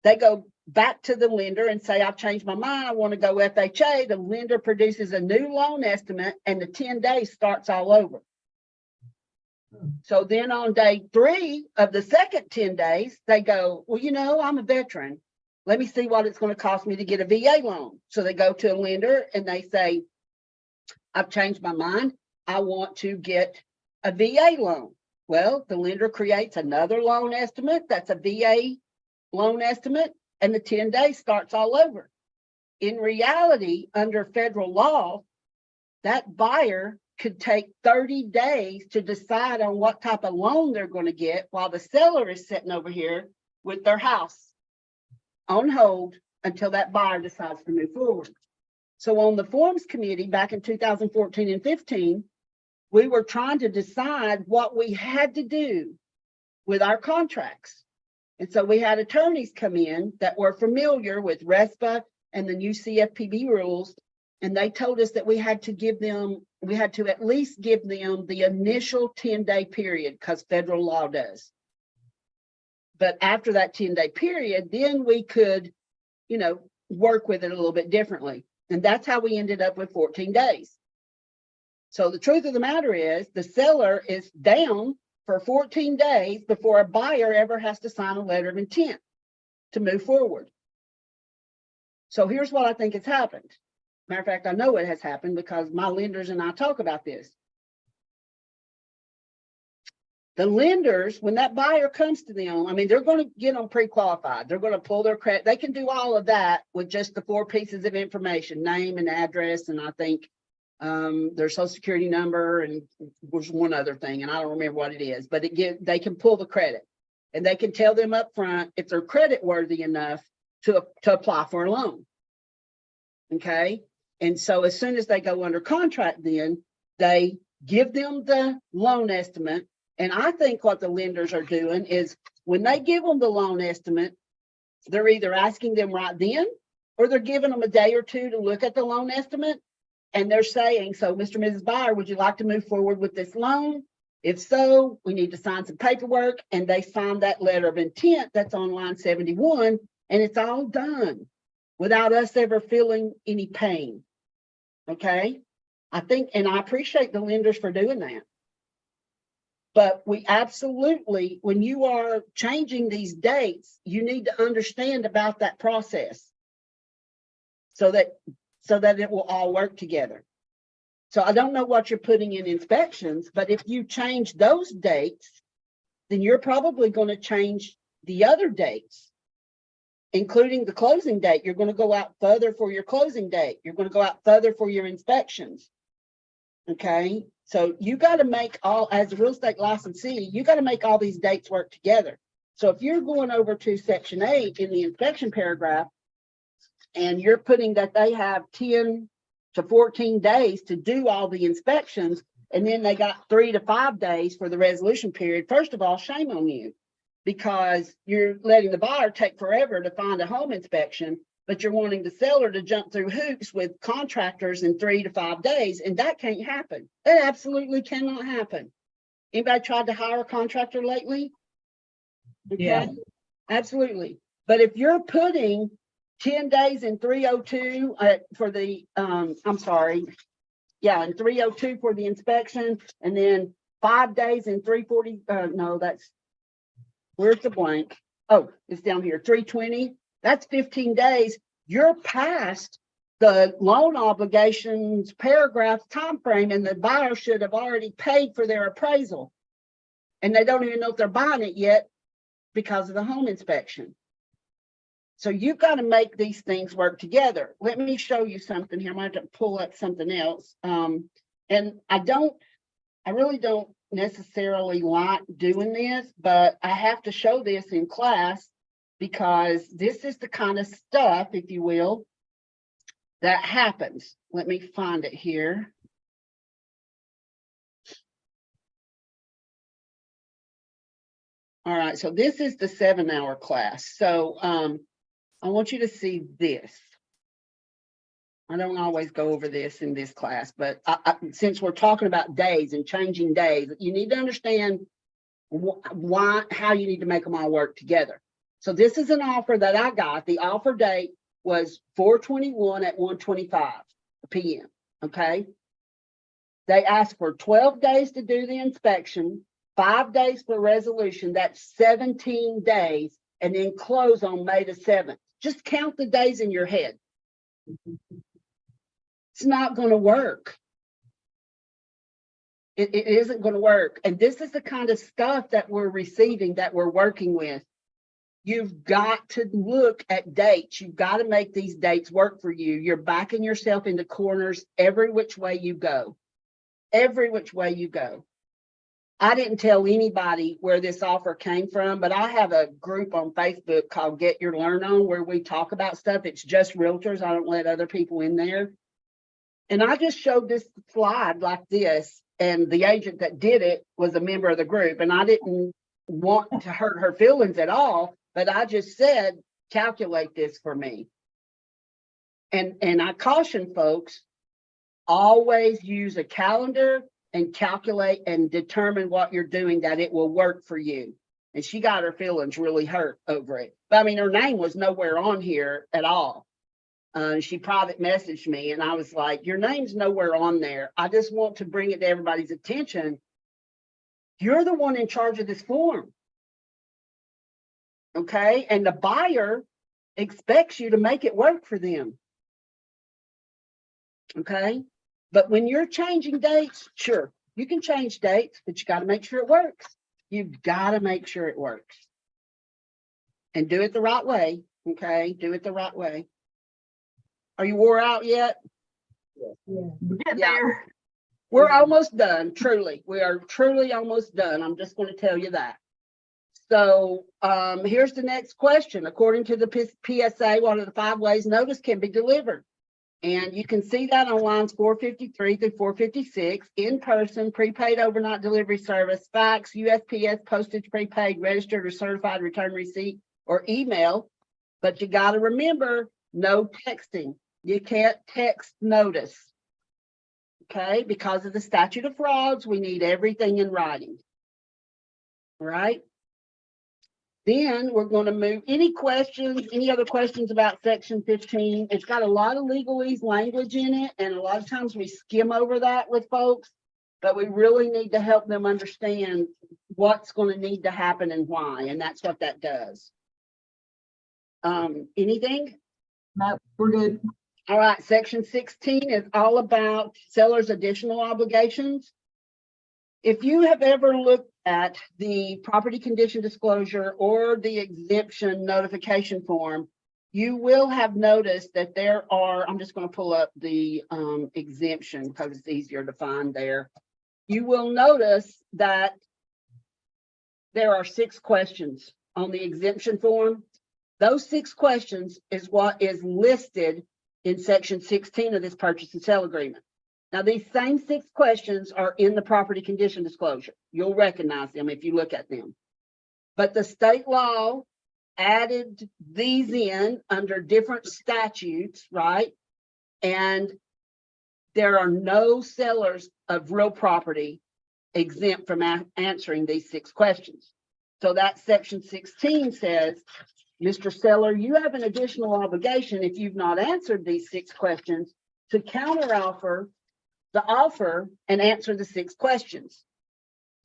They go back to the lender and say, I've changed my mind, I want to go FHA. The lender produces a new loan estimate and the 10 days starts all over. So then on day 3 of the second 10 days, they go, well, you know, I'm a veteran. Let me see what it's going to cost me to get a VA loan. So they go to a lender and they say, I've changed my mind. I want to get a VA loan. Well, the lender creates another loan estimate. That's a VA loan estimate. And the 10 days starts all over. In reality, under federal law, that buyer could take 30 days to decide on what type of loan they're going to get while the seller is sitting over here with their house on hold until that buyer decides to move forward. So on the forms committee back in 2014 and 15, we were trying to decide what we had to do with our contracts. And so we had attorneys come in that were familiar with RESPA and the new CFPB rules. And they told us that we had to at least give them the initial 10-day period because federal law does. But after that 10-day period, then we could, you know, work with it a little bit differently. And that's how we ended up with 14 days. So the truth of the matter is the seller is down for 14 days before a buyer ever has to sign a letter of intent to move forward. So here's what I think has happened. Matter of fact, I know it has happened because my lenders and I talk about this. The lenders, when that buyer comes to them, I mean, they're going to get them pre-qualified. They're going to pull their credit. They can do all of that with just the 4 pieces of information, name and address, and I think their social security number, and there's one other thing, and I don't remember what it is, but they can pull the credit, and they can tell them up front if they're credit worthy enough to apply for a loan. Okay. And so as soon as they go under contract, then they give them the loan estimate. And I think what the lenders are doing is when they give them the loan estimate, they're either asking them right then, or they're giving them a day or two to look at the loan estimate. And they're saying, so Mr. and Mrs. Buyer, would you like to move forward with this loan? If so, we need to sign some paperwork. And they sign that letter of intent that's on line 71, and it's all done without us ever feeling any pain. Okay. I think, and I appreciate the lenders for doing that. But we absolutely, when you are changing these dates, you need to understand about that process so that it will all work together. So I don't know what you're putting in inspections, but if you change those dates, then you're probably going to change the other dates, including the closing date. You're going to go out further for your closing date. You're going to go out further for your inspections. Okay. So you got to make as a real estate licensee, you got to make all these dates work together. So if you're going over to section 8 in the inspection paragraph, and you're putting that they have 10 to 14 days to do all the inspections, and then they got 3 to 5 days for the resolution period, first of all, shame on you, because you're letting the buyer take forever to find a home inspection, but you're wanting the seller to jump through hoops with contractors in 3 to 5 days, and that can't happen. That absolutely cannot happen. Anybody tried to hire a contractor lately? Okay. Yeah. Absolutely. But if you're putting 10 days in 302 for the, in 302 for the inspection, and then 5 days in 340, where's the blank? Oh, it's down here, 320. That's 15 days. You're past the loan obligations paragraph time frame, and the buyer should have already paid for their appraisal. And they don't even know if they're buying it yet because of the home inspection. So you've got to make these things work together. Let me show you something here. I'm going to pull up something else. And I really don't necessarily like doing this, but I have to show this in class because this is the kind of stuff, if you will, that happens. Let me find it here. All right, so this is the 7-hour class. So I want you to see this. I don't always go over this in this class, but since we're talking about days and changing days, you need to understand how you need to make them all work together. So this is an offer that I got. The offer date was 4/21 at 1:25 p.m. Okay. They asked for 12 days to do the inspection, 5 days for resolution. That's 17 days, and then close on May the 7th. Just count the days in your head. It's not going to work. It isn't going to work. And this is the kind of stuff that we're receiving, that we're working with. You've got to look at dates. You've got to make these dates work for you. You're backing yourself into corners every which way you go. Every which way you go. I didn't tell anybody where this offer came from, but I have a group on Facebook called Get Your Learn On where we talk about stuff. It's just realtors. I don't let other people in there. And I just showed this slide like this, and the agent that did it was a member of the group, and I didn't want to hurt her feelings at all, but I just said, calculate this for me. And I caution folks, always use a calendar and calculate and determine what you're doing, that it will work for you. And she got her feelings really hurt over it. But I mean, her name was nowhere on here at all. She private messaged me and I was like, your name's nowhere on there. I just want to bring it to everybody's attention. You're the one in charge of this form. Okay, and the buyer expects you to make it work for them. Okay, but when you're changing dates, sure, you can change dates, but you got to make sure it works. You've got to make sure it works. And do it the right way. Okay, do it the right way. Are you wore out yet? Yeah. Get Yeah. there. We're almost done, truly. We are truly almost done. I'm just going to tell you that. So here's the next question. According to the PSA, what are the 5 ways notice can be delivered? And you can see that on lines 453 through 456, in person, prepaid overnight delivery service, fax, USPS, postage prepaid, registered or certified return receipt, or email. But you got to remember, no texting. You can't text notice. Okay, because of the statute of frauds, we need everything in writing. All right. Then we're going to move. Any questions, any other questions about section 15? It's got a lot of legalese language in it, and a lot of times we skim over that with folks, but we really need to help them understand what's going to need to happen and why, and that's what that does. Anything? No, we're good. All right, section 16 is all about seller's additional obligations. If you have ever looked at the property condition disclosure or the exemption notification form, you will have noticed that there are, I'm just going to pull up the exemption because it's easier to find there. You will notice that there are 6 questions on the exemption form. Those 6 questions is what is listed in section 16 of this purchase and sale agreement. Now, these same 6 questions are in the property condition disclosure. You'll recognize them if you look at them. But the state law added these in under different statutes, right? And there are no sellers of real property exempt from answering these 6 questions. So that section 16 says, Mr. Seller, you have an additional obligation if you've not answered these 6 questions to counteroffer the offer and answer the 6 questions.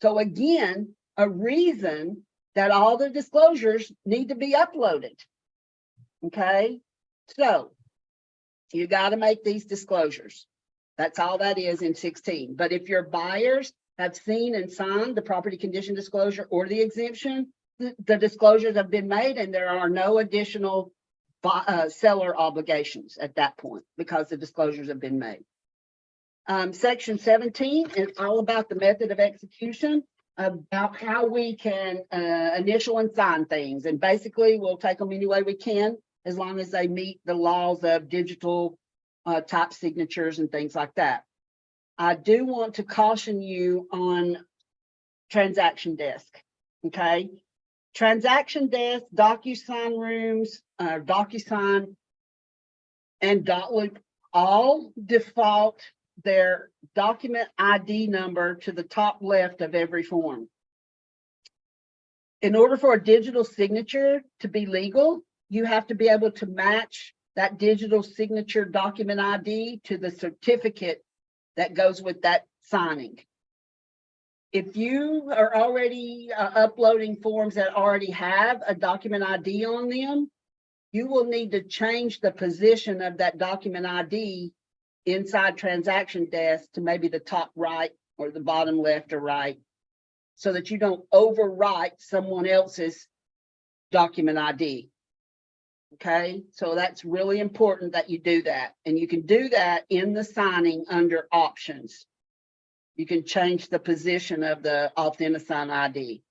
So again, a reason that all the disclosures need to be uploaded. Okay, so you got to make these disclosures. That's all that is in 16. But if your buyers have seen and signed the property condition disclosure or the exemption, the disclosures have been made and there are no additional seller obligations at that point because the disclosures have been made. Section 17 is all about the method of execution, about how we can initial and sign things. And basically we'll take them any way we can as long as they meet the laws of digital type signatures and things like that. I do want to caution you on transaction desk, okay? Transaction desk, DocuSign rooms, DocuSign and Dotloop all default their document ID number to the top left of every form. In order for a digital signature to be legal, you have to be able to match that digital signature document ID to the certificate that goes with that signing. If you are already uploading forms that already have a document ID on them, you will need to change the position of that document ID inside transaction desk to maybe the top right or the bottom left or right, so that you don't overwrite someone else's document ID. Okay, so that's really important that you do that. And you can do that in the signing under options. You can change the position of the AuthentiSign ID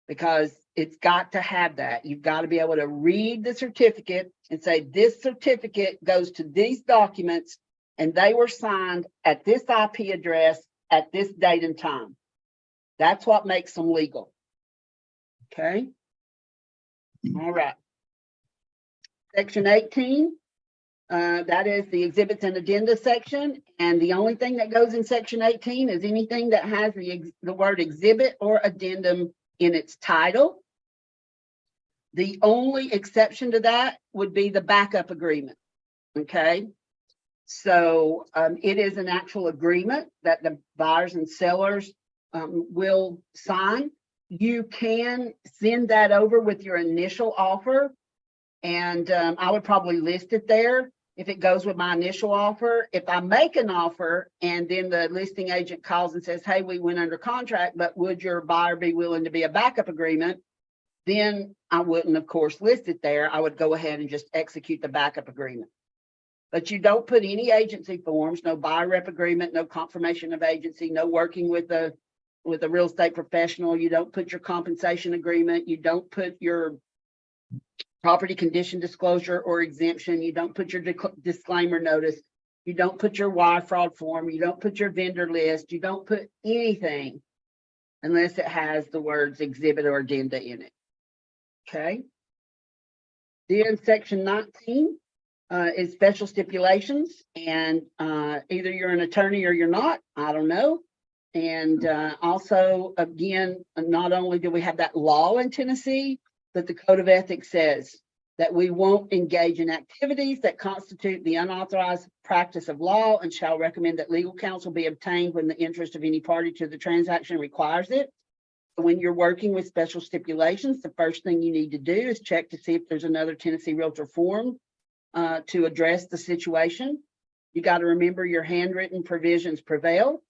because it's got to have that. You've got to be able to read the certificate and say, this certificate goes to these documents and they were signed at this IP address at this date and time. That's what makes them legal. Okay. All right. Section 18, that is the exhibits and addenda section. And the only thing that goes in section 18 is anything that has the word exhibit or addendum in its title. The only exception to that would be the backup agreement. Okay. So it is an actual agreement that the buyers and sellers will sign. You can send that over with your initial offer. And I would probably list it there if it goes with my initial offer. If I make an offer and then the listing agent calls and says, hey, we went under contract, but would your buyer be willing to be a backup agreement? Then I wouldn't, of course, list it there. I would go ahead and just execute the backup agreement. But you don't put any agency forms, no buyer rep agreement, no confirmation of agency, no working with a real estate professional. You don't put your compensation agreement. You don't put your property condition disclosure or exemption. You don't put your disclaimer notice. You don't put your wire fraud form. You don't put your vendor list. You don't put anything unless it has the words exhibit or addenda in it. Okay. Then section 19 is special stipulations, and either you're an attorney or you're not. I don't know. And also, again, not only do we have that law in Tennessee, but the Code of Ethics says that we won't engage in activities that constitute the unauthorized practice of law and shall recommend that legal counsel be obtained when the interest of any party to the transaction requires it. When you're working with special stipulations, the first thing you need to do is check to see if there's another Tennessee Realtor form to address the situation. You got to remember your handwritten provisions prevail.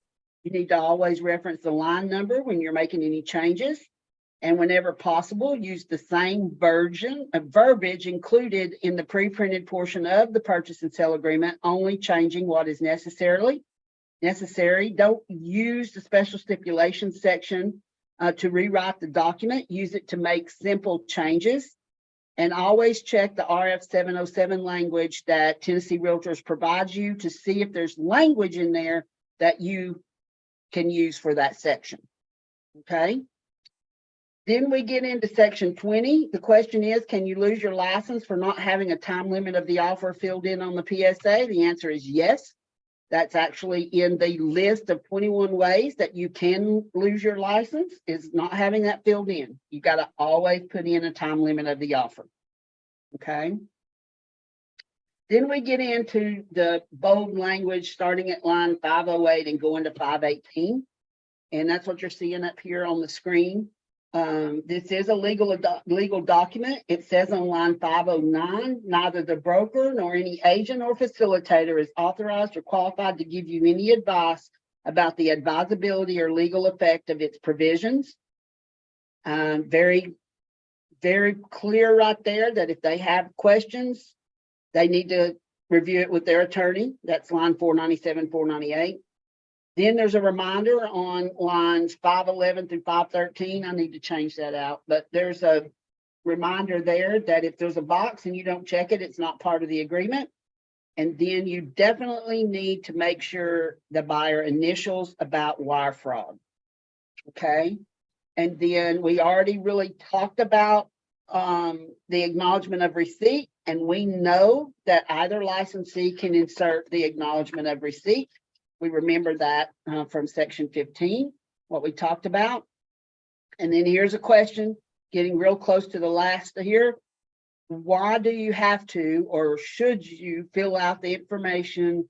You need to always reference the line number when you're making any changes. And whenever possible, use the same version of verbiage included in the pre-printed portion of the purchase and sale agreement, only changing what is necessary. Don't use the special stipulations section to rewrite the document. Use it to make simple changes. And always check the RF 707 language that Tennessee Realtors provides you to see if there's language in there that you can use for that section. Okay. Then we get into section 20. The question is, can you lose your license for not having a time limit of the offer filled in on the PSA? The answer is yes. That's actually in the list of 21 ways that you can lose your license, is not having that filled in. You got to always put in a time limit of the offer. Okay. Then we get into the bold language starting at line 508 and going to 518. And that's what you're seeing up here on the screen. This is a legal document. It says on line 509, neither the broker nor any agent or facilitator is authorized or qualified to give you any advice about the advisability or legal effect of its provisions. Very, very clear right there that if they have questions, they need to review it with their attorney. That's line 497, 498. Then there's a reminder on lines 511 through 513. I need to change that out, but there's a reminder there that if there's a box and you don't check it, it's not part of the agreement. And then you definitely need to make sure the buyer initials about wire fraud. Okay. And then we already really talked about the acknowledgement of receipt, and we know that either licensee can insert the acknowledgement of receipt. We remember that from section 15, what we talked about. And then here's a question, getting real close to the last here. Why do you have to, or should you fill out the information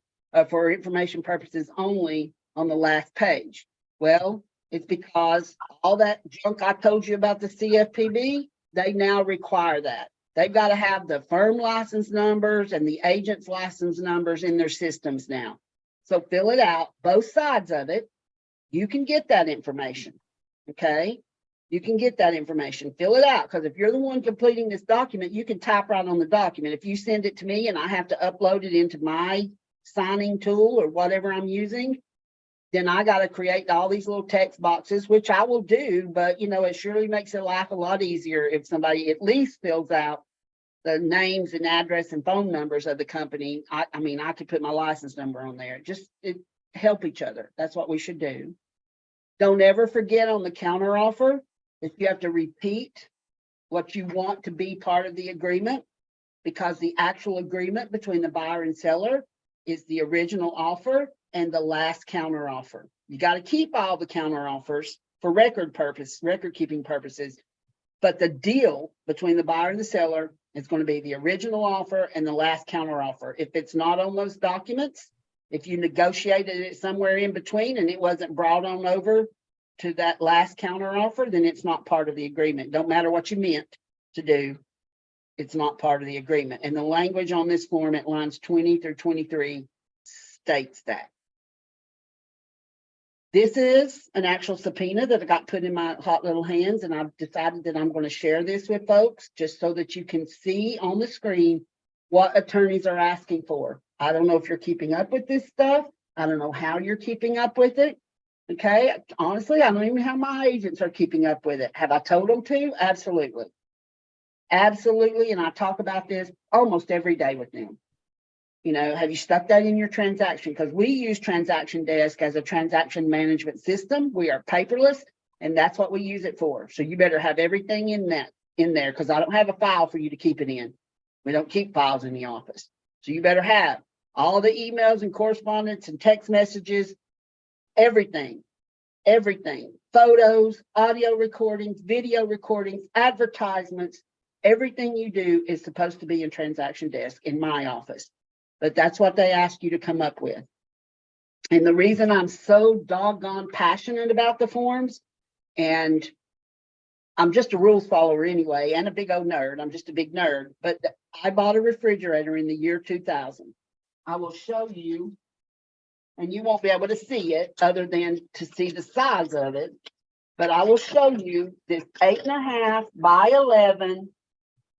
for information purposes only on the last page? Well, it's because all that junk I told you about the CFPB, they now require that. They've got to have the firm license numbers and the agent's license numbers in their systems now. So fill it out, both sides of it. You can get that information, okay? You can get that information, fill it out, because if you're the one completing this document, you can type right on the document. If you send it to me and I have to upload it into my signing tool or whatever I'm using, then I got to create all these little text boxes, which I will do, but you know, it surely makes their life a lot easier if somebody at least fills out the names and address and phone numbers of the company. I mean, I could put my license number on there. Just help each other. That's what we should do. Don't ever forget on the counter offer that you have to repeat what you want to be part of the agreement, because the actual agreement between the buyer and seller is the original offer and the last counter offer. You got to keep all the counter offers for record keeping purposes. But the deal between the buyer and the seller It's going to be the original offer and the last counter offer. If it's not on those documents, if you negotiated it somewhere in between and it wasn't brought on over to that last counter offer, then it's not part of the agreement. Don't matter what you meant to do. It's not part of the agreement. And the language on this form at lines 20 through 23 states that. This is an actual subpoena that I got put in my hot little hands, and I've decided that I'm going to share this with folks just so that you can see on the screen what attorneys are asking for. I don't know if you're keeping up with this stuff. I don't know how you're keeping up with it. Okay, honestly, I don't even know how my agents are keeping up with it. Have I told them to? Absolutely. Absolutely, and I talk about this almost every day with them. You know, have you stuck that in your transaction? Because we use Transaction Desk as a transaction management system. We are paperless, and that's what we use it for. So you better have everything in there, because I don't have a file for you to keep it in. We don't keep files in the office. So you better have all the emails and correspondence and text messages, everything, photos, audio recordings, video recordings, advertisements. Everything you do is supposed to be in Transaction Desk in my office. But that's what they ask you to come up with. And the reason I'm so doggone passionate about the forms, and I'm just a rules follower anyway, and a big old nerd. I'm just a big nerd. But I bought a refrigerator in the year 2000. I will show you, and you won't be able to see it other than to see the size of it. But I will show you this 8.5 by 11.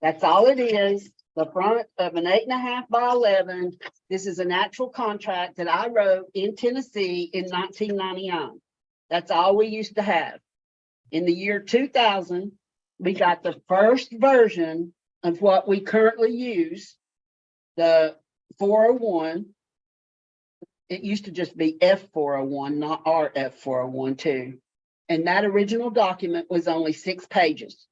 That's all it is. The front of an 8.5 by 11. This is an actual contract that I wrote in Tennessee in 1999. That's all we used to have. In the year 2000, we got the first version of what we currently use, the 401. It used to just be F401, not RF401 too. And that original document was only 6 pages.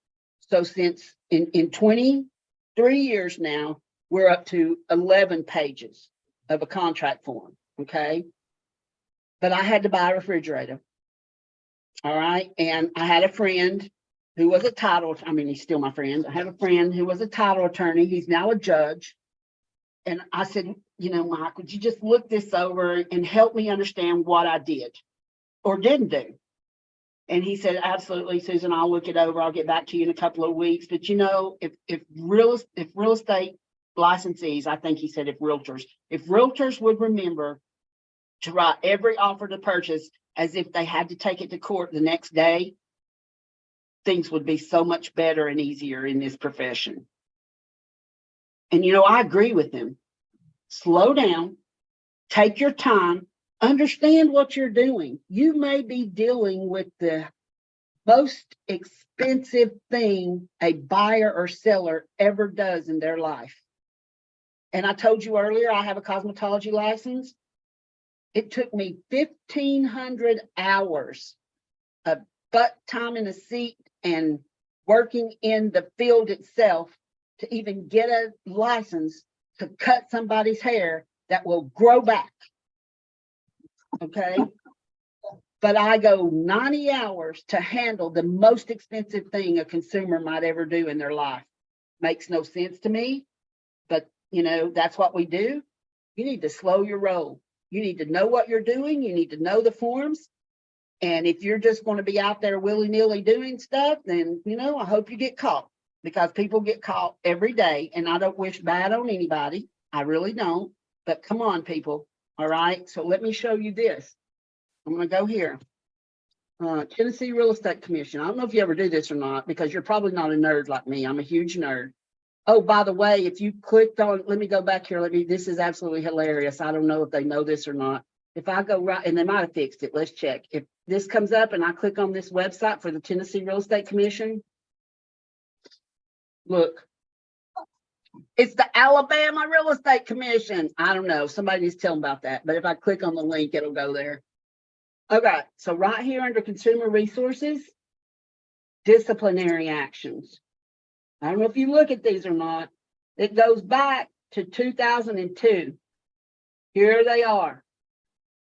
So since in 23 years now, we're up to 11 pages of a contract form, okay? But I had to buy a refrigerator, all right? And I had a friend who was a title, I mean, he's still my friend. I have a friend who was a title attorney. He's now a judge. And I said, you know, Mike, would you just look this over and help me understand what I did or didn't do? And he said, absolutely, Susan, I'll look it over. I'll get back to you in a couple of weeks. But you know, if real estate licensees, I think he said if realtors would remember to write every offer to purchase as if they had to take it to court the next day, things would be so much better and easier in this profession. And you know, I agree with him. Slow down, take your time. Understand what you're doing. You may be dealing with the most expensive thing a buyer or seller ever does in their life. And I told you earlier, I have a cosmetology license. It took me 1,500 hours of butt time in a seat and working in the field itself to even get a license to cut somebody's hair that will grow back. Okay, but I go 90 hours to handle the most expensive thing a consumer might ever do in their life. Makes no sense to me, but you know, that's what we do. You need to slow your roll. You need to know what you're doing. You need to know the forms. And if you're just going to be out there willy-nilly doing stuff, then, you know, I hope you get caught, because people get caught every day. And I don't wish bad on anybody. I really don't. But come on, people. All right, so let me show you this. I'm going to go here. Tennessee Real Estate Commission. I don't know if you ever do this or not, because you're probably not a nerd like me. I'm a huge nerd. Oh, by the way, if you clicked on, let me go back here. This is absolutely hilarious. I don't know if they know this or not. If I go right, and they might have fixed it. Let's check. If this comes up and I click on this website for the Tennessee Real Estate Commission, look. It's the Alabama Real Estate Commission. I don't know. Somebody needs to tell them about that. But if I click on the link, it'll go there. Okay. So right here under Consumer Resources, disciplinary actions. I don't know if you look at these or not. It goes back to 2002. Here they are.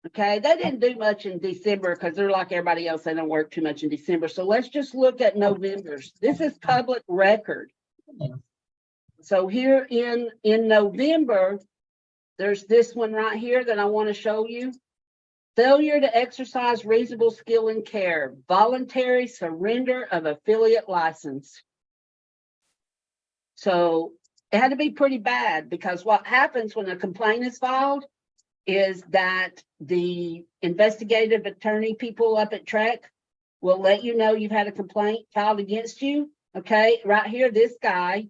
Okay. They didn't do much in December because they're like everybody else. They don't work too much in December. So let's just look at November's. This is public record. So here in November, there's this one right here that I want to show you. Failure to exercise reasonable skill and care, voluntary surrender of affiliate license. So it had to be pretty bad, because what happens when a complaint is filed is that the investigative attorney people up at Trek will let you know you've had a complaint filed against you. Okay, right here, this guy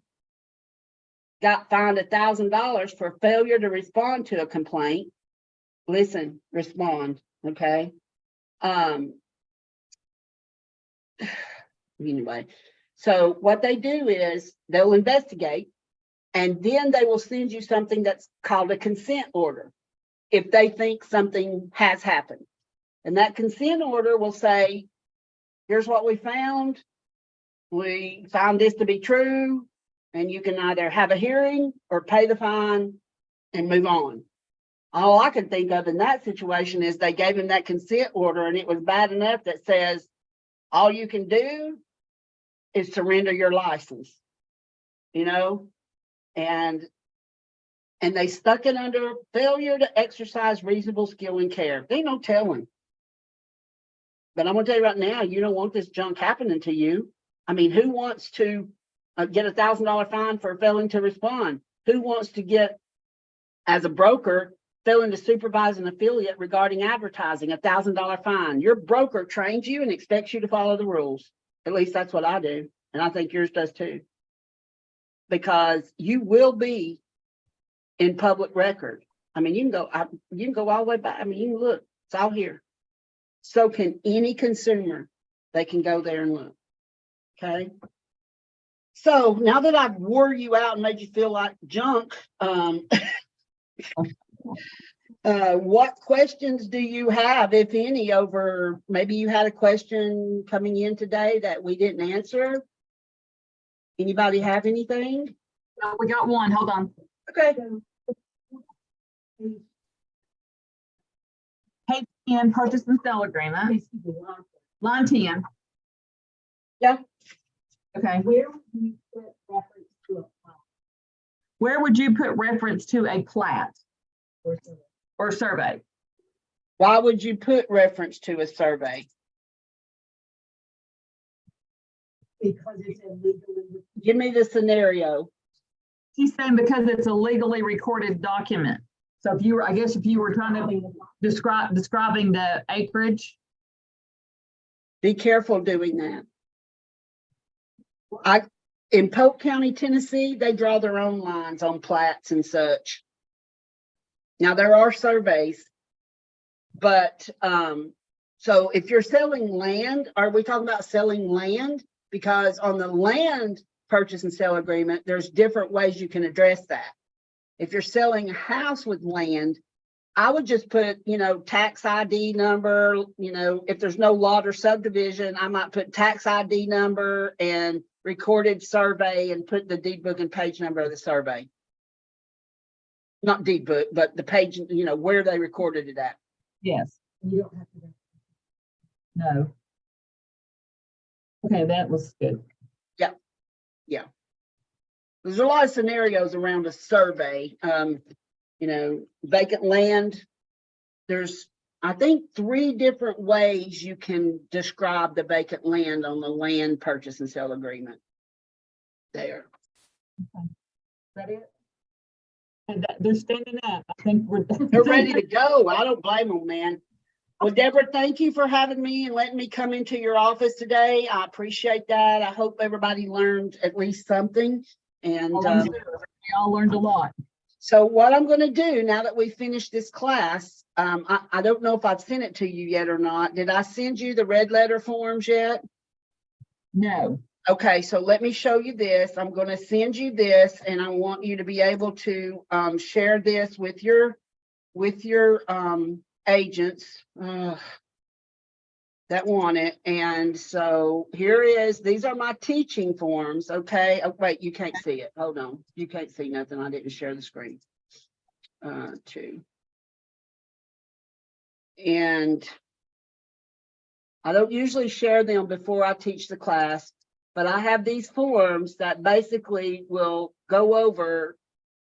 got fined $1,000 for failure to respond to a complaint. Listen, respond, okay? Anyway, so what they do is they'll investigate, and then they will send you something that's called a consent order if they think something has happened. And that consent order will say, here's what we found. We found this to be true, and you can either have a hearing or pay the fine and move on. All I can think of in that situation is they gave him that consent order, and it was bad enough that says all you can do is surrender your license, you know, and they stuck it under failure to exercise reasonable skill and care. They ain't no telling. But I'm gonna tell you right now, you don't want this junk happening to you. I mean, who wants to get $1,000 fine for failing to respond? Who wants to get, as a broker, failing to supervise an affiliate regarding advertising, $1,000 fine? Your broker trains you and expects you to follow the rules. At least that's what I do. And I think yours does too. Because you will be in public record. I mean, you can go all the way back. I mean, you can look, it's all here. So can any consumer. They can go there and look. Okay. So now that I've wore you out and made you feel like junk, what questions do you have, if any, over, maybe you had a question coming in today that we didn't answer? Anybody have anything? We got one, hold on. Okay. Page 10, purchase and sale agreement, line 10. Yeah. Okay, Where would you put reference to a plat where would you put reference to a plat or something? or survey? Why would you put reference to a survey? Because it's illegally. Give me the scenario. He's saying because it's a legally recorded document. So if you were, I guess if you were trying to describing the acreage, Be careful doing that. In Polk County, Tennessee, they draw their own lines on plats and such. Now, there are surveys, but so if you're selling land, are we talking about selling land? Because on the land purchase and sale agreement, there's different ways you can address that. If you're selling a house with land, I would just put, tax ID number, if there's no lot or subdivision, I might put tax ID number and recorded survey and put the deed book and page number of the survey. Not deed book, but the page, where they recorded it at. yes, You don't have to. no. Okay, that was good. There's a lot of scenarios around a survey. Vacant land. There's, I think, 3 different ways you can describe the vacant land on the land purchase and sale agreement. There. Is that it? And they're standing up. I think we're. They're ready to go. I don't blame them, man. Well, Deborah, thank you for having me and letting me come into your office today. I appreciate that. I hope everybody learned at least something. And We all learned a lot. so what I'm going to do now that we finish this class, I don't know if I've sent it to you yet or not. Did I send you the red letter forms yet? No. Okay, so let me show you this. I'm going to send you this, and I want you to be able to share this with your agents that want it. And so here is, these are my teaching forms. Okay. Oh, wait, you can't see it. Hold on. You can't see nothing. I didn't share the screen. 2. And I don't usually share them before I teach the class, but I have these forms that basically will go over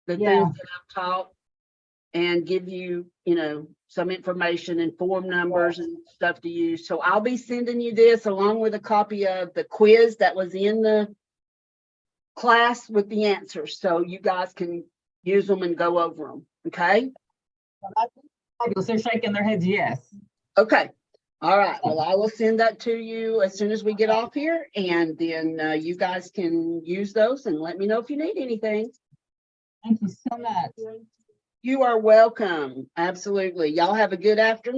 the Yeah. things that I've taught and give you, some information and form numbers and stuff to use. So I'll be sending you this along with a copy of the quiz that was in the class with the answers. So you guys can use them and go over them. Okay? Fabulous. They're shaking their heads yes. Okay. All right. Well, I will send that to you as soon as we get off here, and then you guys can use those and let me know if you need anything. Thank you so much. You are welcome. Absolutely. Y'all have a good afternoon.